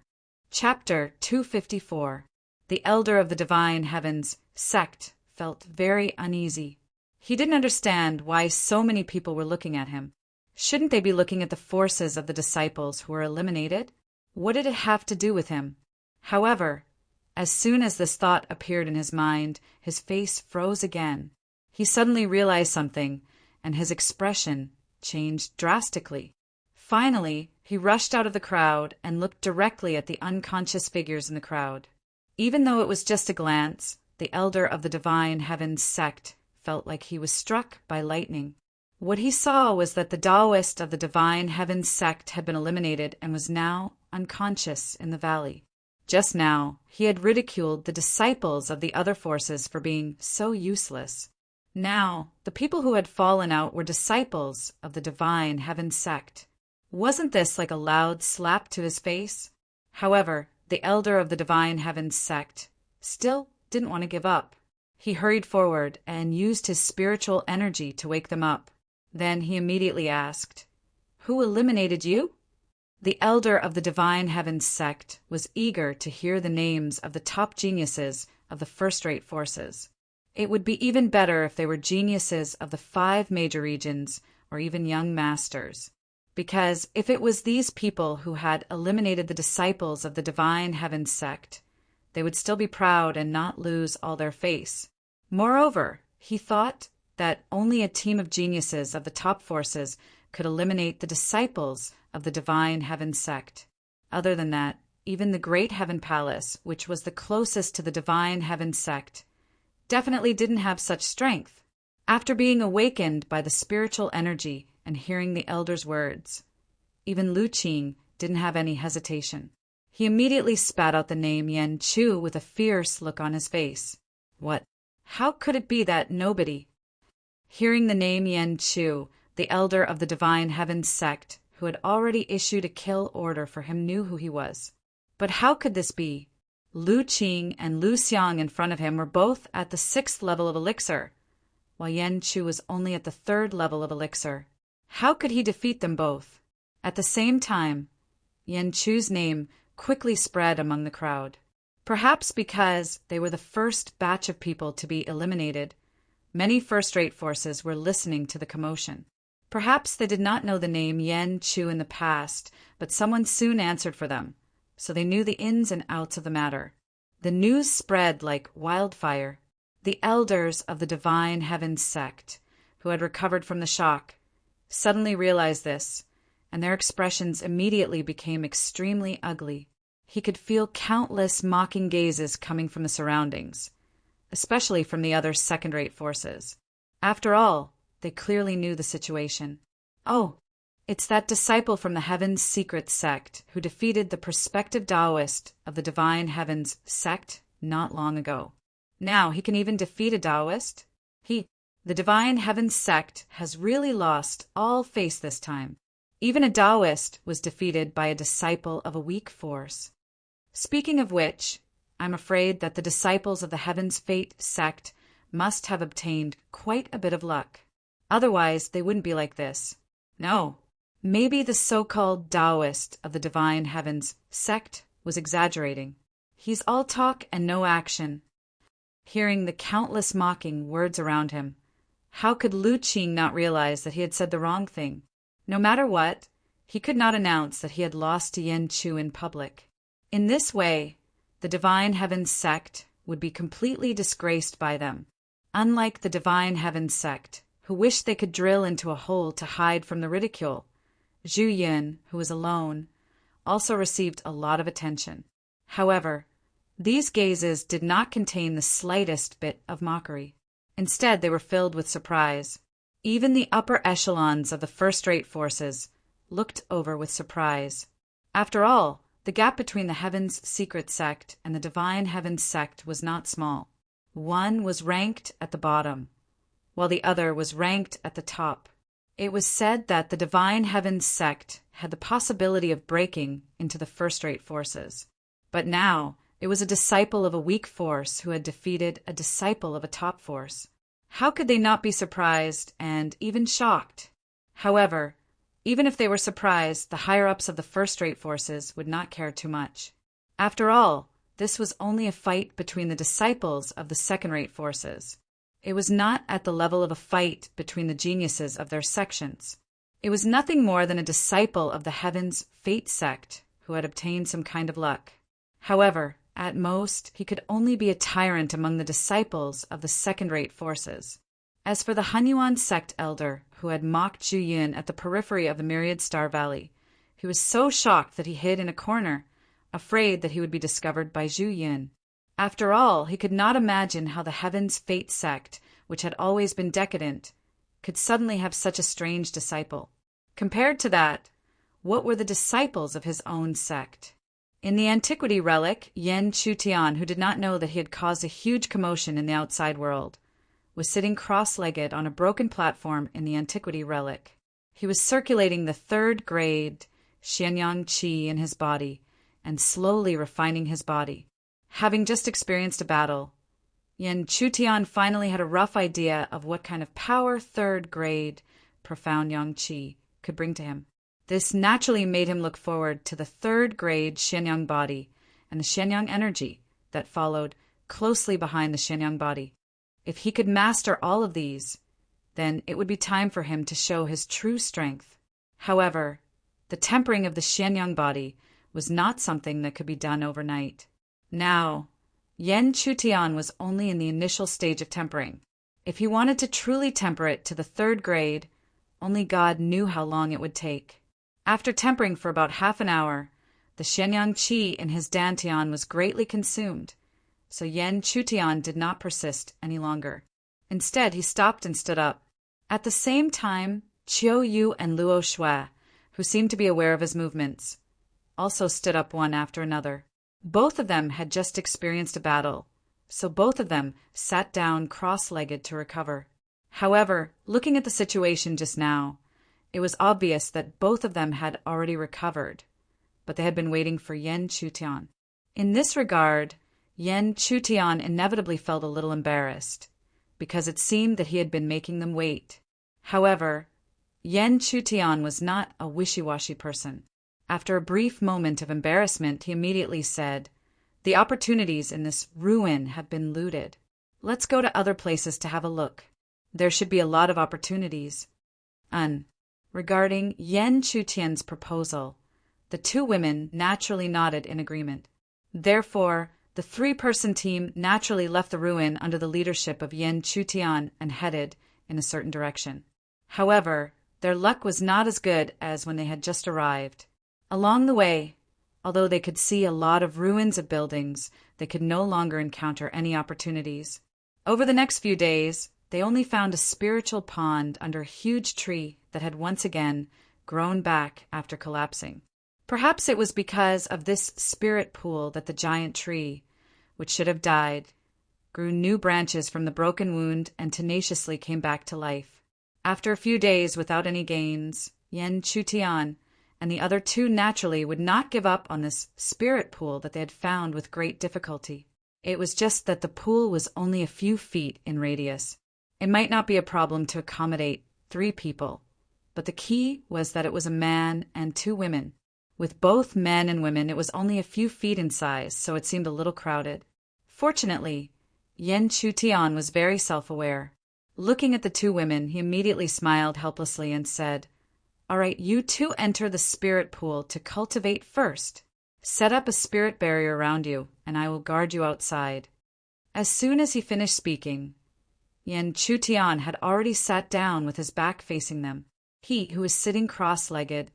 Chapter 254. The elder of the Divine Heavens sect felt very uneasy. He didn't understand why so many people were looking at him. Shouldn't they be looking at the forces of the disciples who were eliminated? What did it have to do with him? However, as soon as this thought appeared in his mind, his face froze again. He suddenly realized something, and his expression changed drastically. Finally, he rushed out of the crowd and looked directly at the unconscious figures in the crowd. Even though it was just a glance, the elder of the Divine Heavens sect felt like he was struck by lightning. What he saw was that the Taoist of the Divine Heavens sect had been eliminated and was now unconscious in the valley. Just now, he had ridiculed the disciples of the other forces for being so useless. Now, the people who had fallen out were disciples of the Divine Heavens sect. Wasn't this like a loud slap to his face? However, the elder of the Divine Heavens sect still didn't want to give up. He hurried forward and used his spiritual energy to wake them up. Then he immediately asked, "Who eliminated you?" The elder of the Divine Heavens sect was eager to hear the names of the top geniuses of the first-rate forces. It would be even better if they were geniuses of the 5 major regions or even young masters. Because if it was these people who had eliminated the disciples of the Divine Heavens sect, they would still be proud and not lose all their face. Moreover, he thought that only a team of geniuses of the top forces could eliminate the disciples of the Divine Heavens sect. Other than that, even the Great Heaven Palace, which was the closest to the Divine Heavens sect, definitely didn't have such strength. After being awakened by the spiritual energy and hearing the elder's words, even Lu Qing didn't have any hesitation. He immediately spat out the name Yan Chu with a fierce look on his face. What? How could it be that nobody? Hearing the name Yan Chu, the elder of the Divine Heavens sect, who had already issued a kill order for him, knew who he was. But how could this be? Lu Qing and Lu Xiang in front of him were both at the 6th level of elixir, while Yan Chu was only at the 3rd level of elixir. How could he defeat them both? At the same time, Yan Chu's name quickly spread among the crowd. Perhaps because they were the first batch of people to be eliminated, many first-rate forces were listening to the commotion. Perhaps they did not know the name Yan Chu in the past, but someone soon answered for them, so they knew the ins and outs of the matter. The news spread like wildfire. The elders of the Divine Heavens sect, who had recovered from the shock, suddenly realized this, and their expressions immediately became extremely ugly. He could feel countless mocking gazes coming from the surroundings, especially from the other second-rate forces. After all, they clearly knew the situation. Oh, it's that disciple from the Heaven's Secret sect who defeated the prospective Taoist of the Divine Heavens sect not long ago. Now he can even defeat a Taoist? The Divine Heavens sect has really lost all face this time. Even a Taoist was defeated by a disciple of a weak force. Speaking of which, I'm afraid that the disciples of the Heaven's Fate sect must have obtained quite a bit of luck. Otherwise, they wouldn't be like this. No, maybe the so-called Taoist of the Divine Heavens sect was exaggerating. He's all talk and no action. Hearing the countless mocking words around him, how could Lu Qing not realize that he had said the wrong thing? No matter what, he could not announce that he had lost to Yan Chu in public. In this way, the Divine Heavens sect would be completely disgraced by them, unlike the Divine Heavens sect, who wished they could drill into a hole to hide from the ridicule. Zhu Yun, who was alone, also received a lot of attention. However, these gazes did not contain the slightest bit of mockery. Instead, they were filled with surprise. Even the upper echelons of the first-rate forces looked over with surprise. After all, the gap between the Heaven's Secret sect and the Divine Heavens sect was not small. One was ranked at the bottom, while the other was ranked at the top. It was said that the Divine Heavens sect had the possibility of breaking into the first-rate forces. But now, it was a disciple of a weak force who had defeated a disciple of a top force. How could they not be surprised and even shocked? However, even if they were surprised, the higher-ups of the first-rate forces would not care too much. After all, this was only a fight between the disciples of the second-rate forces. It was not at the level of a fight between the geniuses of their sections. It was nothing more than a disciple of the Heaven's Fate sect who had obtained some kind of luck. However, at most, he could only be a tyrant among the disciples of the second-rate forces. As for the Hanyuan sect elder who had mocked Zhu Yun at the periphery of the Myriad Star Valley, he was so shocked that he hid in a corner, afraid that he would be discovered by Zhu Yun. After all, he could not imagine how the Heaven's Fate sect, which had always been decadent, could suddenly have such a strange disciple. Compared to that, what were the disciples of his own sect? In the antiquity relic, Yen Chutian, who did not know that he had caused a huge commotion in the outside world, was sitting cross-legged on a broken platform in the antiquity relic. He was circulating the third-grade Xianyang Qi in his body and slowly refining his body. Having just experienced a battle, Yen Chutian finally had a rough idea of what kind of power third-grade profound Yang Qi could bring to him. This naturally made him look forward to the third-grade Xianyang body and the Xianyang energy that followed closely behind the Xianyang body. If he could master all of these, then it would be time for him to show his true strength. However, the tempering of the Xianyang body was not something that could be done overnight. Now, Yen Chutian was only in the initial stage of tempering. If he wanted to truly temper it to the third grade, only God knew how long it would take. After tempering for about half an hour, the Xianyang Qi in his dantian was greatly consumed, so Yen Chutian did not persist any longer. Instead, he stopped and stood up. At the same time, Qiu Yu and Luo Shui, who seemed to be aware of his movements, also stood up one after another. Both of them had just experienced a battle, so both of them sat down cross-legged to recover. However, looking at the situation just now, it was obvious that both of them had already recovered, but they had been waiting for Yen Chutian. In this regard, Yen Chutian inevitably felt a little embarrassed, because it seemed that he had been making them wait. However, Yen Chutian was not a wishy-washy person. After a brief moment of embarrassment, he immediately said, "The opportunities in this ruin have been looted. Let's go to other places to have a look. There should be a lot of opportunities." Regarding Yen Chutian's proposal, the two women naturally nodded in agreement. Therefore, the three-person team naturally left the ruin under the leadership of Yen Chutian and headed in a certain direction. However, their luck was not as good as when they had just arrived. Along the way, although they could see a lot of ruins of buildings, they could no longer encounter any opportunities. Over the next few days, they only found a spiritual pond under a huge tree that had once again grown back after collapsing. Perhaps it was because of this spirit pool that the giant tree, which should have died, grew new branches from the broken wound and tenaciously came back to life. After a few days without any gains, Yen Chutian and the other two naturally would not give up on this spirit pool that they had found with great difficulty. It was just that the pool was only a few feet in radius. It might not be a problem to accommodate 3 people, but the key was that it was a man and 2 women. With both men and women, it was only a few feet in size, so it seemed a little crowded. Fortunately, Yen Chutian was very self-aware. Looking at the 2 women, he immediately smiled helplessly and said, "All right, you 2 enter the spirit pool to cultivate first. Set up a spirit barrier around you, and I will guard you outside." As soon as he finished speaking, Yen Chutian had already sat down with his back facing them. He, who was sitting cross-legged,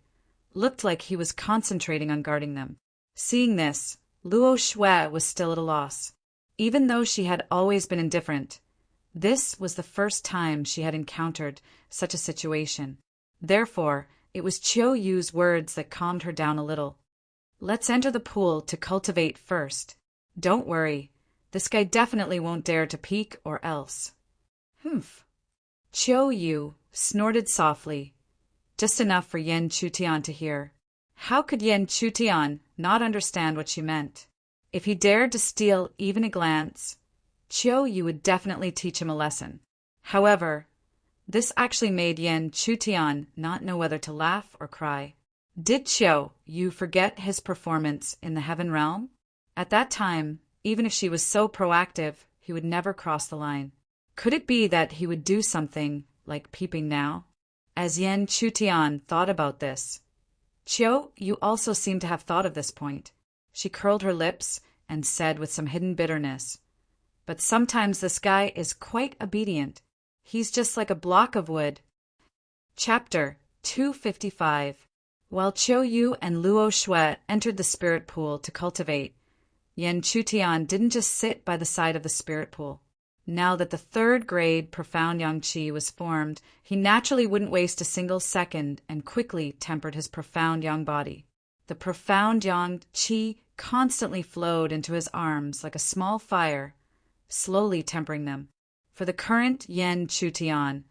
looked like he was concentrating on guarding them. Seeing this, Luo Shui was still at a loss. Even though she had always been indifferent, this was the first time she had encountered such a situation. Therefore, it was Qiu Yu's words that calmed her down a little. "Let's enter the pool to cultivate first. Don't worry, this guy definitely won't dare to peek or else." "Humph." Qiu Yu snorted softly, just enough for Yen Chutian to hear. How could Yen Chutian not understand what she meant? If he dared to steal even a glance, Qiu Yu would definitely teach him a lesson. However, this actually made Yen Chutian not know whether to laugh or cry. Did Qiu Yu forget his performance in the heaven realm? At that time, even if she was so proactive, he would never cross the line. Could it be that he would do something like peeping now? As Yen Chutian thought about this, Chiao, you also seem to have thought of this point. She curled her lips and said with some hidden bitterness, "But sometimes this guy is quite obedient. He's just like a block of wood." Chapter 255. While Chiao Yu and Luo Shui entered the spirit pool to cultivate, Yen Chutian didn't just sit by the side of the spirit pool. Now that the third grade profound yang qi was formed, he naturally wouldn't waste a single second and quickly tempered his profound yang body. The profound yang qi constantly flowed into his arms like a small fire, slowly tempering them. For the current Yen Chutian,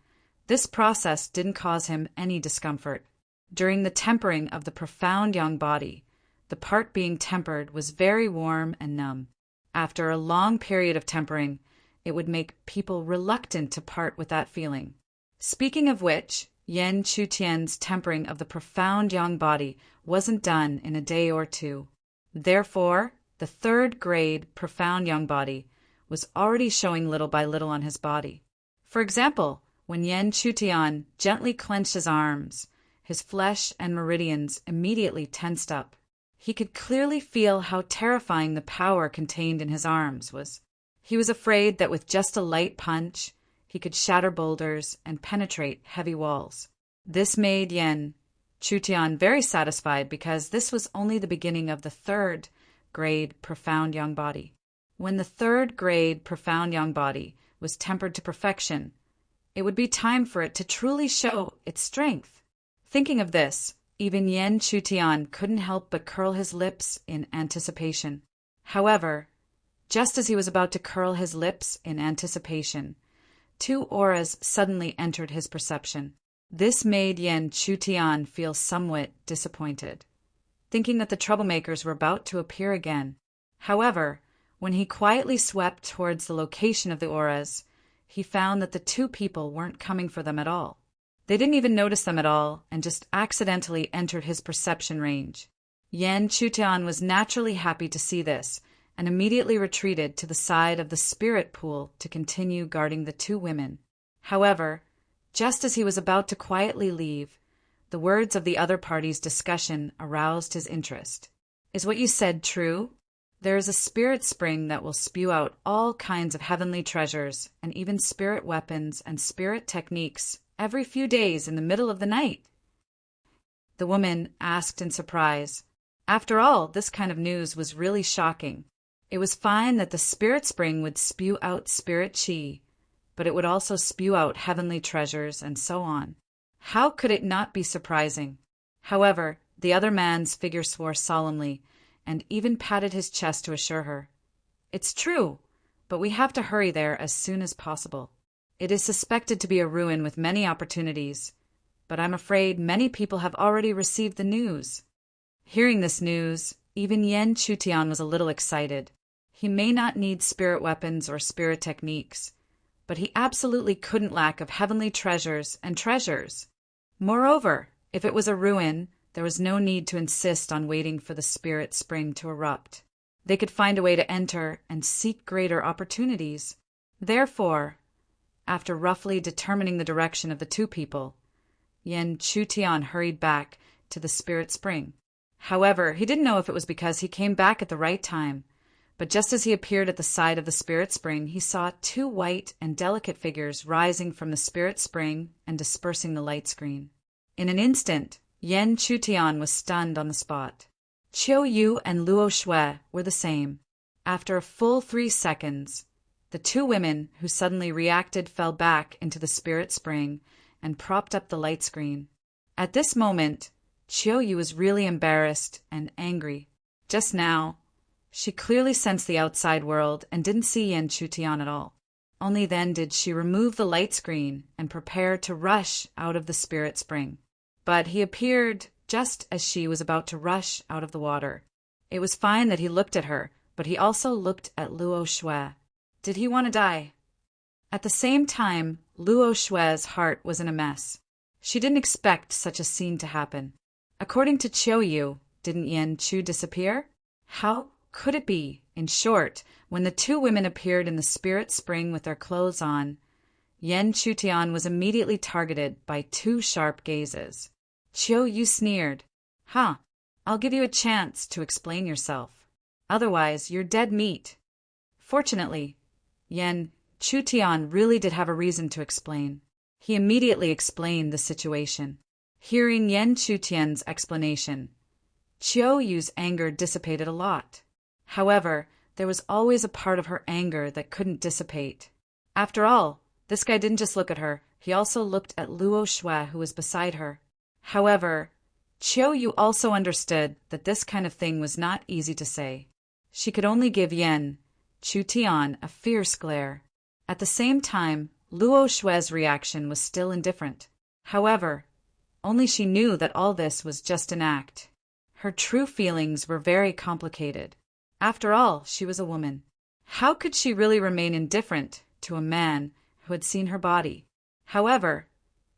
this process didn't cause him any discomfort. During the tempering of the profound yang body, the part being tempered was very warm and numb. After a long period of tempering, it would make people reluctant to part with that feeling. Speaking of which, Yen Chutian's tempering of the profound yang body wasn't done in a day or two. Therefore, the third grade profound yang body was already showing little by little on his body. For example, when Yen Chutian gently clenched his arms, his flesh and meridians immediately tensed up. He could clearly feel how terrifying the power contained in his arms was. He was afraid that with just a light punch, he could shatter boulders and penetrate heavy walls. This made Yen Chutian very satisfied because this was only the beginning of the third grade profound yang body. When the third grade profound yang body was tempered to perfection, it would be time for it to truly show its strength. Thinking of this, even Yen Chutian couldn't help but curl his lips in anticipation. However, just as he was about to curl his lips in anticipation, two auras suddenly entered his perception. This made Yen Chutian feel somewhat disappointed, thinking that the troublemakers were about to appear again. However, when he quietly swept towards the location of the auras, he found that the two people weren't coming for them at all. They didn't even notice them at all and just accidentally entered his perception range. Yen Chutian was naturally happy to see this, and immediately retreated to the side of the spirit pool to continue guarding the two women. However, just as he was about to quietly leave, the words of the other party's discussion aroused his interest. "Is what you said true? There is a spirit spring that will spew out all kinds of heavenly treasures and even spirit weapons and spirit techniques every few days in the middle of the night?" The woman asked in surprise. After all, this kind of news was really shocking. It was fine that the spirit spring would spew out spirit chi, but it would also spew out heavenly treasures and so on. How could it not be surprising? However, the other man's figure swore solemnly and even patted his chest to assure her, "It's true, but we have to hurry there as soon as possible. It is suspected to be a ruin with many opportunities, but I'm afraid many people have already received the news." Hearing this news, even Yen Chutian was a little excited. He may not need spirit weapons or spirit techniques, but he absolutely couldn't lack of heavenly treasures and treasures. Moreover, if it was a ruin, there was no need to insist on waiting for the spirit spring to erupt. They could find a way to enter and seek greater opportunities. Therefore, after roughly determining the direction of the two people, Yen Chutian hurried back to the spirit spring. However, he didn't know if it was because he came back at the right time, but just as he appeared at the side of the spirit spring, he saw two white and delicate figures rising from the spirit spring and dispersing the light screen. In an instant, Yen Chutian was stunned on the spot. Chiao Yu and Luo Shui were the same. After a full 3 seconds, the two women who suddenly reacted fell back into the spirit spring and propped up the light screen. At this moment, Chiao Yu was really embarrassed and angry. Just now, she clearly sensed the outside world and didn't see Yen Chutian at all. Only then did she remove the light screen and prepare to rush out of the spirit spring. But he appeared just as she was about to rush out of the water. It was fine that he looked at her, but he also looked at Luo Shui. Did he want to die? At the same time, Luo Shui's heart was in a mess. She didn't expect such a scene to happen. According to Chiao Yu, didn't Yen Chu disappear? How could it be? In short, when the two women appeared in the spirit spring with their clothes on, Yen Chutian was immediately targeted by two sharp gazes. Chiu Yu sneered. Huh, I'll give you a chance to explain yourself. Otherwise, you're dead meat. Fortunately, Yen Chutian really did have a reason to explain. He immediately explained the situation. Hearing Yen Chutian's explanation, Chiu Yu's anger dissipated a lot. However, there was always a part of her anger that couldn't dissipate. After all, this guy didn't just look at her, he also looked at Luo Shui, who was beside her. However, Chiu Yu also understood that this kind of thing was not easy to say. She could only give Yen Chutian a fierce glare. At the same time, Luo Shui's reaction was still indifferent. However, only she knew that all this was just an act. Her true feelings were very complicated. After all, she was a woman. How could she really remain indifferent to a man who had seen her body? However,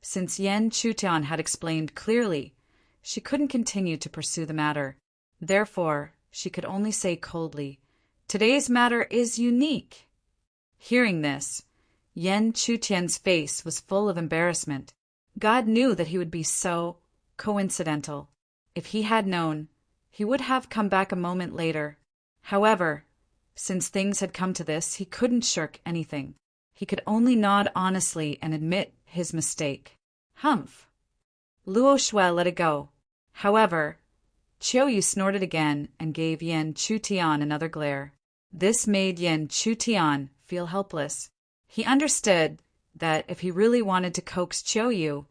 since Yen Chutian had explained clearly, she couldn't continue to pursue the matter. Therefore, she could only say coldly, "Today's matter is unique." Hearing this, Yen Chutian's face was full of embarrassment. God knew that he would be so coincidental. If he had known, he would have come back a moment later. However, since things had come to this, he couldn't shirk anything. He could only nod honestly and admit his mistake. Humph. Luo Shui let it go. However, Chiu Yu snorted again and gave Yen Chutian another glare. This made Yen Chutian feel helpless. He understood that if he really wanted to coax Chiu Yu,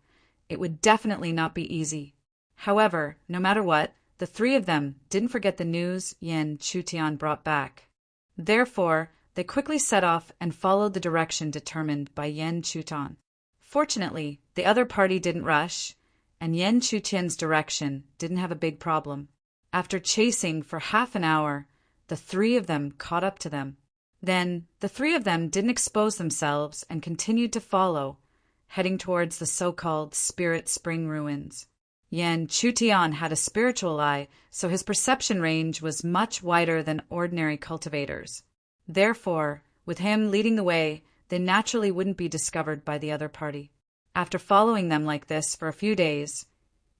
it would definitely not be easy. However, no matter what, the three of them didn't forget the news Yen Chutian brought back. Therefore, they quickly set off and followed the direction determined by Yen Chutian. Fortunately, the other party didn't rush, and Yen Chutian's direction didn't have a big problem. After chasing for half an hour, the three of them caught up to them. Then, the three of them didn't expose themselves and continued to follow, heading towards the so-called Spirit Spring ruins. Yen Chutian had a spiritual eye, so his perception range was much wider than ordinary cultivators. Therefore, with him leading the way, they naturally wouldn't be discovered by the other party. After following them like this for a few days,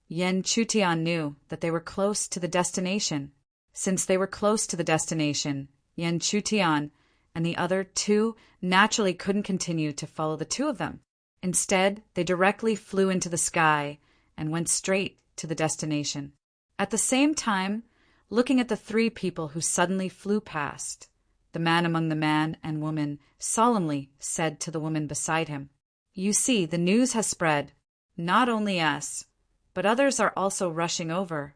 Yen Chutian knew that they were close to the destination. Since they were close to the destination, Yen Chutian and the other two naturally couldn't continue to follow the two of them. Instead, they directly flew into the sky and went straight to the destination. At the same time, looking at the three people who suddenly flew past, the man among the man and woman solemnly said to the woman beside him, "You see, the news has spread. Not only us, but others are also rushing over."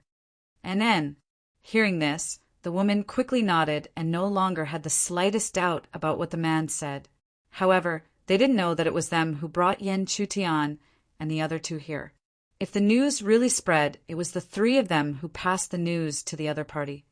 And then, hearing this, the woman quickly nodded and no longer had the slightest doubt about what the man said. However, they didn't know that it was them who brought Yen Chutian and the other two here. If the news really spread, it was the three of them who passed the news to the other party.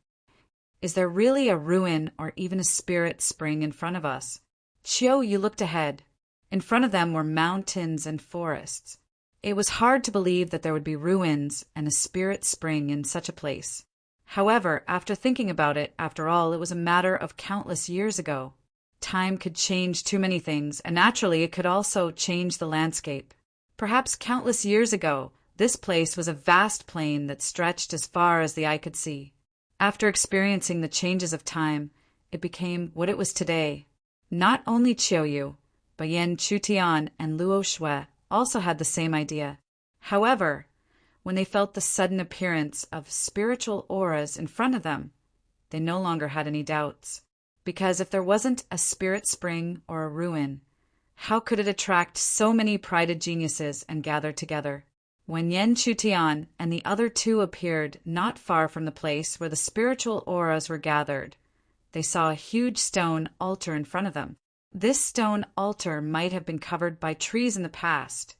Is there really a ruin or even a spirit spring in front of us? Chiu Yu looked ahead. In front of them were mountains and forests. It was hard to believe that there would be ruins and a spirit spring in such a place. However, after thinking about it, after all, it was a matter of countless years ago. Time could change too many things, and naturally it could also change the landscape. Perhaps countless years ago, this place was a vast plain that stretched as far as the eye could see. After experiencing the changes of time, it became what it was today. Not only Chiu Yu, but Yen Chutian and Luo Shui also had the same idea. However, when they felt the sudden appearance of spiritual auras in front of them, they no longer had any doubts. Because if there wasn't a spirit spring or a ruin, how could it attract so many prided geniuses and gather together? When Yen Chutian and the other two appeared not far from the place where the spiritual auras were gathered, they saw a huge stone altar in front of them. This stone altar might have been covered by trees in the past,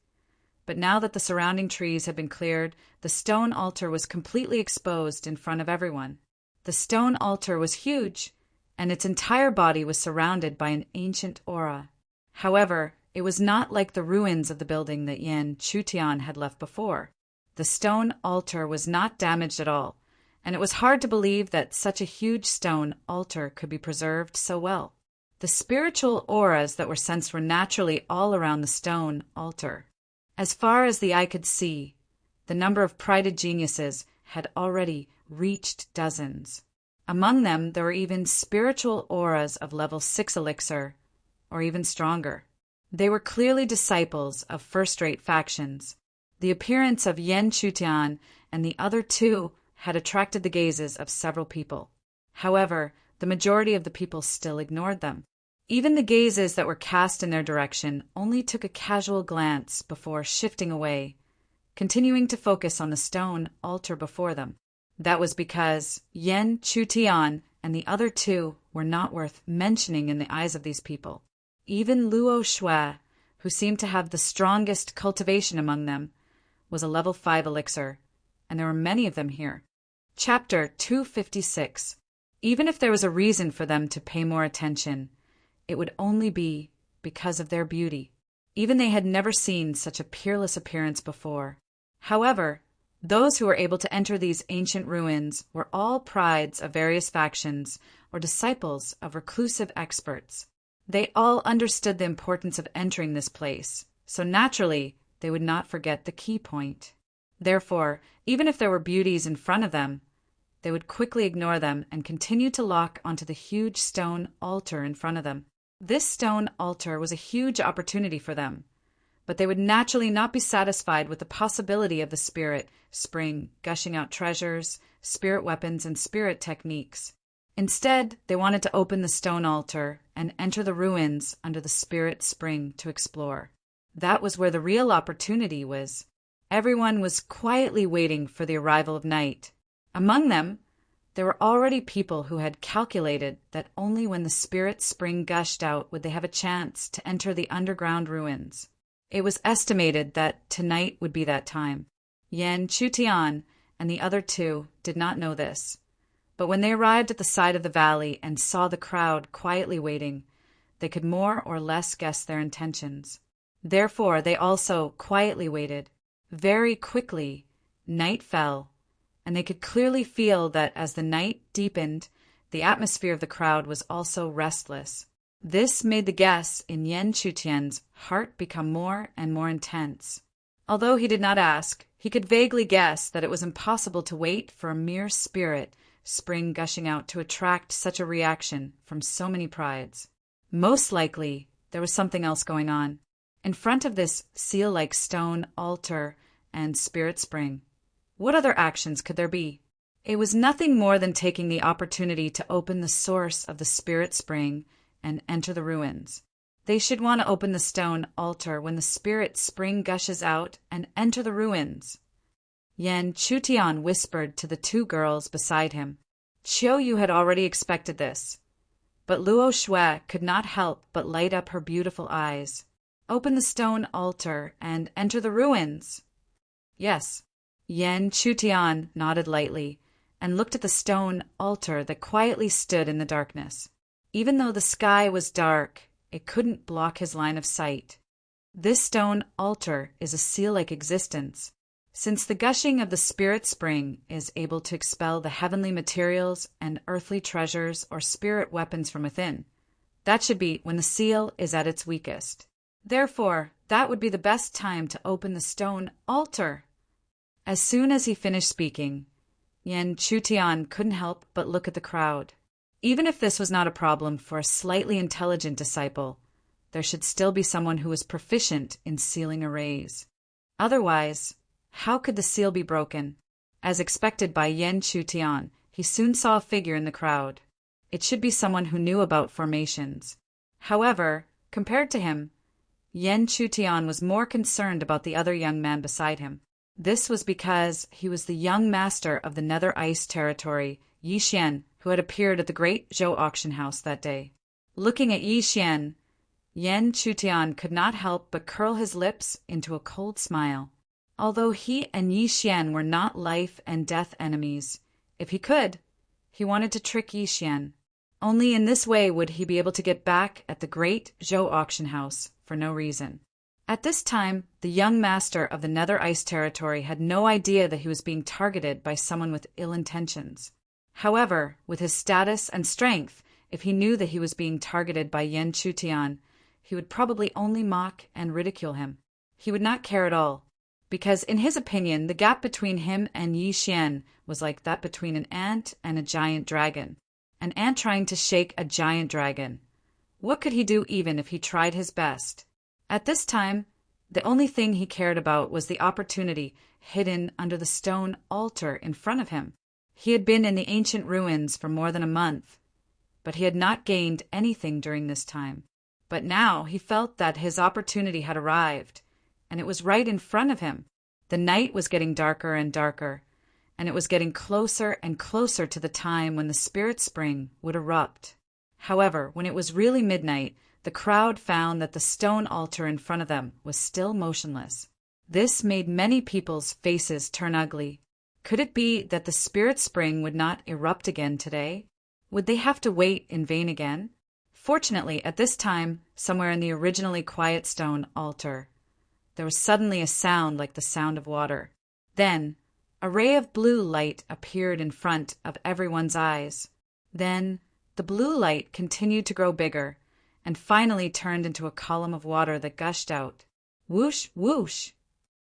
but now that the surrounding trees had been cleared, the stone altar was completely exposed in front of everyone. The stone altar was huge, and its entire body was surrounded by an ancient aura. However, it was not like the ruins of the building that Yen Chutian had left before. The stone altar was not damaged at all, and it was hard to believe that such a huge stone altar could be preserved so well. The spiritual auras that were sensed were naturally all around the stone altar. As far as the eye could see, the number of prided geniuses had already reached dozens. Among them, there were even spiritual auras of level 6 elixir, or even stronger. They were clearly disciples of first-rate factions. The appearance of Yan Chutian and the other two had attracted the gazes of several people. However, the majority of the people still ignored them. Even the gazes that were cast in their direction only took a casual glance before shifting away, continuing to focus on the stone altar before them. That was because Yan Chutian and the other two were not worth mentioning in the eyes of these people. Even Luo Shui, who seemed to have the strongest cultivation among them, was a level 5 elixir, and there were many of them here. Chapter 256. Even if there was a reason for them to pay more attention, it would only be because of their beauty. Even they had never seen such a peerless appearance before. However, those who were able to enter these ancient ruins were all prides of various factions or disciples of reclusive experts. They all understood the importance of entering this place, so naturally they would not forget the key point. Therefore, even if there were beauties in front of them, they would quickly ignore them and continue to lock onto the huge stone altar in front of them. This stone altar was a huge opportunity for them, but they would naturally not be satisfied with the possibility of the spirit spring gushing out treasures, spirit weapons, and spirit techniques. Instead, they wanted to open the stone altar and enter the ruins under the spirit spring to explore. That was where the real opportunity was. Everyone was quietly waiting for the arrival of night. Among them, there were already people who had calculated that only when the spirit spring gushed out would they have a chance to enter the underground ruins. It was estimated that tonight would be that time. Yan Chutian and the other two did not know this, but when they arrived at the side of the valley and saw the crowd quietly waiting, they could more or less guess their intentions. Therefore, they also quietly waited. Very quickly, night fell, and they could clearly feel that as the night deepened, the atmosphere of the crowd was also restless. This made the guess in Yan Chutian's heart become more and more intense. Although he did not ask, he could vaguely guess that it was impossible to wait for a mere spirit spring gushing out to attract such a reaction from so many prides. Most likely, there was something else going on. In front of this seal-like stone altar and spirit spring, what other actions could there be? It was nothing more than taking the opportunity to open the source of the spirit spring and enter the ruins. They should want to open the stone altar when the spirit spring gushes out and enter the ruins. Yan Chutian whispered to the two girls beside him. Chiu Yu had already expected this, but Luo Shui could not help but light up her beautiful eyes. Open the stone altar and enter the ruins. Yes. Yan Chutian nodded lightly and looked at the stone altar that quietly stood in the darkness. Even though the sky was dark, it couldn't block his line of sight. This stone altar is a seal-like existence. Since the gushing of the spirit spring is able to expel the heavenly materials and earthly treasures or spirit weapons from within, that should be when the seal is at its weakest. Therefore, that would be the best time to open the stone altar. As soon as he finished speaking, Yan Chutian couldn't help but look at the crowd. Even if this was not a problem for a slightly intelligent disciple, there should still be someone who was proficient in sealing arrays. Otherwise, how could the seal be broken? As expected by Yan Chutian, he soon saw a figure in the crowd. It should be someone who knew about formations. However, compared to him, Yan Chutian was more concerned about the other young man beside him. This was because he was the young master of the Nether Ice Territory, Yi Xian, who had appeared at the Great Zhou auction house that day. Looking at Yi Xian, Yan Chutian could not help but curl his lips into a cold smile. Although he and Yi Xian were not life and death enemies, if he could, he wanted to trick Yi Xian. Only in this way would he be able to get back at the Great Zhou auction house for no reason. At this time, the young master of the Nether Ice Territory had no idea that he was being targeted by someone with ill intentions. However, with his status and strength, If he knew that he was being targeted by Yan Chutian, he would probably only mock and ridicule him. He would not care at all, because in his opinion, the gap between him and Yi Xian was like that between an ant and a giant dragon. An ant trying to shake a giant dragon. What could he do even if he tried his best? At this time, the only thing he cared about was the opportunity hidden under the stone altar in front of him. He had been in the ancient ruins for more than a month, but he had not gained anything during this time. But now he felt that his opportunity had arrived, and it was right in front of him. The night was getting darker and darker, and it was getting closer and closer to the time when the spirit spring would erupt. However, when it was really midnight, the crowd found that the stone altar in front of them was still motionless. This made many people's faces turn ugly. Could it be that the spirit spring would not erupt again today? Would they have to wait in vain again? Fortunately, at this time, somewhere in the originally quiet stone altar, there was suddenly a sound like the sound of water. Then, a ray of blue light appeared in front of everyone's eyes. Then, the blue light continued to grow bigger, and finally turned into a column of water that gushed out. Whoosh, whoosh!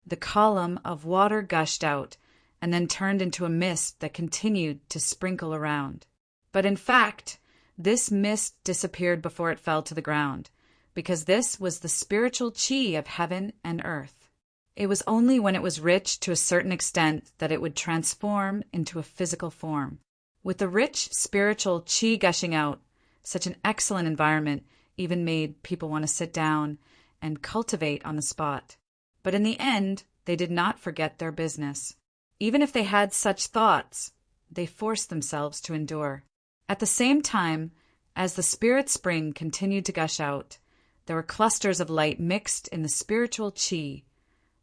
The column of water gushed out, and then turned into a mist that continued to sprinkle around. But in fact, this mist disappeared before it fell to the ground, because this was the spiritual chi of heaven and earth. It was only when it was rich to a certain extent that it would transform into a physical form. With the rich spiritual chi gushing out, such an excellent environment even made people want to sit down and cultivate on the spot. But in the end, they did not forget their business. Even if they had such thoughts, they forced themselves to endure. At the same time, as the spirit spring continued to gush out, there were clusters of light mixed in the spiritual chi,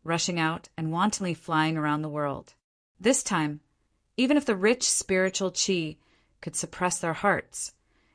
rushing out and wantonly flying around the world. This time, even if the rich spiritual chi could suppress their hearts,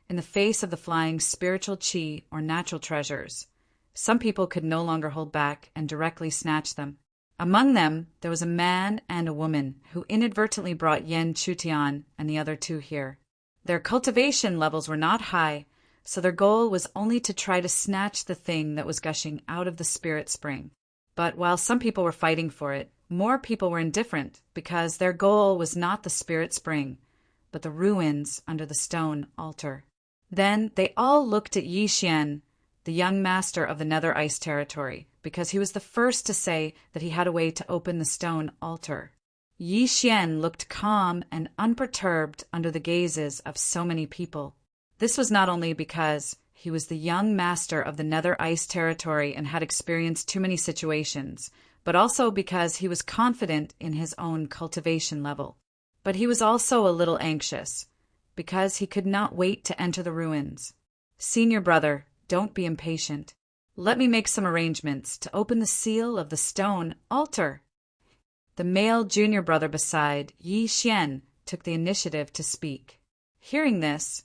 in the face of the flying spiritual chi or natural treasures, some people could no longer hold back and directly snatch them. Among them, there was a man and a woman who inadvertently brought Yan Chutian and the other two here. Their cultivation levels were not high, so their goal was only to try to snatch the thing that was gushing out of the spirit spring. But while some people were fighting for it, more people were indifferent because their goal was not the spirit spring, but the ruins under the stone altar. Then they all looked at Yi Xian, the young master of the Nether Ice Territory, because he was the first to say that he had a way to open the stone altar. Yi Xian looked calm and unperturbed under the gazes of so many people. This was not only because he was the young master of the Nether Ice Territory and had experienced too many situations, but also because he was confident in his own cultivation level. But he was also a little anxious, because he could not wait to enter the ruins. Senior brother, don't be impatient. Let me make some arrangements to open the seal of the stone altar. The male junior brother beside Yi Xian took the initiative to speak. Hearing this,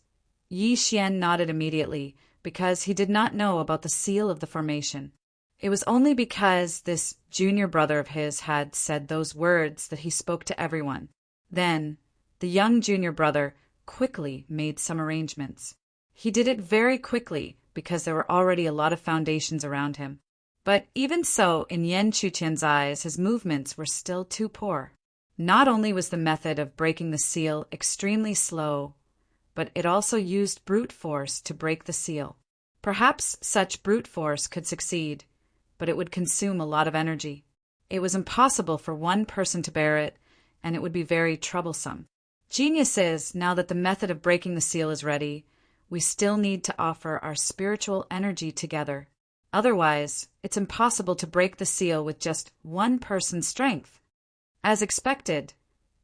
Yi Xian nodded immediately because he did not know about the seal of the formation. It was only because this junior brother of his had said those words that he spoke to everyone. Then, the young junior brother quickly made some arrangements. He did it very quickly because there were already a lot of foundations around him. But even so, in Yan Chutian's eyes, his movements were still too poor. Not only was the method of breaking the seal extremely slow, but it also used brute force to break the seal. Perhaps such brute force could succeed, but it would consume a lot of energy. It was impossible for one person to bear it, and it would be very troublesome. Genius is, now that the method of breaking the seal is ready, we still need to offer our spiritual energy together. Otherwise, it's impossible to break the seal with just one person's strength. As expected,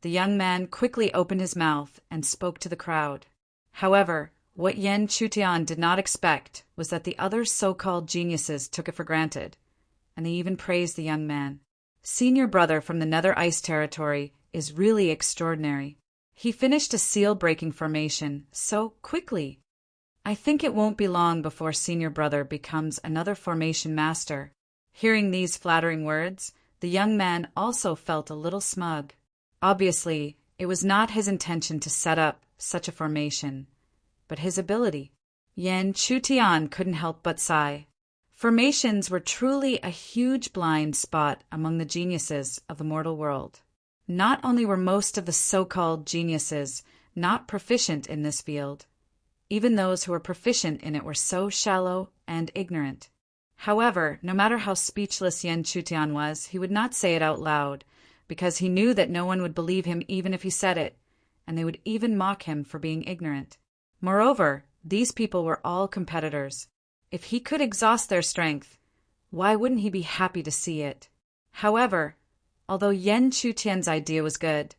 the young man quickly opened his mouth and spoke to the crowd. However, what Yan Chutian did not expect was that the other so-called geniuses took it for granted, and they even praised the young man. Senior brother from the Nether Ice Territory is really extraordinary. He finished a seal-breaking formation so quickly. I think it won't be long before senior brother becomes another formation master. Hearing these flattering words, the young man also felt a little smug. Obviously, it was not his intention to set up such a formation, but his ability. Yan Chutian couldn't help but sigh. Formations were truly a huge blind spot among the geniuses of the mortal world. Not only were most of the so-called geniuses not proficient in this field, even those who were proficient in it were so shallow and ignorant. However, no matter how speechless Yan Chutian was, he would not say it out loud, because he knew that no one would believe him even if he said it, and they would even mock him for being ignorant. Moreover, these people were all competitors. If he could exhaust their strength, why wouldn't he be happy to see it? However, although Yan Chutian's idea was good,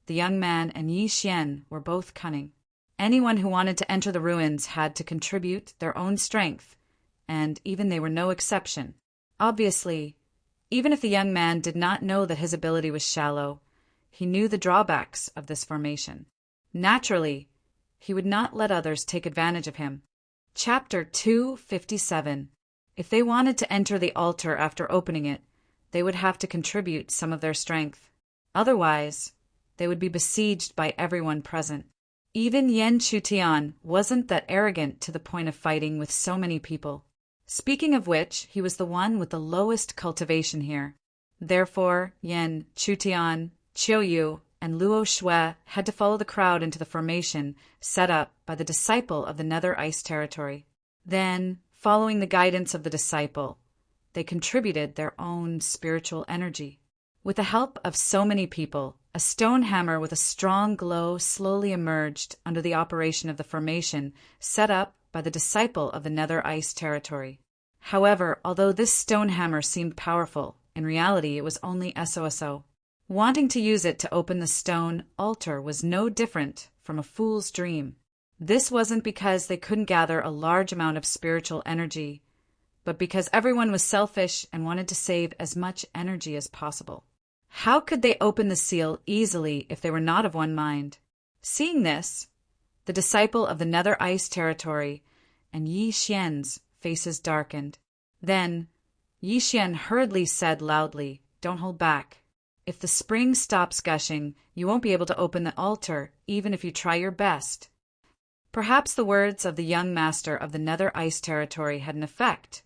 the young man and Yi Xian were both cunning. Anyone who wanted to enter the ruins had to contribute their own strength, and even they were no exception. Obviously, even if the young man did not know that his ability was shallow, he knew the drawbacks of this formation. Naturally, he would not let others take advantage of him. Chapter 257. If they wanted to enter the altar after opening it, they would have to contribute some of their strength. Otherwise, they would be besieged by everyone present. Even Yan Chutian wasn't that arrogant to the point of fighting with so many people. Speaking of which, he was the one with the lowest cultivation here. Therefore, Yan Chutian, Qiuyu, and Luo Shui had to follow the crowd into the formation set up by the disciple of the Nether Ice Territory. Then, following the guidance of the disciple, they contributed their own spiritual energy. With the help of so many people, a stone hammer with a strong glow slowly emerged under the operation of the formation set up by the disciple of the Nether Ice Territory. However, although this stone hammer seemed powerful, in reality it was only SOSO. Wanting to use it to open the stone altar was no different from a fool's dream. This wasn't because they couldn't gather a large amount of spiritual energy, but because everyone was selfish and wanted to save as much energy as possible. How could they open the seal easily if they were not of one mind? Seeing this, the disciple of the Nether Ice Territory and Yi Xian's faces darkened. Then, Yi Xian hurriedly said loudly, "Don't hold back. If the spring stops gushing, you won't be able to open the altar, even if you try your best." Perhaps the words of the young master of the Nether Ice Territory had an effect,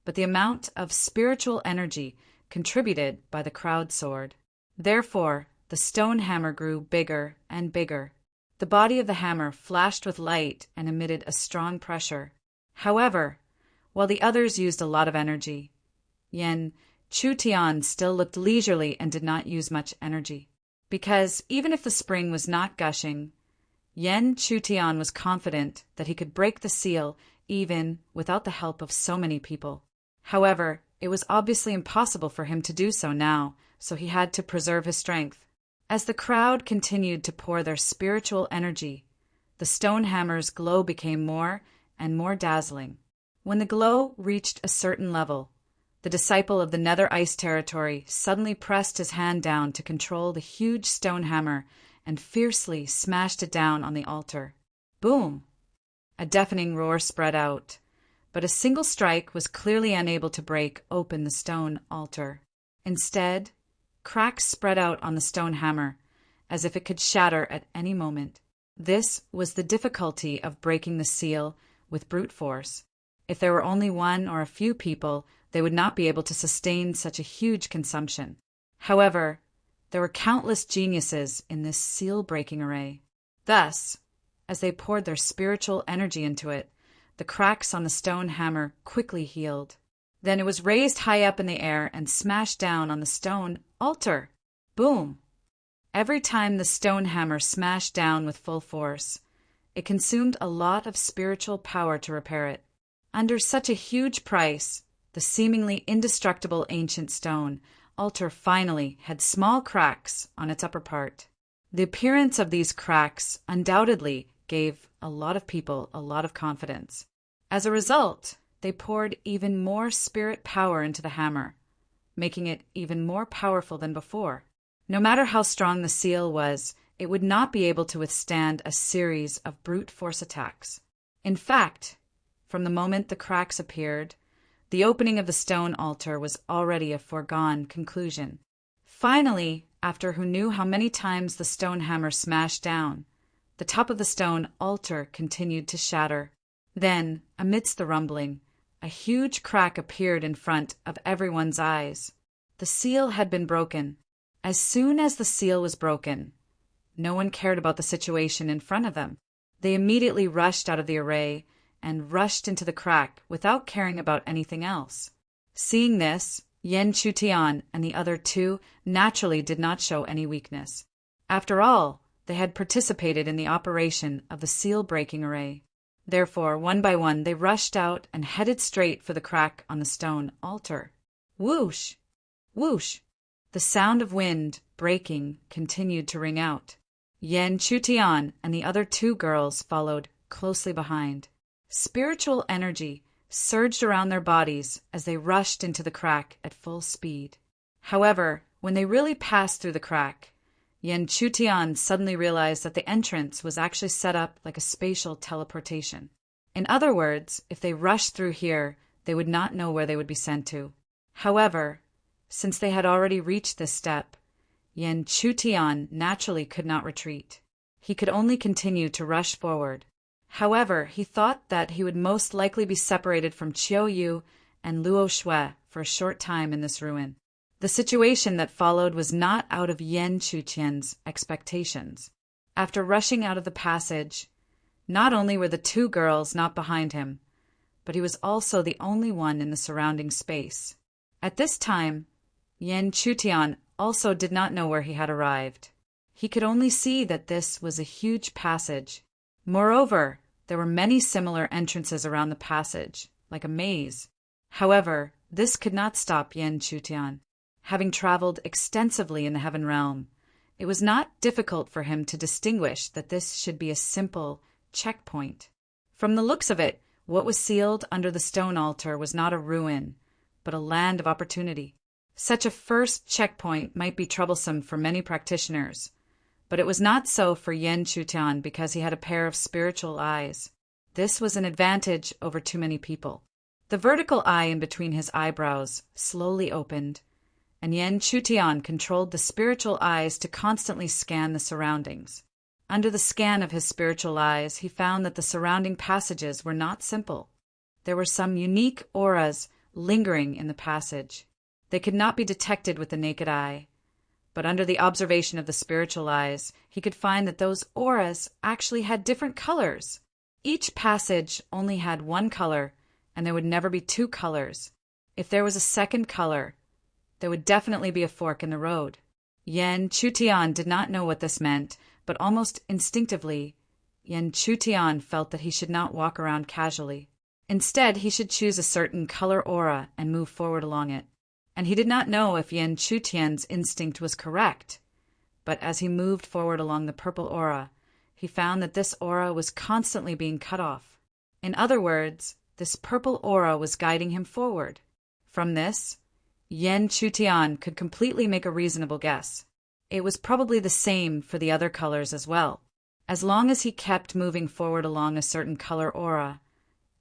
but the amount of spiritual energy contributed by the crowd soared. Therefore, the stone hammer grew bigger and bigger. The body of the hammer flashed with light and emitted a strong pressure. However, while the others used a lot of energy, Yan Chutian still looked leisurely and did not use much energy. Because even if the spring was not gushing, Yan Chutian was confident that he could break the seal even without the help of so many people. However, it was obviously impossible for him to do so now, so he had to preserve his strength. As the crowd continued to pour their spiritual energy, the stone hammer's glow became more and more dazzling. When the glow reached a certain level, the disciple of the Nether Ice Territory suddenly pressed his hand down to control the huge stone hammer and fiercely smashed it down on the altar. Boom! A deafening roar spread out, but a single strike was clearly unable to break open the stone altar. Instead, cracks spread out on the stone hammer, as if it could shatter at any moment. This was the difficulty of breaking the seal with brute force. If there were only one or a few people, they would not be able to sustain such a huge consumption. However, there were countless geniuses in this seal-breaking array. Thus, as they poured their spiritual energy into it, the cracks on the stone hammer quickly healed. Then it was raised high up in the air and smashed down on the stone altar. Boom! Every time the stone hammer smashed down with full force, it consumed a lot of spiritual power to repair it. Under such a huge price, the seemingly indestructible ancient stone altar finally had small cracks on its upper part. The appearance of these cracks undoubtedly gave a lot of people a lot of confidence. As a result, they poured even more spirit power into the hammer, making it even more powerful than before. No matter how strong the seal was, it would not be able to withstand a series of brute force attacks. In fact, from the moment the cracks appeared, the opening of the stone altar was already a foregone conclusion. Finally, after who knew how many times the stone hammer smashed down, The top of the stone altar continued to shatter. Then, amidst the rumbling, a huge crack appeared in front of everyone's eyes. The seal had been broken. As soon as the seal was broken, no one cared about the situation in front of them. They immediately rushed out of the array and rushed into the crack without caring about anything else. Seeing this, Yen Chutian and the other two naturally did not show any weakness. After all, they had participated in the operation of the seal-breaking array. Therefore, one by one, they rushed out and headed straight for the crack on the stone altar. Whoosh! Whoosh! The sound of wind breaking continued to ring out. Yen Chutian and the other two girls followed closely behind. Spiritual energy surged around their bodies as they rushed into the crack at full speed. However, when they really passed through the crack, Yen Chutian suddenly realized that the entrance was actually set up like a spatial teleportation. In other words, if they rushed through here, they would not know where they would be sent to. However, since they had already reached this step, Yen Chutian naturally could not retreat. He could only continue to rush forward. However, he thought that he would most likely be separated from Chiao Yu and Luo Shui for a short time in this ruin. The situation that followed was not out of Yen Chutian's expectations. After rushing out of the passage, not only were the two girls not behind him, but he was also the only one in the surrounding space. At this time, Yen Chutian also did not know where he had arrived. He could only see that this was a huge passage. Moreover, there were many similar entrances around the passage, like a maze. However, this could not stop Yen Chutian. Having traveled extensively in the heaven realm, it was not difficult for him to distinguish that this should be a simple checkpoint. From the looks of it, what was sealed under the stone altar was not a ruin, but a land of opportunity. Such a first checkpoint might be troublesome for many practitioners, but it was not so for Yen Chutian because he had a pair of spiritual eyes. This was an advantage over too many people. The vertical eye in between his eyebrows slowly opened, and Yen Chutian controlled the spiritual eyes to constantly scan the surroundings. Under the scan of his spiritual eyes, he found that the surrounding passages were not simple. There were some unique auras lingering in the passage. They could not be detected with the naked eye, but under the observation of the spiritual eyes, he could find that those auras actually had different colors. Each passage only had one color, and there would never be two colors. If there was a second color, there would definitely be a fork in the road. Yen Chutian did not know what this meant, but almost instinctively, Yen Chutian felt that he should not walk around casually. Instead, he should choose a certain color aura and move forward along it. And he did not know if Yen Chutian's instinct was correct, but as he moved forward along the purple aura, he found that this aura was constantly being cut off. In other words, this purple aura was guiding him forward. From this, Yen Chutian could completely make a reasonable guess. It was probably the same for the other colors as well. As long as he kept moving forward along a certain color aura,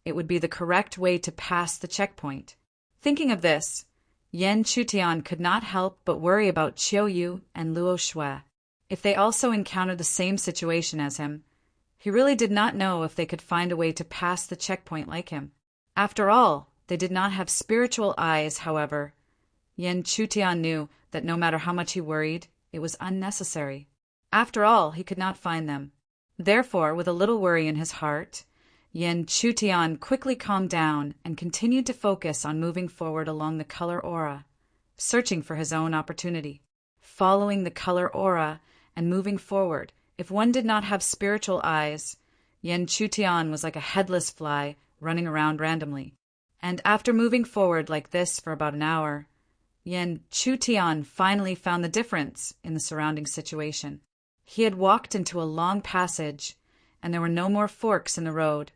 it would be the correct way to pass the checkpoint. Thinking of this, Yen Chutian could not help but worry about Chiao Yu and Luo Shui. If they also encountered the same situation as him, he really did not know if they could find a way to pass the checkpoint like him. After all, they did not have spiritual eyes, however. Yen Chutian knew that no matter how much he worried, it was unnecessary. After all, he could not find them. Therefore, with a little worry in his heart, Yen Chutian quickly calmed down and continued to focus on moving forward along the color aura, searching for his own opportunity. Following the color aura and moving forward, if one did not have spiritual eyes, Yen Chutian was like a headless fly running around randomly. And after moving forward like this for about an hour, Yen Chutian finally found the difference in the surrounding situation. He had walked into a long passage, and there were no more forks in the road,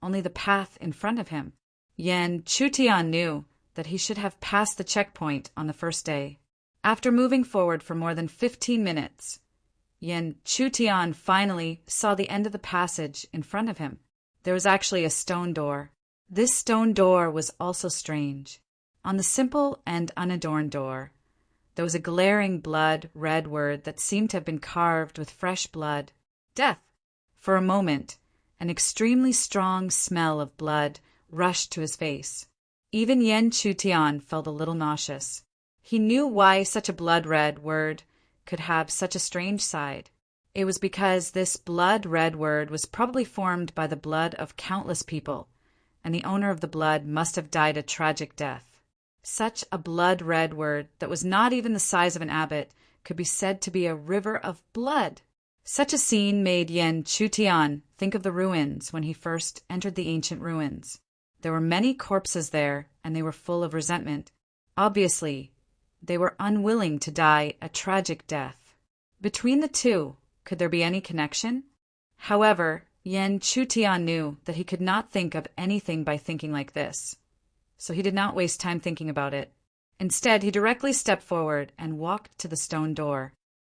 only the path in front of him. Yen Chutian knew that he should have passed the checkpoint on the first day. After moving forward for more than 15 minutes, Yen Chutian finally saw the end of the passage in front of him. There was actually a stone door. This stone door was also strange. On the simple and unadorned door, there was a glaring blood red word that seemed to have been carved with fresh blood. Death. For a moment, an extremely strong smell of blood rushed to his face. Even Yen Chutian felt a little nauseous. He knew why such a blood-red word could have such a strange side. It was because this blood-red word was probably formed by the blood of countless people, and the owner of the blood must have died a tragic death. Such a blood-red word that was not even the size of an abbot could be said to be a river of blood. Such a scene made Yen Chutian think of the ruins when he first entered the ancient ruins. There were many corpses there, and they were full of resentment. Obviously, they were unwilling to die a tragic death. Between the two, could there be any connection? However, Yen Chutian knew that he could not think of anything by thinking like this, so he did not waste time thinking about it. Instead, he directly stepped forward and walked to the stone door.